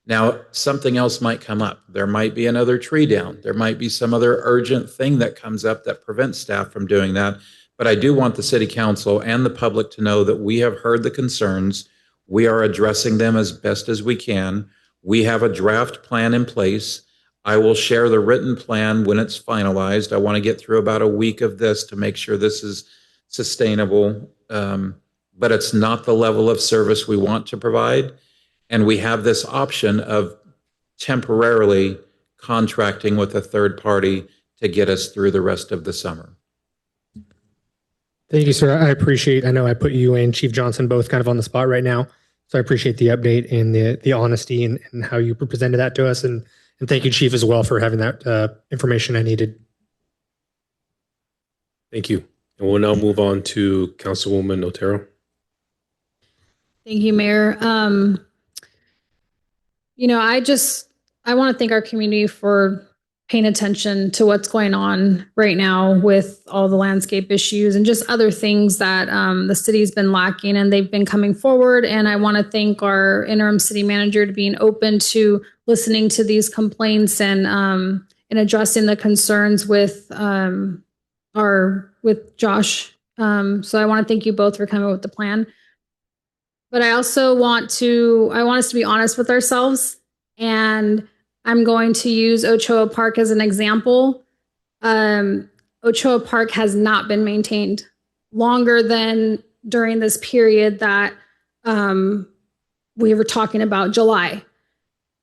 Now, something else might come up. There might be another tree down. There might be some other urgent thing that comes up that prevents staff from doing that. But I do want the city council and the public to know that we have heard the concerns. We are addressing them as best as we can. We have a draft plan in place. I will share the written plan when it's finalized. I want to get through about a week of this to make sure this is sustainable. But it's not the level of service we want to provide. And we have this option of temporarily contracting with a third party to get us through the rest of the summer. Thank you, sir. I know I put you and Chief Johnson both kind of on the spot right now. So I appreciate the update and the honesty and how you presented that to us. And thank you, Chief, as well, for having that information I needed. Thank you. And we'll now move on to Councilwoman Otero. Thank you, Mayor. I want to thank our community for paying attention to what's going on right now with all the landscape issues and just other things that the city's been lacking, and they've been coming forward. And I want to thank our interim city manager to being open to listening to these complaints and addressing the concerns with Josh. So I want to thank you both for coming up with the plan. But I also want us to be honest with ourselves, and I'm going to use Ochoa Park as an example. Ochoa Park has not been maintained longer than during this period that we were talking about, July.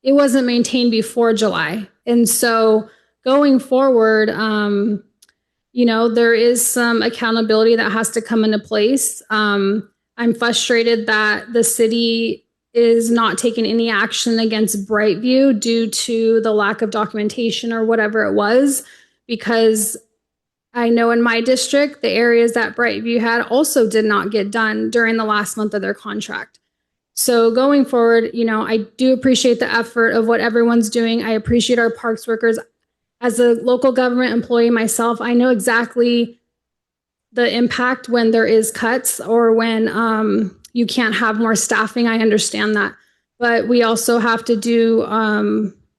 It wasn't maintained before July. And so going forward, there is some accountability that has to come into place. I'm frustrated that the city is not taking any action against Brightview due to the lack of documentation or whatever it was, because I know in my district, the areas that Brightview had also did not get done during the last month of their contract. So going forward, I do appreciate the effort of what everyone's doing. I appreciate our parks workers. As a local government employee myself, I know exactly the impact when there is cuts or when you can't have more staffing. I understand that. But we also have to do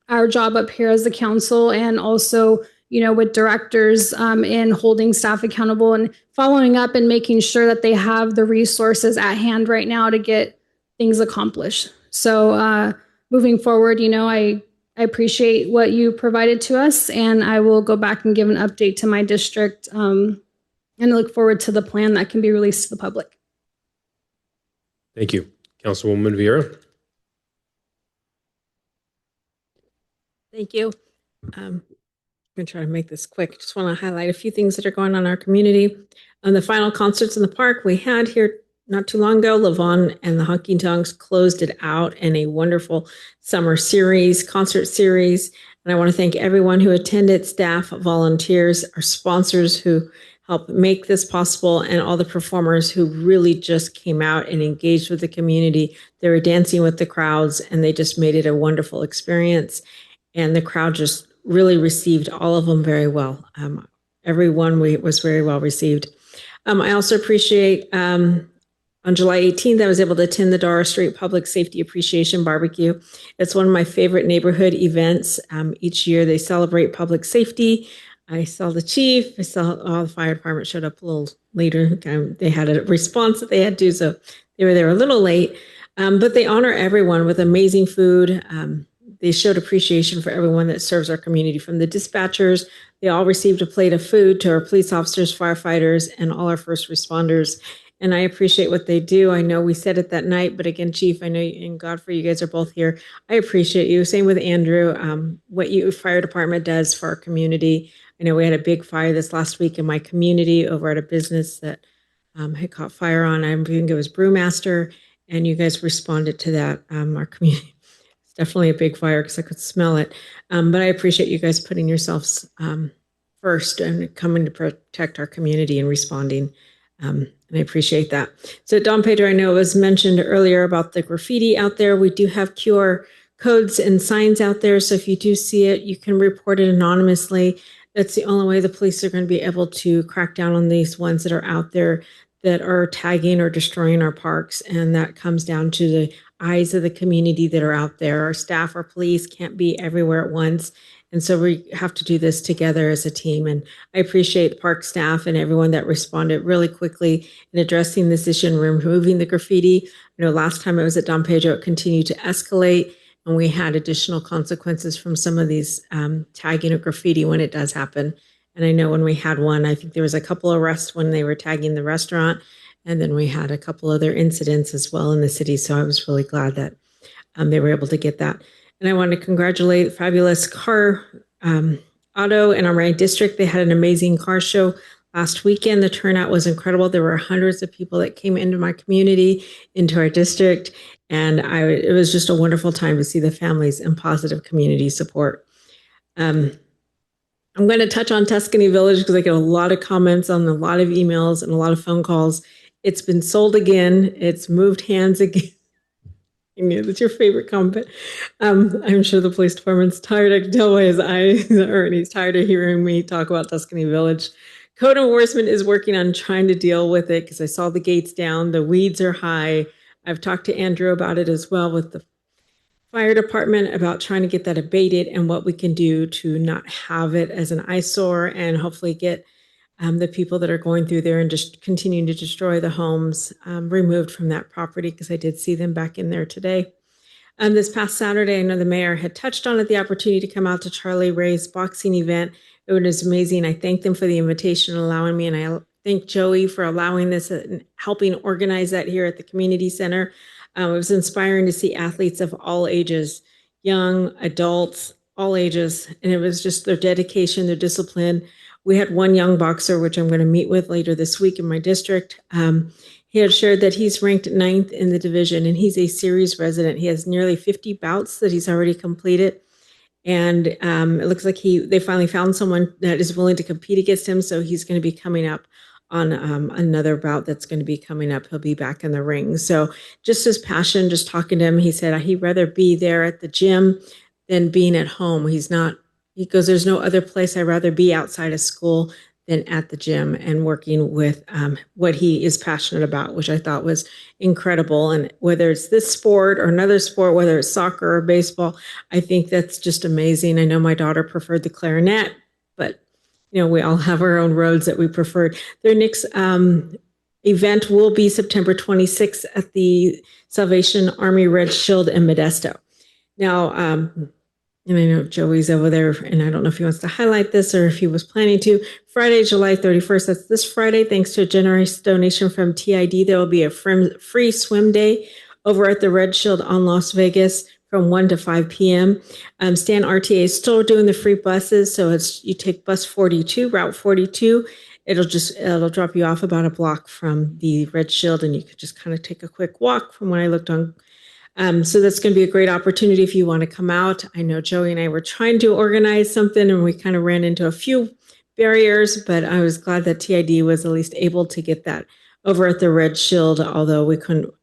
our job up here as the council, and also, with directors in holding staff accountable and following up and making sure that they have the resources at hand right now to get things accomplished. So moving forward, I I appreciate what you provided to us, and I will go back and give an update to my district, and I look forward to the plan that can be released to the public. Thank you. Councilwoman Vieira. Thank you. I'm going to try to make this quick. Just want to highlight a few things that are going on in our community. On the final concerts in the park we had here not too long ago, Levon and the Honky Tonks closed it out in a wonderful summer concert series. And I want to thank everyone who attended, staff, volunteers, our sponsors who helped make this possible, and all the performers who really just came out and engaged with the community. They were dancing with the crowds, and they just made it a wonderful experience. And the crowd just really received all of them very well. Everyone was very well received. I also appreciate on July 18th, I was able to attend the Dara Street Public Safety Appreciation Barbecue. It's one of my favorite neighborhood events. Each year they celebrate public safety. I saw the chief, I saw the fire department showed up a little later. They had a response that they had to, so they were there a little late. But they honor everyone with amazing food. They showed appreciation for everyone that serves our community, from the dispatchers. They all received a plate of food, to our police officers, firefighters, and all our first responders. And I appreciate what they do. I know we said it that night, but again, Chief, I know and Godfrey, you guys are both here. I appreciate you. Same with Andrew, what your fire department does for our community. I know we had a big fire this last week in my community over at a business that had caught fire on. I think it was Brewmaster, and you guys responded to that. Our community, it's definitely a big fire because I could smell it. But I appreciate you guys putting yourselves first and coming to protect our community and responding. And I appreciate that. So Don Pedro, I know it was mentioned earlier about the graffiti out there. We do have QR codes and signs out there. So if you do see it, you can report it anonymously. That's the only way the police are going to be able to crack down on these ones that are out there that are tagging or destroying our parks. And that comes down to the eyes of the community that are out there. Our staff, our police can't be everywhere at once. And so we have to do this together as a team. And I appreciate park staff and everyone that responded really quickly in addressing this issue and removing the graffiti. I know last time I was at Don Pedro, it continued to escalate, and we had additional consequences from some of these tagging of graffiti when it does happen. And I know when we had one, I think there was a couple of arrests when they were tagging the restaurant. And then we had a couple other incidents as well in the city. So I was really glad that they were able to get that. And I want to congratulate Fabulous Car Auto in our Raleigh district. They had an amazing car show last weekend. The turnout was incredible. There were hundreds of people that came into my community, into our district. And it was just a wonderful time to see the families and positive community support. I'm going to touch on Tuscany Village because I get a lot of comments on a lot of emails and a lot of phone calls. It's been sold again. It's moved hands again. Yeah, that's your favorite comment. I'm sure the police department's tired. I can tell by his eyes, or he's tired of hearing me talk about Tuscany Village. Code enforcement is working on trying to deal with it because I saw the gates down. The weeds are high. I've talked to Andrew about it as well with the fire department about trying to get that abated and what we can do to not have it as an eyesore and hopefully get the people that are going through there and just continuing to destroy the homes removed from that property, because I did see them back in there today. This past Saturday, I know the mayor had touched on it, the opportunity to come out to Charlie Ray's boxing event. It was amazing. I thank them for the invitation and allowing me, and I thank Joey for allowing this and helping organize that here at the community center. It was inspiring to see athletes of all ages, young, adults, all ages, and it was just their dedication, their discipline. We had one young boxer, which I'm going to meet with later this week in my district. He had shared that he's ranked 9th in the division, and he's a series resident. He has nearly 50 bouts that he's already completed. And it looks like they finally found someone that is willing to compete against him. So he's going to be coming up on another bout that's going to be coming up. He'll be back in the ring. So just his passion, just talking to him, he said he'd rather be there at the gym than being at home. He goes, there's no other place I'd rather be outside of school than at the gym and working with what he is passionate about, which I thought was incredible. And whether it's this sport or another sport, whether it's soccer or baseball, I think that's just amazing. I know my daughter preferred the clarinet, but we all have our own roads that we preferred. Their next event will be September 26th at the Salvation Army Red Shield in Modesto. Now, and I know Joey's over there, and I don't know if he wants to highlight this or if he was planning to. Friday, July 31st, that's this Friday, thanks to a generous donation from TID, there will be a free swim day over at the Red Shield on Las Vegas from 1 to 5 p.m. Stan RTA is still doing the free buses, so you take bus 42, route 42. It'll drop you off about a block from the Red Shield, and you could just kind of take a quick walk from when I looked on. So that's going to be a great opportunity if you want to come out. I know Joey and I were trying to organize something, and we kind of ran into a few barriers, but I was glad that TID was at least able to get that over at the Red Shield, although we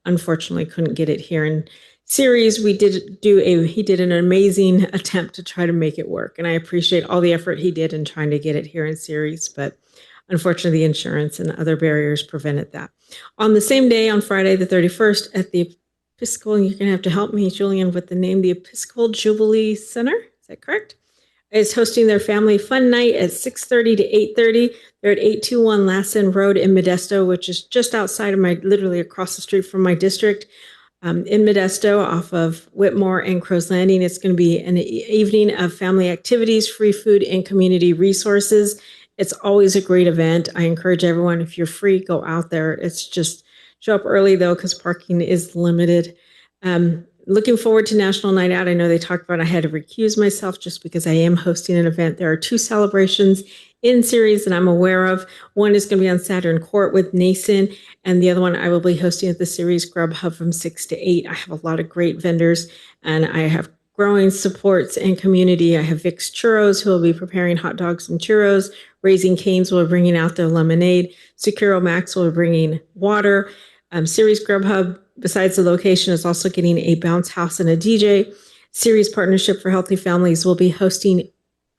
unfortunately couldn't get it here in Ceres. He did an amazing attempt to try to make it work, and I appreciate all the effort he did in trying to get it here in Ceres, but unfortunately the insurance and other barriers prevented that. On the same day, on Friday the 31st, at the Episcopal, you're going to have to help me, Julian, with the name, the Episcopal Jubilee Center, is that correct? Is hosting their family fun night at 6:30 to 8:30. They're at 821 Lassen Road in Modesto, which is just outside of literally across the street from my district. In Modesto, off of Whitmore and Crow's Landing. It's going to be an evening of family activities, free food, and community resources. It's always a great event. I encourage everyone, if you're free, go out there. It's just show up early, though, because parking is limited. Looking forward to National Night Out. I know they talked about I had to recuse myself just because I am hosting an event. There are 2 celebrations in Ceres that I'm aware of. One is going to be on Saturn Court with Nason, and the other one I will be hosting at the Ceres Grub Hub from 6 to 8. I have a lot of great vendors, and I have growing supports and community. I have Vic's Churros, who will be preparing hot dogs and churros. Raising Cane's will be bringing out their lemonade. Securo Max will be bringing water. Ceres Grub Hub, besides the location, is also getting a bounce house and a DJ. Ceres Partnership for Healthy Families will be hosting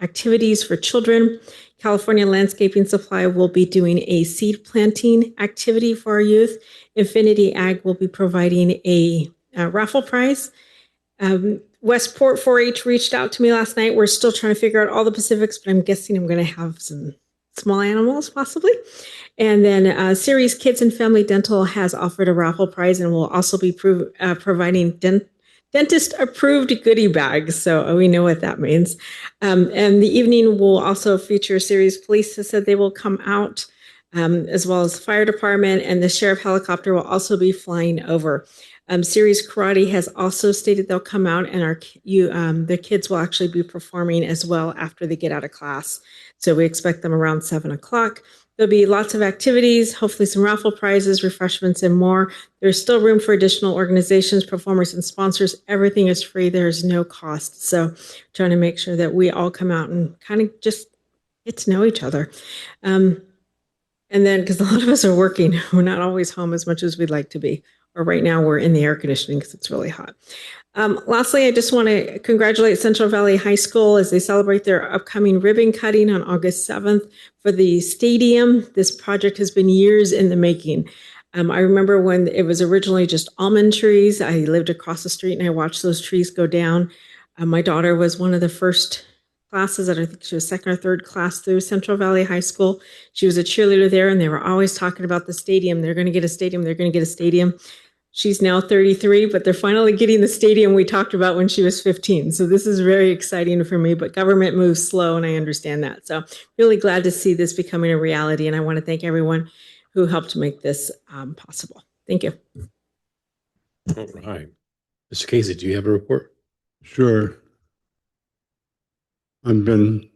activities for children. California Landscaping Supply will be doing a seed planting activity for our youth. Infinity Ag will be providing a raffle prize. Westport 4-H reached out to me last night. We're still trying to figure out all the specifics, but I'm guessing I'm going to have some small animals possibly. And then Ceres Kids and Family Dental has offered a raffle prize and will also be providing dentist-approved goodie bags. So we know what that means. And the evening will also feature Ceres Police has said they will come out, as well as the fire department, and the sheriff helicopter will also be flying over. Ceres Karate has also stated they'll come out, and the kids will actually be performing as well after they get out of class. So we expect them around 7 o'clock. There'll be lots of activities, hopefully some raffle prizes, refreshments, and more. There's still room for additional organizations, performers, and sponsors. Everything is free. There's no cost. So trying to make sure that we all come out and kind of just get to know each other. And then, because a lot of us are working, we're not always home as much as we'd like to be. Or right now we're in the air conditioning because it's really hot. Lastly, I just want to congratulate Central Valley High School as they celebrate their upcoming ribbon cutting on August 7th for the stadium. This project has been years in the making. I remember when it was originally just almond trees. I lived across the street and I watched those trees go down. My daughter was one of the first classes that I think she was second or third class through Central Valley High School. She was a cheerleader there, and they were always talking about the stadium. They're going to get a stadium. They're going to get a stadium. She's now 33, but they're finally getting the stadium we talked about when she was 15. So this is very exciting for me, but government moves slow, and I understand that. So really glad to see this becoming a reality, and I want to thank everyone who helped make this possible. Thank you. All right. Mr. Casey, do you have a report? Sure. I've been,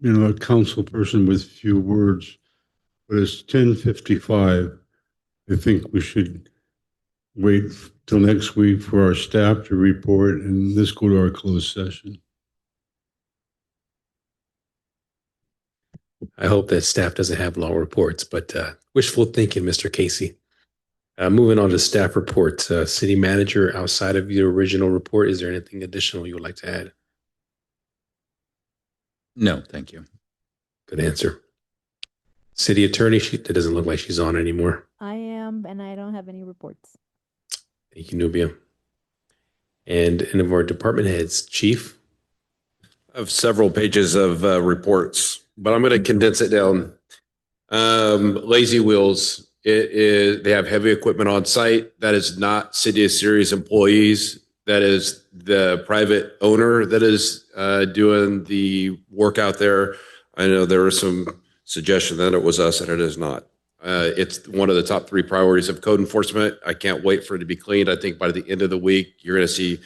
a council person with few words, but it's 10:55. I think we should wait till next week for our staff to report and let's go to our closed session. I hope that staff doesn't have long reports, but wishful thinking, Mr. Casey. Moving on to staff reports. City manager, outside of your original report, is there anything additional you would like to add? No, thank you. Good answer. City attorney, it doesn't look like she's on anymore. I am, and I don't have any reports. Thank you, Nubia. And any of our department heads, Chief? I have several pages of reports, but I'm going to condense it down. Lazy Wheels, they have heavy equipment on site. That is not City of Ceres employees. that is the private owner that is doing the work out there. I know there was some suggestion that it was us, and it is not. It's one of the top 3 priorities of code enforcement. I can't wait for it to be cleaned. I think by the end of the week, you're going to see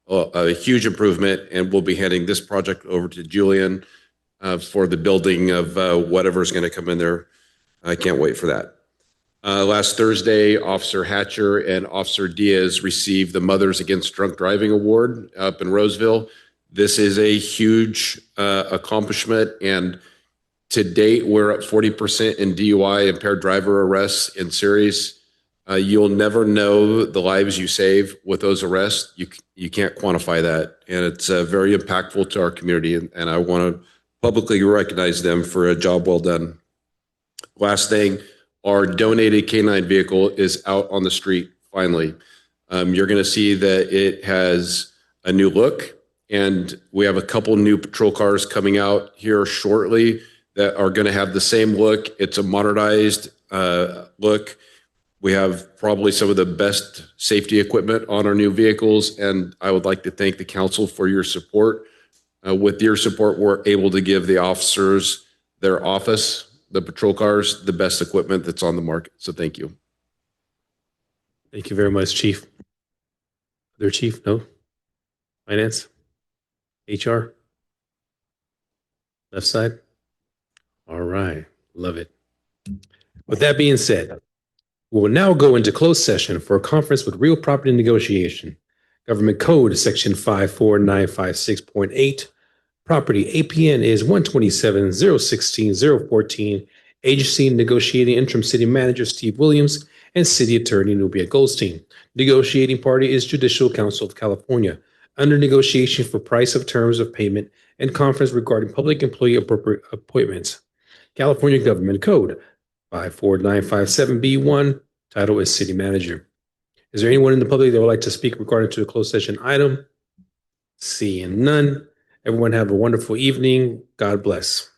a huge improvement, and we'll be handing this project over to Julian for the building of whatever's going to come in there. I can't wait for that. Last Thursday, Officer Hatcher and Officer Diaz received the Mothers Against Drunk Driving Award up in Roseville. This is a huge accomplishment, and to date, we're up 40% in DUI, impaired driver arrests in series. You'll never know the lives you save with those arrests. You can't quantify that, and it's very impactful to our community, and I want to publicly recognize them for a job well done. Last thing, our donated K9 vehicle is out on the street finally. You're going to see that it has a new look, and we have a couple new patrol cars coming out here shortly that are going to have the same look. It's a modernized look. We have probably some of the best safety equipment on our new vehicles, and I would like to thank the council for your support. With your support, we're able to give the officers their office, the patrol cars, the best equipment that's on the market. So thank you. Thank you very much, Chief. Other Chief? No? Finance? HR? Left side? All right. Love it. With that being said, we will now go into closed session for a conference with real property negotiation. Government Code Section 54956.8. Property APN is 127-016-014. Agency negotiating interim city manager Steve Williams and city attorney Nubia Goldstein. Negotiating party is Judicial Council of California. Under negotiation for price of terms of payment and conference regarding public employee appointments. California Government Code 54957B1. Title is City Manager. Is there anyone in the public that would like to speak regarding to a closed session item? Seeing none. Everyone have a wonderful evening. God bless.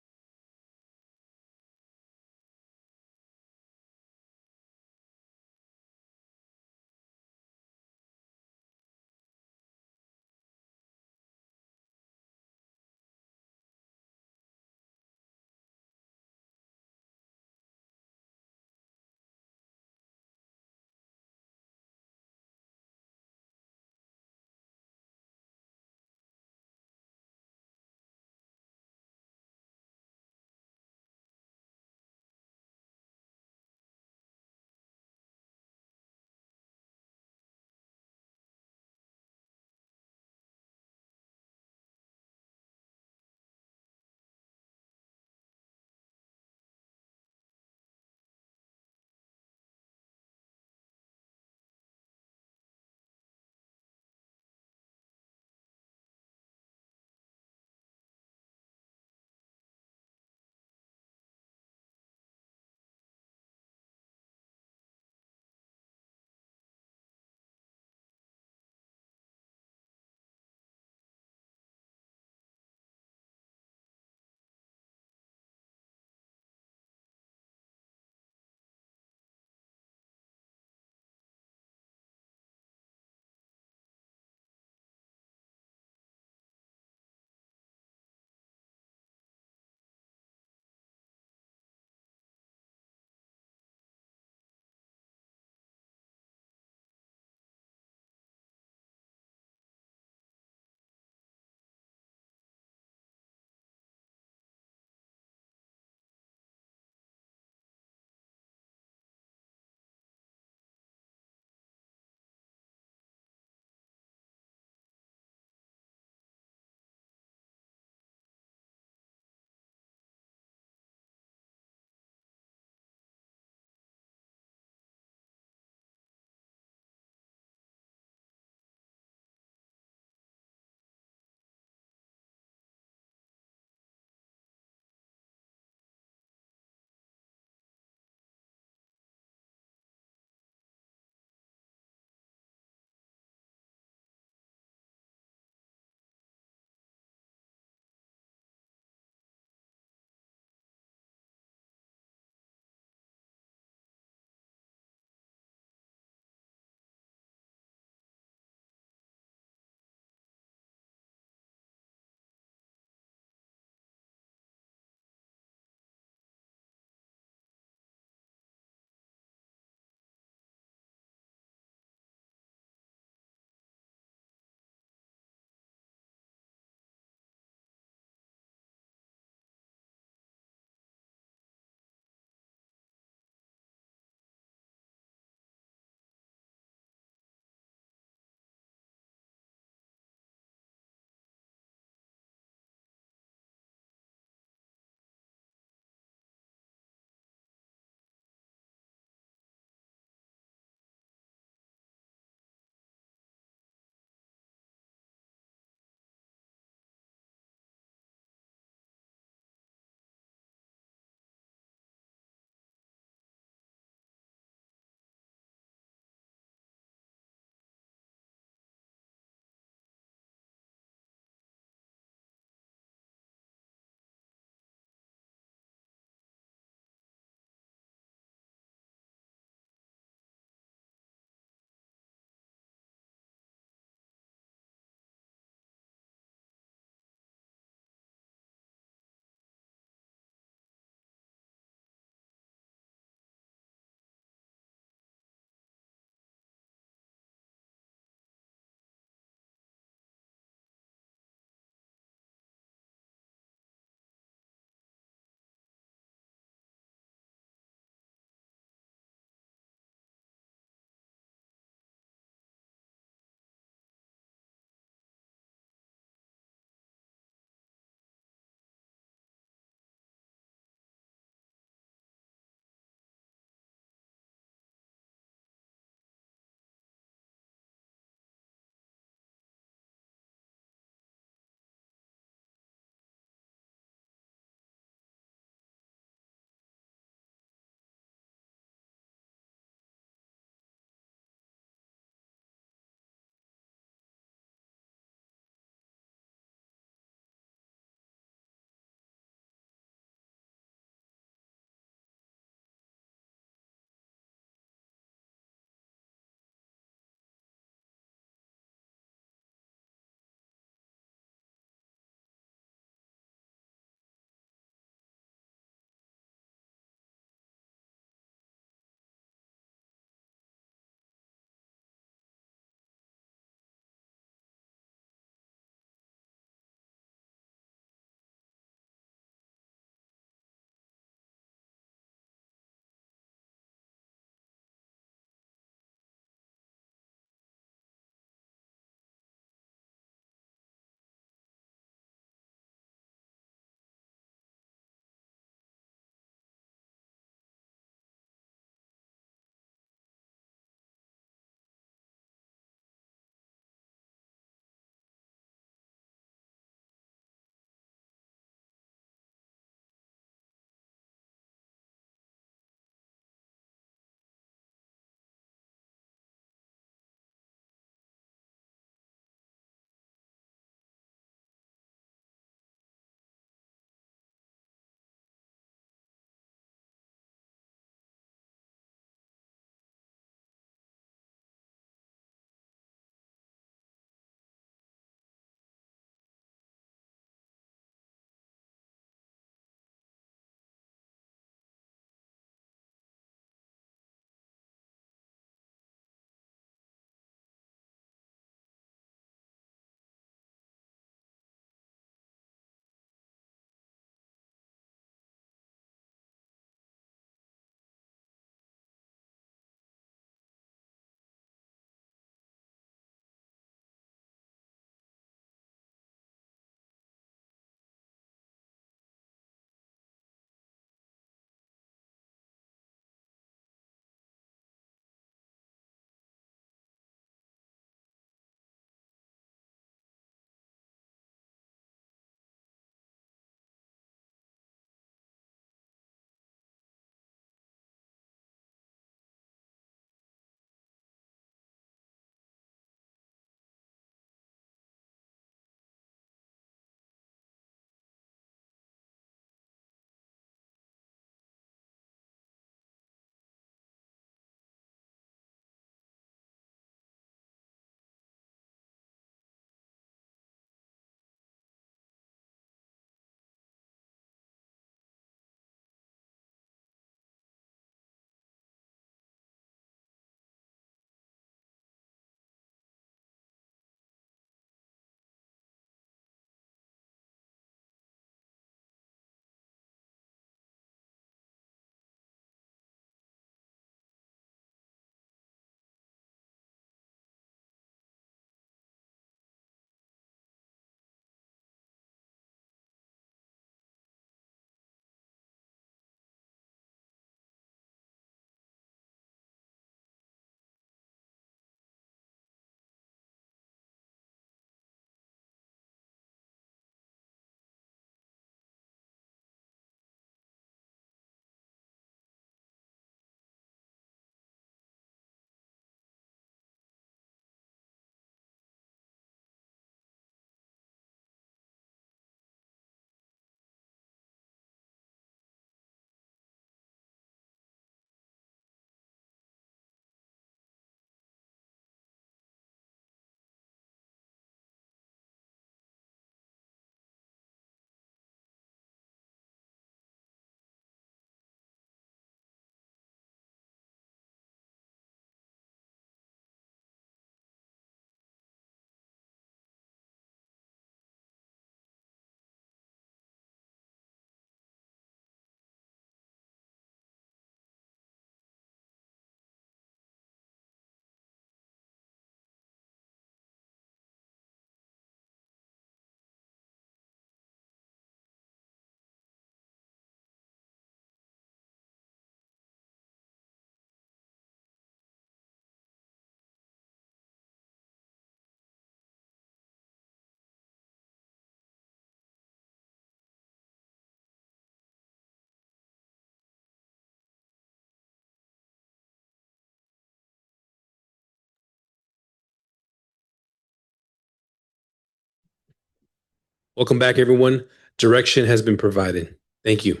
Welcome back, everyone. Direction has been provided. Thank you.